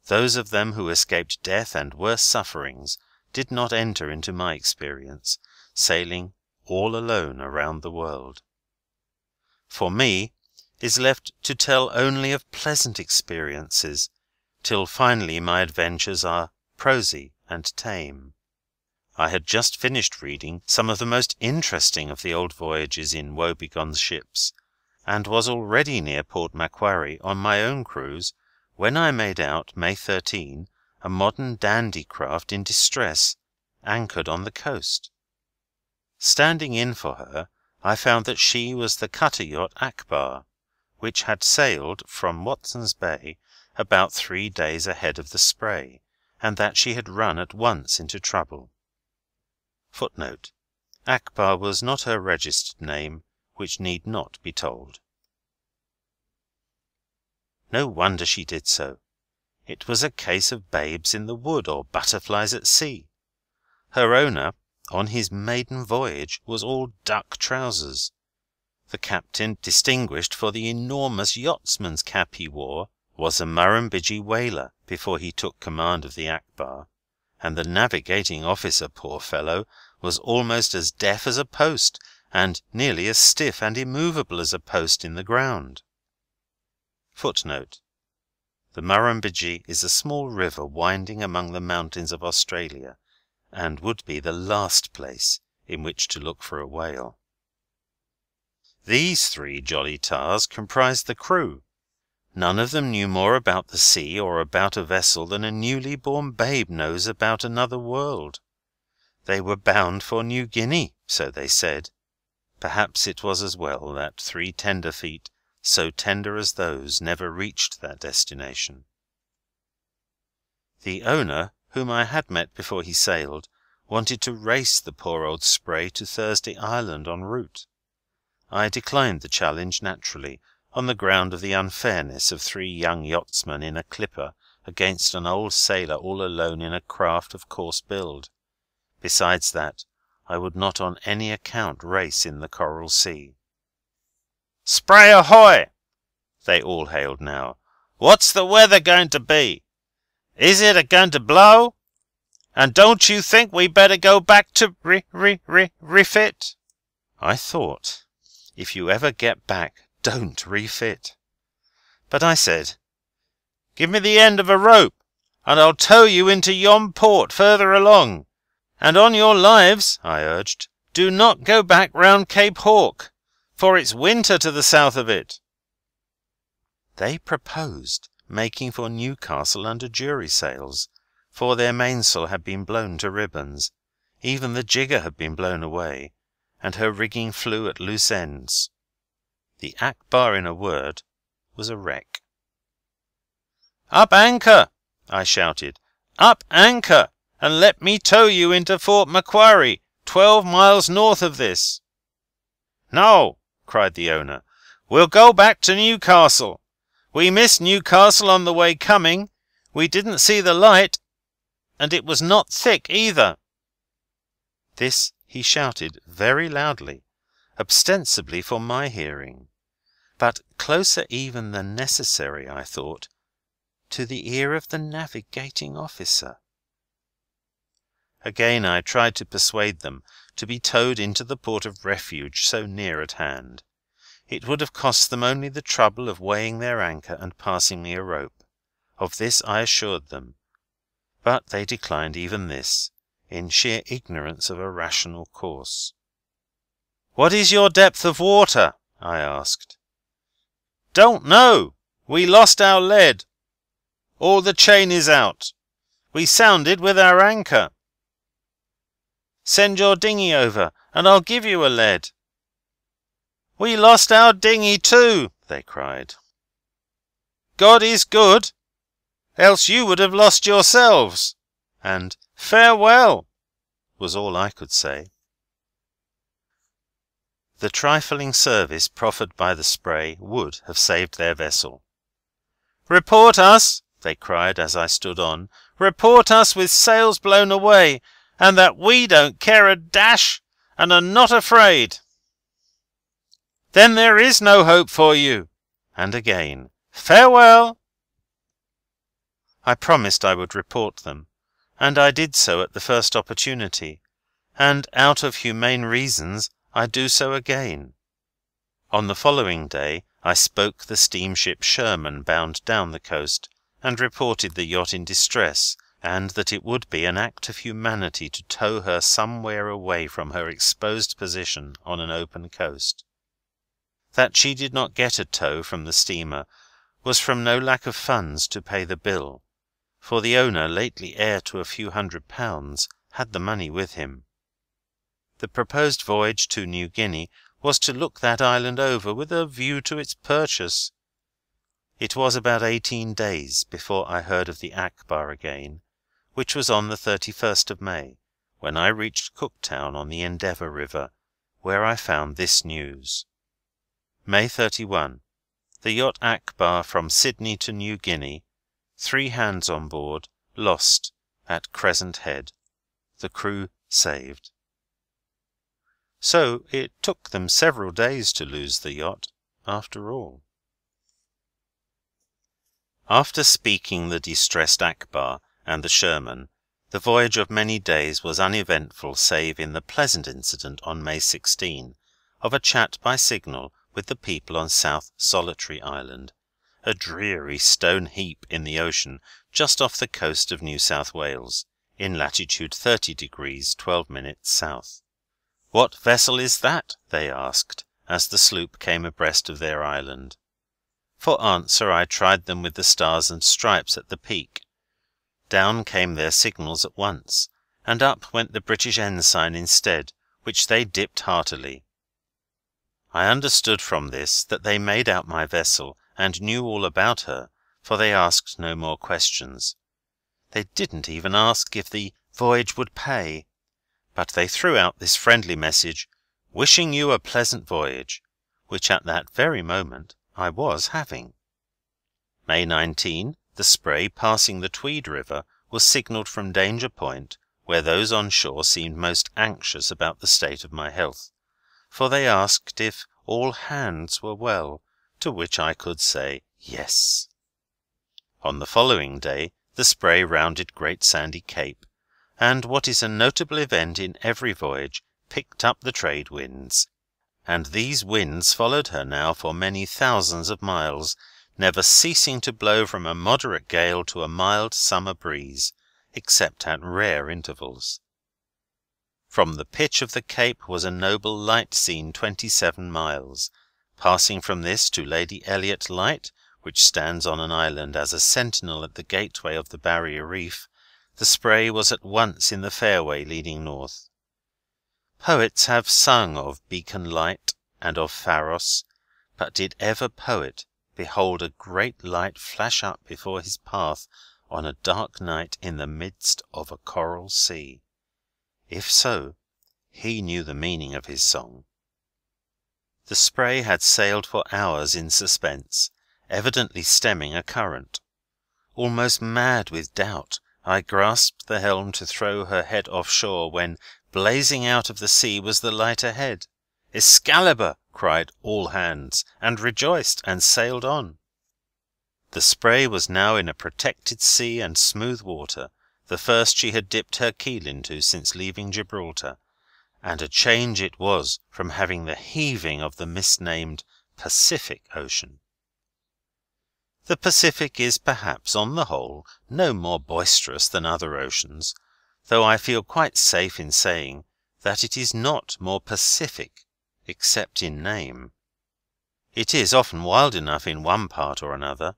those of them who escaped death and worse sufferings, did not enter into my experience, sailing all alone around the world. For me is left to tell only of pleasant experiences, till finally my adventures are prosy and tame. I had just finished reading some of the most interesting of the old voyages in Woebegone's ships, and was already near Port Macquarie on my own cruise, when I made out, May 13, a modern dandy craft in distress, anchored on the coast. Standing in for her, I found that she was the cutter yacht Akbar, which had sailed from Watson's Bay about 3 days ahead of the Spray, and that she had run at once into trouble. Footnote: Akbar was not her registered name, which need not be told. No wonder she did so. It was a case of babes in the wood, or butterflies at sea. Her owner, on his maiden voyage, was all duck trousers. The captain, distinguished for the enormous yachtsman's cap he wore, was a Murrumbidgee whaler before he took command of the Akbar, and the navigating officer, poor fellow, was almost as deaf as a post, and nearly as stiff and immovable as a post in the ground. Footnote: the Murrumbidgee is a small river winding among the mountains of Australia, and would be the last place in which to look for a whale. These 3 jolly tars comprised the crew. None of them knew more about the sea or about a vessel than a newly born babe knows about another world. They were bound for New Guinea, so they said. Perhaps it was as well that 3 tender feet, so tender as those, never reached that destination. The owner, whom I had met before he sailed, wanted to race the poor old Spray to Thursday Island en route. I declined the challenge naturally, on the ground of the unfairness of 3 young yachtsmen in a clipper against an old sailor all alone in a craft of coarse build. Besides that, I would not on any account race in the Coral Sea. "Spray ahoy!" they all hailed now. "What's the weather going to be? Is it a-going to blow? And don't you think we better go back to refit?" I thought, if you ever get back, don't refit. But I said, "Give me the end of a rope, and I'll tow you into yon port further along. And on your lives," I urged, "do not go back round Cape Hawke, for it's winter to the south of it." They proposed making for Newcastle under jury sails, for their mainsail had been blown to ribbons, even the jigger had been blown away, and her rigging flew at loose ends. The Akbar, in a word, was a wreck. "Up anchor!" I shouted. "Up anchor, and let me tow you into Fort Macquarie, 12 miles north of this." "No," cried the owner. "We'll go back to Newcastle. We missed Newcastle on the way coming. We didn't see the light, and it was not thick either." This he shouted very loudly, ostensibly for my hearing, but closer even than necessary, I thought, to the ear of the navigating officer. Again I tried to persuade them to be towed into the port of refuge so near at hand. It would have cost them only the trouble of weighing their anchor and passing me a rope. Of this I assured them, but they declined even this, in sheer ignorance of a rational course. "What is your depth of water?" I asked. "Don't know. We lost our lead. All the chain is out. We sounded with our anchor." "Send your dinghy over, and I'll give you a lead." "We lost our dinghy too," they cried. "God is good, else you would have lost yourselves," and "Farewell," was all I could say. The trifling service proffered by the Spray would have saved their vessel. "Report us," they cried as I stood on. "Report us with sails blown away, and that we don't care a dash, and are not afraid. Then there is no hope for you." And again, "Farewell." I promised I would report them, and I did so at the first opportunity, and out of humane reasons I do so again. On the following day I spoke the steamship Sherman bound down the coast, and reported the yacht in distress, and that it would be an act of humanity to tow her somewhere away from her exposed position on an open coast. That she did not get a tow from the steamer was from no lack of funds to pay the bill, for the owner, lately heir to a few £100, had the money with him. The proposed voyage to New Guinea was to look that island over with a view to its purchase. It was about 18 days before I heard of the Akbar again, which was on the 31st of May, when I reached Cooktown on the Endeavour River, where I found this news. May 31. The yacht Akbar from Sydney to New Guinea. 3 hands on board, lost at Crescent Head. The crew saved. So it took them several days to lose the yacht, after all. After speaking the distressed Akbar and the Sherman, the voyage of many days was uneventful save in the pleasant incident on May 16 of a chat by signal with the people on South Solitary Island, a dreary stone heap in the ocean just off the coast of New South Wales, in latitude 30 degrees 12 minutes south. "What vessel is that?" they asked, as the sloop came abreast of their island. For answer I tried them with the stars and stripes at the peak. Down came their signals at once, and up went the British ensign instead, which they dipped heartily. I understood from this that they made out my vessel and knew all about her, for they asked no more questions. They didn't even ask if the voyage would pay, but they threw out this friendly message, "Wishing you a pleasant voyage," which at that very moment I was having. May 19, the Spray, passing the Tweed River, was signalled from Danger Point, where those on shore seemed most anxious about the state of my health, for they asked if all hands were well, to which I could say yes. On the following day the Spray rounded Great Sandy Cape, and, what is a notable event in every voyage, picked up the trade winds, and these winds followed her now for many thousands of miles, never ceasing to blow from a moderate gale to a mild summer breeze, except at rare intervals. From the pitch of the Cape was a noble light seen 27 miles. Passing from this to Lady Elliot Light, which stands on an island as a sentinel at the gateway of the Barrier Reef, the Spray was at once in the fairway leading north. Poets have sung of Beacon Light and of Pharos, but did ever poet behold a great light flash up before his path on a dark night in the midst of a coral sea? If so, he knew the meaning of his song. The Spray had sailed for hours in suspense, evidently stemming a current. Almost mad with doubt, I grasped the helm to throw her head offshore, when, blazing out of the sea, was the light ahead. "Excalibur!" cried all hands, and rejoiced, and sailed on. The Spray was now in a protected sea and smooth water, the first she had dipped her keel into since leaving Gibraltar, and a change it was from having the heaving of the misnamed Pacific Ocean. The Pacific is perhaps, on the whole, no more boisterous than other oceans, though I feel quite safe in saying that it is not more pacific, except in name. It is often wild enough in one part or another.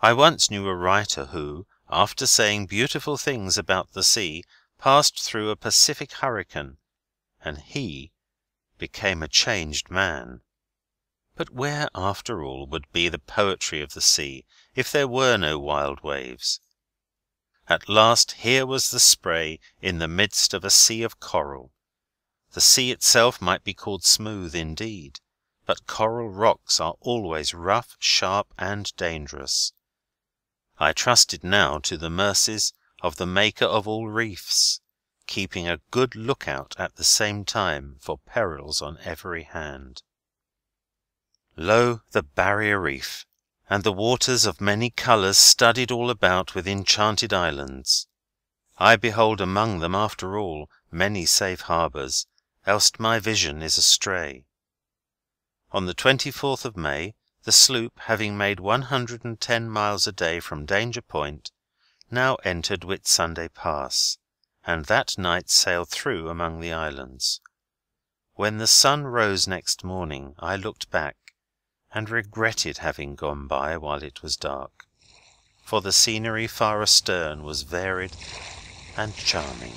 I once knew a writer who, after saying beautiful things about the sea, passed through a Pacific hurricane, and he became a changed man. But where, after all, would be the poetry of the sea, if there were no wild waves? At last here was the Spray in the midst of a sea of coral. The sea itself might be called smooth indeed, but coral rocks are always rough, sharp, and dangerous. I trusted now to the mercies of the Maker of all reefs, keeping a good look-out at the same time for perils on every hand. Lo, the Barrier Reef, and the waters of many colours studded all about with enchanted islands. I behold among them, after all, many safe harbours, else my vision is astray. On the 24th of May, the sloop, having made 110 miles a day from Danger Point, now entered Whitsunday Pass, and that night sailed through among the islands. When the sun rose next morning, I looked back, and regretted having gone by while it was dark, for the scenery far astern was varied and charming.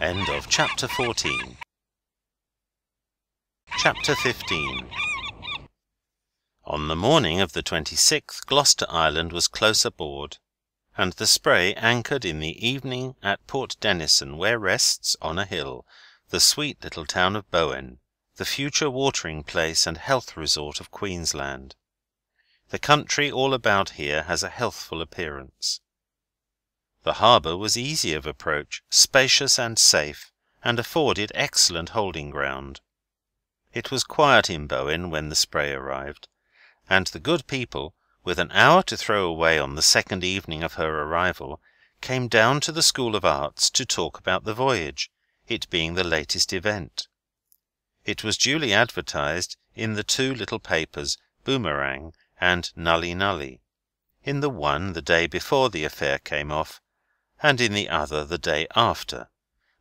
End of Chapter 14. Chapter 15. On the morning of the 26th, Gloucester Island was close aboard, and the Spray anchored in the evening at Port Denison, where rests, on a hill, the sweet little town of Bowen, the future watering place and health resort of Queensland. The country all about here has a healthful appearance. The harbour was easy of approach, spacious and safe, and afforded excellent holding ground. It was quiet in Bowen when the Spray arrived, and the good people, with an hour to throw away on the second evening of her arrival, came down to the School of Arts to talk about the voyage, it being the latest event. It was duly advertised in the two little papers, Boomerang and Nully Nully; in the one the day before the affair came off, and in the other the day after,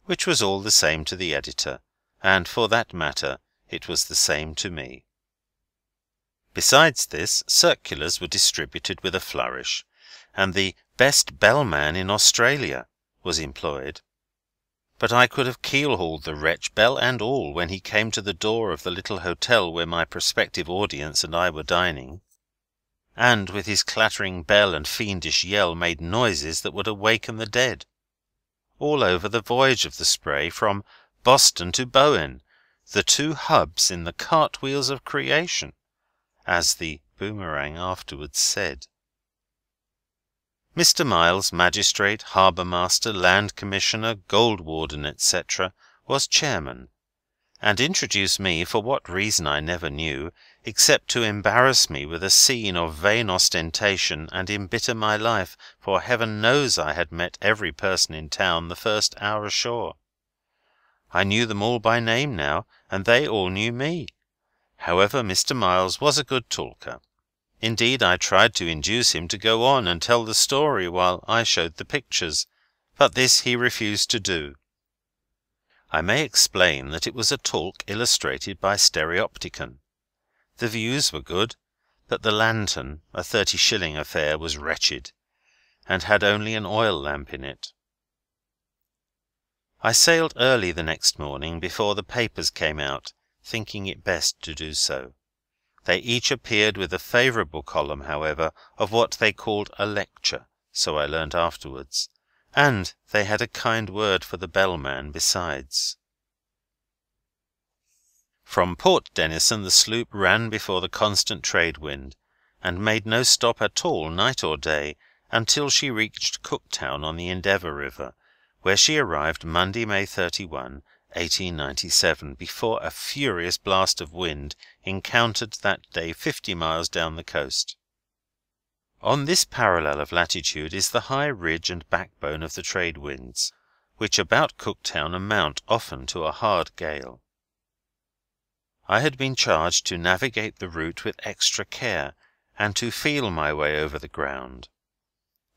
which was all the same to the editor, and, for that matter, it was the same to me. Besides this, circulars were distributed with a flourish, and the best bellman in Australia was employed. But I could have keel-hauled the wretch, bell and all, when he came to the door of the little hotel where my prospective audience and I were dining, and with his clattering bell and fiendish yell made noises that would awaken the dead. All over the voyage of the Spray, from Boston to Bowen, the two hubs in the cartwheels of creation, as the Boomerang afterwards said. Mr. Miles, magistrate, harbour master, land commissioner, gold warden, etc., was chairman, and introduced me, for what reason I never knew, except to embarrass me with a scene of vain ostentation and embitter my life, for Heaven knows I had met every person in town the first hour ashore. I knew them all by name now, and they all knew me. However, Mr. Miles was a good talker. Indeed, I tried to induce him to go on and tell the story while I showed the pictures, but this he refused to do. I may explain that it was a talk illustrated by stereopticon. The views were good, but the lantern, a 30-shilling affair, was wretched, and had only an oil lamp in it. I sailed early the next morning, before the papers came out, thinking it best to do so. They each appeared with a favourable column, however, of what they called a lecture, so I learnt afterwards, and they had a kind word for the bellman besides. From Port Denison the sloop ran before the constant trade wind, and made no stop at all, night or day, until she reached Cooktown on the Endeavour River, where she arrived Monday, May 31, 1897, before a furious blast of wind encountered that day 50 miles down the coast. On this parallel of latitude is the high ridge and backbone of the trade winds, which about Cooktown amount often to a hard gale. I had been charged to navigate the route with extra care, and to feel my way over the ground.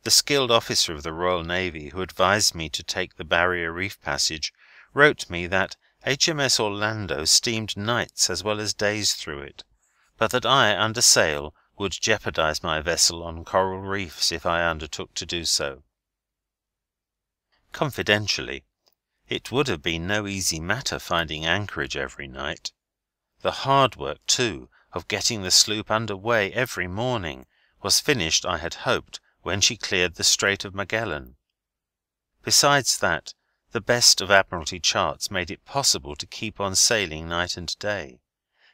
The skilled officer of the Royal Navy, who advised me to take the Barrier Reef passage, wrote me that HMS Orlando steamed nights as well as days through it, but that I, under sail, would jeopardize my vessel on coral reefs if I undertook to do so. Confidentially, it would have been no easy matter finding anchorage every night. The hard work, too, of getting the sloop under way every morning, was finished, I had hoped, when she cleared the Strait of Magellan. Besides that, the best of Admiralty charts made it possible to keep on sailing night and day.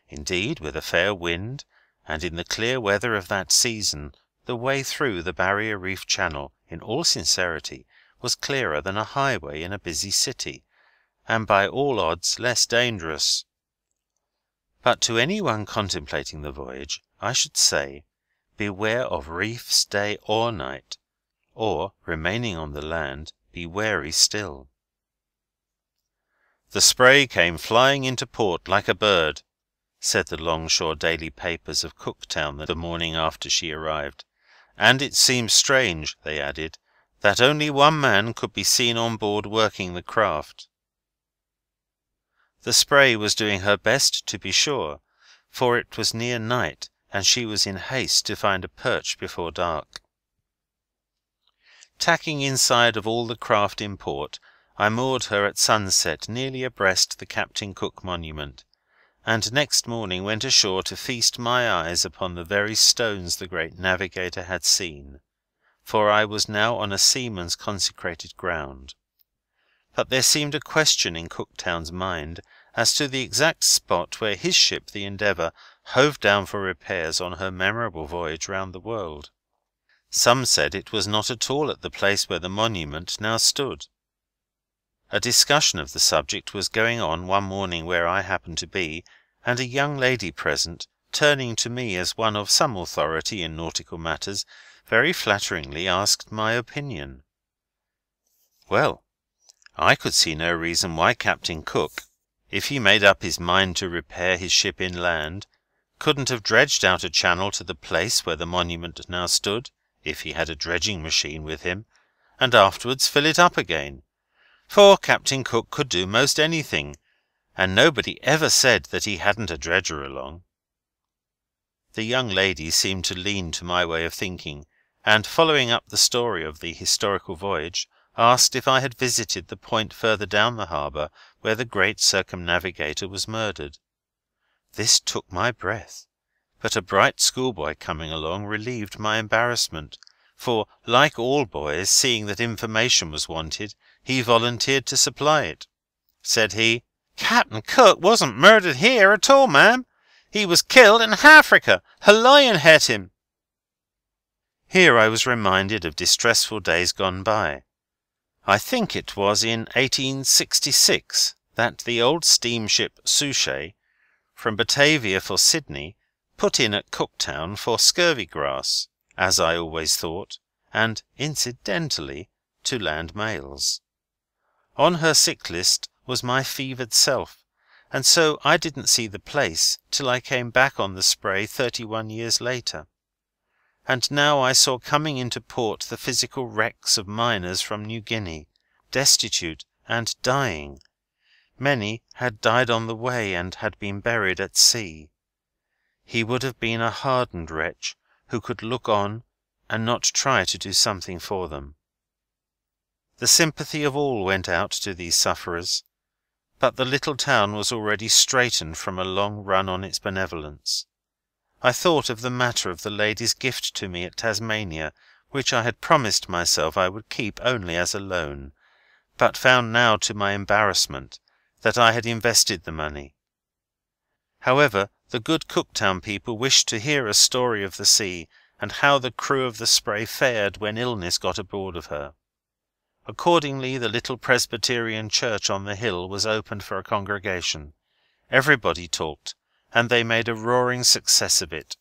Indeed, with a fair wind, and in the clear weather of that season, the way through the Barrier Reef Channel, in all sincerity, was clearer than a highway in a busy city, and by all odds less dangerous. But to any one contemplating the voyage, I should say, beware of reefs day or night, or, remaining on the land, be wary still. "The Spray came flying into port like a bird," said the longshore daily papers of Cooktown the morning after she arrived, "and it seems strange," they added, "that only one man could be seen on board working the craft." The Spray was doing her best, to be sure, for it was near night, and she was in haste to find a perch before dark. Tacking inside of all the craft in port, I moored her at sunset nearly abreast the Captain Cook monument, and next morning went ashore to feast my eyes upon the very stones the great navigator had seen, for I was now on a seaman's consecrated ground. But there seemed a question in Cooktown's mind as to the exact spot where his ship, the Endeavour, hove down for repairs on her memorable voyage round the world. Some said it was not at all at the place where the monument now stood. A discussion of the subject was going on one morning where I happened to be, and a young lady present, turning to me as one of some authority in nautical matters, very flatteringly asked my opinion. Well, I could see no reason why Captain Cook, if he made up his mind to repair his ship inland, couldn't have dredged out a channel to the place where the monument now stood, if he had a dredging machine with him, and afterwards fill it up again. For Captain Cook could do most anything, and nobody ever said that he hadn't a dredger along. The young lady seemed to lean to my way of thinking, and following up the story of the historical voyage, asked if I had visited the point further down the harbour where the great circumnavigator was murdered. This took my breath, but a bright schoolboy coming along relieved my embarrassment, for, like all boys, seeing that information was wanted, he volunteered to supply it. Said he, "Captain Cook wasn't murdered here at all, ma'am. He was killed in Africa. A lion het him." Here I was reminded of distressful days gone by. I think it was in 1866 that the old steamship Souchez, from Batavia for Sydney, put in at Cooktown for scurvy grass, as I always thought, and incidentally to land mails. On her sick list was my fevered self, and so I didn't see the place till I came back on the Spray 31 years later. And now I saw coming into port the physical wrecks of miners from New Guinea, destitute and dying. Many had died on the way and had been buried at sea. He would have been a hardened wretch who could look on and not try to do something for them. The sympathy of all went out to these sufferers, but the little town was already straitened from a long run on its benevolence. I thought of the matter of the lady's gift to me at Tasmania, which I had promised myself I would keep only as a loan, but found now to my embarrassment that I had invested the money. However, the good Cooktown people wished to hear a story of the sea, and how the crew of the Spray fared when illness got aboard of her. Accordingly, the little Presbyterian church on the hill was opened for a congregation. Everybody talked, and they made a roaring success of it.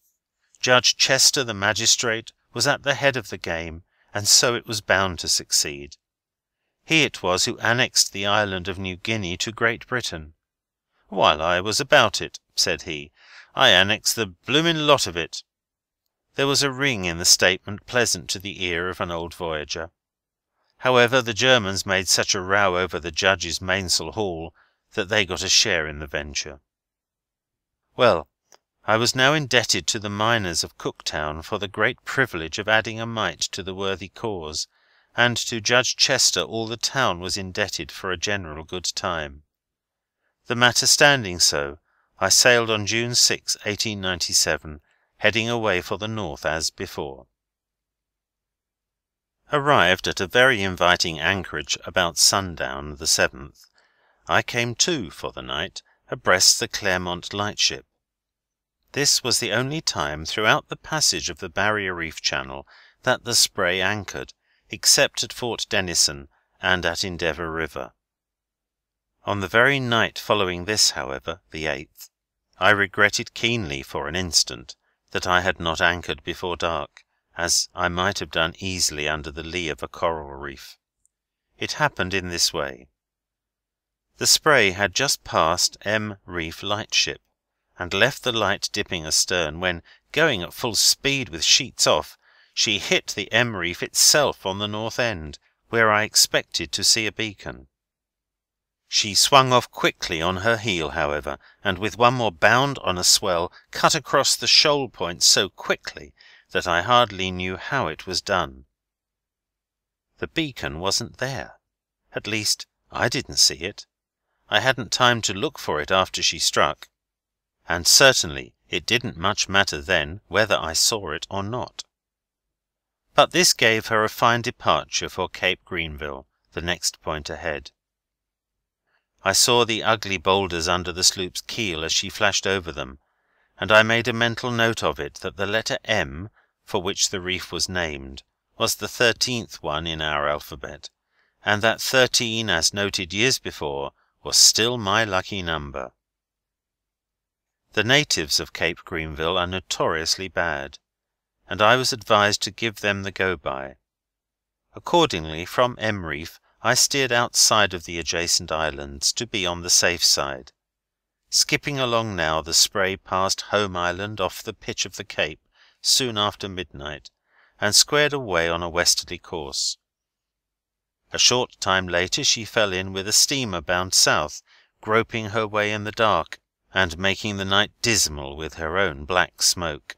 Judge Chester, the magistrate, was at the head of the game, and so it was bound to succeed. He it was who annexed the island of New Guinea to Great Britain. "While I was about it," said he, "I annexed the bloomin' lot of it." There was a ring in the statement pleasant to the ear of an old voyager. However, the Germans made such a row over the judge's mainsail haul that they got a share in the venture. Well, I was now indebted to the miners of Cooktown for the great privilege of adding a mite to the worthy cause, and to Judge Chester all the town was indebted for a general good time. The matter standing so, I sailed on June 6, 1897, heading away for the north as before. Arrived at a very inviting anchorage about sundown the 7th, I came to for the night abreast the Claremont lightship. This was the only time throughout the passage of the Barrier Reef Channel that the Spray anchored, except at Fort Denison and at Endeavour River. On the very night following this, however, the 8th, I regretted keenly for an instant that I had not anchored before dark, as I might have done easily under the lee of a coral reef. It happened in this way. The Spray had just passed M Reef lightship, and left the light dipping astern, when, going at full speed with sheets off, she hit the M Reef itself on the north end, where I expected to see a beacon. She swung off quickly on her heel, however, and with one more bound on a swell, cut across the shoal point so quickly that I hardly knew how it was done. The beacon wasn't there. At least, I didn't see it. I hadn't time to look for it after she struck, and certainly it didn't much matter then whether I saw it or not. But this gave her a fine departure for Cape Greenville, the next point ahead. I saw the ugly boulders under the sloop's keel as she flashed over them, and I made a mental note of it that the letter M, for which the reef was named, was the 13th one in our alphabet, and that 13, as noted years before, was still my lucky number. The natives of Cape Greenville are notoriously bad, and I was advised to give them the go-by. Accordingly, from M Reef I steered outside of the adjacent islands, to be on the safe side. Skipping along now, the Spray passed Home Island off the pitch of the cape soon after midnight, and squared away on a westerly course. A short time later she fell in with a steamer bound south, groping her way in the dark, and making the night dismal with her own black smoke.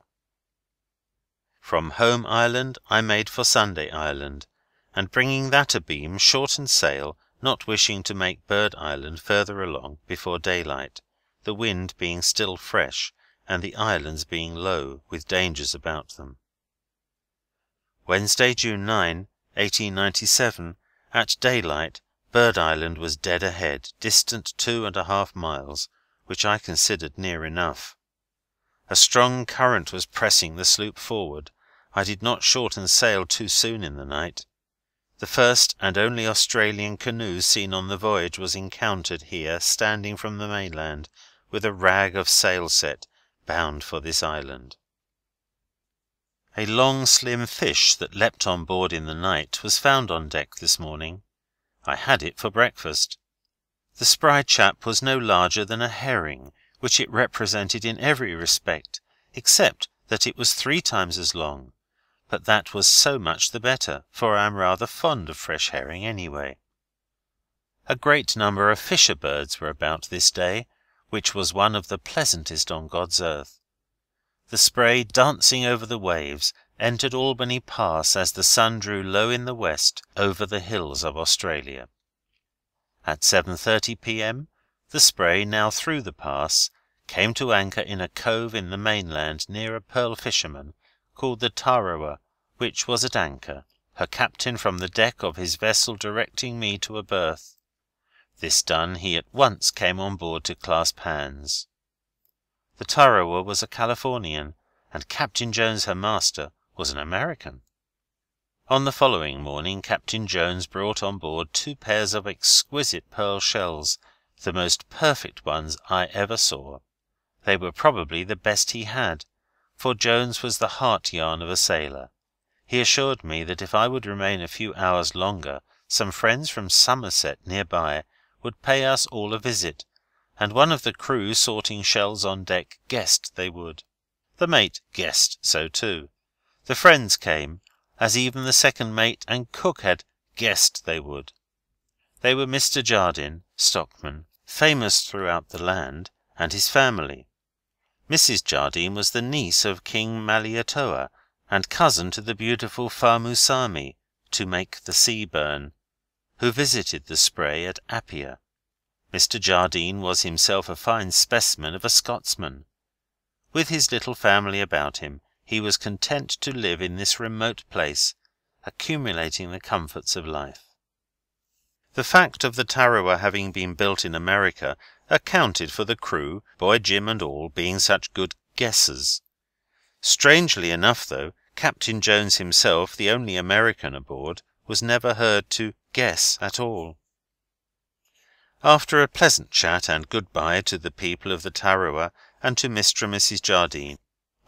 From Home Island I made for Sunday Island, and bringing that abeam, shortened sail, not wishing to make Bird Island further along before daylight, the wind being still fresh and the islands being low, with dangers about them. Wednesday, June 9, 1897, at daylight, Bird Island was dead ahead, distant 2½ miles, which I considered near enough. A strong current was pressing the sloop forward. I did not shorten sail too soon in the night. The first and only Australian canoe seen on the voyage was encountered here, standing from the mainland, with a rag of sail set, bound for this island. A long slim fish that leapt on board in the night was found on deck this morning. I had it for breakfast. The spry chap was no larger than a herring, which it represented in every respect, except that it was 3 times as long, but that was so much the better, for I am rather fond of fresh herring anyway. A great number of fisher birds were about this day, which was one of the pleasantest on God's earth. The Spray, dancing over the waves, entered Albany Pass as the sun drew low in the west over the hills of Australia. At 7:30 p.m. the Spray, now through the pass, came to anchor in a cove in the mainland near a pearl fisherman called the Tarawa, which was at anchor, her captain from the deck of his vessel directing me to a berth. This done, he at once came on board to clasp hands. The Tarawa was a Californian, and Captain Jones, her master, was an American. On the following morning Captain Jones brought on board 2 pairs of exquisite pearl shells, the most perfect ones I ever saw. They were probably the best he had, for Jones was the heart-yarn of a sailor. He assured me that if I would remain a few hours longer, some friends from Somerset near by would pay us all a visit, and one of the crew sorting shells on deck guessed they would. The mate guessed so too. The friends came, as even the second mate and cook had guessed they would. They were Mr. Jardine, stockman, famous throughout the land, and his family. Mrs. Jardine was the niece of King Malietoa, and cousin to the beautiful Famusami, to make the sea burn, who visited the Spray at Apia. Mr. Jardine was himself a fine specimen of a Scotsman. With his little family about him, he was content to live in this remote place, accumulating the comforts of life. The fact of the Tarawa having been built in America accounted for the crew, Boy Jim and all, being such good guessers. Strangely enough, though, Captain Jones himself, the only American aboard, was never heard to guess at all. After a pleasant chat and good-bye to the people of the Tarawa and to Mr. and Mrs. Jardine,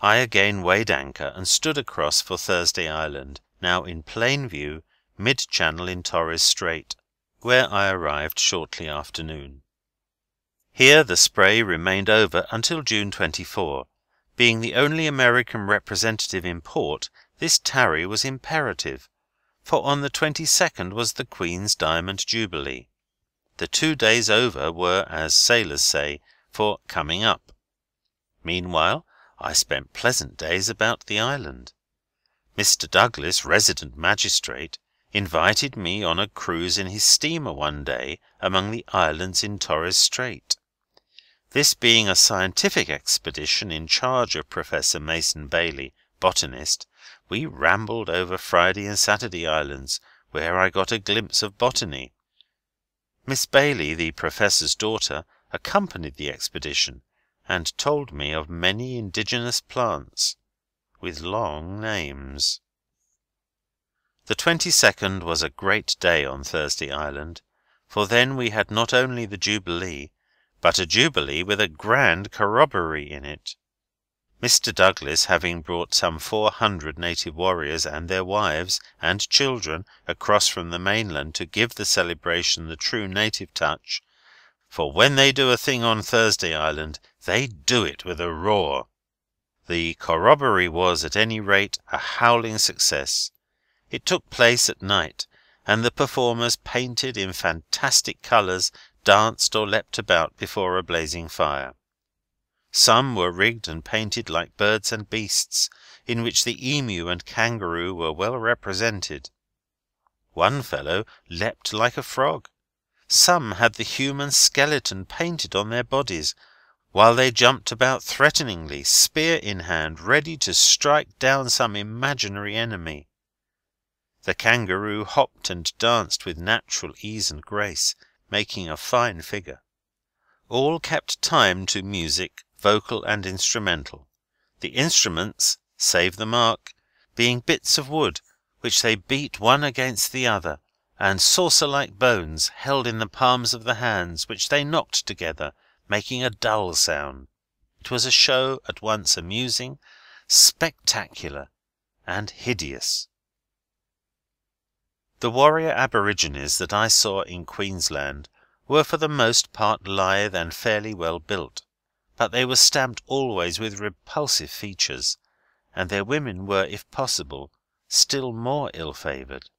I again weighed anchor and stood across for Thursday Island, now in plain view, mid-channel in Torres Strait, where I arrived shortly after noon. Here the Spray remained over until June 24. Being the only American representative in port, this tarry was imperative, for on the 22nd was the Queen's Diamond Jubilee. The 2 days over were, as sailors say, for coming up. Meanwhile, I spent pleasant days about the island. Mr. Douglas, resident magistrate, invited me on a cruise in his steamer one day among the islands in Torres Strait. This being a scientific expedition in charge of Professor Mason Bailey, botanist, we rambled over Friday and Saturday Islands, where I got a glimpse of botany. Miss Bailey, the Professor's daughter, accompanied the expedition, and told me of many indigenous plants, with long names. The 22nd was a great day on Thursday Island, for then we had not only the Jubilee, but a Jubilee with a grand corroboree in it. Mr. Douglas, having brought some 400 native warriors and their wives and children across from the mainland to give the celebration the true native touch, for when they do a thing on Thursday Island, they do it with a roar. The corroboree was, at any rate, a howling success. It took place at night, and the performers, painted in fantastic colours, danced or leapt about before a blazing fire. Some were rigged and painted like birds and beasts, in which the emu and kangaroo were well represented. One fellow leapt like a frog. Some had the human skeleton painted on their bodies, while they jumped about threateningly, spear in hand, ready to strike down some imaginary enemy. The kangaroo hopped and danced with natural ease and grace, making a fine figure. All kept time to music, vocal and instrumental, the instruments, save the mark, being bits of wood, which they beat one against the other, and saucer-like bones held in the palms of the hands, which they knocked together, making a dull sound. It was a show at once amusing, spectacular, and hideous. The warrior aborigines that I saw in Queensland were for the most part lithe and fairly well built, but they were stamped always with repulsive features, and their women were, if possible, still more ill-favoured.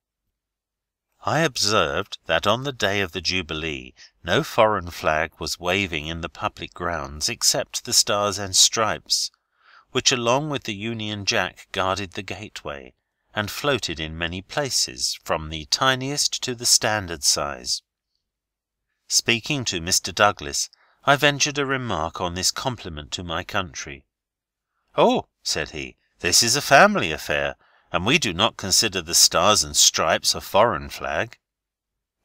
I observed that on the day of the Jubilee no foreign flag was waving in the public grounds except the Stars and Stripes, which along with the Union Jack guarded the gateway, and floated in many places, from the tiniest to the standard size. Speaking to Mr. Douglas, I ventured a remark on this compliment to my country. "Oh," said he, "this is a family affair, and we do not consider the Stars and Stripes a foreign flag."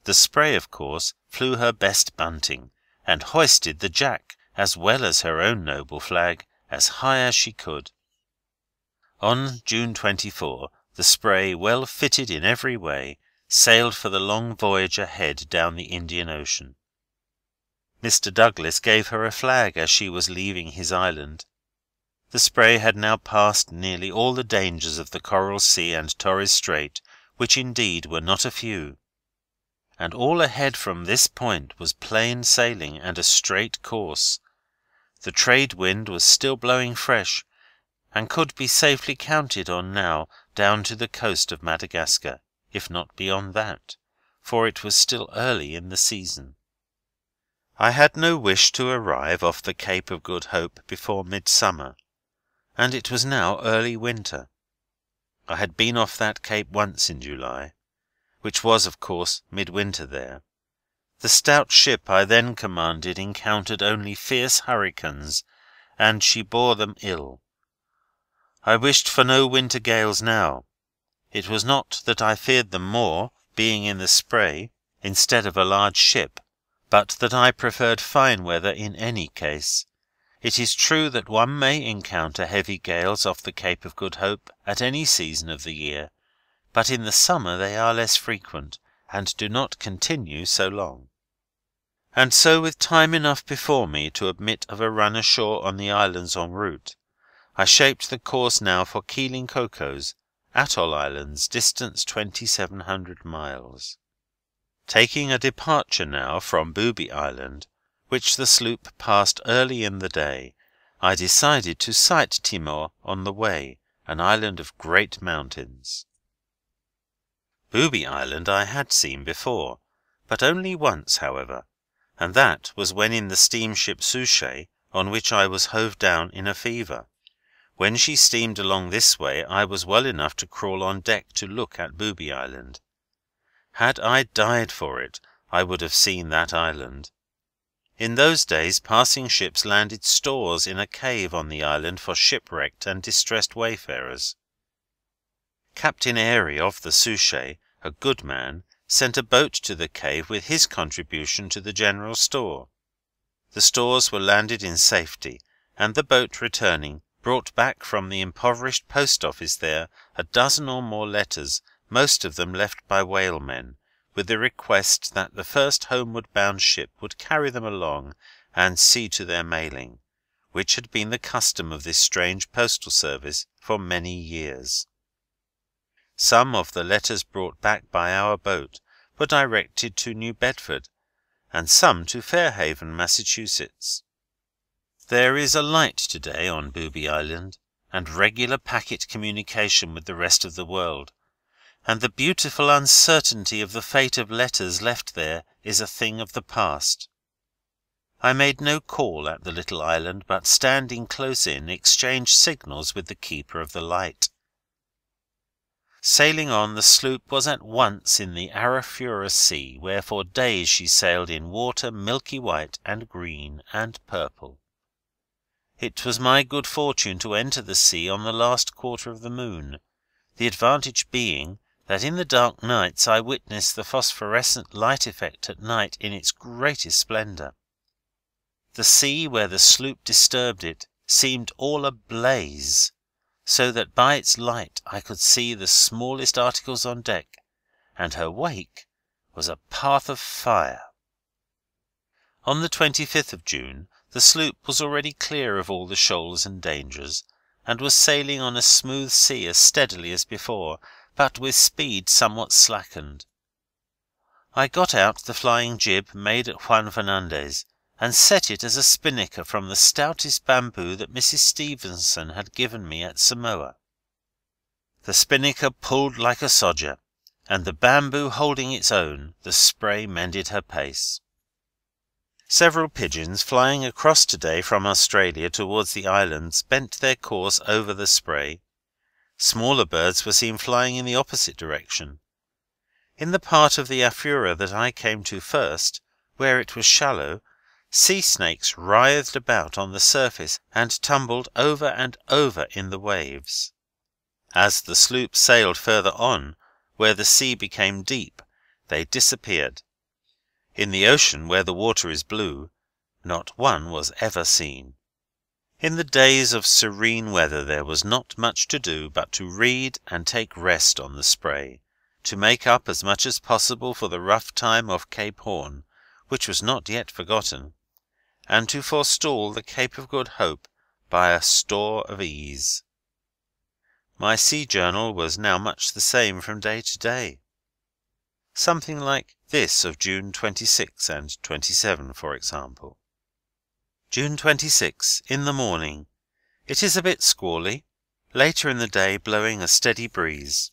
The Spray, of course, flew her best bunting, and hoisted the Jack, as well as her own noble flag, as high as she could. On June 24, the Spray, well fitted in every way, sailed for the long voyage ahead down the Indian Ocean. Mr. Douglas gave her a flag as she was leaving his island. The Spray had now passed nearly all the dangers of the Coral Sea and Torres Strait, which indeed were not a few, and all ahead from this point was plain sailing and a straight course. The trade wind was still blowing fresh, and could be safely counted on now down to the coast of Madagascar, if not beyond that, for it was still early in the season. I had no wish to arrive off the Cape of Good Hope before midsummer, and it was now early winter. I had been off that cape once in July, which was, of course, midwinter there. The stout ship I then commanded encountered only fierce hurricanes, and she bore them ill. I wished for no winter gales now. It was not that I feared them more, being in the Spray, instead of a large ship, but that I preferred fine weather in any case. It is true that one may encounter heavy gales off the Cape of Good Hope at any season of the year, but in the summer they are less frequent, and do not continue so long. And so, with time enough before me to admit of a run ashore on the islands en route, I shaped the course now for Keeling Cocos, Atoll Islands, distance 2700 miles. Taking a departure now from Booby Island, which the sloop passed early in the day, I decided to sight Timor on the way, an island of great mountains. Booby Island I had seen before, but only once, however, and that was when in the steamship Souchez, on which I was hove down in a fever. When she steamed along this way I was well enough to crawl on deck to look at Booby Island. Had I died for it, I would have seen that island. In those days passing ships landed stores in a cave on the island for shipwrecked and distressed wayfarers. Captain Airy of the Souchez, a good man, sent a boat to the cave with his contribution to the general store. The stores were landed in safety, and the boat returning brought back from the impoverished post office there a dozen or more letters, most of them left by whalemen, with the request that the first homeward-bound ship would carry them along and see to their mailing, which had been the custom of this strange postal service for many years. Some of the letters brought back by our boat were directed to New Bedford, and some to Fairhaven, Massachusetts. There is a light to-day on Booby Island, and regular packet communication with the rest of the world, and the beautiful uncertainty of the fate of letters left there is a thing of the past. I made no call at the little island, but standing close in, exchanged signals with the keeper of the light. Sailing on, the sloop was at once in the Arafura Sea, where for days she sailed in water milky white and green and purple. It was my good fortune to enter the sea on the last quarter of the moon, the advantage being that in the dark nights I witnessed the phosphorescent light effect at night in its greatest splendour. The sea, where the sloop disturbed it, seemed all ablaze, so that by its light I could see the smallest articles on deck, and her wake was a path of fire. On the 25th of June the sloop was already clear of all the shoals and dangers, and was sailing on a smooth sea as steadily as before, but with speed somewhat slackened. I got out the flying jib made at Juan Fernandez, and set it as a spinnaker from the stoutest bamboo that Mrs. Stevenson had given me at Samoa. The spinnaker pulled like a sodger, and the bamboo holding its own, the spray mended her pace. Several pigeons, flying across to-day from Australia towards the islands, bent their course over the spray. Smaller birds were seen flying in the opposite direction. In the part of the Afura that I came to first, where it was shallow, sea snakes writhed about on the surface and tumbled over and over in the waves. As the sloop sailed further on, where the sea became deep, they disappeared. In the ocean, where the water is blue, not one was ever seen. In the days of serene weather there was not much to do but to read and take rest on the spray, to make up as much as possible for the rough time off Cape Horn, which was not yet forgotten, and to forestall the Cape of Good Hope by a store of ease. My sea journal was now much the same from day to day. Something like this of June 26 and 27, for example. June 26, in the morning. It is a bit squally. Later in the day blowing a steady breeze.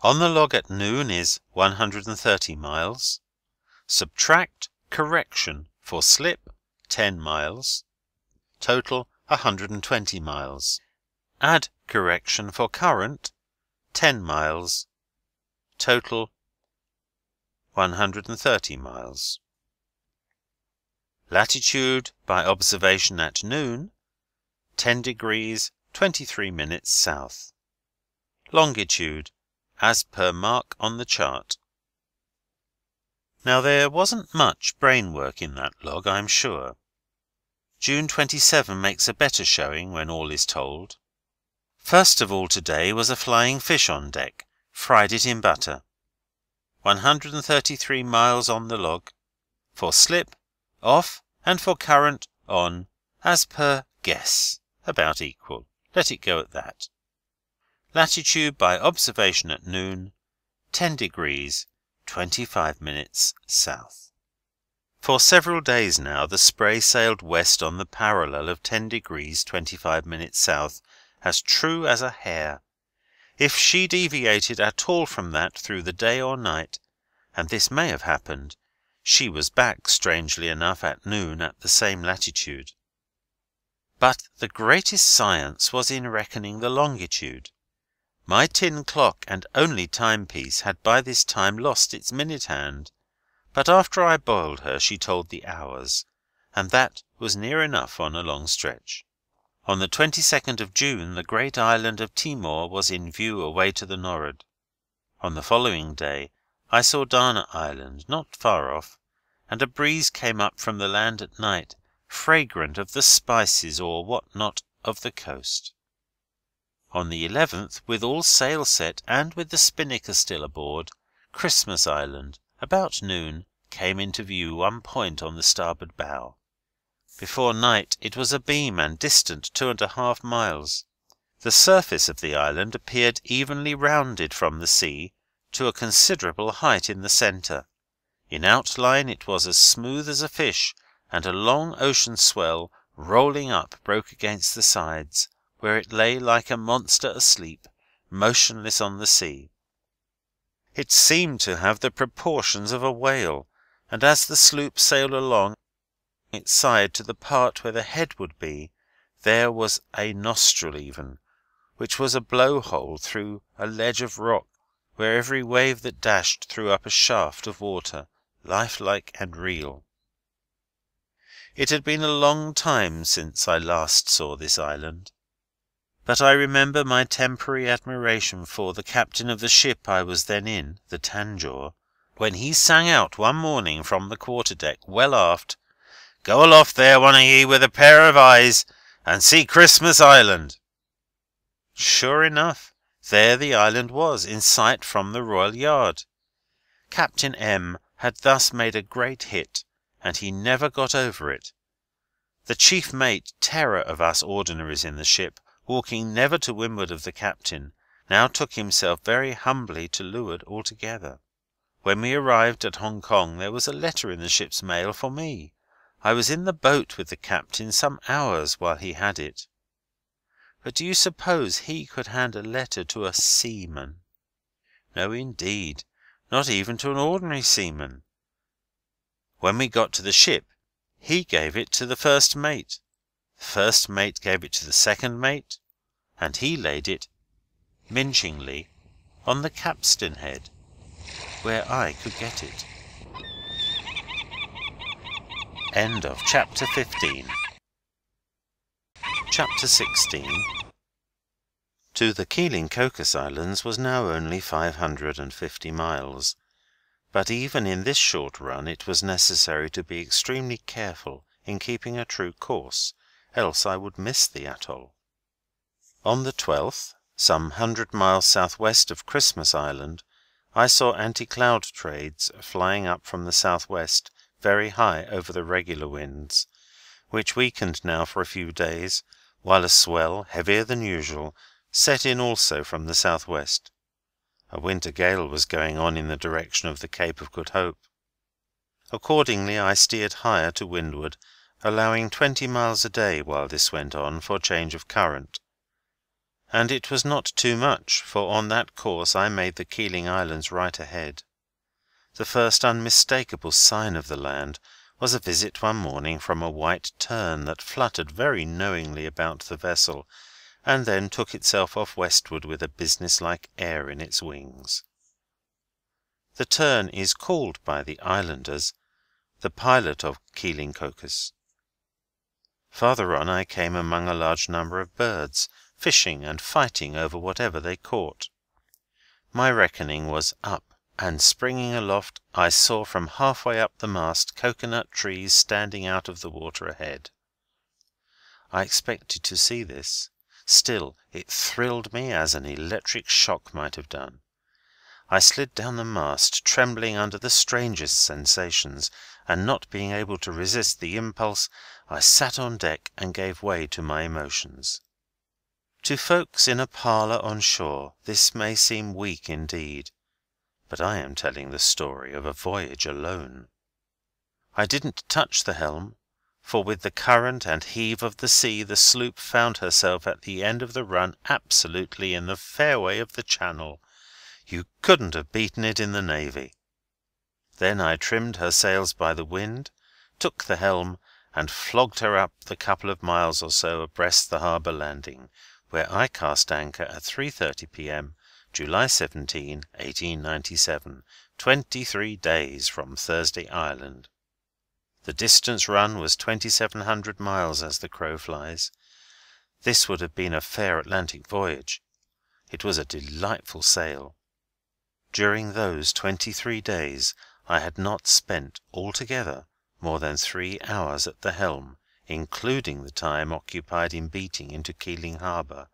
On the log at noon is 130 miles. Subtract correction for slip 10 miles. Total 120 miles. Add correction for current 10 miles. Total 130 miles. Latitude by observation at noon 10 degrees 23 minutes south. Longitude as per mark on the chart. Now there wasn't much brainwork in that log, I'm sure. June 27 makes a better showing when all is told. First of all to-day was a flying fish on deck, fried it in butter. 133 miles on the log. For slip, off, and for current, on, as per guess, about equal. Let it go at that. Latitude by observation at noon, 10 degrees 25 minutes south. For several days now the Spray sailed west on the parallel of 10 degrees 25 minutes south, as true as a hair. If she deviated at all from that through the day or night, and this may have happened, she was back, strangely enough, at noon at the same latitude. But the greatest science was in reckoning the longitude. My tin clock and only timepiece had by this time lost its minute hand, but after I boiled her she told the hours, and that was near enough on a long stretch. On the 22nd of June the great island of Timor was in view away to the nor'ard. On the following day I saw Dana Island not far off, and a breeze came up from the land at night, fragrant of the spices or what not of the coast. On the 11th, with all sail set and with the spinnaker still aboard, Christmas Island, about noon, came into view one point on the starboard bow. Before night it was abeam and distant 2½ miles. The surface of the island appeared evenly rounded from the sea to a considerable height in the centre. In outline it was as smooth as a fish, and a long ocean swell, rolling up, broke against the sides, where it lay like a monster asleep, motionless on the sea. It seemed to have the proportions of a whale, and as the sloop sailed along its side to the part where the head would be, there was a nostril even, which was a blow-hole through a ledge of rock, where every wave that dashed threw up a shaft of water, lifelike and real. It had been a long time since I last saw this island, but I remember my temporary admiration for the captain of the ship I was then in, the Tanjore, when he sang out one morning from the quarter-deck, well aft, "Go aloft there, one of ye, with a pair of eyes, and see Christmas Island." Sure enough, there the island was, in sight from the royal yard. Captain M. had thus made a great hit, and he never got over it. The chief mate, terror of us ordinaries in the ship, walking never to windward of the captain, now took himself very humbly to leeward altogether. When we arrived at Hong Kong there was a letter in the ship's mail for me. I was in the boat with the captain some hours while he had it. But do you suppose he could hand a letter to a seaman? No, indeed, not even to an ordinary seaman. When we got to the ship, he gave it to the first mate. The first mate gave it to the second mate, and he laid it, minchingly, on the capstan head, where I could get it. End of chapter 15. Chapter 16. To the Keeling Cocos Islands was now only 550 miles, but even in this short run it was necessary to be extremely careful in keeping a true course, else I would miss the atoll. On the 12th, some 100 miles southwest of Christmas Island, I saw anti-cloud trades flying up from the southwest very high over the regular winds, which weakened now for a few days, while a swell, heavier than usual, set in also from the southwest. A winter gale was going on in the direction of the Cape of Good Hope. Accordingly I steered higher to windward, allowing 20 miles a day while this went on for change of current. And it was not too much, for on that course I made the Keeling Islands right ahead. The first unmistakable sign of the land was a visit one morning from a white tern that fluttered very knowingly about the vessel, and then took itself off westward with a business-like air in its wings. The tern is called by the islanders the pilot of Keeling Cocos. Farther on I came among a large number of birds, fishing and fighting over whatever they caught. My reckoning was up, and springing aloft I saw from halfway up the mast cocoanut trees standing out of the water ahead. I expected to see this. Still, it thrilled me as an electric shock might have done. I slid down the mast, trembling under the strangest sensations, and not being able to resist the impulse, I sat on deck and gave way to my emotions. To folks in a parlour on shore this may seem weak indeed, but I am telling the story of a voyage alone. I didn't touch the helm, for with the current and heave of the sea the sloop found herself at the end of the run absolutely in the fairway of the channel. You couldn't have beaten it in the Navy. Then I trimmed her sails by the wind, took the helm, and flogged her up the couple of miles or so abreast the harbour landing, where I cast anchor at 3:30 p.m., July 17, 1897, 23 days from Thursday Island. The distance run was 2,700 miles as the crow flies. This would have been a fair Atlantic voyage. It was a delightful sail. During those 23 days I had not spent altogether more than 3 hours at the helm, including the time occupied in beating into Keeling Harbour.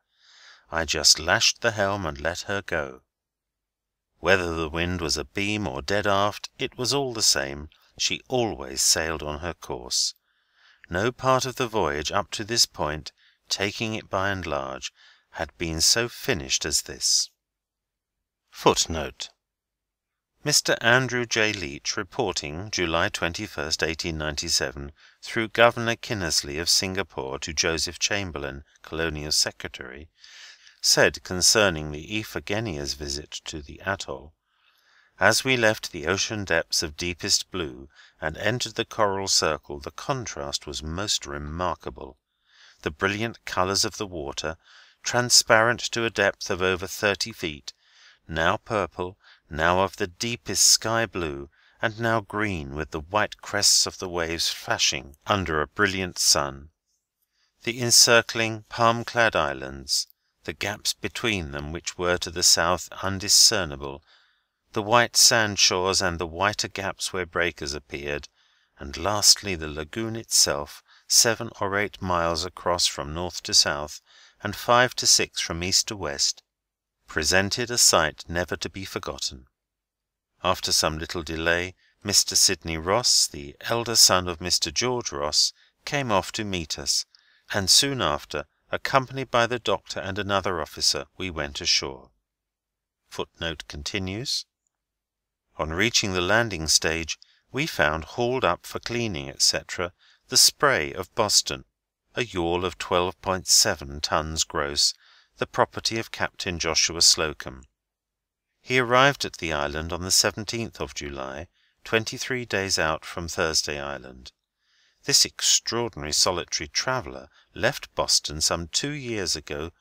I just lashed the helm and let her go. Whether the wind was abeam or dead aft, it was all the same, she always sailed on her course. No part of the voyage up to this point, taking it by and large, had been so finished as this. Footnote: Mr. Andrew J. Leach, reporting July 21st, 1897, through Governor Kinnersley of Singapore to Joseph Chamberlain, Colonial Secretary, said concerning the Iphigenia's visit to the atoll: "As we left the ocean depths of deepest blue and entered the coral circle, the contrast was most remarkable. The brilliant colours of the water, transparent to a depth of over 30 feet, now purple, now of the deepest sky blue, and now green, with the white crests of the waves flashing under a brilliant sun. The encircling palm-clad islands, the gaps between them which were to the south undiscernible, the white sand shores and the whiter gaps where breakers appeared, and lastly the lagoon itself, 7 or 8 miles across from north to south, and 5 to 6 from east to west, presented a sight never to be forgotten. After some little delay, Mr. Sidney Ross, the elder son of Mr. George Ross, came off to meet us, and soon after, accompanied by the doctor and another officer, we went ashore." Footnote continues: "On reaching the landing stage, we found hauled up for cleaning, etc., the Spray of Boston, a yawl of 12.7 tons gross, the property of Captain Joshua Slocum. He arrived at the island on the 17th of July, 23 days out from Thursday Island. This extraordinary solitary traveller left Boston some 2 years ago,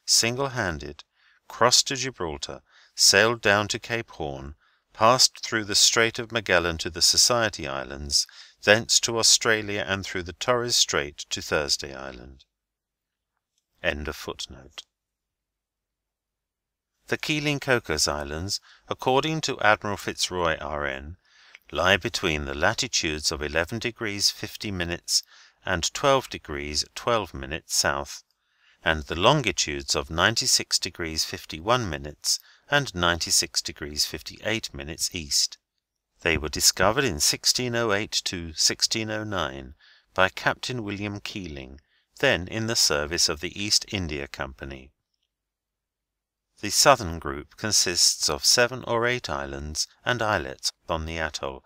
single-handed, crossed to Gibraltar, sailed down to Cape Horn, passed through the Strait of Magellan to the Society Islands, thence to Australia and through the Torres Strait to Thursday Island." End of footnote. The Keeling Cocos Islands, according to Admiral Fitzroy, R.N., lie between the latitudes of 11 degrees 50 minutes and 12 degrees 12 minutes south, and the longitudes of 96 degrees 51 minutes and 96 degrees 58 minutes east. They were discovered in 1608 to 1609 by Captain William Keeling, then in the service of the East India Company. The southern group consists of 7 or 8 islands and islets on the atoll,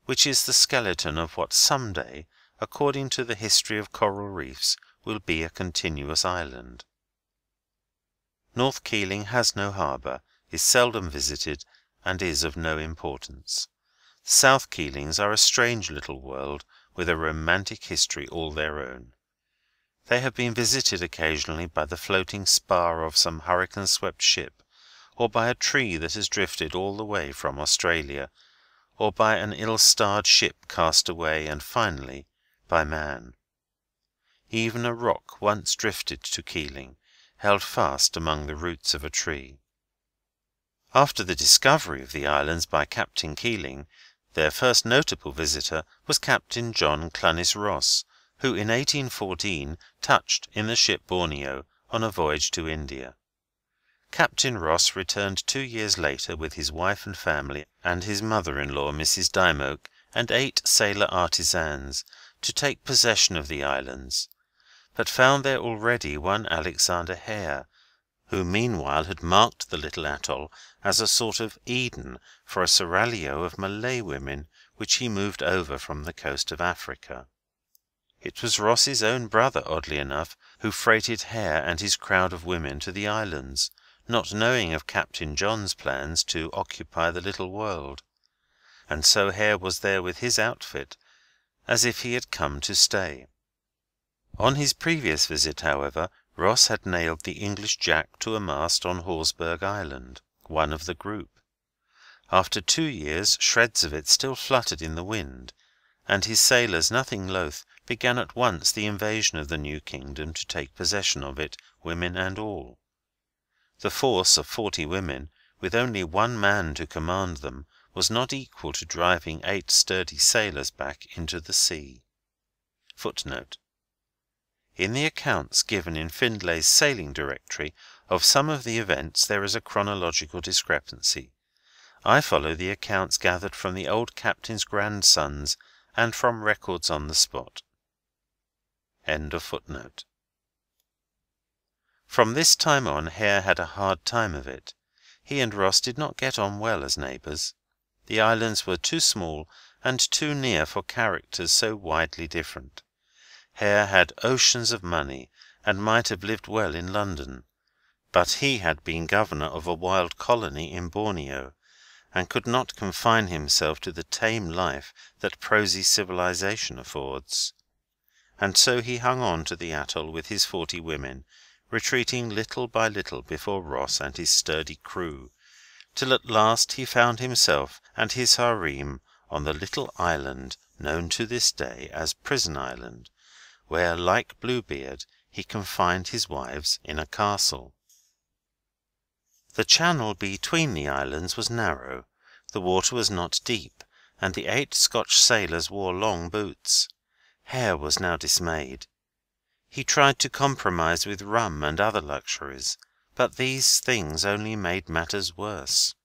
which is the skeleton of what some day, according to the history of coral reefs, will be a continuous island. North Keeling has no harbour, is seldom visited, and is of no importance. The South Keelings are a strange little world, with a romantic history all their own. They have been visited occasionally by the floating spar of some hurricane-swept ship, or by a tree that has drifted all the way from Australia, or by an ill-starred ship cast away, and finally by man. Even a rock once drifted to Keeling, held fast among the roots of a tree. After the discovery of the islands by Captain Keeling, their first notable visitor was Captain John Clunies Ross, who in 1814 touched in the ship Borneo on a voyage to India. Captain Ross returned 2 years later with his wife and family, and his mother-in-law, Mrs. Dymoke, and 8 sailor artisans, to take possession of the islands, but found there already one Alexander Hare, who meanwhile had marked the little atoll as a sort of Eden for a seraglio of Malay women, which he moved over from the coast of Africa. It was Ross's own brother, oddly enough, who freighted Hare and his crowd of women to the islands, not knowing of Captain John's plans to occupy the little world. And so Hare was there with his outfit, as if he had come to stay. On his previous visit, however, Ross had nailed the English Jack to a mast on Horsburgh Island, one of the group. After 2 years, shreds of it still fluttered in the wind, and his sailors, nothing loath, began at once the invasion of the new kingdom to take possession of it, women and all. The force of 40 women, with only 1 man to command them, was not equal to driving 8 sturdy sailors back into the sea. Footnote: in the accounts given in Findlay's Sailing Directory of some of the events there is a chronological discrepancy. I follow the accounts gathered from the old captain's grandsons and from records on the spot. End of footnote. From this time on, Hare had a hard time of it. He and Ross did not get on well as neighbours. The islands were too small and too near for characters so widely different. Hare had oceans of money, and might have lived well in London, but he had been governor of a wild colony in Borneo, and could not confine himself to the tame life that prosy civilization affords. And so he hung on to the atoll with his 40 women, retreating little by little before Ross and his sturdy crew, till at last he found himself and his harem on the little island known to this day as Prison Island, where, like Bluebeard, he confined his wives in a castle. The channel between the islands was narrow, the water was not deep, and the 8 Scotch sailors wore long boots. Hare was now dismayed. He tried to compromise with rum and other luxuries, but these things only made matters worse.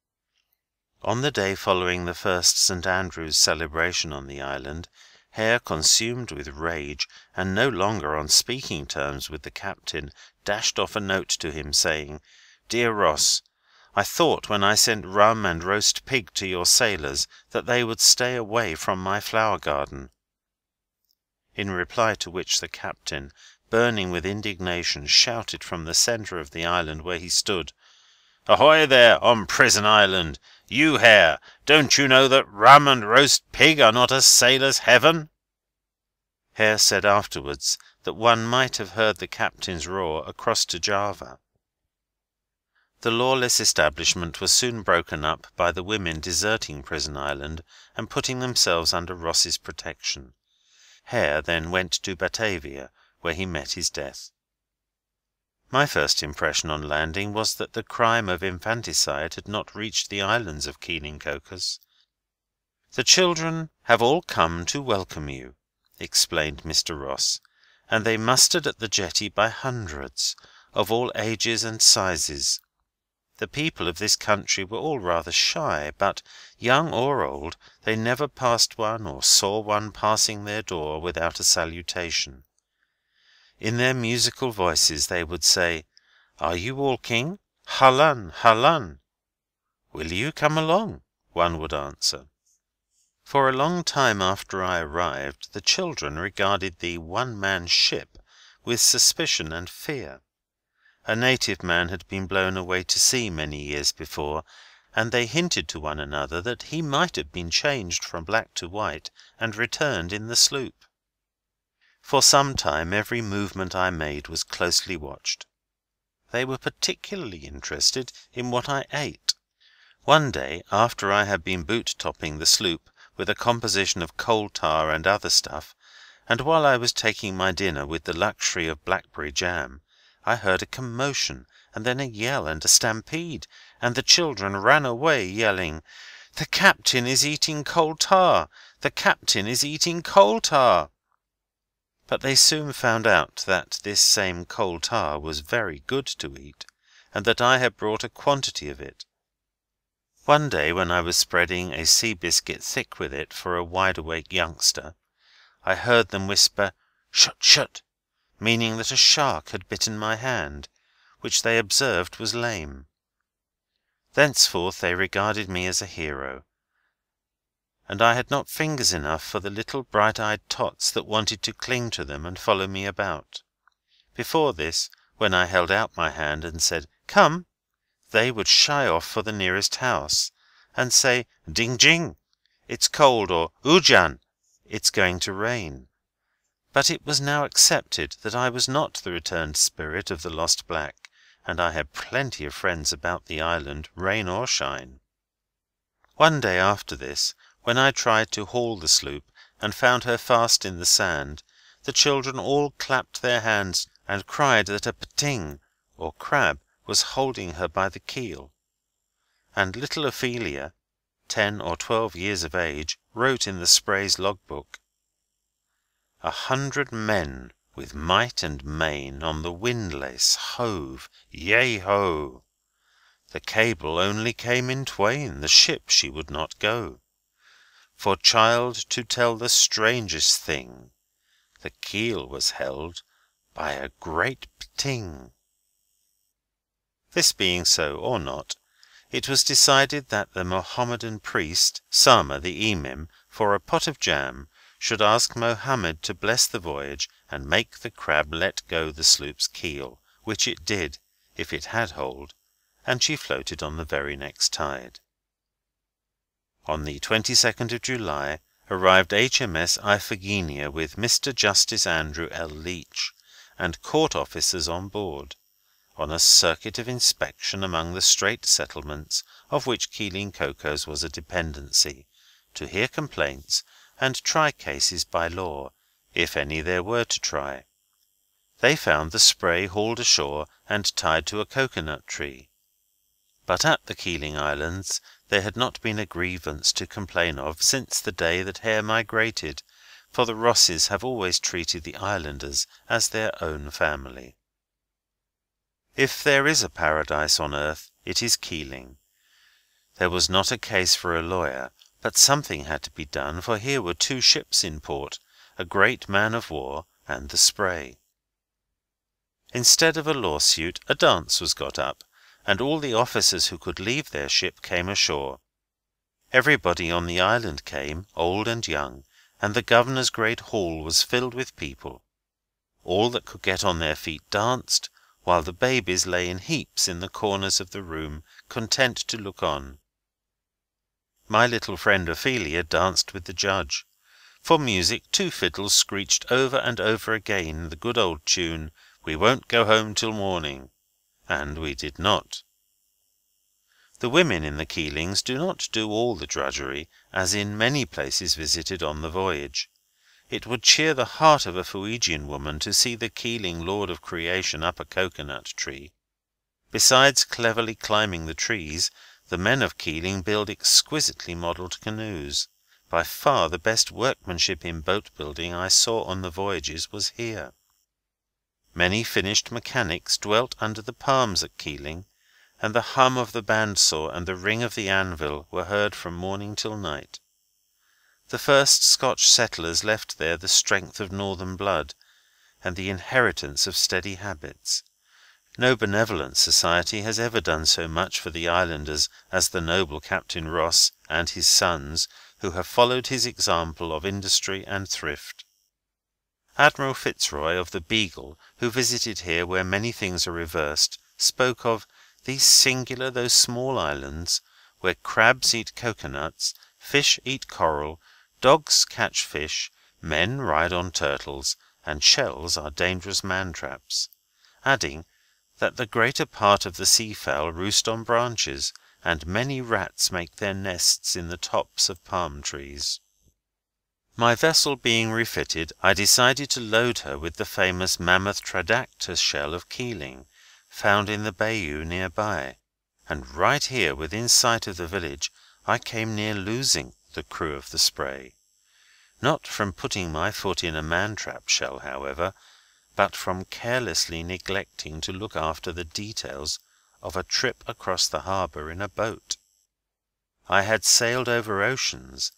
On the day following the first St. Andrew's celebration on the island, Hare, consumed with rage, and no longer on speaking terms with the captain, dashed off a note to him, saying, "Dear Ross, I thought when I sent rum and roast pig to your sailors that they would stay away from my flower garden." In reply to which the captain, burning with indignation, shouted from the centre of the island where he stood, "Ahoy there, on Prison Island! You, Hare, don't you know that rum and roast pig are not a sailor's heaven?" Hare said afterwards that one might have heard the captain's roar across to Java. The lawless establishment was soon broken up by the women deserting Prison Island and putting themselves under Ross's protection. Hare then went to Batavia, where he met his death. My first impression on landing was that the crime of infanticide had not reached the islands of Keeling-Cocos. "The children have all come to welcome you," explained Mr. Ross, "and they mustered at the jetty by hundreds, of all ages and sizes. The people of this country were all rather shy, but, young or old, they never passed one or saw one passing their door without a salutation. In their musical voices they would say, 'Are you walking? Hallan, hallan!' 'Will you come along?' one would answer. For a long time after I arrived, the children regarded the one-man ship with suspicion and fear. A native man had been blown away to sea many years before, and they hinted to one another that he might have been changed from black to white and returned in the sloop. For some time every movement I made was closely watched. They were particularly interested in what I ate. One day, after I had been boot-topping the sloop with a composition of coal tar and other stuff, and while I was taking my dinner with the luxury of blackberry jam, I heard a commotion, and then a yell and a stampede, and the children ran away, yelling, "The captain is eating coal tar! The captain is eating coal tar!" But they soon found out that this same coal tar was very good to eat, and that I had brought a quantity of it. One day, when I was spreading a sea biscuit thick with it for a wide-awake youngster, I heard them whisper, "Shut, shut!" meaning that a shark had bitten my hand, which they observed was lame. Thenceforth they regarded me as a hero, and I had not fingers enough for the little bright-eyed tots that wanted to cling to them and follow me about. Before this, when I held out my hand and said, "Come," they would shy off for the nearest house, and say, "Ding jing, it's cold," or "Ujan, it's going to rain." But it was now accepted that I was not the returned spirit of the lost black, and I had plenty of friends about the island, rain or shine. One day after this, when I tried to haul the sloop, and found her fast in the sand, the children all clapped their hands and cried that a pting, or crab, was holding her by the keel; and little Ophelia, 10 or 12 years of age, wrote in the Spray's logbook: 100 men with might and main on the windlace hove, yea ho! The cable only came in twain, the ship she would not go. For child, to tell the strangest thing, the keel was held by a great pting. This being so or not, it was decided that the Mohammedan priest, Sama the Imam, for a pot of jam, should ask Mohammed to bless the voyage and make the crab let go the sloop's keel, which it did, if it had hold, and she floated on the very next tide. On the 22nd of July arrived HMS Iphigenia with Mr. Justice Andrew L. Leach and court officers on board, on a circuit of inspection among the Strait settlements of which Keeling Cocos was a dependency, to hear complaints and try cases by law, if any there were to try. They found the Spray hauled ashore and tied to a coconut tree. But at the Keeling Islands there had not been a grievance to complain of since the day that Hare migrated, for the Rosses have always treated the islanders as their own family. If there is a paradise on earth, it is Keeling. There was not a case for a lawyer, but something had to be done, for here were 2 ships in port, a great man of war and the Spray. Instead of a lawsuit, a dance was got up, and all the officers who could leave their ship came ashore. Everybody on the island came, old and young, and the governor's great hall was filled with people. All that could get on their feet danced, while the babies lay in heaps in the corners of the room, content to look on. My little friend Ophelia danced with the judge. For music, 2 fiddles screeched over and over again the good old tune, "We won't go home till morning," and we did not. The women in the Keelings do not do all the drudgery, as in many places visited on the voyage. It would cheer the heart of a Fuegian woman to see the Keeling Lord of Creation up a coconut tree. Besides cleverly climbing the trees, the men of Keeling build exquisitely modelled canoes. By far the best workmanship in boat building I saw on the voyages was here. Many finished mechanics dwelt under the palms at Keeling, and the hum of the bandsaw and the ring of the anvil were heard from morning till night. The first Scotch settlers left there the strength of northern blood, and the inheritance of steady habits. No benevolent society has ever done so much for the islanders as the noble Captain Ross and his sons, who have followed his example of industry and thrift. Admiral Fitzroy of the Beagle, who visited here where many things are reversed, spoke of "these singular though small islands, where crabs eat coconuts, fish eat coral, dogs catch fish, men ride on turtles, and shells are dangerous man-traps," adding that the greater part of the sea-fowl roost on branches, and many rats make their nests in the tops of palm-trees. My vessel being refitted, I decided to load her with the famous mammoth Tradactus shell of Keeling, found in the bayou near by, and right here within sight of the village I came near losing the crew of the Spray. Not from putting my foot in a man-trap shell, however, but from carelessly neglecting to look after the details of a trip across the harbour in a boat. I had sailed over oceans.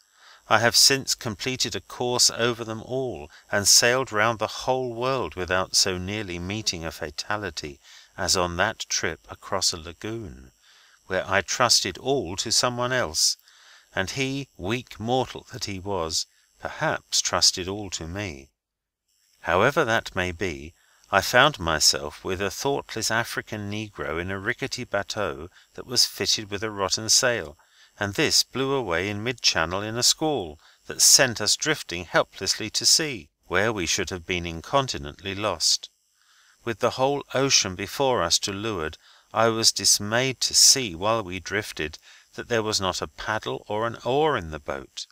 I have since completed a course over them all, and sailed round the whole world without so nearly meeting a fatality as on that trip across a lagoon, where I trusted all to someone else, and he, weak mortal that he was, perhaps trusted all to me. However that may be, I found myself with a thoughtless African negro in a rickety bateau that was fitted with a rotten sail, and this blew away in mid-channel in a squall that sent us drifting helplessly to sea, where we should have been incontinently lost. With the whole ocean before us to leeward, I was dismayed to see, while we drifted, that there was not a paddle or an oar in the boat.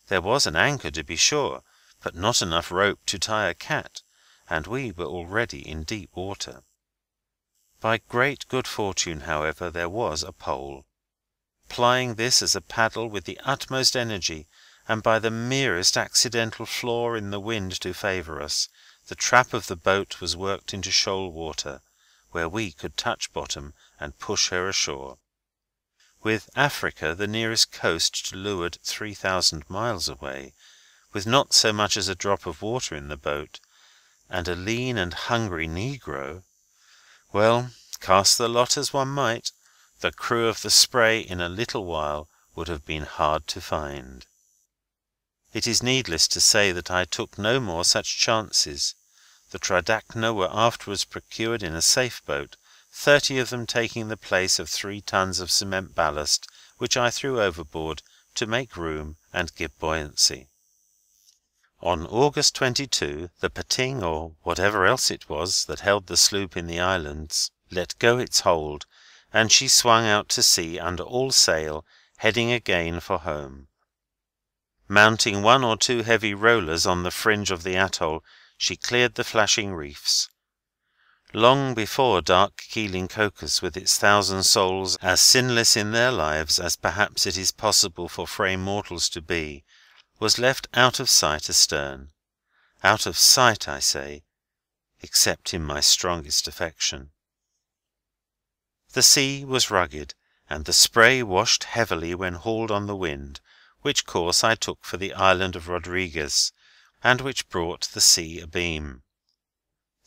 There was an anchor, to be sure, but not enough rope to tie a cat, and we were already in deep water. By great good fortune, however, there was a pole. Plying this as a paddle with the utmost energy, and by the merest accidental flaw in the wind to favour us, the trap of the boat was worked into shoal water, where we could touch bottom and push her ashore. With Africa, the nearest coast, to leeward 3,000 miles away, with not so much as a drop of water in the boat, and a lean and hungry negro, well, cast the lot as one might, the crew of the Spray in a little while would have been hard to find. It is needless to say that I took no more such chances. The Tridacna were afterwards procured in a safe boat, 30 of them taking the place of 3 tons of cement ballast, which I threw overboard to make room and give buoyancy. On August 22 the Pating, or whatever else it was that held the sloop in the islands, let go its hold, and she swung out to sea under all sail, heading again for home. Mounting 1 or 2 heavy rollers on the fringe of the atoll, she cleared the flashing reefs. Long before dark Keeling Cocos, with its 1,000 souls as sinless in their lives as perhaps it is possible for frail mortals to be, was left out of sight astern. Out of sight, I say, except in my strongest affection. The sea was rugged, and the Spray washed heavily when hauled on the wind, which course I took for the island of Rodriguez, and which brought the sea abeam.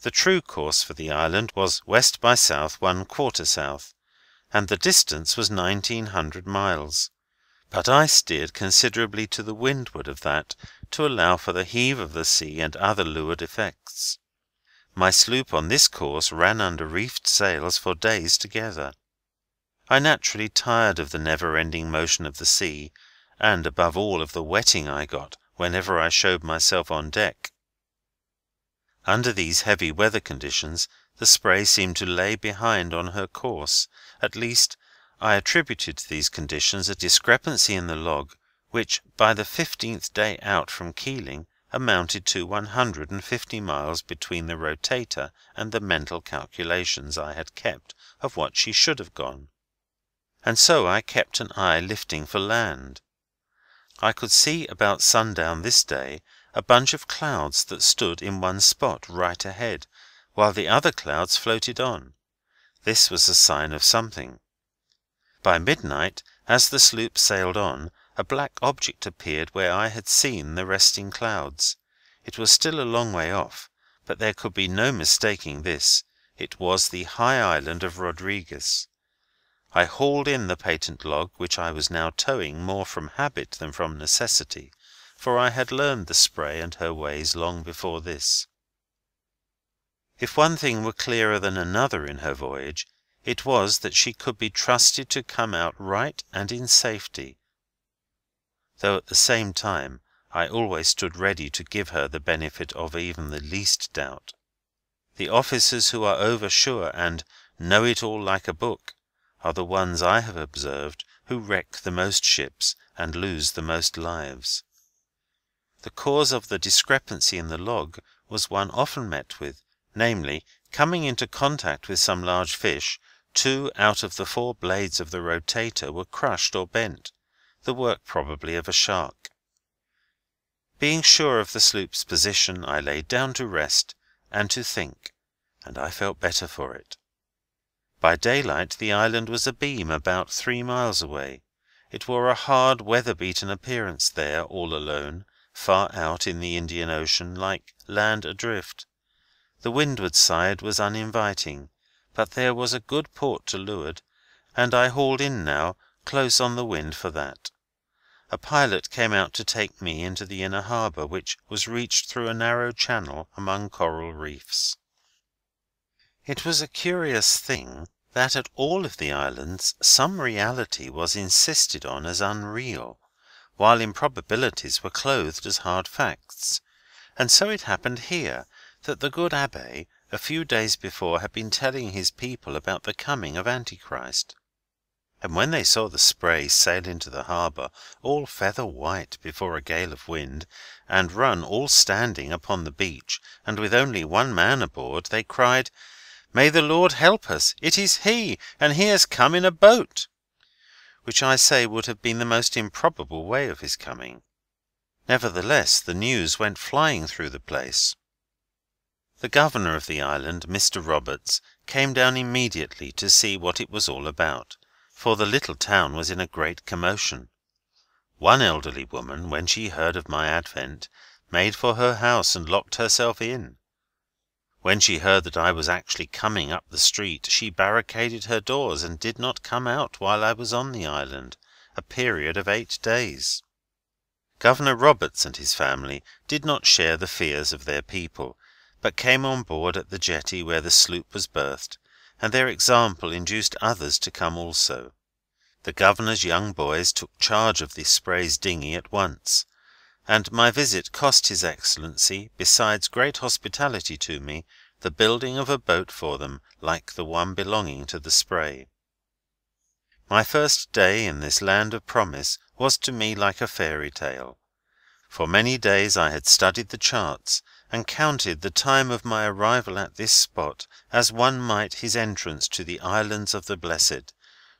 The true course for the island was west by south, 1/4 south, and the distance was 1,900 miles, but I steered considerably to the windward of that, to allow for the heave of the sea and other leeward effects. My sloop on this course ran under reefed sails for days together. I naturally tired of the never-ending motion of the sea, and above all of the wetting I got whenever I showed myself on deck. Under these heavy weather conditions the Spray seemed to lay behind on her course. At least, I attributed to these conditions a discrepancy in the log, which, by the 15th day out from Keeling, amounted to 150 miles between the Rotator and the mental calculations I had kept of what she should have gone. And so I kept an eye lifting for land. I could see about sundown this day a bunch of clouds that stood in one spot right ahead, while the other clouds floated on. This was a sign of something. By midnight, as the sloop sailed on, a black object appeared where I had seen the resting clouds. It was still a long way off, but there could be no mistaking this. It was the high island of Rodriguez. I hauled in the patent log, which I was now towing more from habit than from necessity, for I had learned the Spray and her ways long before this. If one thing were clearer than another in her voyage, it was that she could be trusted to come out right and in safety, though at the same time I always stood ready to give her the benefit of even the least doubt. The officers who are over sure and know it all like a book are the ones I have observed who wreck the most ships and lose the most lives. The cause of the discrepancy in the log was one often met with, namely, coming into contact with some large fish, 2 out of the 4 blades of the Rotator were crushed or bent, the work probably of a shark. Being sure of the sloop's position, I lay down to rest and to think, and I felt better for it. By daylight the island was abeam about 3 miles away. It wore a hard, weather-beaten appearance there, all alone, far out in the Indian Ocean, like land adrift. The windward side was uninviting, but there was a good port to leeward, and I hauled in now, close on the wind for that. A pilot came out to take me into the inner harbour, which was reached through a narrow channel among coral reefs. It was a curious thing that at all of the islands some reality was insisted on as unreal, while improbabilities were clothed as hard facts, And so it happened here that the good Abbé, a few days before, had been telling his people about the coming of Antichrist. And when they saw the Spray sail into the harbour, all feather white before a gale of wind, and run all standing upon the beach, and with only one man aboard, they cried, "May the Lord help us! It is he, and he has come in a boat!" Which I say would have been the most improbable way of his coming. Nevertheless, the news went flying through the place. The governor of the island, Mr. Roberts, came down immediately to see what it was all about, for the little town was in a great commotion. One elderly woman, when she heard of my advent, made for her house and locked herself in. When she heard that I was actually coming up the street, she barricaded her doors and did not come out while I was on the island, a period of 8 days. Governor Roberts and his family did not share the fears of their people, but came on board at the jetty where the sloop was berthed, and their example induced others to come also. The governor's young boys took charge of the Spray's dinghy at once, and my visit cost His Excellency, besides great hospitality to me, the building of a boat for them like the one belonging to the Spray. My first day in this land of promise was to me like a fairy tale. For many days I had studied the charts, and counted the time of my arrival at this spot as one might his entrance to the islands of the blessed,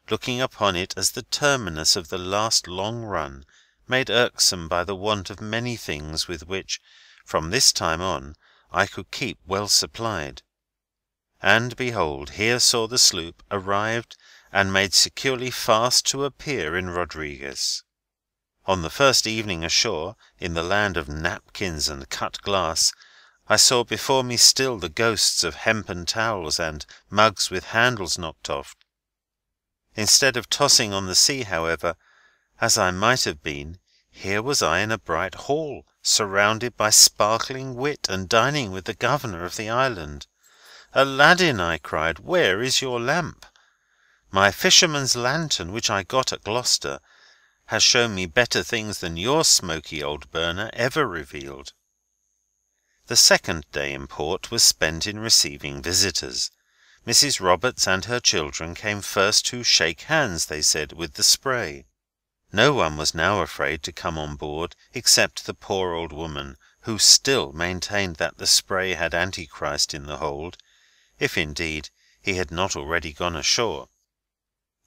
looking upon it as the terminus of the last long run, made irksome by the want of many things with which, from this time on, I could keep well supplied. And behold, here saw the sloop arrived and made securely fast to appear in Rodriguez. On the first evening ashore, in the land of napkins and cut glass, I saw before me still the ghosts of hempen towels and mugs with handles knocked off. Instead of tossing on the sea, however, as I might have been, here was I in a bright hall, surrounded by sparkling wit, and dining with the governor of the island. "Aladdin," I cried, "where is your lamp? My fisherman's lantern, which I got at Gloucester, has shown me better things than your smoky old burner ever revealed." The second day in port was spent in receiving visitors. Mrs. Roberts and her children came first to shake hands, they said, with the Spray. No one was now afraid to come on board, except the poor old woman, who still maintained that the Spray had Antichrist in the hold, if indeed he had not already gone ashore.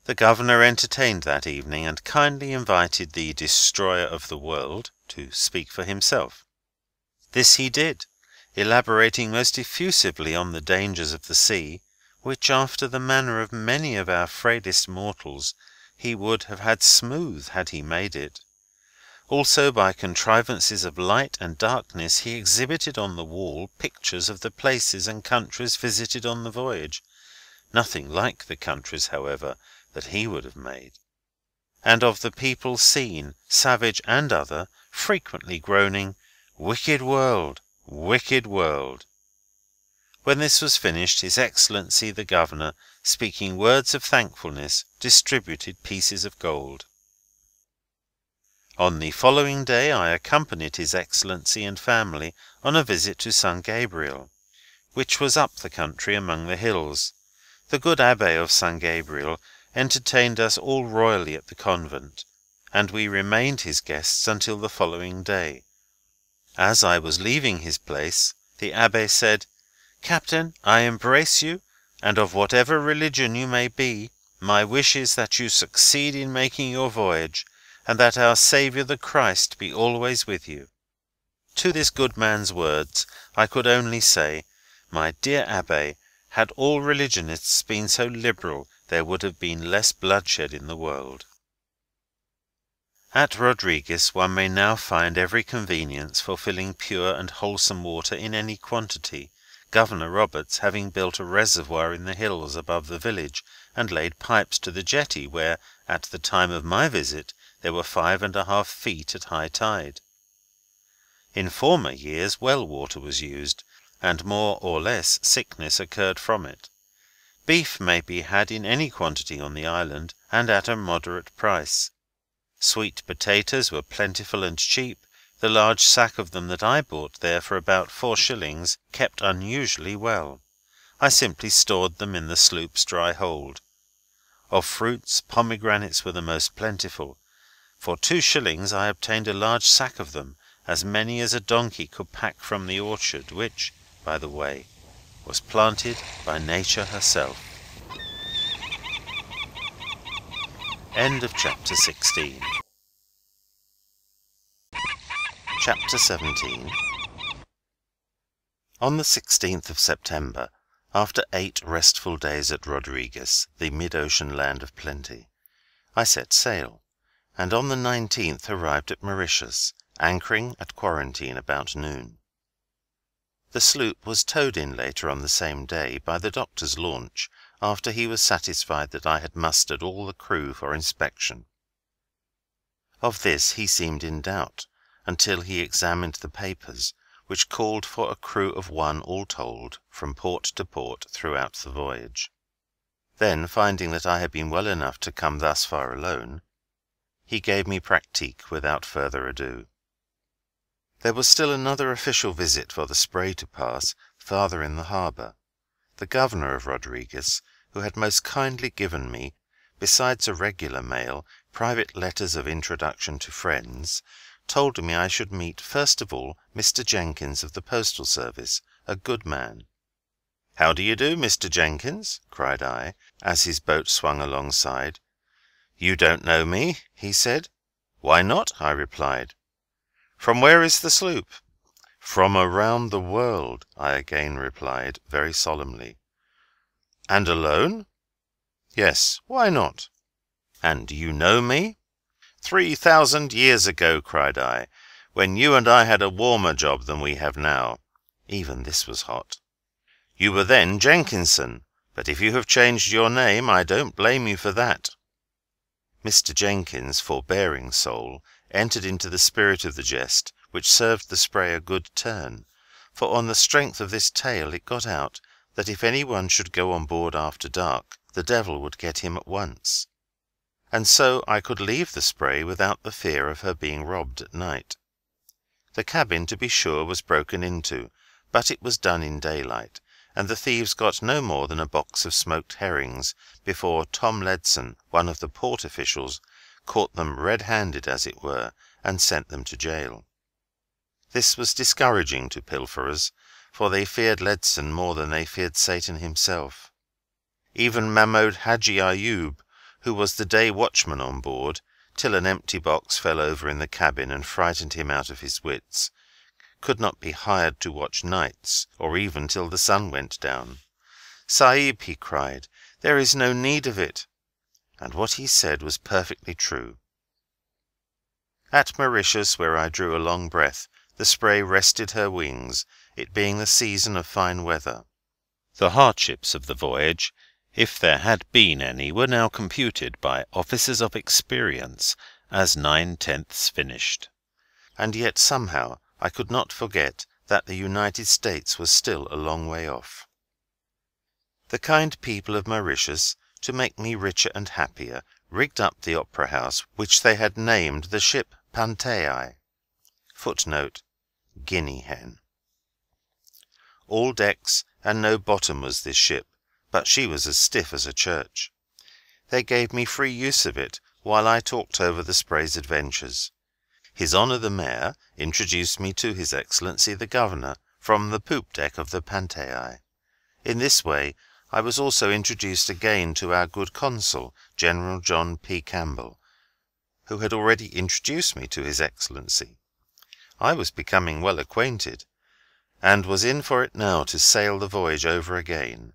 The governor entertained that evening, and kindly invited the Destroyer of the World to speak for himself. This he did, elaborating most effusively on the dangers of the sea, which, after the manner of many of our frailest mortals, he would have had smooth had he made it. Also, by contrivances of light and darkness, he exhibited on the wall pictures of the places and countries visited on the voyage, nothing like the countries, however, that he would have made, and of the people seen, savage and other, frequently groaning, "Wicked world! Wicked world!" When this was finished, His Excellency the Governor, speaking words of thankfulness, distributed pieces of gold. On the following day I accompanied His Excellency and family on a visit to San Gabriel, which was up the country among the hills. The good Abbé of San Gabriel entertained us all royally at the convent, and we remained his guests until the following day. As I was leaving his place, the Abbé said, "Captain, I embrace you, and of whatever religion you may be, my wish is that you succeed in making your voyage, and that our Saviour the Christ be always with you." To this good man's words I could only say, "My dear Abbé, had all religionists been so liberal, there would have been less bloodshed in the world." At Rodriguez one may now find every convenience for filling pure and wholesome water in any quantity, Governor Roberts having built a reservoir in the hills above the village, and laid pipes to the jetty, where, at the time of my visit, there were 5½ feet at high tide. In former years well water was used, and more or less sickness occurred from it. Beef may be had in any quantity on the island, and at a moderate price. Sweet potatoes were plentiful and cheap, The large sack of them that I bought there for about 4 shillings kept unusually well. I simply stored them in the sloop's dry hold. Of fruits, pomegranates were the most plentiful. For 2 shillings I obtained a large sack of them, as many as a donkey could pack from the orchard, which, by the way, was planted by Nature herself. End of chapter 16. Chapter 17. On the 16th of September, after 8 restful days at Rodriguez, the mid-ocean land of plenty, I set sail, and on the 19th arrived at Mauritius, anchoring at Quarantine about noon. The sloop was towed in later on the same day by the doctor's launch, after he was satisfied that I had mustered all the crew for inspection. Of this he seemed in doubt, until he examined the papers, which called for a crew of 1 all told, from port to port throughout the voyage. Then, finding that I had been well enough to come thus far alone, he gave me pratique without further ado. There was still another official visit for the Spray to pass farther in the harbour. The governor of Rodriguez, who had most kindly given me, besides a regular mail, private letters of introduction to friends, told me I should meet first of all Mr. Jenkins of the Postal Service, a good man. "How do you do, Mr. Jenkins?" cried I, as his boat swung alongside. "You don't know me?" he said. "Why not?" I replied. "From where is the sloop?" "From around the world," I again replied, very solemnly. "And alone?" "Yes, why not?" "And you know me?" 3,000 years ago," cried I, "when you and I had a warmer job than we have now." Even this was hot. "You were then Jenkinson, but if you have changed your name, I don't blame you for that." Mr. Jenkins, forbearing soul, entered into the spirit of the jest, which served the Spray a good turn, for on the strength of this tale it got out that if any one should go on board after dark, the devil would get him at once. And so I could leave the Spray without the fear of her being robbed at night. The cabin, to be sure, was broken into, but it was done in daylight, and the thieves got no more than a box of smoked herrings before Tom Ledson, one of the port officials, caught them red-handed, as it were, and sent them to jail. This was discouraging to pilferers, for they feared Ledson more than they feared Satan himself. Even Mahmoud Haji Ayoub, who was the day watchman on board, till an empty box fell over in the cabin and frightened him out of his wits, could not be hired to watch nights, or even till the sun went down. "Sahib," he cried, "there is no need of it." And what he said was perfectly true. At Mauritius, where I drew a long breath, the Spray rested her wings, it being the season of fine weather. The hardships of the voyage, if there had been any, were now computed by officers of experience as 9/10 finished. And yet somehow I could not forget that the United States was still a long way off. The kind people of Mauritius, to make me richer and happier, rigged up the opera house, which they had named the ship Pantai. Footnote: Guinea hen. All decks and no bottom was this ship, but she was as stiff as a church. They gave me free use of it while I talked over the Spray's adventures. His Honour the Mayor introduced me to His Excellency the Governor from the poop deck of the Pantai. In this way I was also introduced again to our good Consul, General John P. Campbell, who had already introduced me to His Excellency. I was becoming well acquainted, and was in for it now to sail the voyage over again.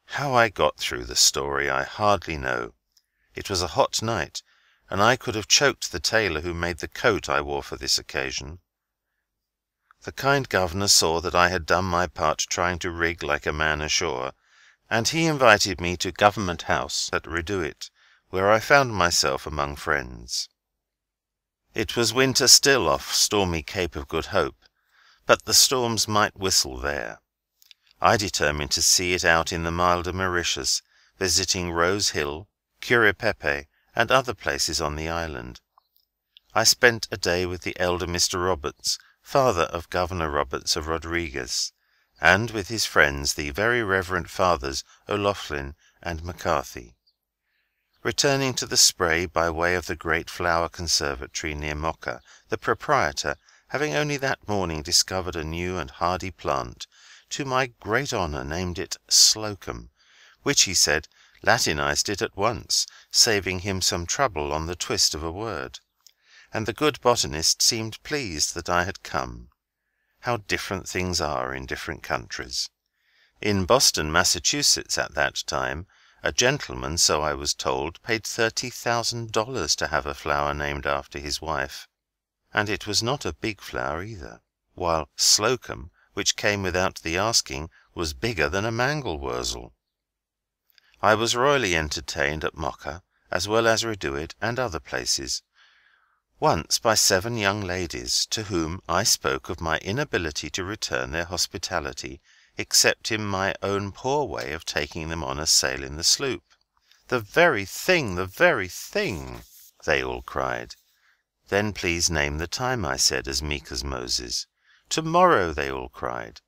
How I got through the story I hardly know. It was a hot night, and I could have choked the tailor who made the coat I wore for this occasion. The kind governor saw that I had done my part trying to rig like a man ashore, and he invited me to Government House at Reduit, where I found myself among friends. It was winter still off stormy Cape of Good Hope, but the storms might whistle there. I determined to see it out in the milder Mauritius, visiting Rose Hill, Curipepe, and other places on the island. I spent a day with the elder Mr. Roberts, father of Governor Roberts of Rodriguez, and with his friends, the very reverend fathers O'Loughlin and McCarthy. Returning to the Spray by way of the great flower conservatory near Mocha, the proprietor, having only that morning discovered a new and hardy plant, to my great honour named it Slocum, which, he said, Latinized it at once, saving him some trouble on the twist of a word. And the good botanist seemed pleased that I had come. How different things are in different countries! In Boston, Massachusetts, at that time, a gentleman, so I was told, paid $30,000 to have a flower named after his wife, and it was not a big flower either, while Slocum, which came without the asking, was bigger than a mangel wurzel. I was royally entertained at Mocha, as well as Reduit and other places, once by 7 young ladies, to whom I spoke of my inability to return their hospitality, except in my own poor way of taking them on a sail in the sloop. "The very thing, the very thing!" they all cried. "Then please name the time," I said, as meek as Moses. "Tomorrow," they all cried.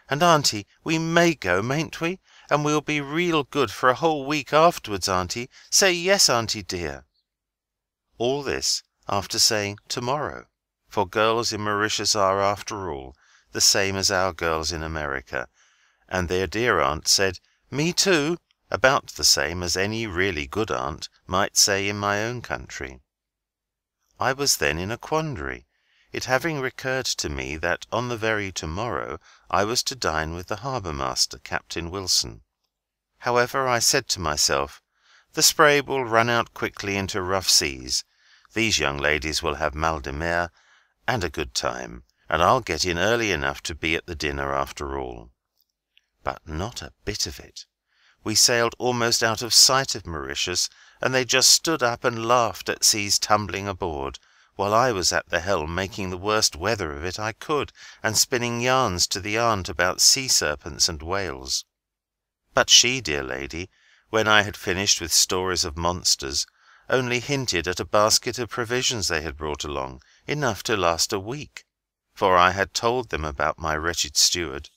"And, auntie, we may go, mayn't we? And we'll be real good for a whole week afterwards, auntie. Say yes, auntie dear." All this after saying tomorrow, for girls in Mauritius are, after all, the same as our girls in America, and their dear aunt said, "Me too," about the same as any really good aunt might say in my own country. I was then in a quandary, it having recurred to me that on the very tomorrow I was to dine with the harbour master, Captain Wilson. However, I said to myself, the Spray will run out quickly into rough seas, these young ladies will have mal de mer and a good time, and I'll get in early enough to be at the dinner after all. But not a bit of it. We sailed almost out of sight of Mauritius, and they just stood up and laughed at seas tumbling aboard, while I was at the helm making the worst weather of it I could, and spinning yarns to the aunt about sea serpents and whales. But she, dear lady, when I had finished with stories of monsters, only hinted at a basket of provisions they had brought along, enough to last a week, for I had told them about my wretched steward.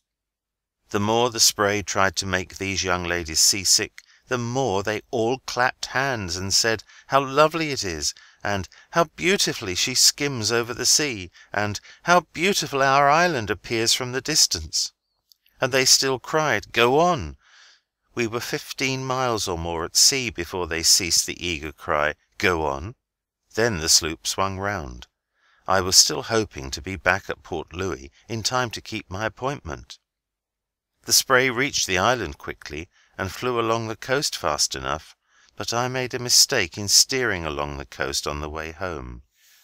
The more the Spray tried to make these young ladies seasick, the more they all clapped hands and said how lovely it is, and how beautifully she skims over the sea, and how beautiful our island appears from the distance. And they still cried, "Go on!" We were 15 miles or more at sea before they ceased the eager cry, "Go on!" Then the sloop swung round. I was still hoping to be back at Port Louis in time to keep my appointment. The Spray reached the island quickly, and flew along the coast fast enough, but I made a mistake in steering along the coast on the way home,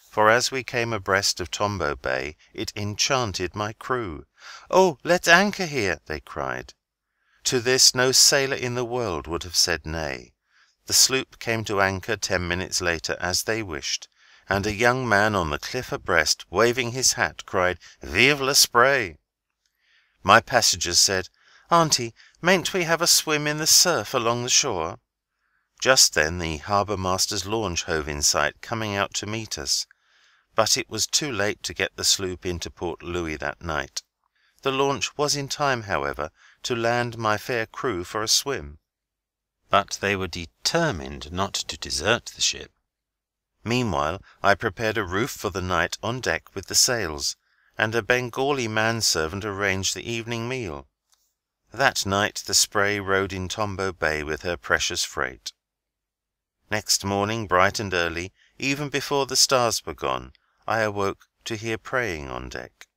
for as we came abreast of Tombo Bay it enchanted my crew. "Oh, let's anchor here!" they cried. To this no sailor in the world would have said nay. The sloop came to anchor 10 minutes later, as they wished, and a young man on the cliff abreast, waving his hat, cried, "Vive le Spray!" My passengers said, "Auntie, mayn't we have a swim in the surf along the shore?" Just then the harbour master's launch hove in sight, coming out to meet us, but it was too late to get the sloop into Port Louis that night. The launch was in time, however, to land my fair crew for a swim. But they were determined not to desert the ship. Meanwhile I prepared a roof for the night on deck with the sails, and a Bengali manservant arranged the evening meal. That night the Spray rode in Tombo Bay with her precious freight. Next morning, bright and early, even before the stars were gone, I awoke to hear praying on deck.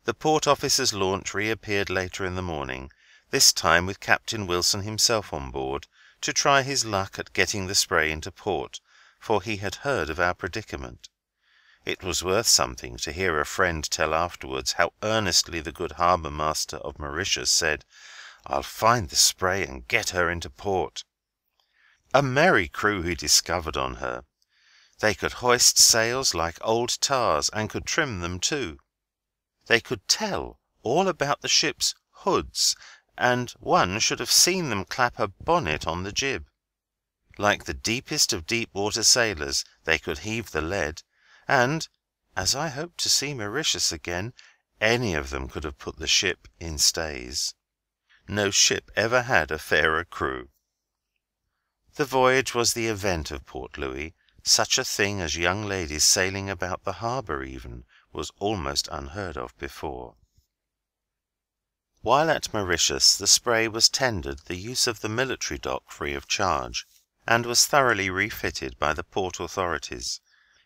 The port officer's launch reappeared later in the morning, this time with Captain Wilson himself on board, to try his luck at getting the Spray into port, for he had heard of our predicament. It was worth something to hear a friend tell afterwards how earnestly the good harbour master of Mauritius said, "I'll find the Spray and get her into port." A merry crew he discovered on her. They could hoist sails like old tars, and could trim them too. They could tell all about the ship's hoods, and one should have seen them clap a bonnet on the jib. like the deepest of deep-water sailors, they could heave the lead, and, as I hoped to see Mauritius again, any of them could have put the ship in stays. No ship ever had a fairer crew. The voyage was the event of Port Louis. Such a thing as young ladies sailing about the harbour even was almost unheard of before. While at Mauritius, the Spray was tendered the use of the military dock free of charge, and was thoroughly refitted by the port authorities.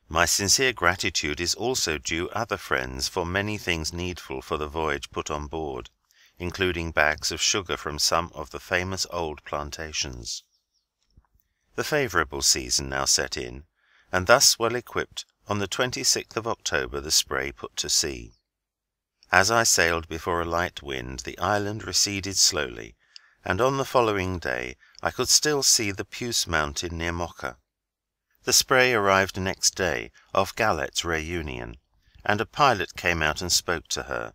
My sincere gratitude is also due other friends for many things needful for the voyage put on board, including bags of sugar from some of the famous old plantations. The favourable season now set in, and thus well equipped, on the 26th of October the Spray put to sea. As I sailed before a light wind, the island receded slowly, and on the following day I could still see the Puce Mountain near Mocha. The Spray arrived next day, off Gallet's Réunion, and a pilot came out and spoke to her.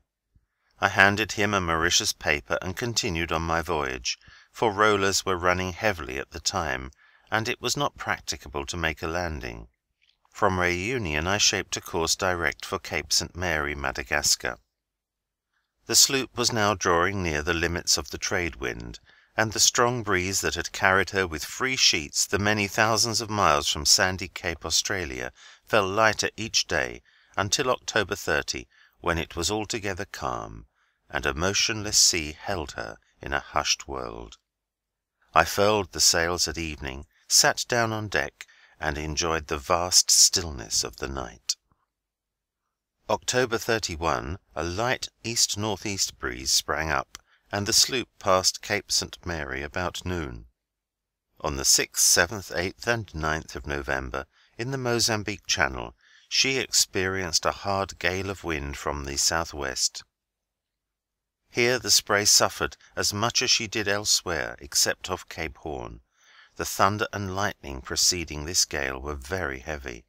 I handed him a Mauritius paper and continued on my voyage, for rollers were running heavily at the time, and it was not practicable to make a landing. From Réunion I shaped a course direct for Cape St. Mary, Madagascar. The sloop was now drawing near the limits of the trade wind, and the strong breeze that had carried her with free sheets the many thousands of miles from Sandy Cape, Australia, fell lighter each day until October 30, when it was altogether calm, and a motionless sea held her in a hushed world. I furled the sails at evening, sat down on deck, and enjoyed the vast stillness of the night. October 31, a light east-north-east breeze sprang up, and the sloop passed Cape St. Mary about noon. On the 6th, 7th, 8th, and 9th of November, in the Mozambique Channel, she experienced a hard gale of wind from the south-west. Here the Spray suffered as much as she did elsewhere, except off Cape Horn. The thunder and lightning preceding this gale were very heavy.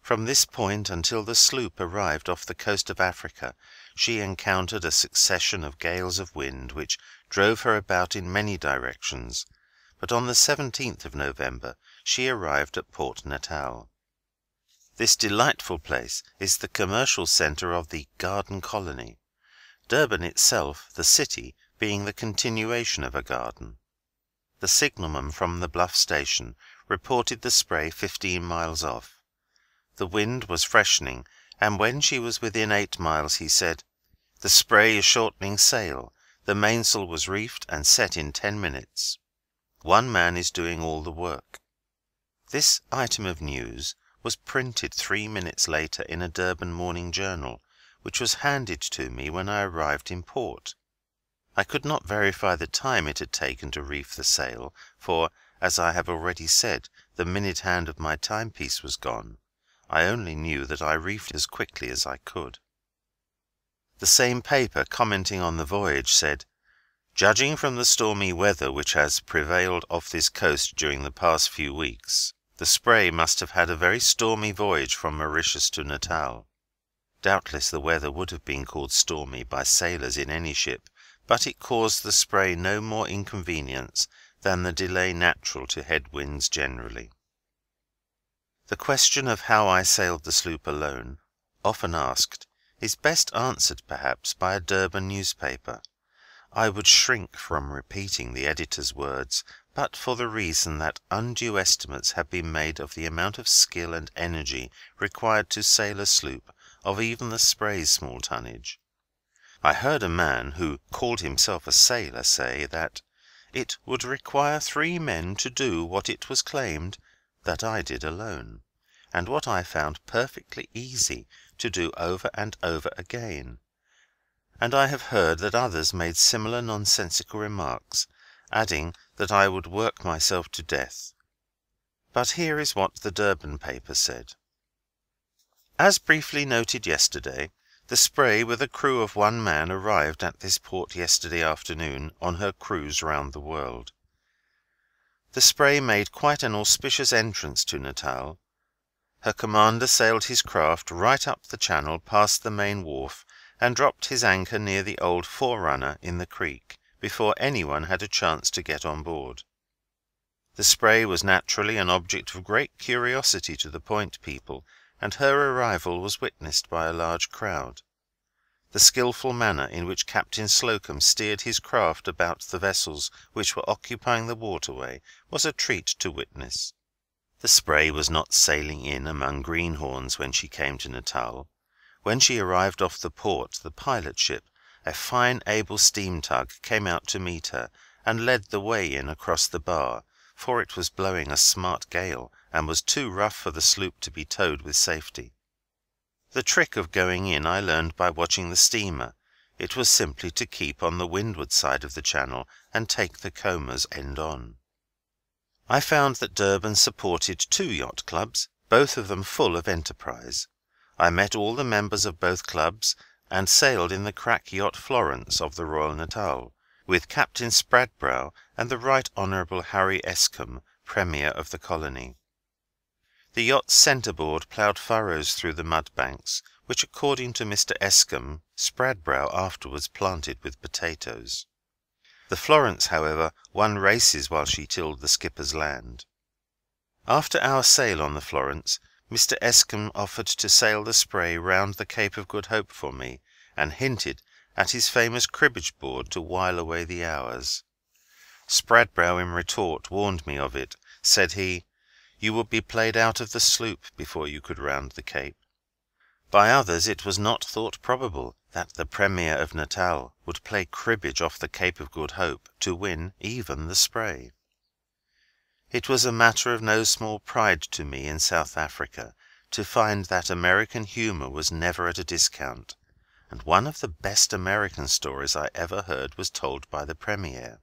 From this point until the sloop arrived off the coast of Africa, she encountered a succession of gales of wind which drove her about in many directions, but on the 17th of November she arrived at Port Natal. This delightful place is the commercial centre of the Garden Colony, Durban itself, the city, being the continuation of a garden. The signalman from the Bluff station reported the Spray 15 miles off. The wind was freshening, and when she was within 8 miles he said, "The Spray is shortening sail. The mainsail was reefed and set in 10 minutes. One man is doing all the work." This item of news was printed 3 minutes later in a Durban morning journal, which was handed to me when I arrived in port. I could not verify the time it had taken to reef the sail, for, as I have already said, the minute hand of my timepiece was gone. I only knew that I reefed as quickly as I could. The same paper, commenting on the voyage, said, "Judging from the stormy weather which has prevailed off this coast during the past few weeks, the Spray must have had a very stormy voyage from Mauritius to Natal." Doubtless the weather would have been called stormy by sailors in any ship, but it caused the Spray no more inconvenience than the delay natural to head winds generally. The question of how I sailed the sloop alone, often asked, is best answered perhaps by a Durban newspaper. I would shrink from repeating the editor's words, but for the reason that undue estimates have been made of the amount of skill and energy required to sail a sloop of even the Spray's small tonnage. I heard a man, who called himself a sailor, say that it would require 3 men to do what it was claimed that I did alone, and what I found perfectly easy to do over and over again. And I have heard that others made similar nonsensical remarks, adding that I would work myself to death. But here is what the Durban paper said. As briefly noted yesterday, the Spray with a crew of 1 man arrived at this port yesterday afternoon on her cruise round the world. The Spray made quite an auspicious entrance to Natal. Her commander sailed his craft right up the channel past the main wharf, and dropped his anchor near the old Forerunner in the creek, before anyone had a chance to get on board. The Spray was naturally an object of great curiosity to the Point people, and her arrival was witnessed by a large crowd. The skilful manner in which Captain Slocum steered his craft about the vessels which were occupying the waterway was a treat to witness. The Spray was not sailing in among greenhorns when she came to Natal. When she arrived off the port, the pilot ship, a fine able steam tug, came out to meet her, and led the way in across the bar, for it was blowing a smart gale, and was too rough for the sloop to be towed with safety. The trick of going in I learned by watching the steamer. It was simply to keep on the windward side of the channel, and take the combers end on. I found that Durban supported 2 yacht clubs, both of them full of enterprise. I met all the members of both clubs, and sailed in the crack yacht Florence of the Royal Natal, with Captain Spradbrow and the Right Honourable Harry Escombe, Premier of the colony. The yacht's centreboard ploughed furrows through the mud banks, which, according to Mr. Escombe, Spradbrow afterwards planted with potatoes. The Florence, however, won races while she tilled the skipper's land. After our sail on the Florence, Mr. Escombe offered to sail the Spray round the Cape of Good Hope for me, and hinted at his famous cribbage board to while away the hours. Spradbrow in retort warned me of it. Said he, "You would be played out of the sloop before you could round the Cape." By others it was not thought probable that the Premier of Natal would play cribbage off the Cape of Good Hope to win even the Spray. It was a matter of no small pride to me in South Africa to find that American humour was never at a discount, and one of the best American stories I ever heard was told by the Premier.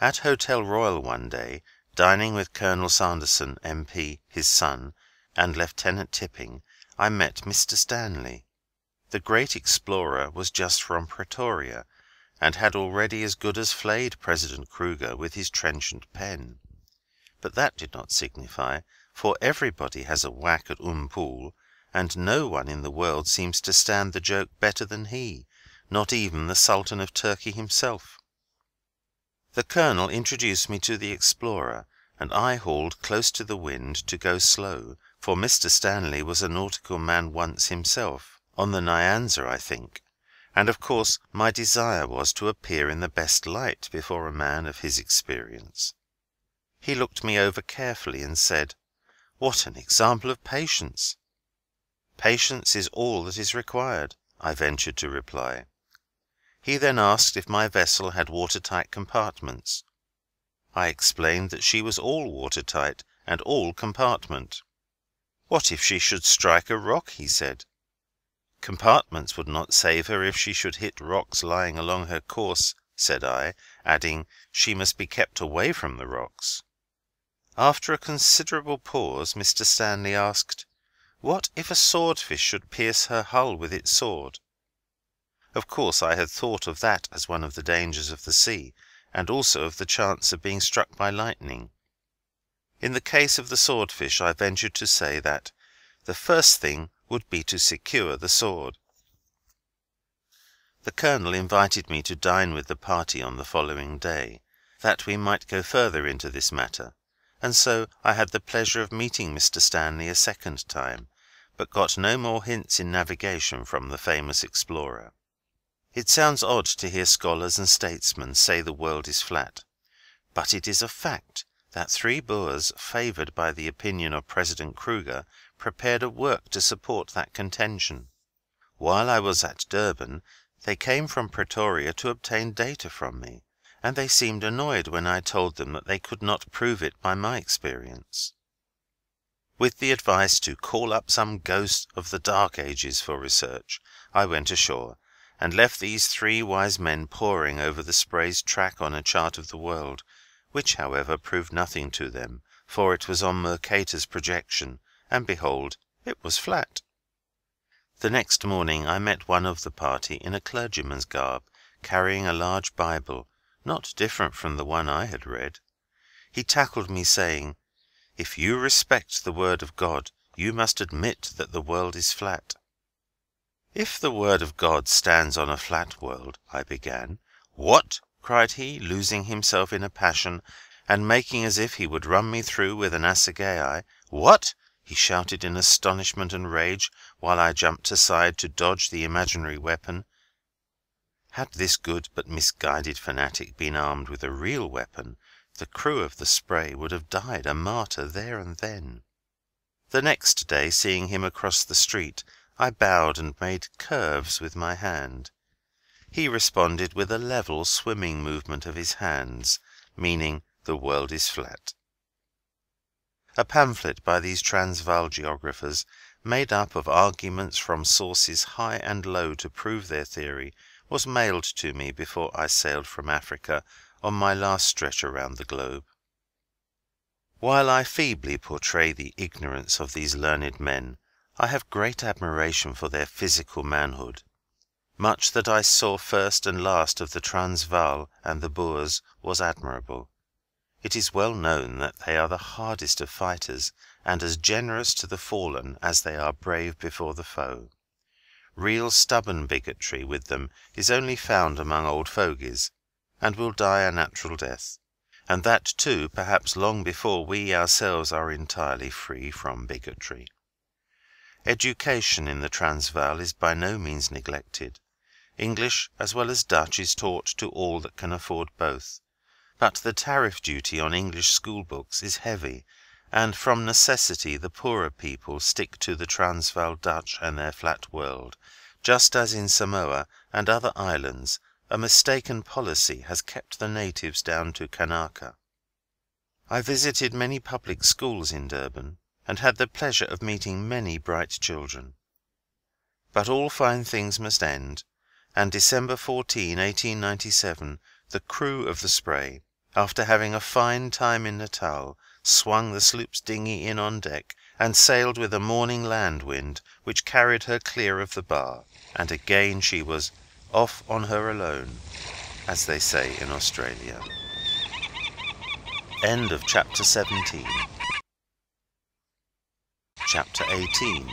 At Hotel Royal one day, dining with Colonel Sanderson, MP, his son, and Lieutenant Tipping, I met Mr. Stanley. The great explorer was just from Pretoria, and had already as good as flayed President Kruger with his trenchant pen. But that did not signify, for everybody has a whack at Umpool, and no one in the world seems to stand the joke better than he, not even the Sultan of Turkey himself. The Colonel introduced me to the explorer, and I hauled close to the wind to go slow, for Mr. Stanley was a nautical man once himself, on the Nyanza, I think, and of course my desire was to appear in the best light before a man of his experience. He looked me over carefully and said, "What an example of patience!" "Patience is all that is required," I ventured to reply. He then asked if my vessel had watertight compartments. I explained that she was all watertight and all compartment. "What if she should strike a rock?" he said. "Compartments would not save her if she should hit rocks lying along her course," said I, adding, "she must be kept away from the rocks." After a considerable pause, Mr. Stanley asked, "What if a swordfish should pierce her hull with its sword?" Of course I had thought of that as one of the dangers of the sea, and also of the chance of being struck by lightning. In the case of the swordfish I ventured to say that the first thing would be to secure the sword. The Colonel invited me to dine with the party on the following day, that we might go further into this matter, and so I had the pleasure of meeting Mr. Stanley a second time, but got no more hints in navigation from the famous explorer. It sounds odd to hear scholars and statesmen say the world is flat, but it is a fact that 3 Boers, favoured by the opinion of President Kruger, prepared a work to support that contention. While I was at Durban, they came from Pretoria to obtain data from me, and they seemed annoyed when I told them that they could not prove it by my experience. With the advice to call up some ghost of the Dark Ages for research, I went ashore, and left these 3 wise men poring over the Spray's track on a chart of the world, which, however, proved nothing to them, for it was on Mercator's projection, and behold, it was flat. The next morning I met one of the party in a clergyman's garb, carrying a large Bible, not different from the one I had read. He tackled me, saying, "If you respect the Word of God, you must admit that the world is flat." "If the Word of God stands on a flat world," I began. "What?" cried he, losing himself in a passion, and making as if he would run me through with an assegai. "What?" he shouted in astonishment and rage, while I jumped aside to dodge the imaginary weapon. Had this good but misguided fanatic been armed with a real weapon, the crew of the Spray would have died a martyr there and then. The next day, seeing him across the street, I bowed and made curves with my hand. He responded with a level swimming movement of his hands, meaning the world is flat. A pamphlet by these Transvaal geographers, made up of arguments from sources high and low to prove their theory, was mailed to me before I sailed from Africa on my last stretch around the globe. While I feebly portray the ignorance of these learned men, I have great admiration for their physical manhood. Much that I saw first and last of the Transvaal and the Boers was admirable. It is well known that they are the hardest of fighters, and as generous to the fallen as they are brave before the foe. Real stubborn bigotry with them is only found among old fogies, and will die a natural death, and that too perhaps long before we ourselves are entirely free from bigotry. Education in the Transvaal is by no means neglected. English as well as Dutch is taught to all that can afford both, but the tariff duty on English school books is heavy, and from necessity the poorer people stick to the Transvaal Dutch and their flat world, just as in Samoa and other islands a mistaken policy has kept the natives down to Kanaka. I visited many public schools in Durban, and had the pleasure of meeting many bright children. But all fine things must end, and December 14, 1897, the crew of the Spray, after having a fine time in Natal, swung the sloop's dinghy in on deck, and sailed with a morning land wind, which carried her clear of the bar, and again she was off on her alone, as they say in Australia. End of Chapter 17. Chapter 18.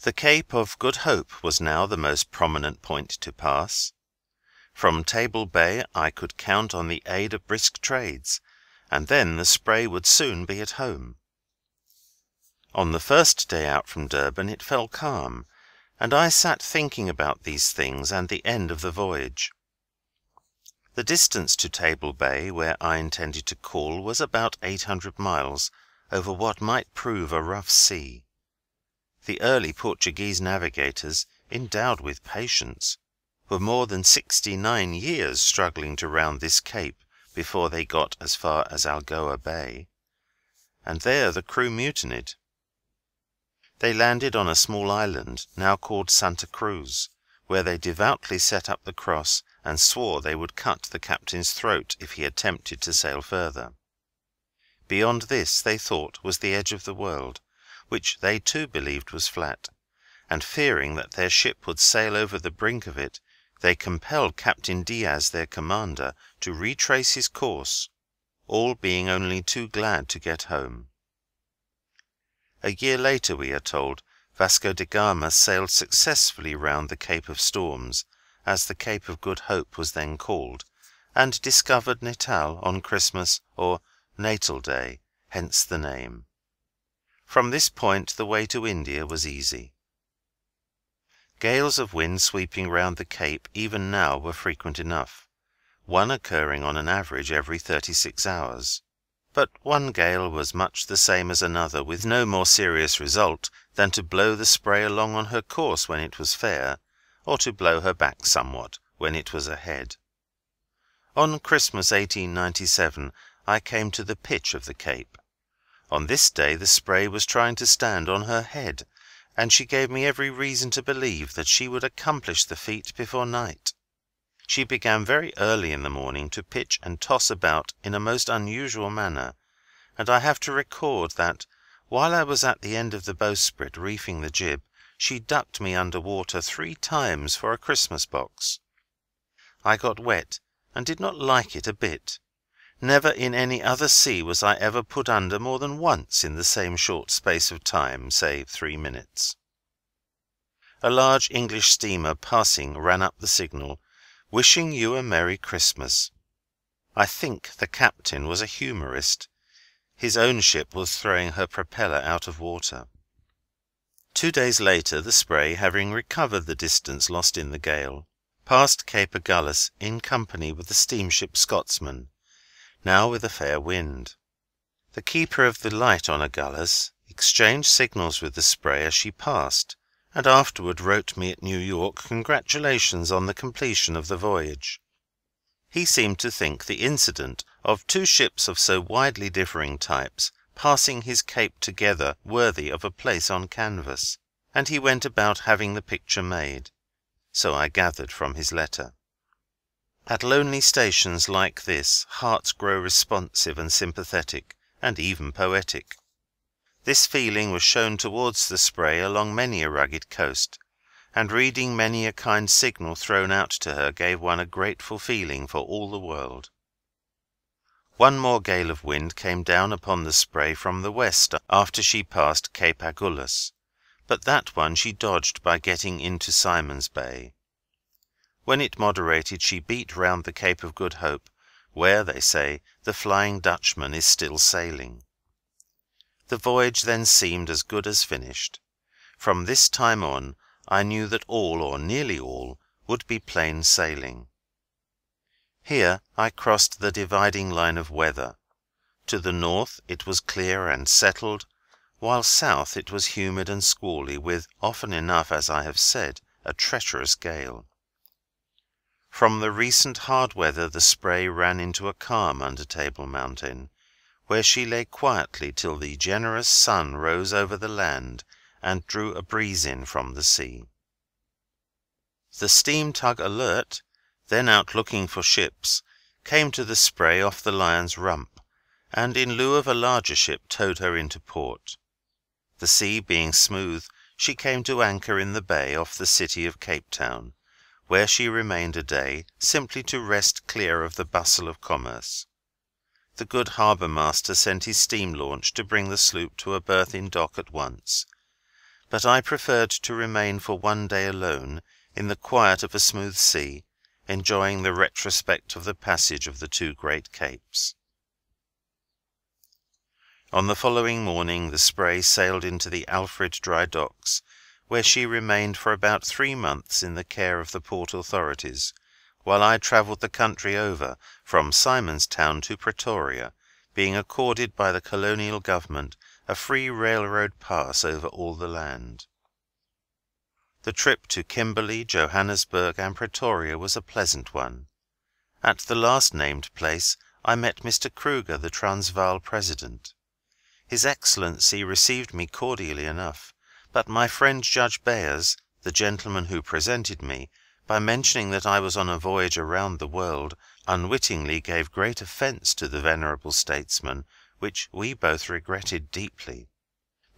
The Cape of Good Hope was now the most prominent point to pass. From Table Bay I could count on the aid of brisk trades, and then the Spray would soon be at home. On the first day out from Durban it fell calm, and I sat thinking about these things and the end of the voyage. The distance to Table Bay, where I intended to call, was about 800 miles, over what might prove a rough sea. The early Portuguese navigators, endowed with patience, were more than 69 years struggling to round this cape before they got as far as Algoa Bay, and there the crew mutinied. They landed on a small island, now called Santa Cruz, where they devoutly set up the cross and swore they would cut the captain's throat if he attempted to sail further. Beyond this, they thought, was the edge of the world, which they too believed was flat, and fearing that their ship would sail over the brink of it, they compelled Captain Diaz, their commander, to retrace his course, all being only too glad to get home. A year later, we are told, Vasco da Gama sailed successfully round the Cape of Storms, as the Cape of Good Hope was then called, and discovered Natal on Christmas or Natal Day, hence the name. From this point the way to India was easy. Gales of wind sweeping round the Cape even now were frequent enough, one occurring on an average every 36 hours. But one gale was much the same as another, with no more serious result than to blow the Spray along on her course when it was fair, or to blow her back somewhat when it was ahead. On Christmas 1897 I came to the pitch of the Cape. On this day the Spray was trying to stand on her head, and she gave me every reason to believe that she would accomplish the feat before night. She began very early in the morning to pitch and toss about in a most unusual manner, and I have to record that, while I was at the end of the bowsprit reefing the jib, she ducked me under water 3 times for a Christmas box. I got wet, and did not like it a bit. Never in any other sea was I ever put under more than once in the same short space of time, say 3 minutes. A large English steamer passing ran up the signal, "Wishing you a Merry Christmas." I think the captain was a humorist. His own ship was throwing her propeller out of water. 2 days later, the Spray, having recovered the distance lost in the gale, passed Cape Agulhas in company with the steamship Scotsman, now with a fair wind. The keeper of the light on Agulhas exchanged signals with the Spray as she passed, and afterward wrote me at New York congratulations on the completion of the voyage. He seemed to think the incident of 2 ships of so widely differing types passing his cape together worthy of a place on canvas, and he went about having the picture made. So I gathered from his letter. At lonely stations like this, hearts grow responsive and sympathetic, and even poetic. This feeling was shown towards the Spray along many a rugged coast, and reading many a kind signal thrown out to her gave one a grateful feeling for all the world. One more gale of wind came down upon the Spray from the west after she passed Cape Agulhas, but that one she dodged by getting into Simon's Bay. When it moderated she beat round the Cape of Good Hope, where, they say, the Flying Dutchman is still sailing. The voyage then seemed as good as finished. From this time on I knew that all, or nearly all, would be plain sailing. Here I crossed the dividing line of weather. To the north it was clear and settled, while south it was humid and squally, with, often enough, as I have said, a treacherous gale. From the recent hard weather the Spray ran into a calm under Table Mountain, where she lay quietly till the generous sun rose over the land and drew a breeze in from the sea. The steam tug Alert, then out looking for ships, came to the Spray off the Lion's Rump, and in lieu of a larger ship towed her into port. The sea being smooth, she came to anchor in the bay off the city of Cape Town, where she remained a day, simply to rest clear of the bustle of commerce. The good harbour-master sent his steam launch to bring the sloop to a berth in dock at once, but I preferred to remain for one day alone, in the quiet of a smooth sea, enjoying the retrospect of the passage of the 2 great capes. On the following morning the Spray sailed into the Alfred dry docks, where she remained for about 3 months in the care of the port authorities, while I travelled the country over, from Simon's Town to Pretoria, being accorded by the colonial government a free railroad pass over all the land. The trip to Kimberley, Johannesburg, and Pretoria was a pleasant one. At the last named place I met Mr. Kruger, the Transvaal President. His Excellency received me cordially enough, but my friend Judge Bayers, the gentleman who presented me, by mentioning that I was on a voyage around the world, unwittingly gave great offence to the venerable statesman, which we both regretted deeply.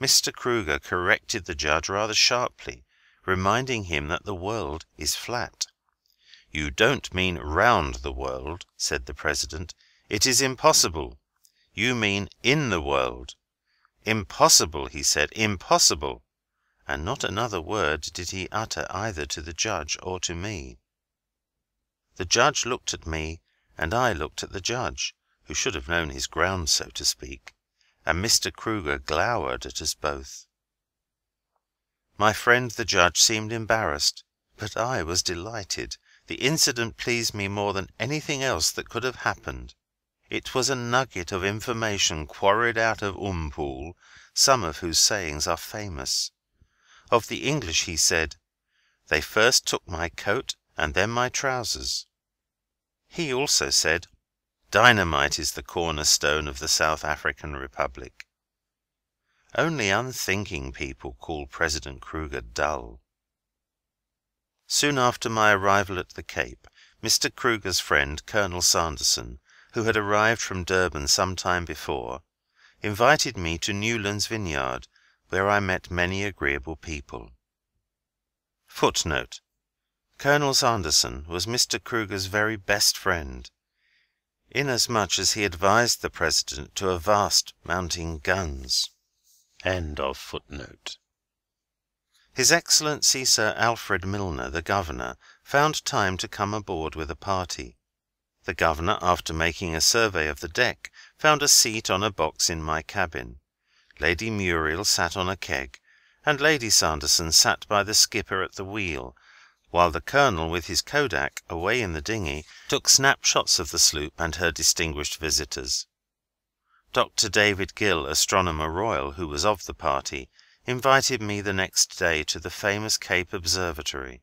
Mr. Kruger corrected the judge rather sharply, reminding him that the world is flat. "You don't mean round the world," said the President. "It is impossible. You mean in the world." "Impossible," he said, "impossible." And not another word did he utter either to the judge or to me. The judge looked at me, and I looked at the judge, who should have known his ground, so to speak, and Mr. Kruger glowered at us both. My friend the judge seemed embarrassed, but I was delighted. The incident pleased me more than anything else that could have happened. It was a nugget of information quarried out of Umpool, some of whose sayings are famous. Of the English he said, "They first took my coat and then my trousers." He also said, "Dynamite is the cornerstone of the South African Republic." Only unthinking people call President Kruger dull. Soon after my arrival at the Cape, Mr. Kruger's friend, Colonel Sanderson, who had arrived from Durban some time before, invited me to Newlands Vineyard, where I met many agreeable people. Footnote: Colonel Sanderson was Mr. Kruger's very best friend, inasmuch as he advised the President to avast mounting guns. End of footnote. His Excellency Sir Alfred Milner, the Governor, found time to come aboard with a party. The governor, after making a survey of the deck, found a seat on a box in my cabin. Lady Muriel sat on a keg, and Lady Sanderson sat by the skipper at the wheel, while the Colonel, with his kodak, away in the dinghy, took snapshots of the sloop and her distinguished visitors. Dr. David Gill, Astronomer Royal, who was of the party, invited me the next day to the famous Cape Observatory.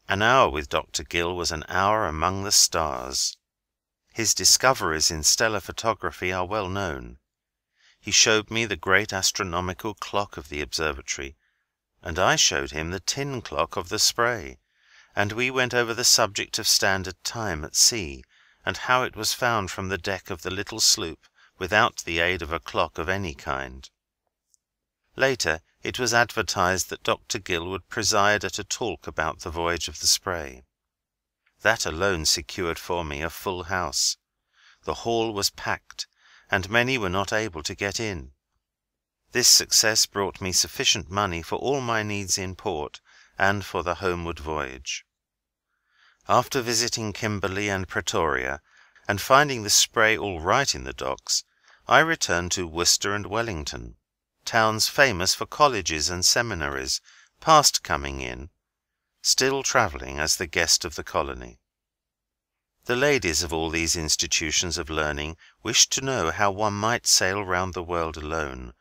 An hour with Dr. Gill was an hour among the stars. His discoveries in stellar photography are well known. He showed me the great astronomical clock of the observatory, and I showed him the tin clock of the Spray, and we went over the subject of standard time at sea, and how it was found from the deck of the little sloop without the aid of a clock of any kind. Later it was advertised that Dr. Gill would preside at a talk about the voyage of the Spray. That alone secured for me a full house. The hall was packed, and many were not able to get in. This success brought me sufficient money for all my needs in port and for the homeward voyage. After visiting Kimberley and Pretoria, and finding the Spray all right in the docks, I returned to Worcester and Wellington, towns famous for colleges and seminaries, past coming in, still travelling as the guest of the colony. The ladies of all these institutions of learning wished to know how one might sail round the world alone,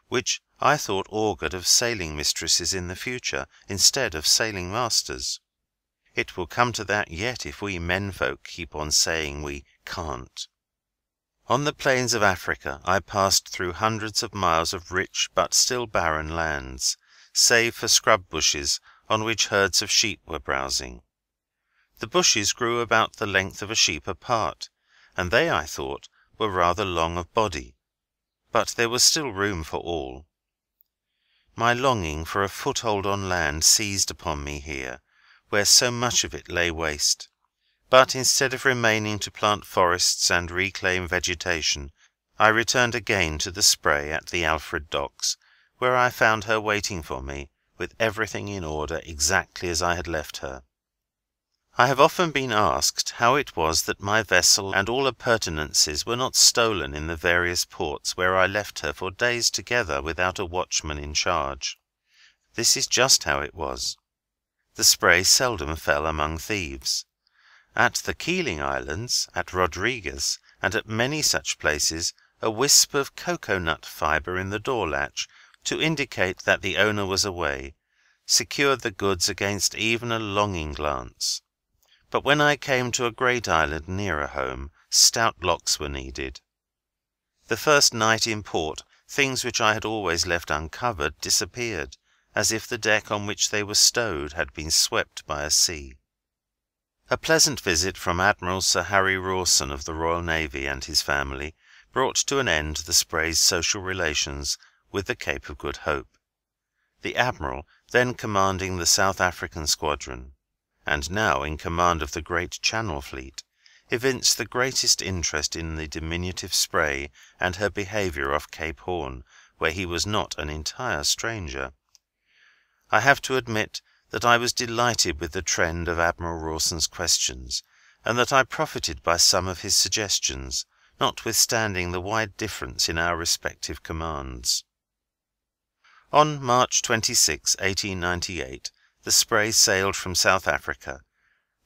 which I thought augured of sailing mistresses in the future, instead of sailing masters. It will come to that yet if we menfolk keep on saying we can't. On the plains of Africa I passed through hundreds of miles of rich but still barren lands, save for scrub bushes on which herds of sheep were browsing. The bushes grew about the length of a sheep apart, and they, I thought, were rather long of body, but there was still room for all. My longing for a foothold on land seized upon me here, where so much of it lay waste. But instead of remaining to plant forests and reclaim vegetation, I returned again to the Spray at the Alfred Docks, where I found her waiting for me, with everything in order exactly as I had left her. I have often been asked how it was that my vessel and all appurtenances were not stolen in the various ports where I left her for days together without a watchman in charge. This is just how it was. The Spray seldom fell among thieves. At the Keeling Islands, at Rodriguez, and at many such places, a wisp of cocoa-nut fibre in the door-latch, to indicate that the owner was away, secured the goods against even a longing glance. But when I came to a great island nearer home, stout locks were needed. The first night in port, things which I had always left uncovered disappeared, as if the deck on which they were stowed had been swept by a sea. A pleasant visit from Admiral Sir Harry Rawson of the Royal Navy and his family brought to an end the Spray's social relations with the Cape of Good Hope. The Admiral, then commanding the South African squadron, and now in command of the great Channel fleet, evinced the greatest interest in the diminutive Spray and her behaviour off Cape Horn, where he was not an entire stranger. I have to admit that I was delighted with the trend of Admiral Rawson's questions, and that I profited by some of his suggestions, notwithstanding the wide difference in our respective commands. On March 26, 1898, the Spray sailed from South Africa,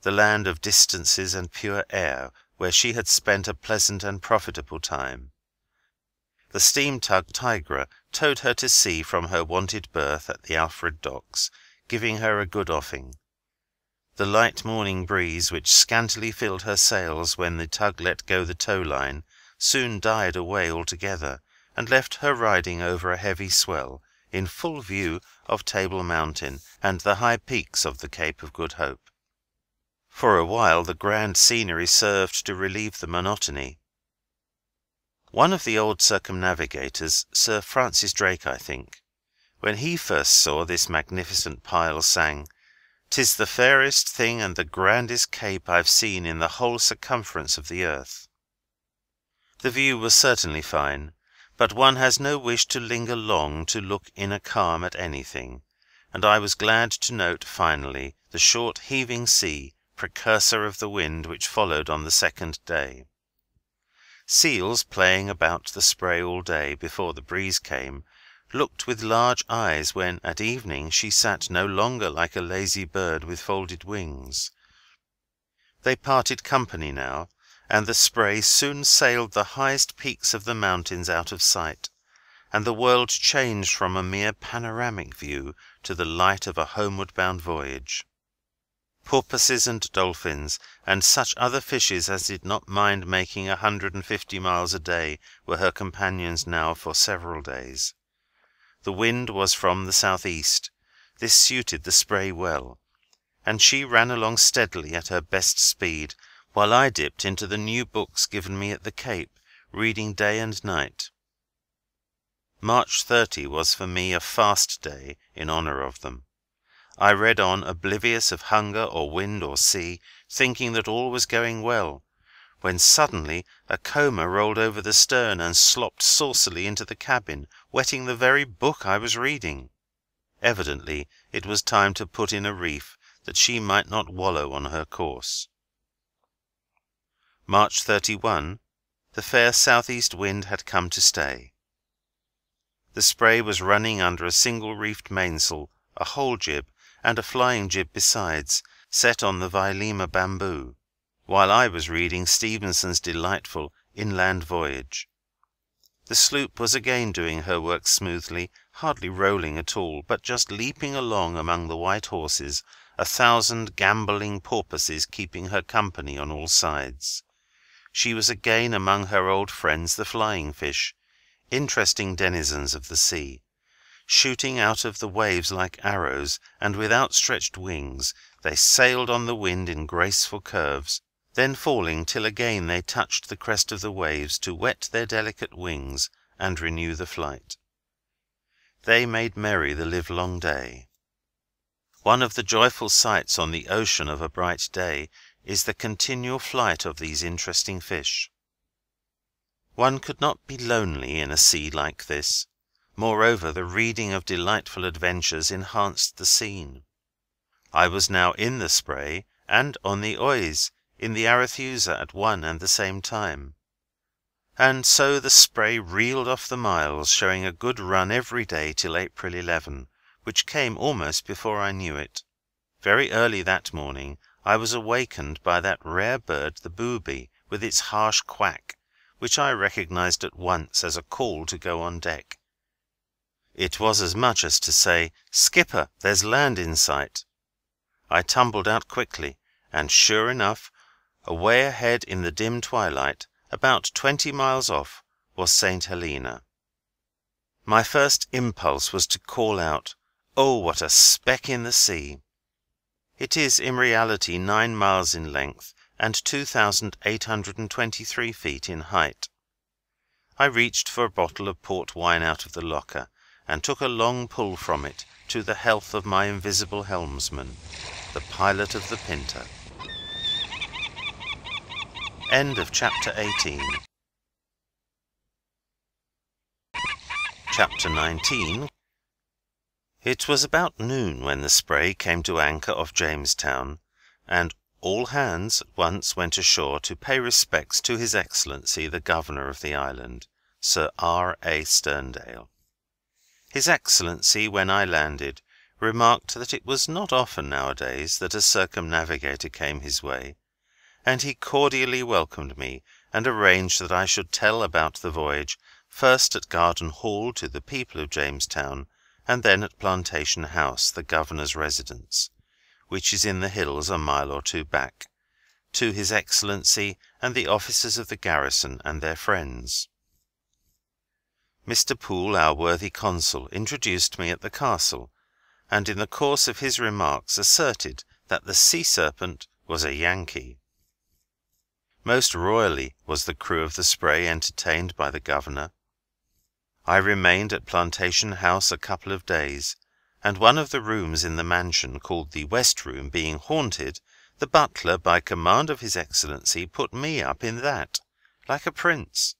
the land of distances and pure air, where she had spent a pleasant and profitable time. The steam tug Tigra towed her to sea from her wonted berth at the Alfred Docks, giving her a good offing. The light morning breeze, which scantily filled her sails when the tug let go the tow-line, soon died away altogether, and left her riding over a heavy swell, in full view of Table Mountain and the high peaks of the Cape of Good Hope. For a while the grand scenery served to relieve the monotony. One of the old circumnavigators, Sir Francis Drake, I think, when he first saw this magnificent pile, sang, "'Tis the fairest thing and the grandest cape I've seen in the whole circumference of the earth." The view was certainly fine, but one has no wish to linger long to look in a calm at anything, and I was glad to note finally the short heaving sea precursor of the wind which followed on the second day. Seals, playing about the spray all day before the breeze came, looked with large eyes when, at evening, she sat no longer like a lazy bird with folded wings. They parted company now, and the spray soon sailed the highest peaks of the mountains out of sight, and the world changed from a mere panoramic view to the light of a homeward-bound voyage. Porpoises and dolphins, and such other fishes as did not mind making 150 miles a day, were her companions now for several days. The wind was from the southeast. This suited the spray well, and she ran along steadily at her best speed, while I dipped into the new books given me at the Cape, reading day and night. March 30 was for me a fast day in honour of them. I read on, oblivious of hunger or wind or sea, thinking that all was going well, when suddenly a comber rolled over the stern and slopped saucily into the cabin, wetting the very book I was reading. Evidently it was time to put in a reef, that she might not wallow on her course. March 31. The fair south-east wind had come to stay. The spray was running under a single-reefed mainsail, a whole jib, and a flying jib besides, set on the Vailima bamboo, while I was reading Stevenson's delightful Inland Voyage. The sloop was again doing her work smoothly, hardly rolling at all, but just leaping along among the white horses, 1,000 gambolling porpoises keeping her company on all sides. She was again among her old friends the flying fish, interesting denizens of the sea. Shooting out of the waves like arrows, and with outstretched wings, they sailed on the wind in graceful curves, then falling till again they touched the crest of the waves to wet their delicate wings and renew the flight. They made merry the livelong day. One of the joyful sights on the ocean of a bright day is the continual flight of these interesting fish. One could not be lonely in a sea like this. Moreover, the reading of delightful adventures enhanced the scene. I was now in the spray and on the Oise, in the Arethusa at one and the same time. And so the spray reeled off the miles, showing a good run every day till April 11, which came almost before I knew it. Very early that morning I was awakened by that rare bird the booby, with its harsh quack, which I recognized at once as a call to go on deck. It was as much as to say, "Skipper, there's land in sight." I tumbled out quickly, and sure enough, away ahead in the dim twilight, about 20 miles off, was St. Helena. My first impulse was to call out, "Oh, what a speck in the sea!" It is in reality 9 miles in length and 2,823 feet in height. I reached for a bottle of port wine out of the locker, and took a long pull from it to the health of my invisible helmsman, the pilot of the Pinta. End of Chapter 18. Chapter 19. It was about noon when the spray came to anchor off Jamestown, and all hands at once went ashore to pay respects to His Excellency the Governor of the island, Sir R. A. Sterndale. His Excellency, when I landed, remarked that it was not often nowadays that a circumnavigator came his way, and he cordially welcomed me and arranged that I should tell about the voyage, first at Garden Hall to the people of Jamestown, and then at Plantation House, the Governor's residence, which is in the hills a mile or two back, to His Excellency and the officers of the garrison and their friends. Mr. Poole, our worthy consul, introduced me at the castle, and in the course of his remarks asserted that the Sea Serpent was a Yankee. Most royally was the crew of the Spray entertained by the Governor. I remained at Plantation House a couple of days, and one of the rooms in the mansion, called the West Room, being haunted, the butler, by command of His Excellency, put me up in that, like a prince.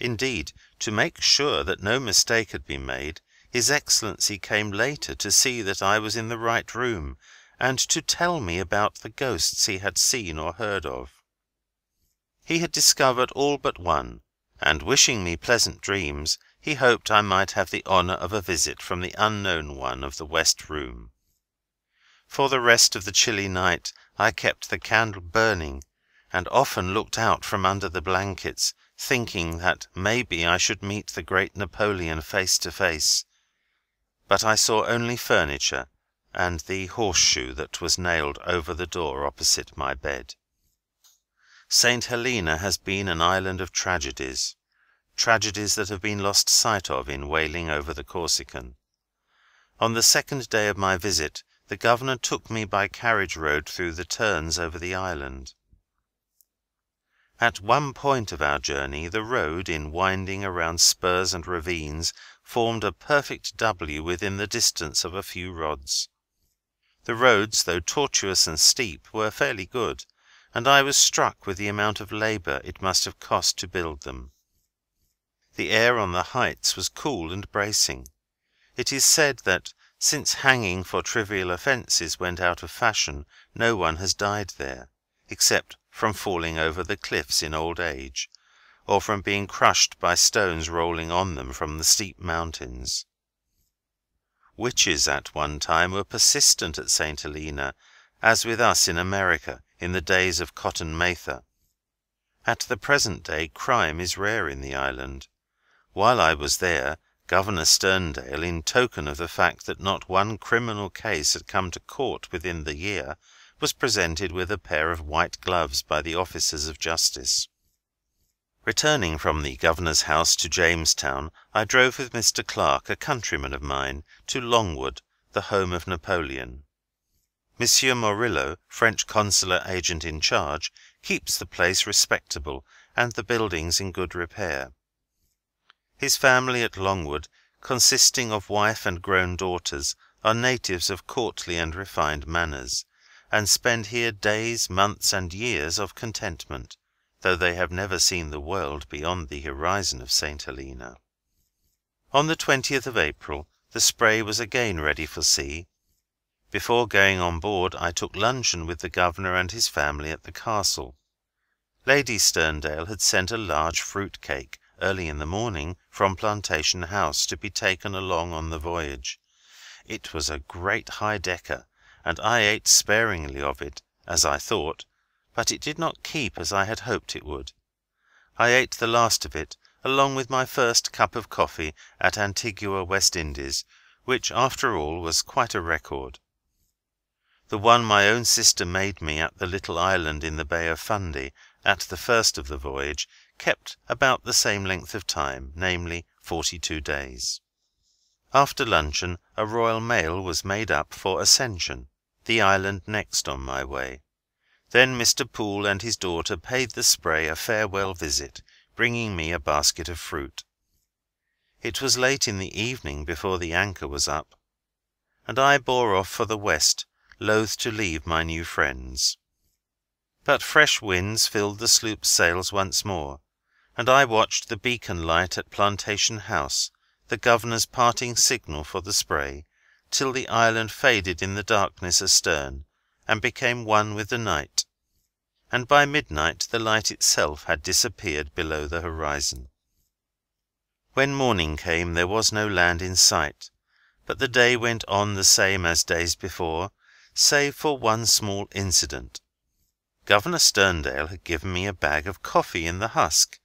Indeed, to make sure that no mistake had been made, His Excellency came later to see that I was in the right room, and to tell me about the ghosts he had seen or heard of. He had discovered all but one, and wishing me pleasant dreams, he hoped I might have the honour of a visit from the unknown one of the west room. For the rest of the chilly night I kept the candle burning, and often looked out from under the blankets, thinking that maybe I should meet the great Napoleon face to face, but I saw only furniture and the horseshoe that was nailed over the door opposite my bed. St. Helena has been an island of tragedies, tragedies that have been lost sight of in whaling over the Corsican. On the second day of my visit, the governor took me by carriage road through the turns over the island. At one point of our journey, the road, in winding around spurs and ravines, formed a perfect W within the distance of a few rods. The roads, though tortuous and steep, were fairly good, and I was struck with the amount of labour it must have cost to build them. The air on the heights was cool and bracing. It is said that, since hanging for trivial offences went out of fashion, no one has died there, except from falling over the cliffs in old age, or from being crushed by stones rolling on them from the steep mountains. Witches at one time were persistent at St. Helena, as with us in America in the days of Cotton Mather. At the present day crime is rare in the island. While I was there, Governor Sterndale, in token of the fact that not one criminal case had come to court within the year, was presented with a pair of white gloves by the officers of justice. Returning from the governor's house to Jamestown, I drove with Mr. Clark, a countryman of mine, to Longwood, the home of Napoleon. Monsieur Morillo, French consular agent in charge, keeps the place respectable and the buildings in good repair. His family at Longwood, consisting of wife and grown daughters, are natives of courtly and refined manners, and spend here days, months, and years of contentment, though they have never seen the world beyond the horizon of St. Helena. On the 20th of April the Spray was again ready for sea. Before going on board I took luncheon with the governor and his family at the castle. Lady Sterndale had sent a large fruit cake early in the morning from Plantation House to be taken along on the voyage. It was a great high-decker, and I ate sparingly of it, as I thought, but it did not keep as I had hoped it would. I ate the last of it, along with my first cup of coffee at Antigua, West Indies, which, after all, was quite a record. The one my own sister made me at the little island in the Bay of Fundy, at the first of the voyage, kept about the same length of time, namely 42 days. After luncheon a royal mail was made up for Ascension, the island next on my way. Then Mr. Poole and his daughter paid the Spray a farewell visit, bringing me a basket of fruit. It was late in the evening before the anchor was up, and I bore off for the west, loath to leave my new friends. But fresh winds filled the sloop's sails once more, and I watched the beacon light at Plantation House, the governor's parting signal for the Spray, till the island faded in the darkness astern, and became one with the night, and by midnight the light itself had disappeared below the horizon. When morning came there was no land in sight, but the day went on the same as days before, save for one small incident. Governor Sterndale had given me a bag of coffee in the husk,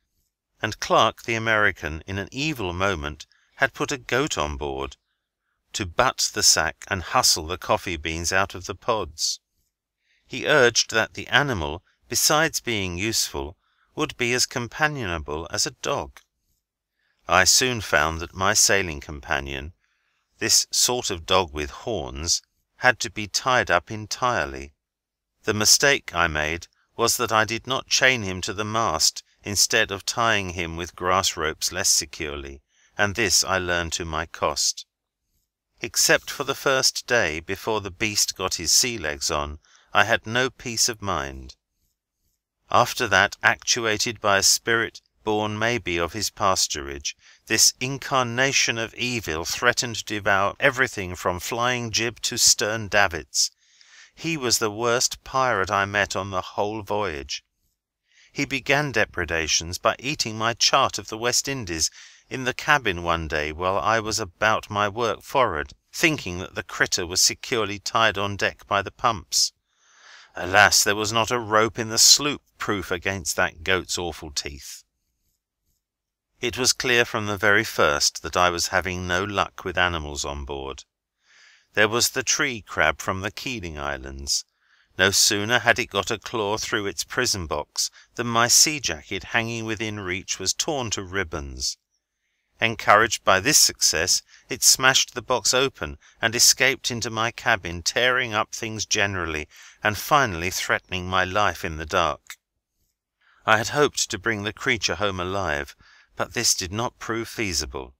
and Clark, the American, in an evil moment, had put a goat on board, to butt the sack and hustle the coffee beans out of the pods. He urged that the animal, besides being useful, would be as companionable as a dog. I soon found that my sailing companion, this sort of dog with horns, had to be tied up entirely. The mistake I made was that I did not chain him to the mast instead of tying him with grass ropes less securely, and this I learned to my cost. Except for the first day, before the beast got his sea legs on, I had no peace of mind. After that, actuated by a spirit born maybe of his pasturage, this incarnation of evil threatened to devour everything from flying jib to stern davits. He was the worst pirate I met on the whole voyage. He began depredations by eating my chart of the West Indies in the cabin one day while I was about my work for'ard, thinking that the critter was securely tied on deck by the pumps. Alas, there was not a rope in the sloop proof against that goat's awful teeth. It was clear from the very first that I was having no luck with animals on board. There was the tree crab from the Keeling Islands. No sooner had it got a claw through its prison box than my sea jacket hanging within reach was torn to ribbons. Encouraged by this success, it smashed the box open and escaped into my cabin, tearing up things generally, and finally threatening my life in the dark. I had hoped to bring the creature home alive, but this did not prove feasible.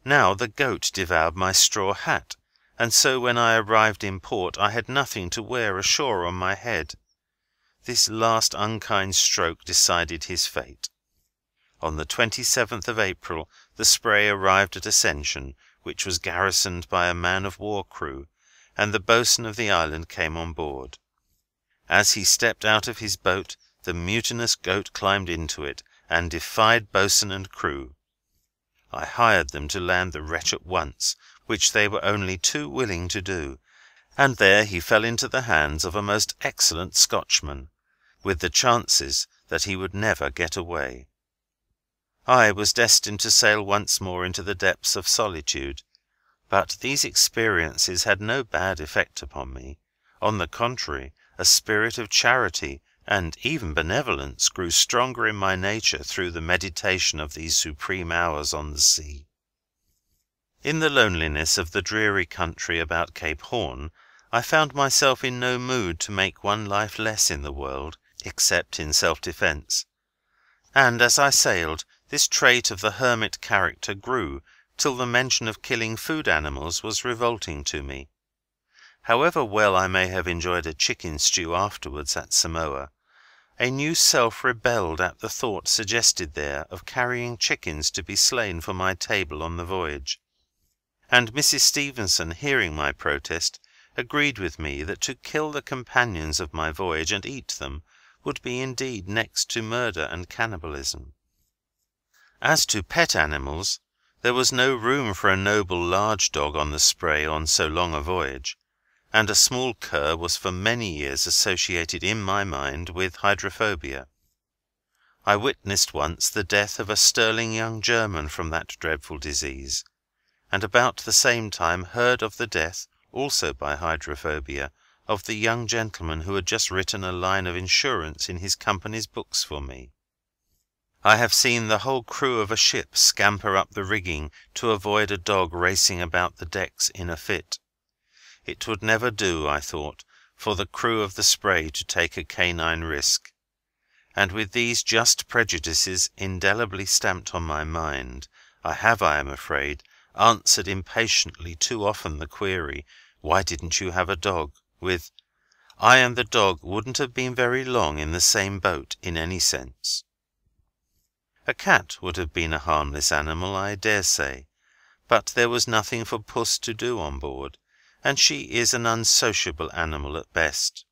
Now the goat devoured my straw hat, and so when I arrived in port I had nothing to wear ashore on my head. This last unkind stroke decided his fate. On the 27th of April the Spray arrived at Ascension, which was garrisoned by a man-of-war crew, and the boatswain of the island came on board. As he stepped out of his boat, the mutinous goat climbed into it, and defied boatswain and crew. I hired them to land the wretch at once, which they were only too willing to do, and there he fell into the hands of a most excellent Scotchman, with the chances that he would never get away. I was destined to sail once more into the depths of solitude, but these experiences had no bad effect upon me. On the contrary, a spirit of charity and even benevolence grew stronger in my nature through the meditation of these supreme hours on the sea. In the loneliness of the dreary country about Cape Horn, I found myself in no mood to make one life less in the world, except in self-defence. And as I sailed, this trait of the hermit character grew, till the mention of killing food animals was revolting to me. However well I may have enjoyed a chicken stew afterwards at Samoa, a new self rebelled at the thought suggested there of carrying chickens to be slain for my table on the voyage, and Mrs. Stevenson, hearing my protest, agreed with me that to kill the companions of my voyage and eat them would be indeed next to murder and cannibalism. As to pet animals, there was no room for a noble large dog on the Spray on so long a voyage, and a small cur was for many years associated in my mind with hydrophobia. I witnessed once the death of a sterling young German from that dreadful disease, and about the same time heard of the death, also by hydrophobia, of the young gentleman who had just written a line of insurance in his company's books for me. I have seen the whole crew of a ship scamper up the rigging to avoid a dog racing about the decks in a fit. It would never do, I thought, for the crew of the Spray to take a canine risk, and with these just prejudices indelibly stamped on my mind, I have, I am afraid, answered impatiently too often the query, "Why didn't you have a dog?" with, "I and the dog wouldn't have been very long in the same boat in any sense." A cat would have been a harmless animal, I dare say, but there was nothing for Puss to do on board, and she is an unsociable animal at best.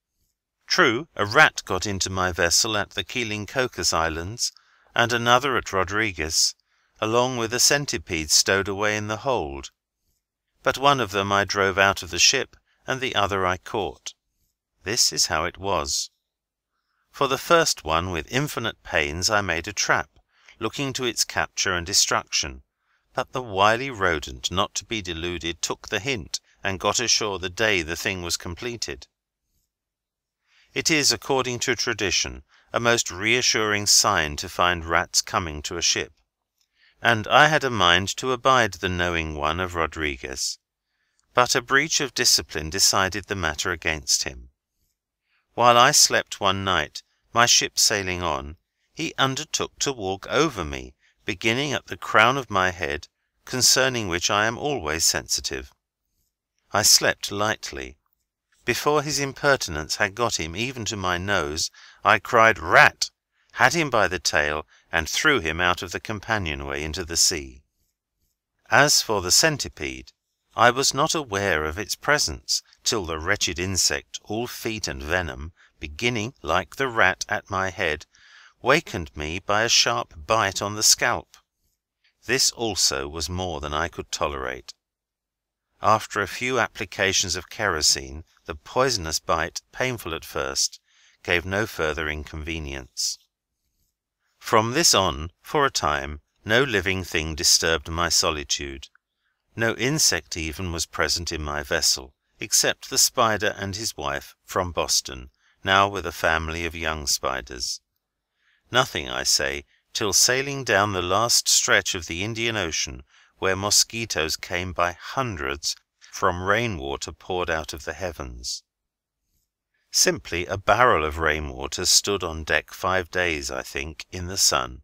True, a rat got into my vessel at the Keeling Cocos Islands, and another at Rodriguez, along with a centipede stowed away in the hold, but one of them I drove out of the ship, and the other I caught. This is how it was. For the first one, with infinite pains, I made a trap, looking to its capture and destruction, but the wily rodent, not to be deluded, took the hint, and got ashore the day the thing was completed. It is, according to tradition, a most reassuring sign to find rats coming to a ship, and I had a mind to abide the knowing one of Rodriguez, but a breach of discipline decided the matter against him. While I slept one night, my ship sailing on, he undertook to walk over me, beginning at the crown of my head, concerning which I am always sensitive. I slept lightly. Before his impertinence had got him even to my nose, I cried "Rat!" had him by the tail, and threw him out of the companionway into the sea. As for the centipede, I was not aware of its presence till the wretched insect, all feet and venom, beginning, like the rat, at my head, wakened me by a sharp bite on the scalp. This also was more than I could tolerate. After a few applications of kerosene, the poisonous bite, painful at first, gave no further inconvenience. From this on, for a time, no living thing disturbed my solitude. No insect even was present in my vessel, except the spider and his wife, from Boston, now with a family of young spiders. Nothing, I say, till sailing down the last stretch of the Indian Ocean, where mosquitoes came by hundreds from rain-water poured out of the heavens. Simply a barrel of rain-water stood on deck 5 days, I think, in the sun.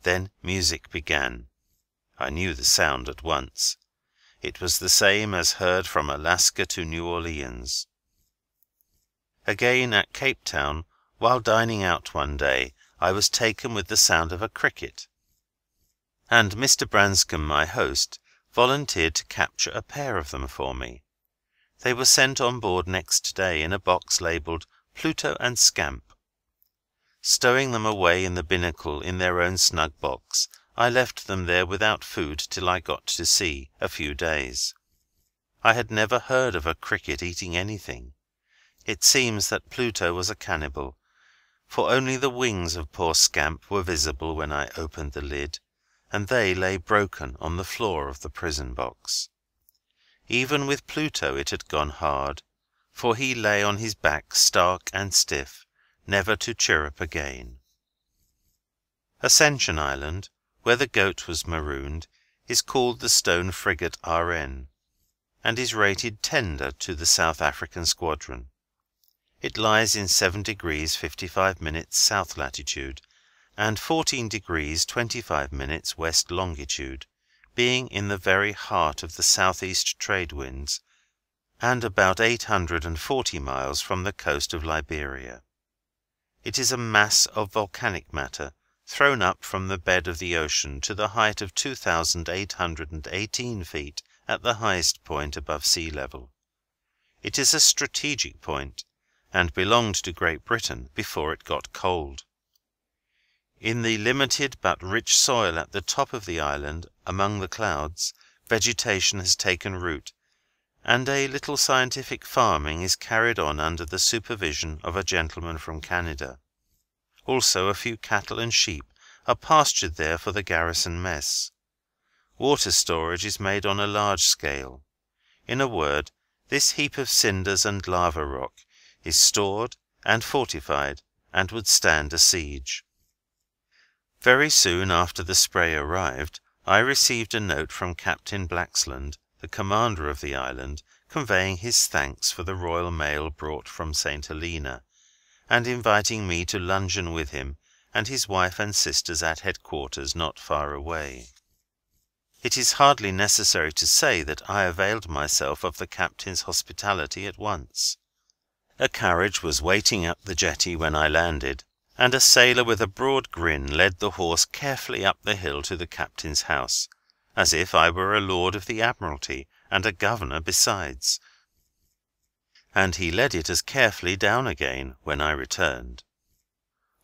Then music began. I knew the sound at once. It was the same as heard from Alaska to New Orleans. Again at Cape Town, while dining out one day, I was taken with the sound of a cricket, and Mr. Branscombe, my host, volunteered to capture a pair of them for me. They were sent on board next day in a box labelled Pluto and Scamp. Stowing them away in the binnacle in their own snug box, I left them there without food till I got to sea, a few days. I had never heard of a cricket eating anything. It seems that Pluto was a cannibal, for only the wings of poor Scamp were visible when I opened the lid, and they lay broken on the floor of the prison box. Even with Pluto it had gone hard, for he lay on his back stark and stiff, never to chirrup again. Ascension Island, where the goat was marooned, is called the Stone Frigate R.N., and is rated tender to the South African Squadron. It lies in 7 degrees 55 minutes south latitude, and 14 degrees 25 minutes west longitude, being in the very heart of the southeast trade winds, and about 840 miles from the coast of Liberia. It is a mass of volcanic matter, thrown up from the bed of the ocean to the height of 2,818 feet at the highest point above sea level. It is a strategic point, and belonged to Great Britain before it got cold. In the limited but rich soil at the top of the island, among the clouds, vegetation has taken root, and a little scientific farming is carried on under the supervision of a gentleman from Canada. Also a few cattle and sheep are pastured there for the garrison mess. Water storage is made on a large scale. In a word, this heap of cinders and lava rock is stored and fortified, and would stand a siege. Very soon after the spray arrived, I received a note from Captain Blaxland, the commander of the island, conveying his thanks for the Royal Mail brought from St. Helena, and inviting me to luncheon with him and his wife and sisters at headquarters not far away. It is hardly necessary to say that I availed myself of the captain's hospitality at once. A carriage was waiting up the jetty when I landed, and a sailor with a broad grin led the horse carefully up the hill to the captain's house, as if I were a lord of the Admiralty and a governor besides. And he led it as carefully down again when I returned.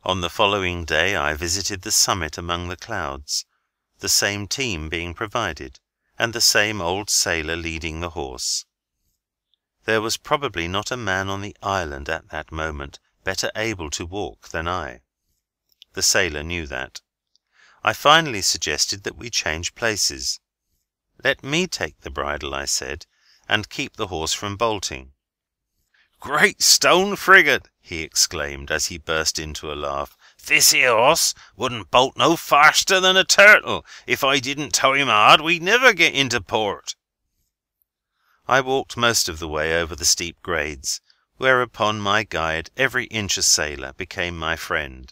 On the following day I visited the summit among the clouds, the same team being provided, and the same old sailor leading the horse. There was probably not a man on the island at that moment better able to walk than I. The sailor knew that. I finally suggested that we change places. "Let me take the bridle," I said, "and keep the horse from bolting." "Great stone frigate!" he exclaimed, as he burst into a laugh. "This here hoss wouldn't bolt no faster than a turtle. If I didn't tow him hard, we'd never get into port." I walked most of the way over the steep grades, whereupon my guide, every inch a sailor, became my friend.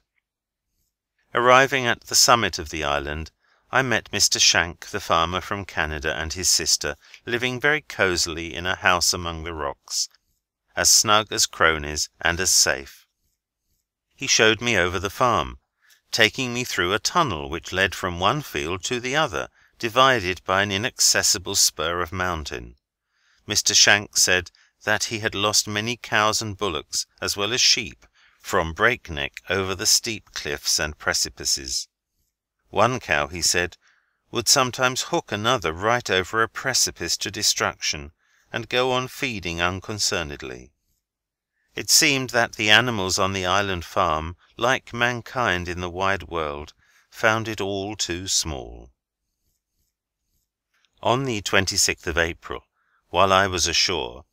Arriving at the summit of the island, I met Mr. Shank, the farmer from Canada, and his sister, living very cosily in a house among the rocks, as snug as cronies and as safe. He showed me over the farm, taking me through a tunnel which led from one field to the other, divided by an inaccessible spur of mountain. Mr. Shank said that he had lost many cows and bullocks, as well as sheep, from breakneck over the steep cliffs and precipices. One cow, he said, would sometimes hook another right over a precipice to destruction, and go on feeding unconcernedly. It seemed that the animals on the island farm, like mankind in the wide world, found it all too small. On the 26th of April, while I was ashore,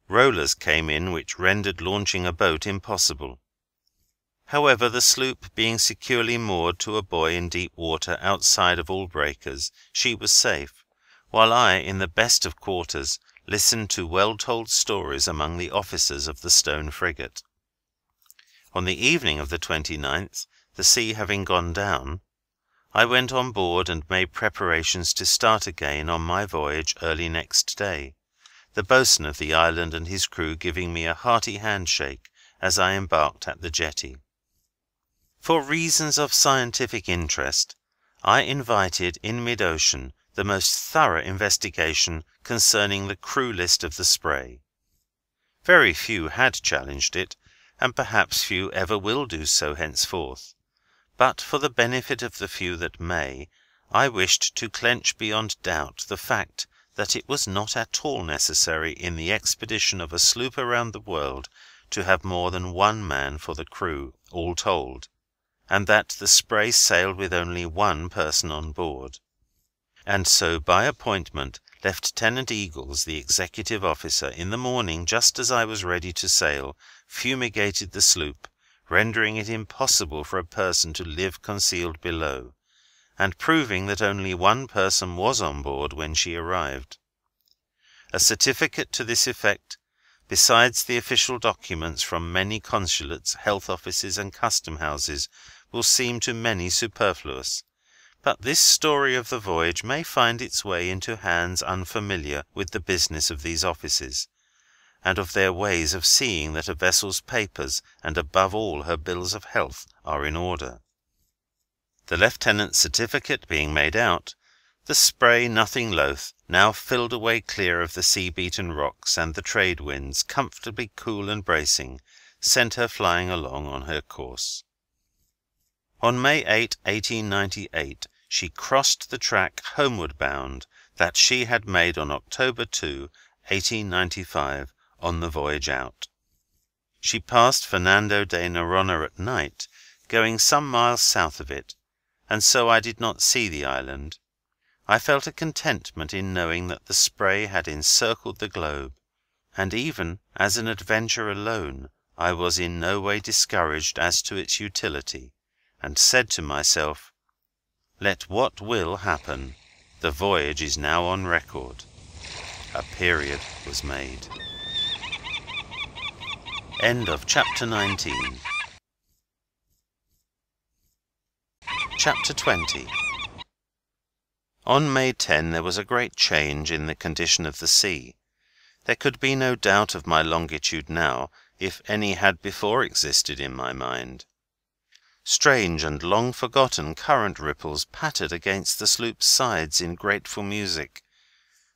rollers came in which rendered launching a boat impossible. However, the sloop being securely moored to a buoy in deep water outside of all breakers, she was safe, while I, in the best of quarters, listened to well-told stories among the officers of the stone frigate. On the evening of the 29th, the sea having gone down, I went on board and made preparations to start again on my voyage early next day, the boatswain of the island and his crew giving me a hearty handshake as I embarked at the jetty. For reasons of scientific interest, I invited in mid-ocean the most thorough investigation concerning the crew list of the Spray. Very few had challenged it, and perhaps few ever will do so henceforth. But for the benefit of the few that may, I wished to clench beyond doubt the fact that it was not at all necessary in the expedition of a sloop around the world to have more than one man for the crew, all told, and that the Spray sailed with only one person on board. And so, by appointment, Lieutenant Eagles, the executive officer, in the morning, just as I was ready to sail, fumigated the sloop, rendering it impossible for a person to live concealed below, and proving that only one person was on board when she arrived. A certificate to this effect, besides the official documents from many consulates, health offices, and custom houses, will seem to many superfluous, but this story of the voyage may find its way into hands unfamiliar with the business of these offices, and of their ways of seeing that a vessel's papers, and above all her bills of health, are in order. The lieutenant's certificate being made out, the Spray, nothing loath, now filled away clear of the sea-beaten rocks, and the trade winds, comfortably cool and bracing, sent her flying along on her course. On May 8, 1898, she crossed the track homeward bound that she had made on October 2, 1895, on the voyage out. She passed Fernando de Noronha at night, going some miles south of it, and so I did not see the island. I felt a contentment in knowing that the Spray had encircled the globe, and even as an adventure alone I was in no way discouraged as to its utility, and said to myself, let what will happen, the voyage is now on record. A period was made. End of chapter 19. Chapter 20. On May 10 there was a great change in the condition of the sea. There could be no doubt of my longitude now, if any had before existed in my mind. Strange and long-forgotten current ripples pattered against the sloop's sides in grateful music.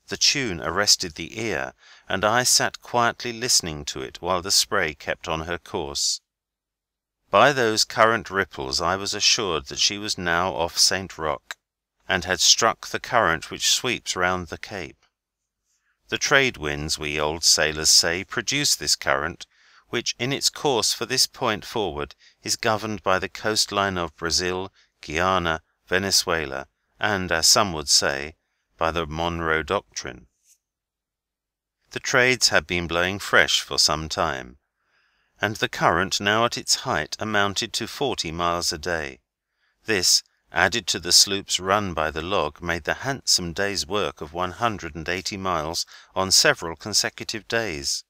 The tune arrested the ear, and I sat quietly listening to it while the Spray kept on her course. By those current ripples I was assured that she was now off St. Roch, and had struck the current which sweeps round the Cape. The trade winds, we old sailors say, produce this current, which in its course for this point forward is governed by the coastline of Brazil, Guiana, Venezuela, and, as some would say, by the Monroe Doctrine. The trades had been blowing fresh for some time, and the current, now at its height, amounted to 40 miles a day. This, added to the sloop's run by the log, made the handsome day's work of 180 miles on several consecutive days.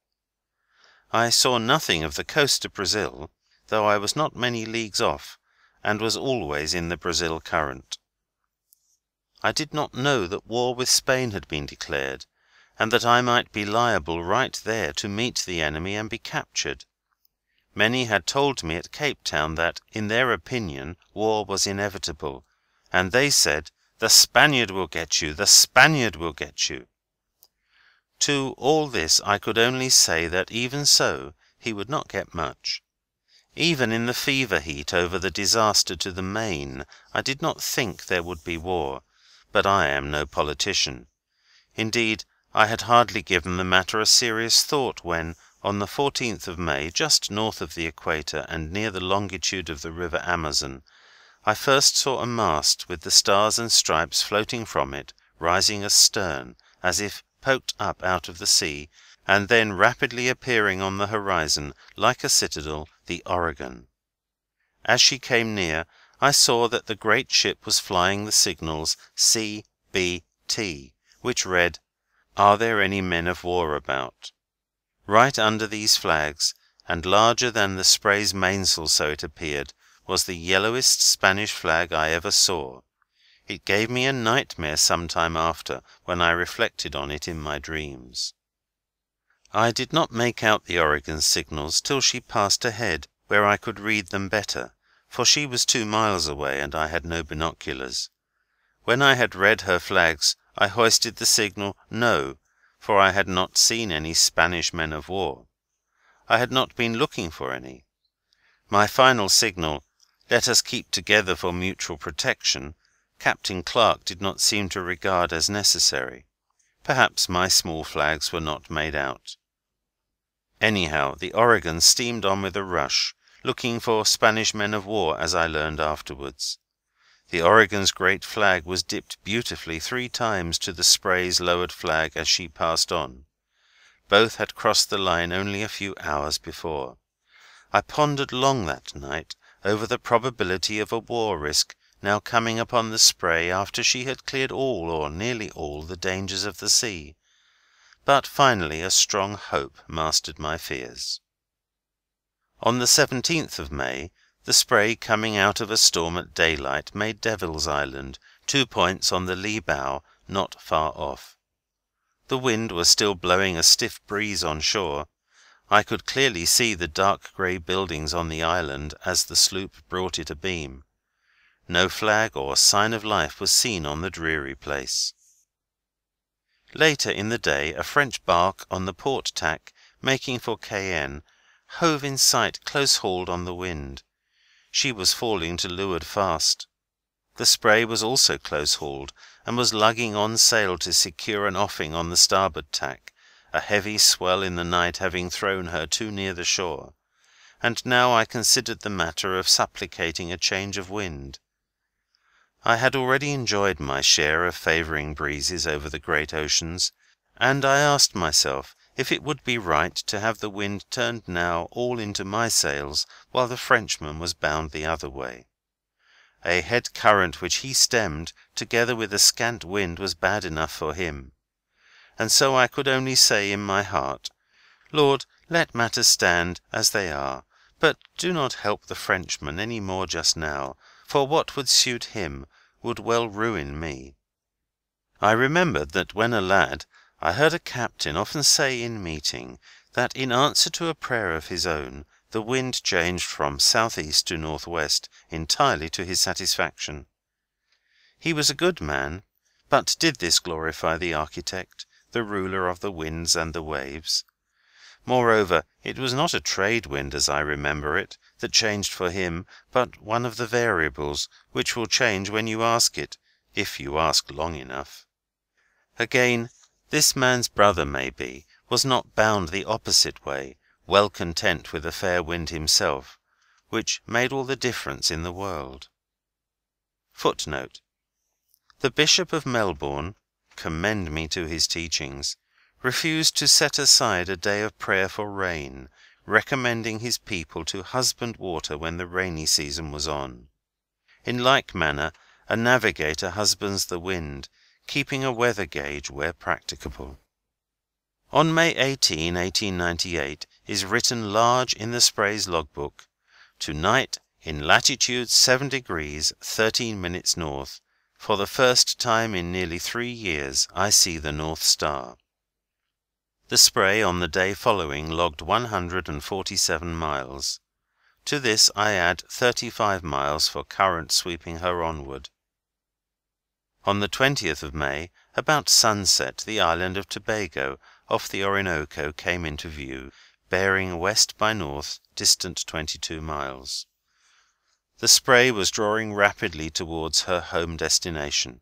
I saw nothing of the coast of Brazil, though I was not many leagues off, and was always in the Brazil current. I did not know that war with Spain had been declared, and that I might be liable right there to meet the enemy and be captured. Many had told me at Cape Town that, in their opinion, war was inevitable, and they said, "The Spaniard will get you, the Spaniard will get you." To all this I could only say that even so he would not get much. Even in the fever heat over the disaster to the Main I did not think there would be war, but I am no politician. Indeed, I had hardly given the matter a serious thought when, on the 14th of May, just north of the equator and near the longitude of the river Amazon, I first saw a mast with the stars and stripes floating from it, rising astern, as if poked up out of the sea, and then rapidly appearing on the horizon, like a citadel, the Oregon. As she came near, I saw that the great ship was flying the signals C.B.T., which read, "Are there any men of war about?" Right under these flags, and larger than the Spray's mainsail, so it appeared, was the yellowest Spanish flag I ever saw. It gave me a nightmare some time after, when I reflected on it in my dreams. I did not make out the Oregon's signals till she passed ahead, where I could read them better, for she was 2 miles away and I had no binoculars. When I had read her flags, I hoisted the signal "No," for I had not seen any Spanish men of war. I had not been looking for any. My final signal, "Let us keep together for mutual protection," Captain Clark did not seem to regard as necessary. Perhaps my small flags were not made out. Anyhow, the Oregon steamed on with a rush, looking for Spanish men of war, as I learned afterwards. The Oregon's great flag was dipped beautifully 3 times to the Spray's lowered flag as she passed on. Both had crossed the line only a few hours before. I pondered long that night over the probability of a war risk now coming upon the Spray after she had cleared all, or nearly all, the dangers of the sea. But finally a strong hope mastered my fears. On the 17th of May, the Spray, coming out of a storm at daylight, made Devil's Island, 2 points on the lee bow, not far off. The wind was still blowing a stiff breeze on shore. I could clearly see the dark grey buildings on the island as the sloop brought it abeam. No flag or sign of life was seen on the dreary place. Later in the day a French barque on the port tack, making for Cayenne, hove in sight close hauled on the wind. She was falling to leeward fast. The Spray was also close hauled, and was lugging on sail to secure an offing on the starboard tack, a heavy swell in the night having thrown her too near the shore, and now I considered the matter of supplicating a change of wind. I had already enjoyed my share of favouring breezes over the great oceans, and I asked myself if it would be right to have the wind turned now all into my sails, while the Frenchman was bound the other way. A head current which he stemmed, together with a scant wind, was bad enough for him. And so I could only say in my heart, "Lord, let matters stand as they are, but do not help the Frenchman any more just now, for what would suit him would well ruin me." I remembered that when a lad I heard a captain often say in meeting that in answer to a prayer of his own the wind changed from south-east to north-west entirely to his satisfaction. He was a good man, but did this glorify the architect, the ruler of the winds and the waves? Moreover, it was not a trade wind, as I remember it, that changed for him, but one of the variables, which will change when you ask it, if you ask long enough. Again, this man's brother, maybe, was not bound the opposite way, well content with a fair wind himself, which made all the difference in the world. Footnote: the Bishop of Melbourne, commend me to his teachings, refused to set aside a day of prayer for rain, recommending his people to husband water when the rainy season was on. In like manner, a navigator husbands the wind, keeping a weather gauge where practicable. On May 18, 1898, is written large in the Spray's logbook, "Tonight, in latitude 7 degrees 13 minutes north, for the first time in nearly 3 years I see the North Star." The Spray on the day following logged 147 miles. To this I add 35 miles for current sweeping her onward. On the 20th of May, about sunset, the island of Tobago, off the Orinoco came into view, bearing west by north, distant 22 miles. The Spray was drawing rapidly towards her home destination.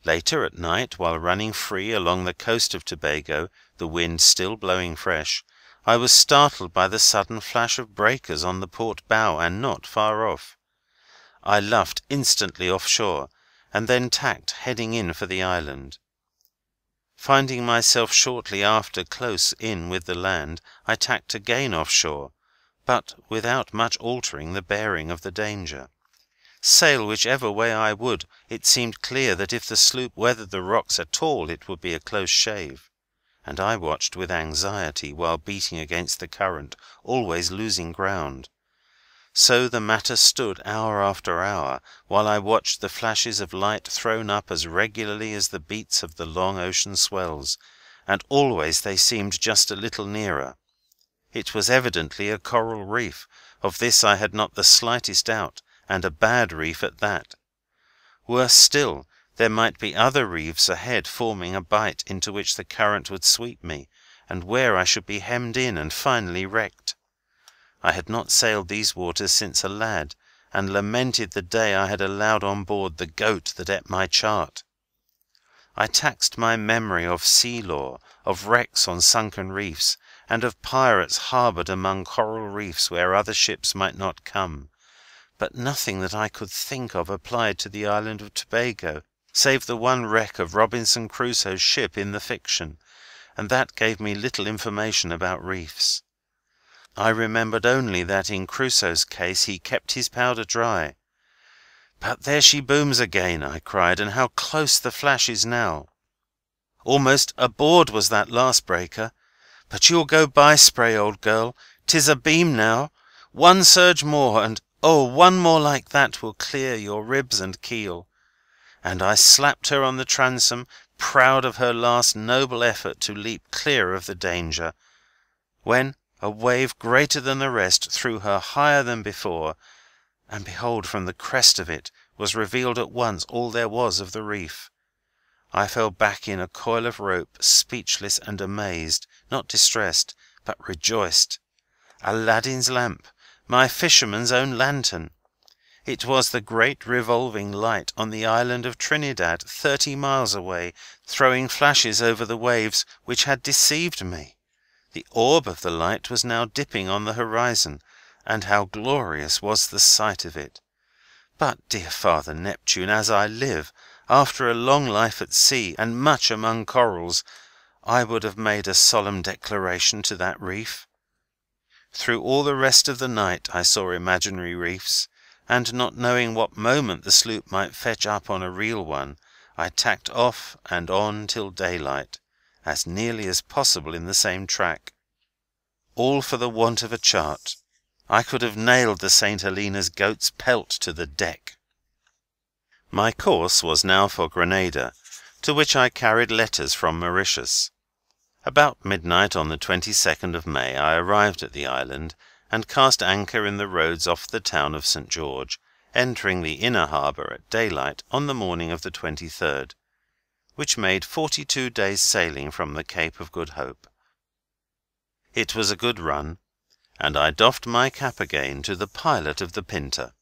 Later at night, while running free along the coast of Tobago, the wind still blowing fresh, I was startled by the sudden flash of breakers on the port bow and not far off. I luffed instantly offshore, and then tacked, heading in for the island. Finding myself shortly after close in with the land, I tacked again offshore, but without much altering the bearing of the danger. Sail whichever way I would, it seemed clear that if the sloop weathered the rocks at all it would be a close shave, and I watched with anxiety while beating against the current, always losing ground. So the matter stood hour after hour, while I watched the flashes of light thrown up as regularly as the beats of the long ocean swells, and always they seemed just a little nearer. It was evidently a coral reef, of this I had not the slightest doubt, and a bad reef at that. Worse still, there might be other reefs ahead forming a bight into which the current would sweep me, and where I should be hemmed in and finally wrecked. I had not sailed these waters since a lad, and lamented the day I had allowed on board the goat that ate my chart. I taxed my memory of sea lore, of wrecks on sunken reefs, and of pirates harboured among coral reefs where other ships might not come, but nothing that I could think of applied to the island of Tobago, save the one wreck of Robinson Crusoe's ship in the fiction, and that gave me little information about reefs. I remembered only that in Crusoe's case he kept his powder dry. "But there she booms again," I cried, "and how close the flash is now! Almost aboard was that last breaker. But you'll go by, Spray, old girl. 'Tis abeam now. One surge more, and oh, one more like that will clear your ribs and keel." And I slapped her on the transom, proud of her last noble effort to leap clear of the danger, when a wave greater than the rest threw her higher than before, and behold, from the crest of it was revealed at once all there was of the reef. I fell back in a coil of rope, speechless and amazed, not distressed, but rejoiced. Aladdin's lamp, my fisherman's own lantern! It was the great revolving light on the island of Trinidad, 30 miles away, throwing flashes over the waves, which had deceived me. The orb of the light was now dipping on the horizon, and how glorious was the sight of it! But, dear Father Neptune, as I live, after a long life at sea, and much among corals, I would have made a solemn declaration to that reef. Through all the rest of the night I saw imaginary reefs, and not knowing what moment the sloop might fetch up on a real one, I tacked off and on till daylight, as nearly as possible in the same track. All for the want of a chart. I could have nailed the St. Helena's goat's pelt to the deck. My course was now for Grenada, to which I carried letters from Mauritius. About midnight on the 22nd of May I arrived at the island, and cast anchor in the roads off the town of St. George, entering the inner harbour at daylight on the morning of the 23rd, which made 42 days' sailing from the Cape of Good Hope. It was a good run, and I doffed my cap again to the pilot of the Pinta.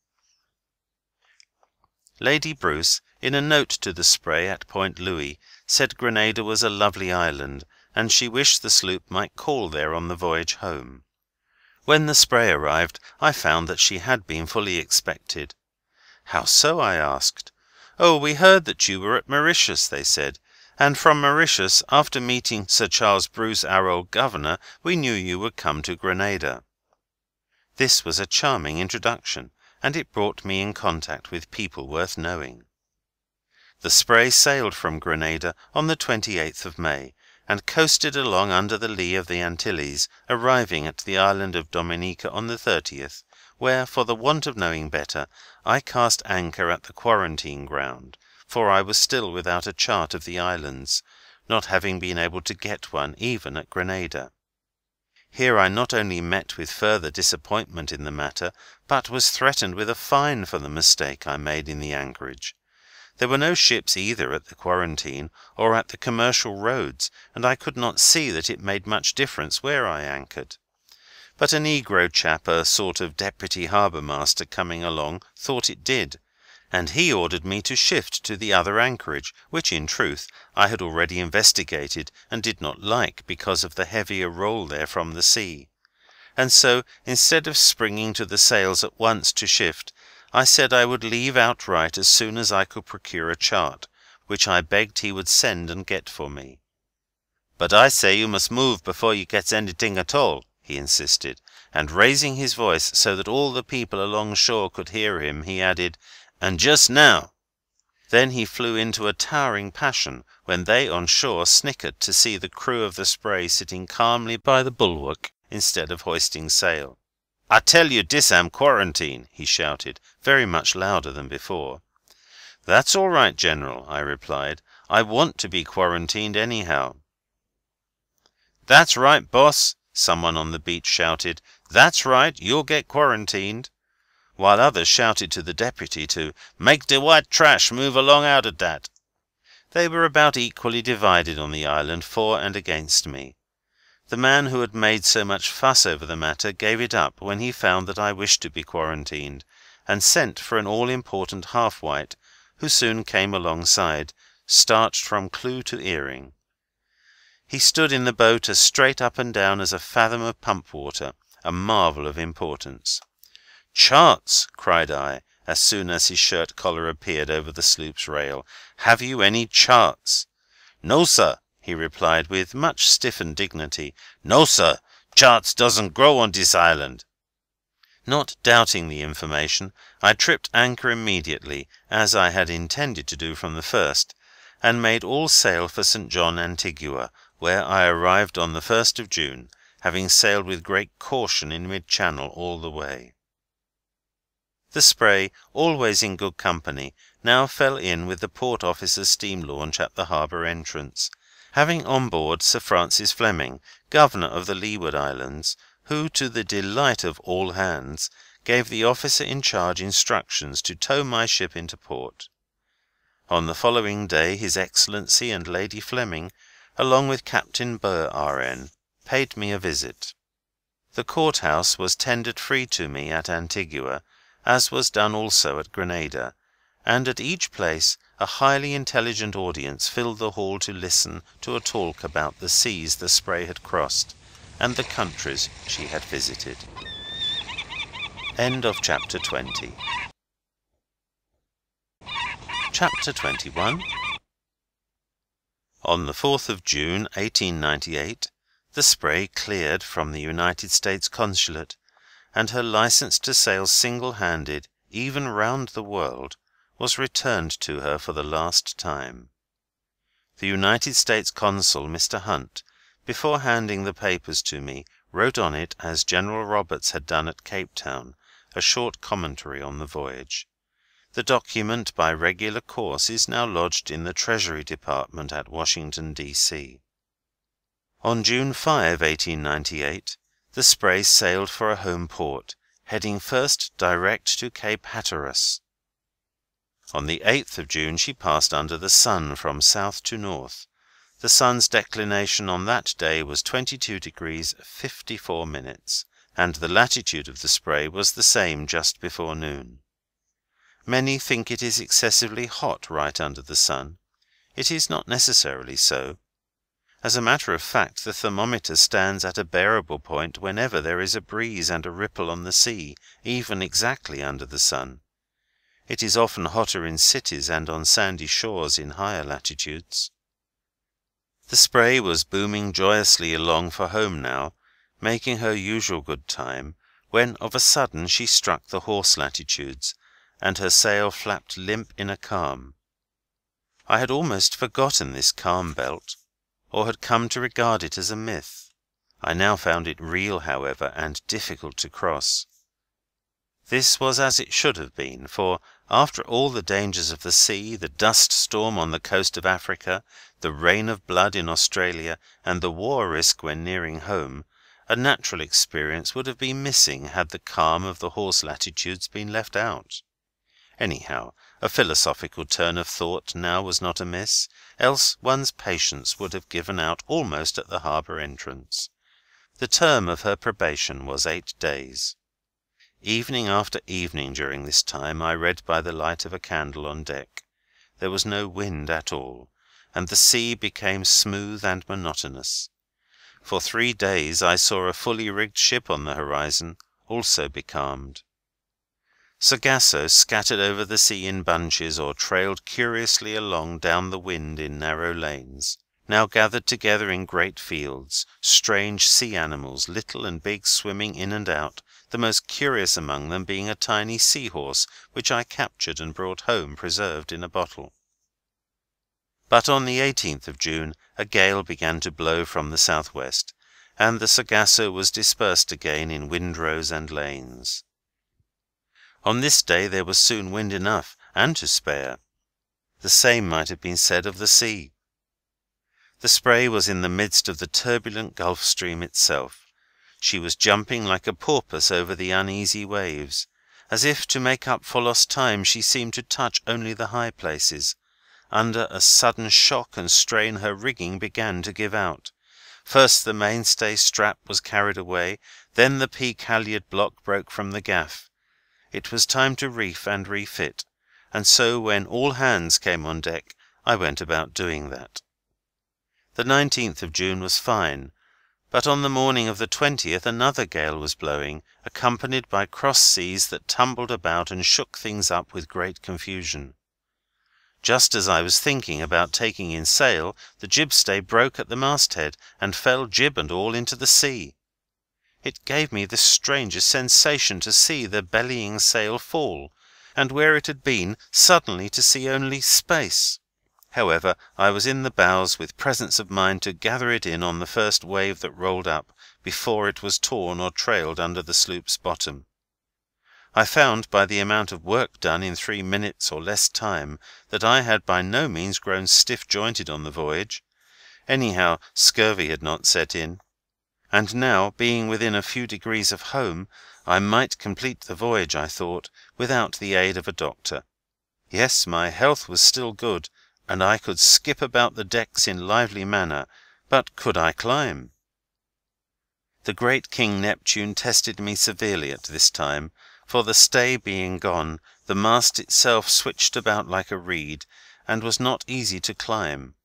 Lady Bruce, in a note to the Spray at Point Louis, said Grenada was a lovely island, and she wished the sloop might call there on the voyage home. When the Spray arrived, I found that she had been fully expected. "How so?" I asked. "Oh, we heard that you were at Mauritius," they said, "and from Mauritius, after meeting Sir Charles Bruce, our old governor, we knew you would come to Grenada." This was a charming introduction, and it brought me in contact with people worth knowing. The Spray sailed from Grenada on the 28th of May, and coasted along under the lee of the Antilles, arriving at the island of Dominica on the 30th, where, for the want of knowing better, I cast anchor at the quarantine ground, for I was still without a chart of the islands, not having been able to get one even at Grenada. Here I not only met with further disappointment in the matter, but was threatened with a fine for the mistake I made in the anchorage. There were no ships either at the quarantine or at the commercial roads, and I could not see that it made much difference where I anchored. But a negro chap, a sort of deputy harbour master, coming along, thought it did, and he ordered me to shift to the other anchorage, which in truth I had already investigated and did not like because of the heavier roll there from the sea. And so, instead of springing to the sails at once to shift, I said I would leave outright as soon as I could procure a chart, which I begged he would send and get for me. "But I say you must move before you gets anything at all," he insisted, and raising his voice so that all the people along shore could hear him, he added, "And just now." Then he flew into a towering passion, when they on shore snickered to see the crew of the Spray sitting calmly by the bulwark instead of hoisting sail. "I tell you dis am quarantine," he shouted, very much louder than before. "That's all right, General," I replied. "I want to be quarantined anyhow." "That's right, boss," someone on the beach shouted. "That's right, you'll get quarantined," while others shouted to the Deputy to "make de white trash move along out of dat." They were about equally divided on the island, for and against me. The man who had made so much fuss over the matter gave it up when he found that I wished to be quarantined, and sent for an all-important half-white, who soon came alongside, starched from clew to earring. He stood in the boat as straight up and down as a fathom of pump water, a marvel of importance. "Charts!" cried I, as soon as his shirt collar appeared over the sloop's rail. "Have you any charts?" "No, sir," he replied with much stiffened dignity. "No, sir, charts doesn't grow on dis island." Not doubting the information, I tripped anchor immediately, as I had intended to do from the first, and made all sail for St. John, Antigua, where I arrived on the 1st of June, having sailed with great caution in mid-channel all the way. The Spray, always in good company, now fell in with the port officer's steam launch at the harbour entrance, having on board Sir Francis Fleming, Governor of the Leeward Islands, who, to the delight of all hands, gave the officer in charge instructions to tow my ship into port. On the following day His Excellency and Lady Fleming, along with Captain Burr, R.N., paid me a visit. The courthouse was tendered free to me at Antigua, as was done also at Grenada, and at each place a highly intelligent audience filled the hall to listen to a talk about the seas the Spray had crossed and the countries she had visited. End of chapter 20. Chapter 21. On the 4th of June, 1898, the Spray cleared from the United States Consulate, and her licence to sail single-handed, even round the world, was returned to her for the last time. The United States Consul, Mr. Hunt, before handing the papers to me, wrote on it, as General Roberts had done at Cape Town, a short commentary on the voyage. The document, by regular course, is now lodged in the Treasury Department at Washington, D.C. On June 5, 1898, the Spray sailed for a home port, heading first direct to Cape Hatteras. On the 8th of June she passed under the sun from south to north. The sun's declination on that day was 22 degrees 54 minutes, and the latitude of the Spray was the same just before noon. Many think it is excessively hot right under the sun. It is not necessarily so. As a matter of fact, the thermometer stands at a bearable point whenever there is a breeze and a ripple on the sea, even exactly under the sun. It is often hotter in cities and on sandy shores in higher latitudes. The Spray was booming joyously along for home now, making her usual good time, when of a sudden she struck the horse latitudes, and her sail flapped limp in a calm. I had almost forgotten this calm belt, or had come to regard it as a myth. I now found it real, however, and difficult to cross. This was as it should have been, for, after all the dangers of the sea, the dust storm on the coast of Africa, the rain of blood in Australia, and the war risk when nearing home, a natural experience would have been missing had the calm of the horse latitudes been left out. Anyhow, a philosophical turn of thought now was not amiss, else one's patience would have given out almost at the harbour entrance. The term of her probation was 8 days. Evening after evening during this time I read by the light of a candle on deck. There was no wind at all, and the sea became smooth and monotonous. For 3 days I saw a fully rigged ship on the horizon, also becalmed. Sargasso scattered over the sea in bunches, or trailed curiously along down the wind in narrow lanes. Now gathered together in great fields, strange sea animals, little and big, swimming in and out, the most curious among them being a tiny sea-horse, which I captured and brought home preserved in a bottle. But on the 18th of June a gale began to blow from the southwest, and the Sargasso was dispersed again in windrows and lanes. On this day there was soon wind enough, and to spare. The same might have been said of the sea. The Spray was in the midst of the turbulent Gulf Stream itself. She was jumping like a porpoise over the uneasy waves. As if to make up for lost time, she seemed to touch only the high places. Under a sudden shock and strain her rigging began to give out. First the mainstay strap was carried away, then the peak halyard block broke from the gaff. It was time to reef and refit, and so when all hands came on deck I went about doing that. The 19th of June was fine, but on the morning of the 20th another gale was blowing, accompanied by cross seas that tumbled about and shook things up with great confusion. Just as I was thinking about taking in sail, the jibstay broke at the masthead, and fell jib and all into the sea. It gave me the strangest sensation to see the bellying sail fall, and where it had been, suddenly to see only space. However, I was in the bows with presence of mind to gather it in on the first wave that rolled up, before it was torn or trailed under the sloop's bottom. I found by the amount of work done in 3 minutes or less time that I had by no means grown stiff-jointed on the voyage. Anyhow, scurvy had not set in. And now, being within a few degrees of home, I might complete the voyage, I thought, without the aid of a doctor. Yes, my health was still good, and I could skip about the decks in lively manner, but could I climb? The great King Neptune tested me severely at this time, for the stay being gone, the mast itself switched about like a reed, and was not easy to climb.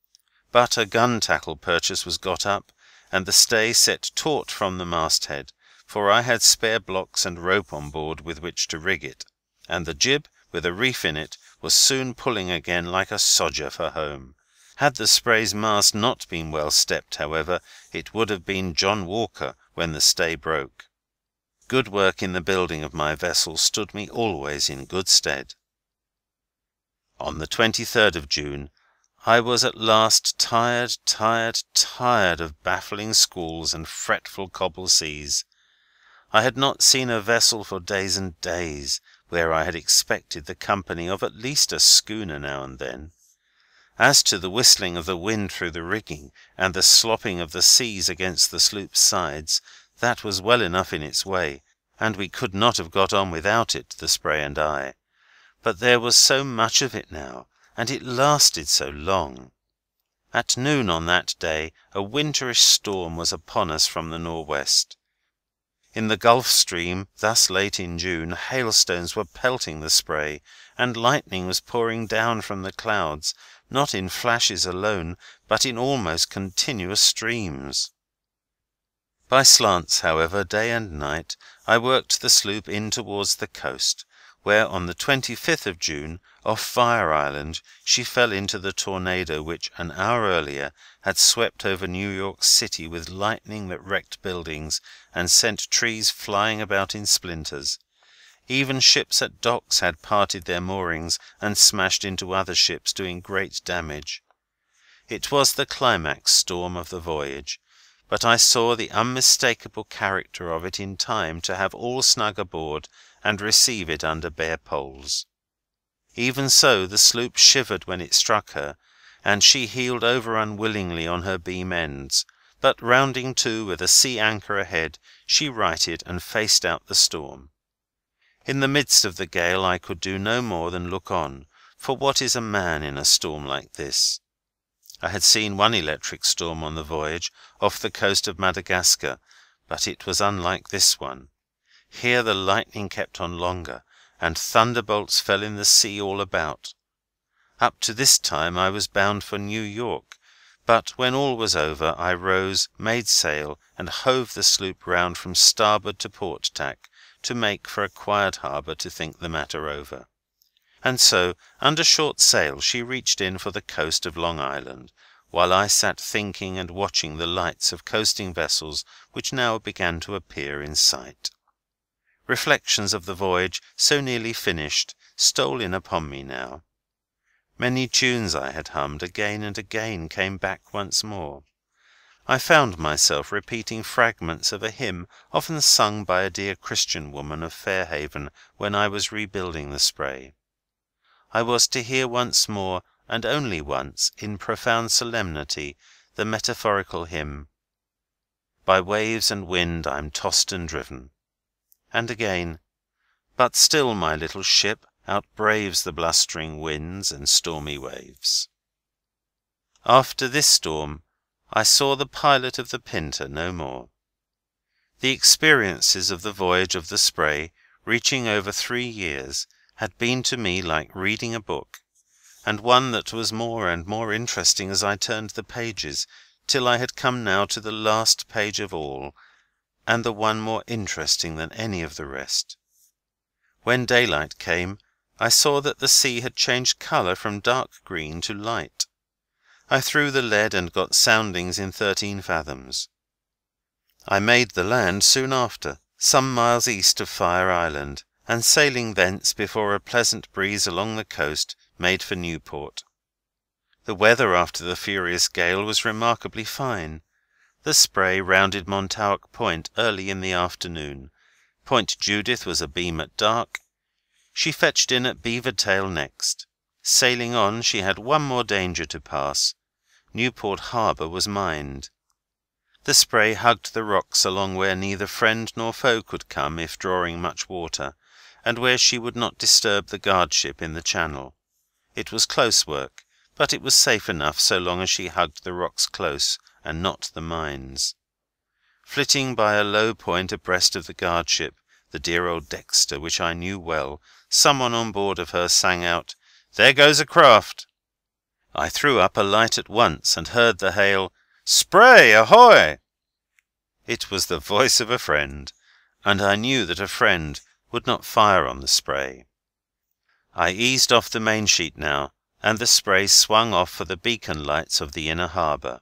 But a gun-tackle purchase was got up, and the stay set taut from the masthead, for I had spare blocks and rope on board with which to rig it, and the jib, with a reef in it, was soon pulling again like a sodger for home. Had the Spray's mast not been well stepped, however, it would have been John Walker when the stay broke. Good work in the building of my vessel stood me always in good stead. On the 23rd of June, I was at last tired of baffling squalls and fretful cobble seas. I had not seen a vessel for days and days, where I had expected the company of at least a schooner now and then. As to the whistling of the wind through the rigging, and the slopping of the seas against the sloop's sides, that was well enough in its way, and we could not have got on without it, the Spray and I. But there was so much of it now, and it lasted so long. At noon on that day a winterish storm was upon us from the nor'west. In the Gulf Stream, thus late in June, hailstones were pelting the Spray, and lightning was pouring down from the clouds, not in flashes alone, but in almost continuous streams. By slants, however, day and night, I worked the sloop in towards the coast, where on the 25th of June, off Fire Island, she fell into the tornado which, an hour earlier, had swept over New York City with lightning that wrecked buildings and sent trees flying about in splinters. Even ships at docks had parted their moorings and smashed into other ships, doing great damage. It was the climax storm of the voyage, but I saw the unmistakable character of it in time to have all snug aboard and receive it under bare poles. Even so, the sloop shivered when it struck her, and she heeled over unwillingly on her beam ends, but rounding to with a sea anchor ahead, she righted and faced out the storm. In the midst of the gale I could do no more than look on, for what is a man in a storm like this? I had seen one electric storm on the voyage, off the coast of Madagascar, but it was unlike this one. Here the lightning kept on longer, and thunderbolts fell in the sea all about. Up to this time I was bound for New York, but when all was over I rose, made sail, and hove the sloop round from starboard to port tack, to make for a quiet harbour to think the matter over. And so, under short sail, she reached in for the coast of Long Island, while I sat thinking and watching the lights of coasting vessels which now began to appear in sight. Reflections of the voyage, so nearly finished, stole in upon me now. Many tunes I had hummed again and again came back once more. I found myself repeating fragments of a hymn often sung by a dear Christian woman of Fairhaven when I was rebuilding the Spray. I was to hear once more, and only once, in profound solemnity, the metaphorical hymn, "By waves and wind I'm tossed and driven," and again, "But still my little ship outbraves the blustering winds and stormy waves." After this storm I saw the pilot of the Pinta no more. The experiences of the voyage of the Spray, reaching over 3 years, had been to me like reading a book, and one that was more and more interesting as I turned the pages, till I had come now to the last page of all, and the one more interesting than any of the rest. When daylight came, I saw that the sea had changed colour from dark green to light. I threw the lead and got soundings in 13 fathoms. I made the land soon after, some miles east of Fire Island, and sailing thence before a pleasant breeze along the coast, made for Newport. The weather after the furious gale was remarkably fine. The Spray rounded Montauk Point early in the afternoon. Point Judith was abeam at dark. She fetched in at Beaver Tail next. Sailing on, she had one more danger to pass. Newport Harbour was mined. The Spray hugged the rocks along where neither friend nor foe could come if drawing much water, and where she would not disturb the guardship in the channel. It was close work, but it was safe enough so long as she hugged the rocks close, and not the mines. Flitting by a low point abreast of the guardship, the dear old Dexter, which I knew well, someone on board of her sang out, "There goes a craft!" I threw up a light at once, and heard the hail, "Spray, ahoy!" It was the voice of a friend, and I knew that a friend would not fire on the Spray. I eased off the mainsheet now, and the Spray swung off for the beacon lights of the inner harbour.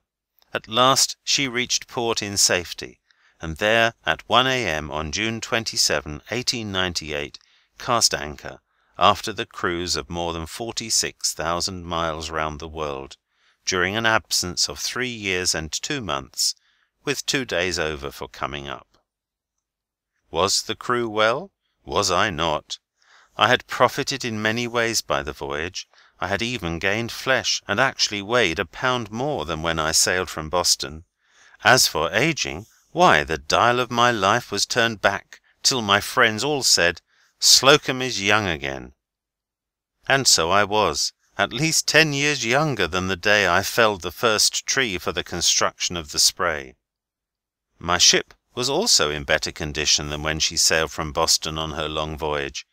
At last she reached port in safety, and there, at 1 a.m. on June 27, 1898, cast anchor, after the cruise of more than 46,000 miles round the world, during an absence of 3 years and 2 months, with 2 days over for coming up. Was the crew well? Was I not? I had profited in many ways by the voyage. I had even gained flesh, and actually weighed 1 pound more than when I sailed from Boston. As for ageing, why, the dial of my life was turned back till my friends all said, "Slocum is young again." And so I was, at least 10 years younger than the day I felled the first tree for the construction of the Spray. My ship was also in better condition than when she sailed from Boston on her long voyage.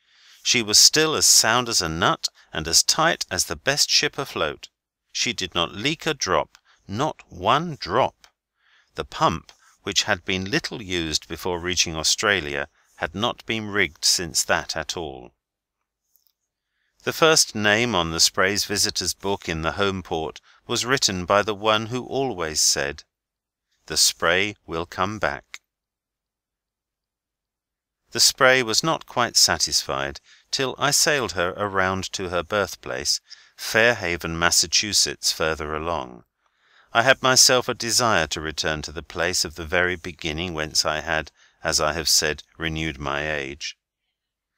She was still as sound as a nut, and as tight as the best ship afloat. She did not leak a drop, not one drop. The pump, which had been little used before reaching Australia, had not been rigged since that at all. The first name on the Spray's visitors' book in the home port was written by the one who always said, "The Spray will come back." The Spray was not quite satisfied till I sailed her around to her birthplace, Fairhaven, Massachusetts, further along. I had myself a desire to return to the place of the very beginning whence I had, as I have said, renewed my age.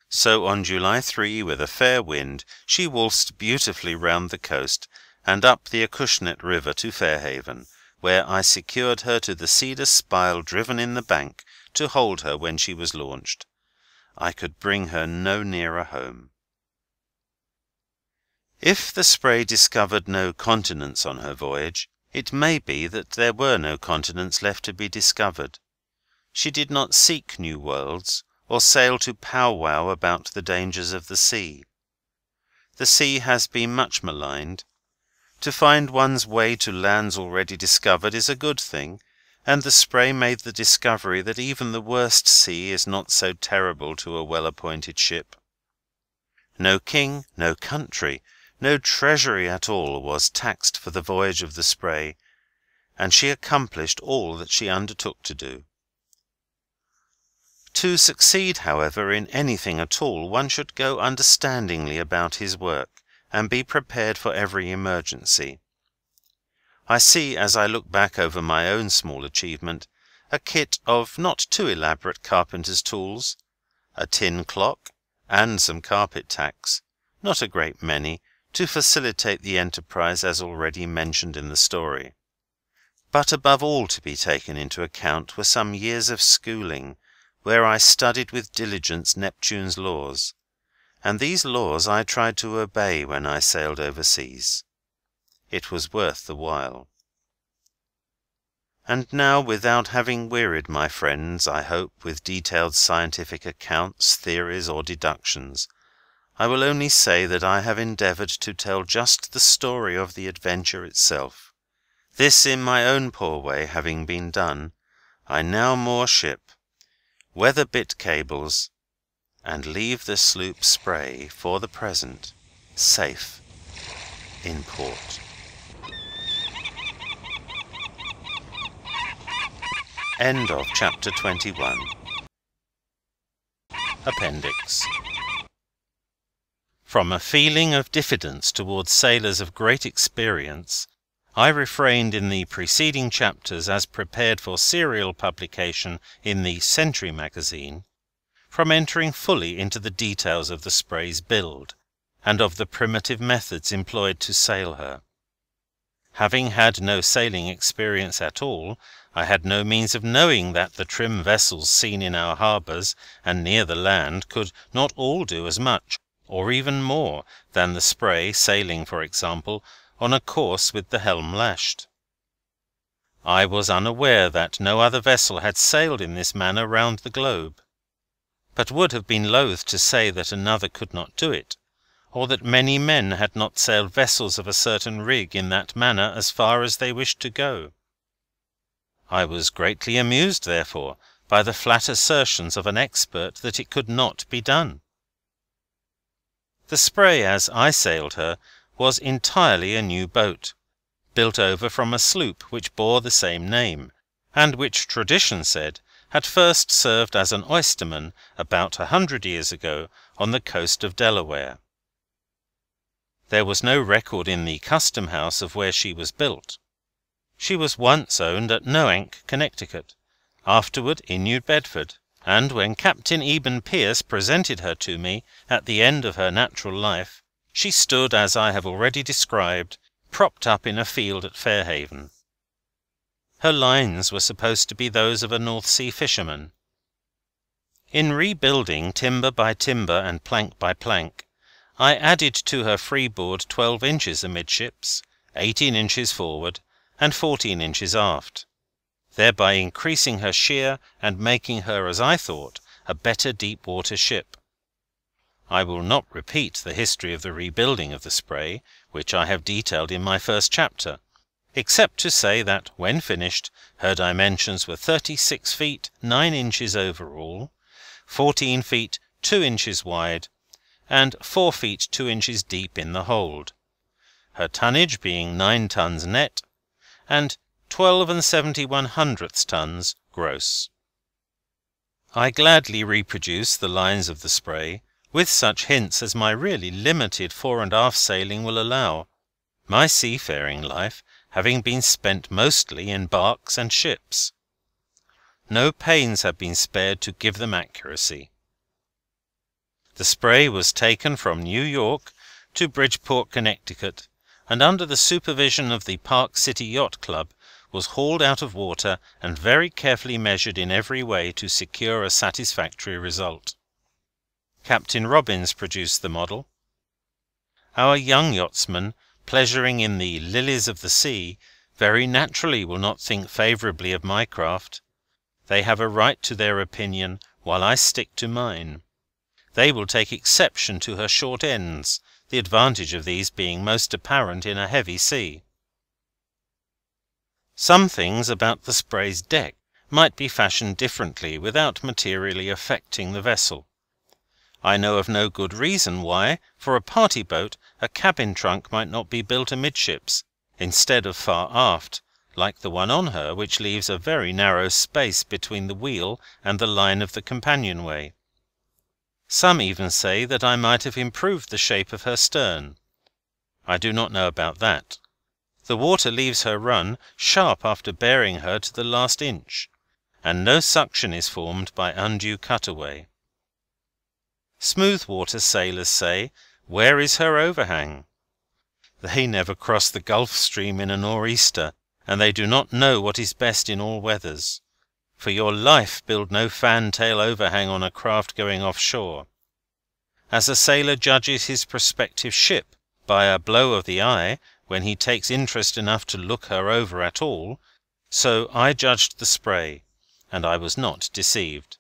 So on July 3, with a fair wind, she waltzed beautifully round the coast, and up the Acushnet River to Fairhaven, where I secured her to the cedar spile driven in the bank to hold her when she was launched. I could bring her no nearer home. If the Spray discovered no continents on her voyage, it may be that there were no continents left to be discovered. She did not seek new worlds, or sail to pow-wow about the dangers of the sea. The sea has been much maligned. To find one's way to lands already discovered is a good thing, and the Spray made the discovery that even the worst sea is not so terrible to a well-appointed ship. No king, no country, no treasury at all was taxed for the voyage of the Spray, and she accomplished all that she undertook to do. To succeed, however, in anything at all, one should go understandingly about his work, and be prepared for every emergency. I see, as I look back over my own small achievement, a kit of not too elaborate carpenter's tools, a tin clock, and some carpet tacks, not a great many, to facilitate the enterprise as already mentioned in the story. But above all to be taken into account were some years of schooling, where I studied with diligence Neptune's laws, and these laws I tried to obey when I sailed overseas. It was worth the while. And now, without having wearied my friends, I hope, with detailed scientific accounts, theories, or deductions, I will only say that I have endeavoured to tell just the story of the adventure itself. This, in my own poor way, having been done, I now moor ship, weather bit cables, and leave the sloop Spray, for the present, safe in port. End of Chapter 21. Appendix. From a feeling of diffidence towards sailors of great experience, I refrained in the preceding chapters, as prepared for serial publication in the Century magazine, from entering fully into the details of the Spray's build, and of the primitive methods employed to sail her. Having had no sailing experience at all, I had no means of knowing that the trim vessels seen in our harbours and near the land could not all do as much, or even more, than the Spray, sailing, for example, on a course with the helm lashed. I was unaware that no other vessel had sailed in this manner round the globe, but would have been loath to say that another could not do it, or that many men had not sailed vessels of a certain rig in that manner as far as they wished to go. I was greatly amused, therefore, by the flat assertions of an expert that it could not be done. The Spray, as I sailed her, was entirely a new boat, built over from a sloop which bore the same name, and which tradition said had first served as an oysterman about 100 years ago on the coast of Delaware. There was no record in the Custom House of where she was built. She was once owned at Noank, Connecticut, afterward in New Bedford, and when Captain Eben Pierce presented her to me at the end of her natural life, she stood, as I have already described, propped up in a field at Fairhaven. Her lines were supposed to be those of a North Sea fisherman. In rebuilding timber by timber and plank by plank, I added to her freeboard 12 inches amidships, 18 inches forward, and 14 inches aft, thereby increasing her sheer and making her, as I thought, a better deep-water ship. I will not repeat the history of the rebuilding of the Spray, which I have detailed in my first chapter, except to say that, when finished, her dimensions were 36 feet 9 inches over all, 14 feet 2 inches wide, and 4 feet 2 inches deep in the hold, her tonnage being 9 tons net, and 12 71/100 tons gross. I gladly reproduce the lines of the Spray, with such hints as my really limited fore and aft sailing will allow, my seafaring life having been spent mostly in barks and ships. No pains have been spared to give them accuracy. The Spray was taken from New York to Bridgeport, Connecticut, and under the supervision of the Park City Yacht Club was hauled out of water and very carefully measured in every way to secure a satisfactory result. Captain Robbins produced the model. Our young yachtsmen, pleasuring in the lilies of the sea, very naturally will not think favourably of my craft. They have a right to their opinion, while I stick to mine. They will take exception to her short ends, the advantage of these being most apparent in a heavy sea. Some things about the Spray's deck might be fashioned differently without materially affecting the vessel. I know of no good reason why, for a party boat, a cabin trunk might not be built amidships, instead of far aft, like the one on her, which leaves a very narrow space between the wheel and the line of the companionway. Some even say that I might have improved the shape of her stern. I do not know about that. The water leaves her run sharp after bearing her to the last inch, and no suction is formed by undue cutaway. Smooth water sailors say, where is her overhang? They never cross the Gulf Stream in a nor'easter, and they do not know what is best in all weathers. For your life build no fantail overhang on a craft going offshore. As a sailor judges his prospective ship by a blow of the eye, when he takes interest enough to look her over at all, so I judged the Spray, and I was not deceived.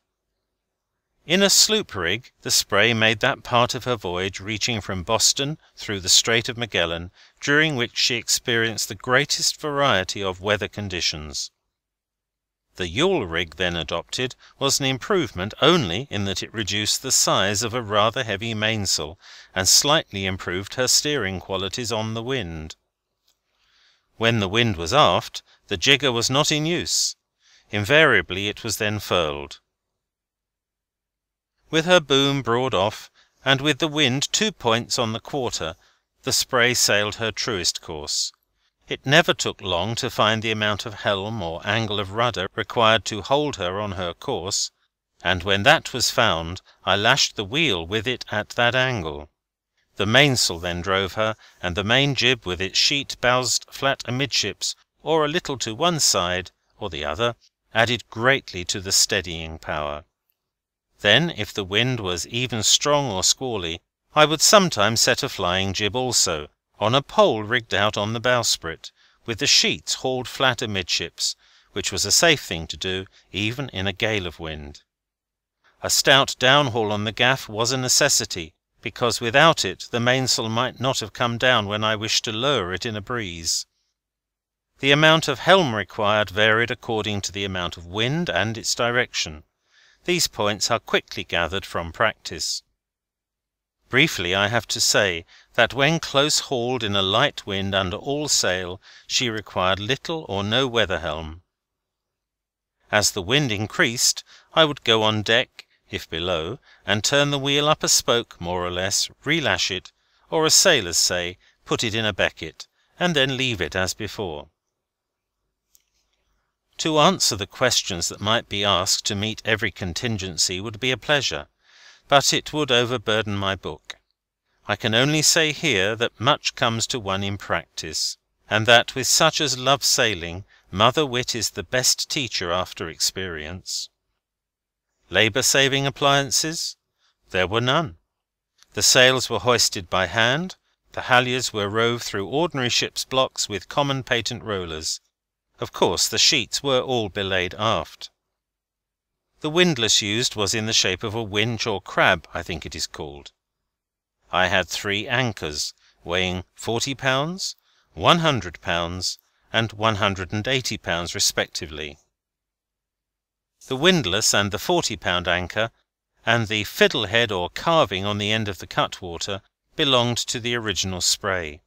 In a sloop rig, the Spray made that part of her voyage reaching from Boston through the Strait of Magellan, during which she experienced the greatest variety of weather conditions. The yawl rig then adopted was an improvement only in that it reduced the size of a rather heavy mainsail, and slightly improved her steering qualities on the wind. When the wind was aft, the jigger was not in use. Invariably it was then furled. With her boom broad off, and with the wind 2 points on the quarter, the Spray sailed her truest course. It never took long to find the amount of helm or angle of rudder required to hold her on her course, and when that was found, I lashed the wheel with it at that angle. The mainsail then drove her, and the main jib with its sheet bowsed flat amidships, or a little to one side or the other, added greatly to the steadying power. Then, if the wind was even strong or squally, I would sometimes set a flying jib also, on a pole rigged out on the bowsprit, with the sheets hauled flat amidships, which was a safe thing to do, even in a gale of wind. A stout downhaul on the gaff was a necessity, because without it the mainsail might not have come down when I wished to lower it in a breeze. The amount of helm required varied according to the amount of wind and its direction. These points are quickly gathered from practice. Briefly, I have to say that when close hauled in a light wind under all sail, she required little or no weather helm. As the wind increased, I would go on deck, if below, and turn the wheel up a spoke, more or less, relash it, or, as sailors say, put it in a becket, and then leave it as before. To answer the questions that might be asked to meet every contingency would be a pleasure, but it would overburden my book. I can only say here that much comes to one in practice, and that with such as love sailing, mother wit is the best teacher after experience. Labour-saving appliances? There were none. The sails were hoisted by hand, the halyards were rove through ordinary ship's blocks with common patent rollers. Of course, the sheets were all belayed aft. The windlass used was in the shape of a winch or crab, I think it is called. I had 3 anchors, weighing 40 pounds, 100 pounds, and 180 pounds respectively. The windlass and the 40-pound anchor, and the fiddlehead or carving on the end of the cutwater, belonged to the original Spray.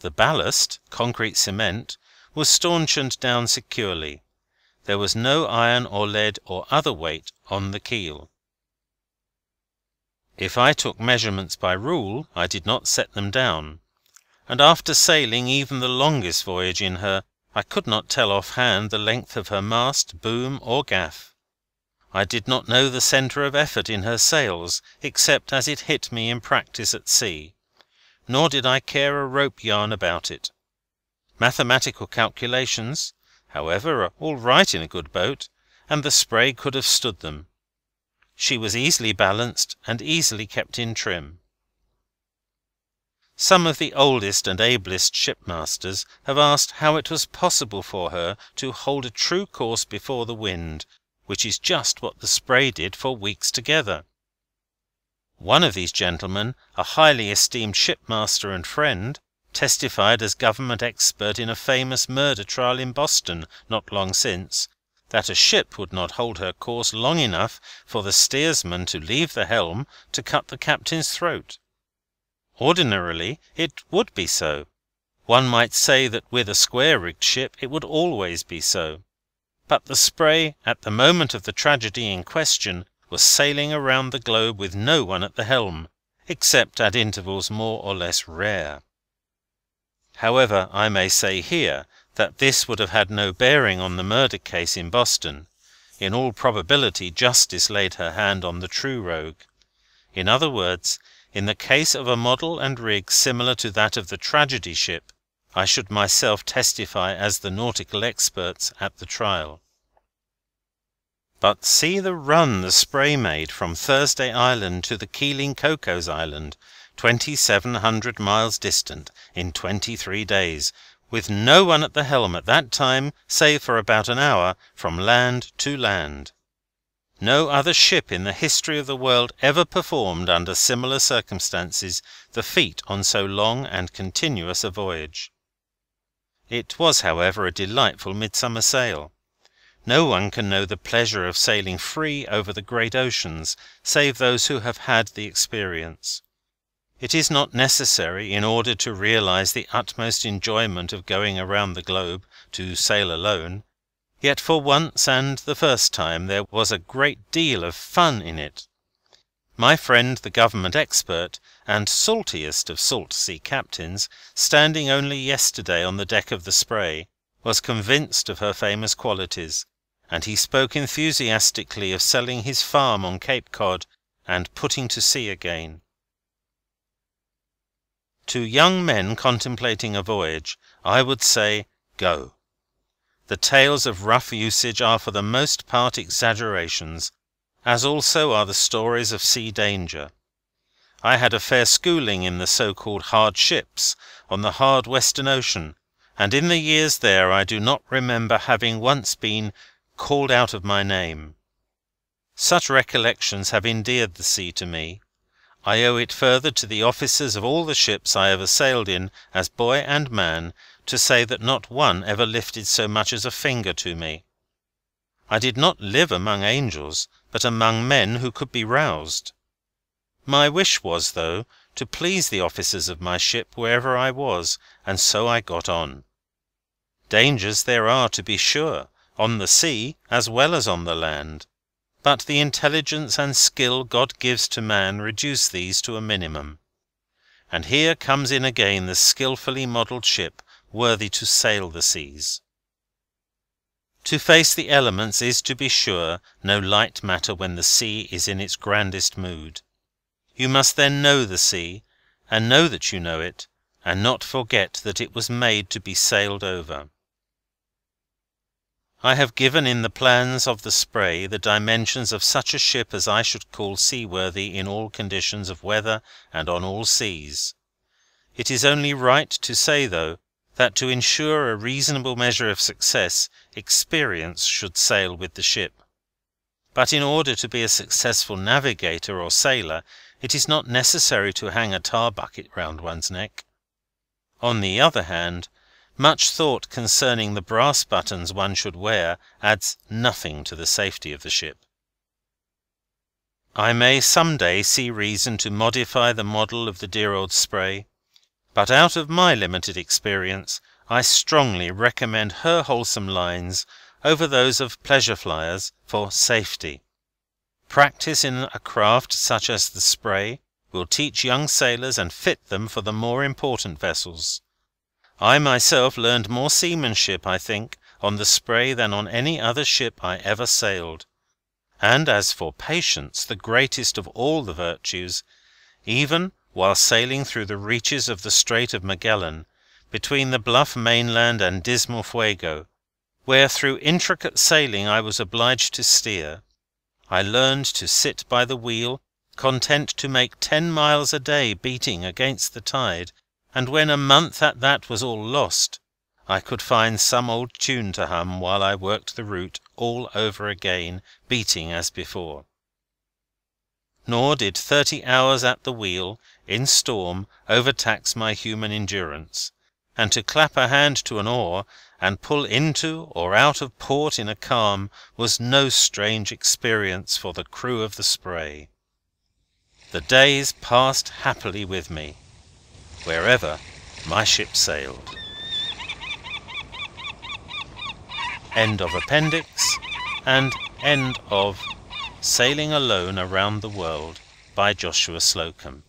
The ballast, concrete cement, was staunchened down securely. There was no iron or lead or other weight on the keel. If I took measurements by rule, I did not set them down, and after sailing even the longest voyage in her, I could not tell off-hand the length of her mast, boom, or gaff. I did not know the centre of effort in her sails, except as it hit me in practice at sea, nor did I care a rope yarn about it. Mathematical calculations, however, are all right in a good boat, and the Spray could have stood them. She was easily balanced and easily kept in trim. Some of the oldest and ablest shipmasters have asked how it was possible for her to hold a true course before the wind, which is just what the Spray did for weeks together. One of these gentlemen, a highly esteemed shipmaster and friend, testified as government expert in a famous murder trial in Boston not long since, that a ship would not hold her course long enough for the steersman to leave the helm to cut the captain's throat. Ordinarily it would be so. One might say that with a square-rigged ship it would always be so. But the Spray, at the moment of the tragedy in question, was sailing around the globe with no one at the helm, except at intervals more or less rare. However, I may say here that this would have had no bearing on the murder case in Boston. In all probability justice laid her hand on the true rogue. In other words, in the case of a model and rig similar to that of the tragedy ship, I should myself testify as the nautical experts at the trial. But see the run the Spray made from Thursday Island to the Keeling Cocos Island, 2,700 miles distant, in 23 days, with no one at the helm at that time, save for about an hour, from land to land. No other ship in the history of the world ever performed, under similar circumstances, the feat on so long and continuous a voyage. It was, however, a delightful midsummer sail. No one can know the pleasure of sailing free over the great oceans, save those who have had the experience. It is not necessary, in order to realise the utmost enjoyment of going around the globe, to sail alone. Yet for once and the first time there was a great deal of fun in it. My friend the government expert, and saltiest of salt sea captains, standing only yesterday on the deck of the Spray, was convinced of her famous qualities, and he spoke enthusiastically of selling his farm on Cape Cod and putting to sea again. To young men contemplating a voyage, I would say, go. The tales of rough usage are for the most part exaggerations, as also are the stories of sea danger. I had a fair schooling in the so-called hard ships on the hard Western Ocean, and in the years there I do not remember having once been called out of my name. Such recollections have endeared the sea to me. I owe it further to the officers of all the ships I ever sailed in, as boy and man, to say that not one ever lifted so much as a finger to me. I did not live among angels, but among men who could be roused. My wish was, though, to please the officers of my ship wherever I was, and so I got on. Dangers there are, to be sure, on the sea as well as on the land, but the intelligence and skill God gives to man reduce these to a minimum. And here comes in again the skilfully modelled ship, worthy to sail the seas. To face the elements is, to be sure, no light matter when the sea is in its grandest mood. You must then know the sea, and know that you know it, and not forget that it was made to be sailed over. I have given in the plans of the Spray the dimensions of such a ship as I should call seaworthy in all conditions of weather and on all seas. It is only right to say, though, that to ensure a reasonable measure of success, experience should sail with the ship. But in order to be a successful navigator or sailor, it is not necessary to hang a tar bucket round one's neck. On the other hand, much thought concerning the brass buttons one should wear adds nothing to the safety of the ship. I may some day see reason to modify the model of the dear old Spray, but out of my limited experience I strongly recommend her wholesome lines over those of pleasure flyers for safety. Practice in a craft such as the Spray will teach young sailors and fit them for the more important vessels. I myself learned more seamanship, I think, on the Spray than on any other ship I ever sailed. And as for patience, the greatest of all the virtues, even while sailing through the reaches of the Strait of Magellan, between the bluff mainland and dismal Fuego, where through intricate sailing I was obliged to steer, I learned to sit by the wheel, content to make 10 miles a day beating against the tide, and when a month at that was all lost, I could find some old tune to hum while I worked the route all over again, beating as before. Nor did 30 hours at the wheel, in storm, overtax my human endurance, and to clap a hand to an oar, and pull into or out of port in a calm, was no strange experience for the crew of the Spray. The days passed happily with me, wherever my ship sailed. End of Appendix, and end of Sailing Alone Around the World by Joshua Slocum.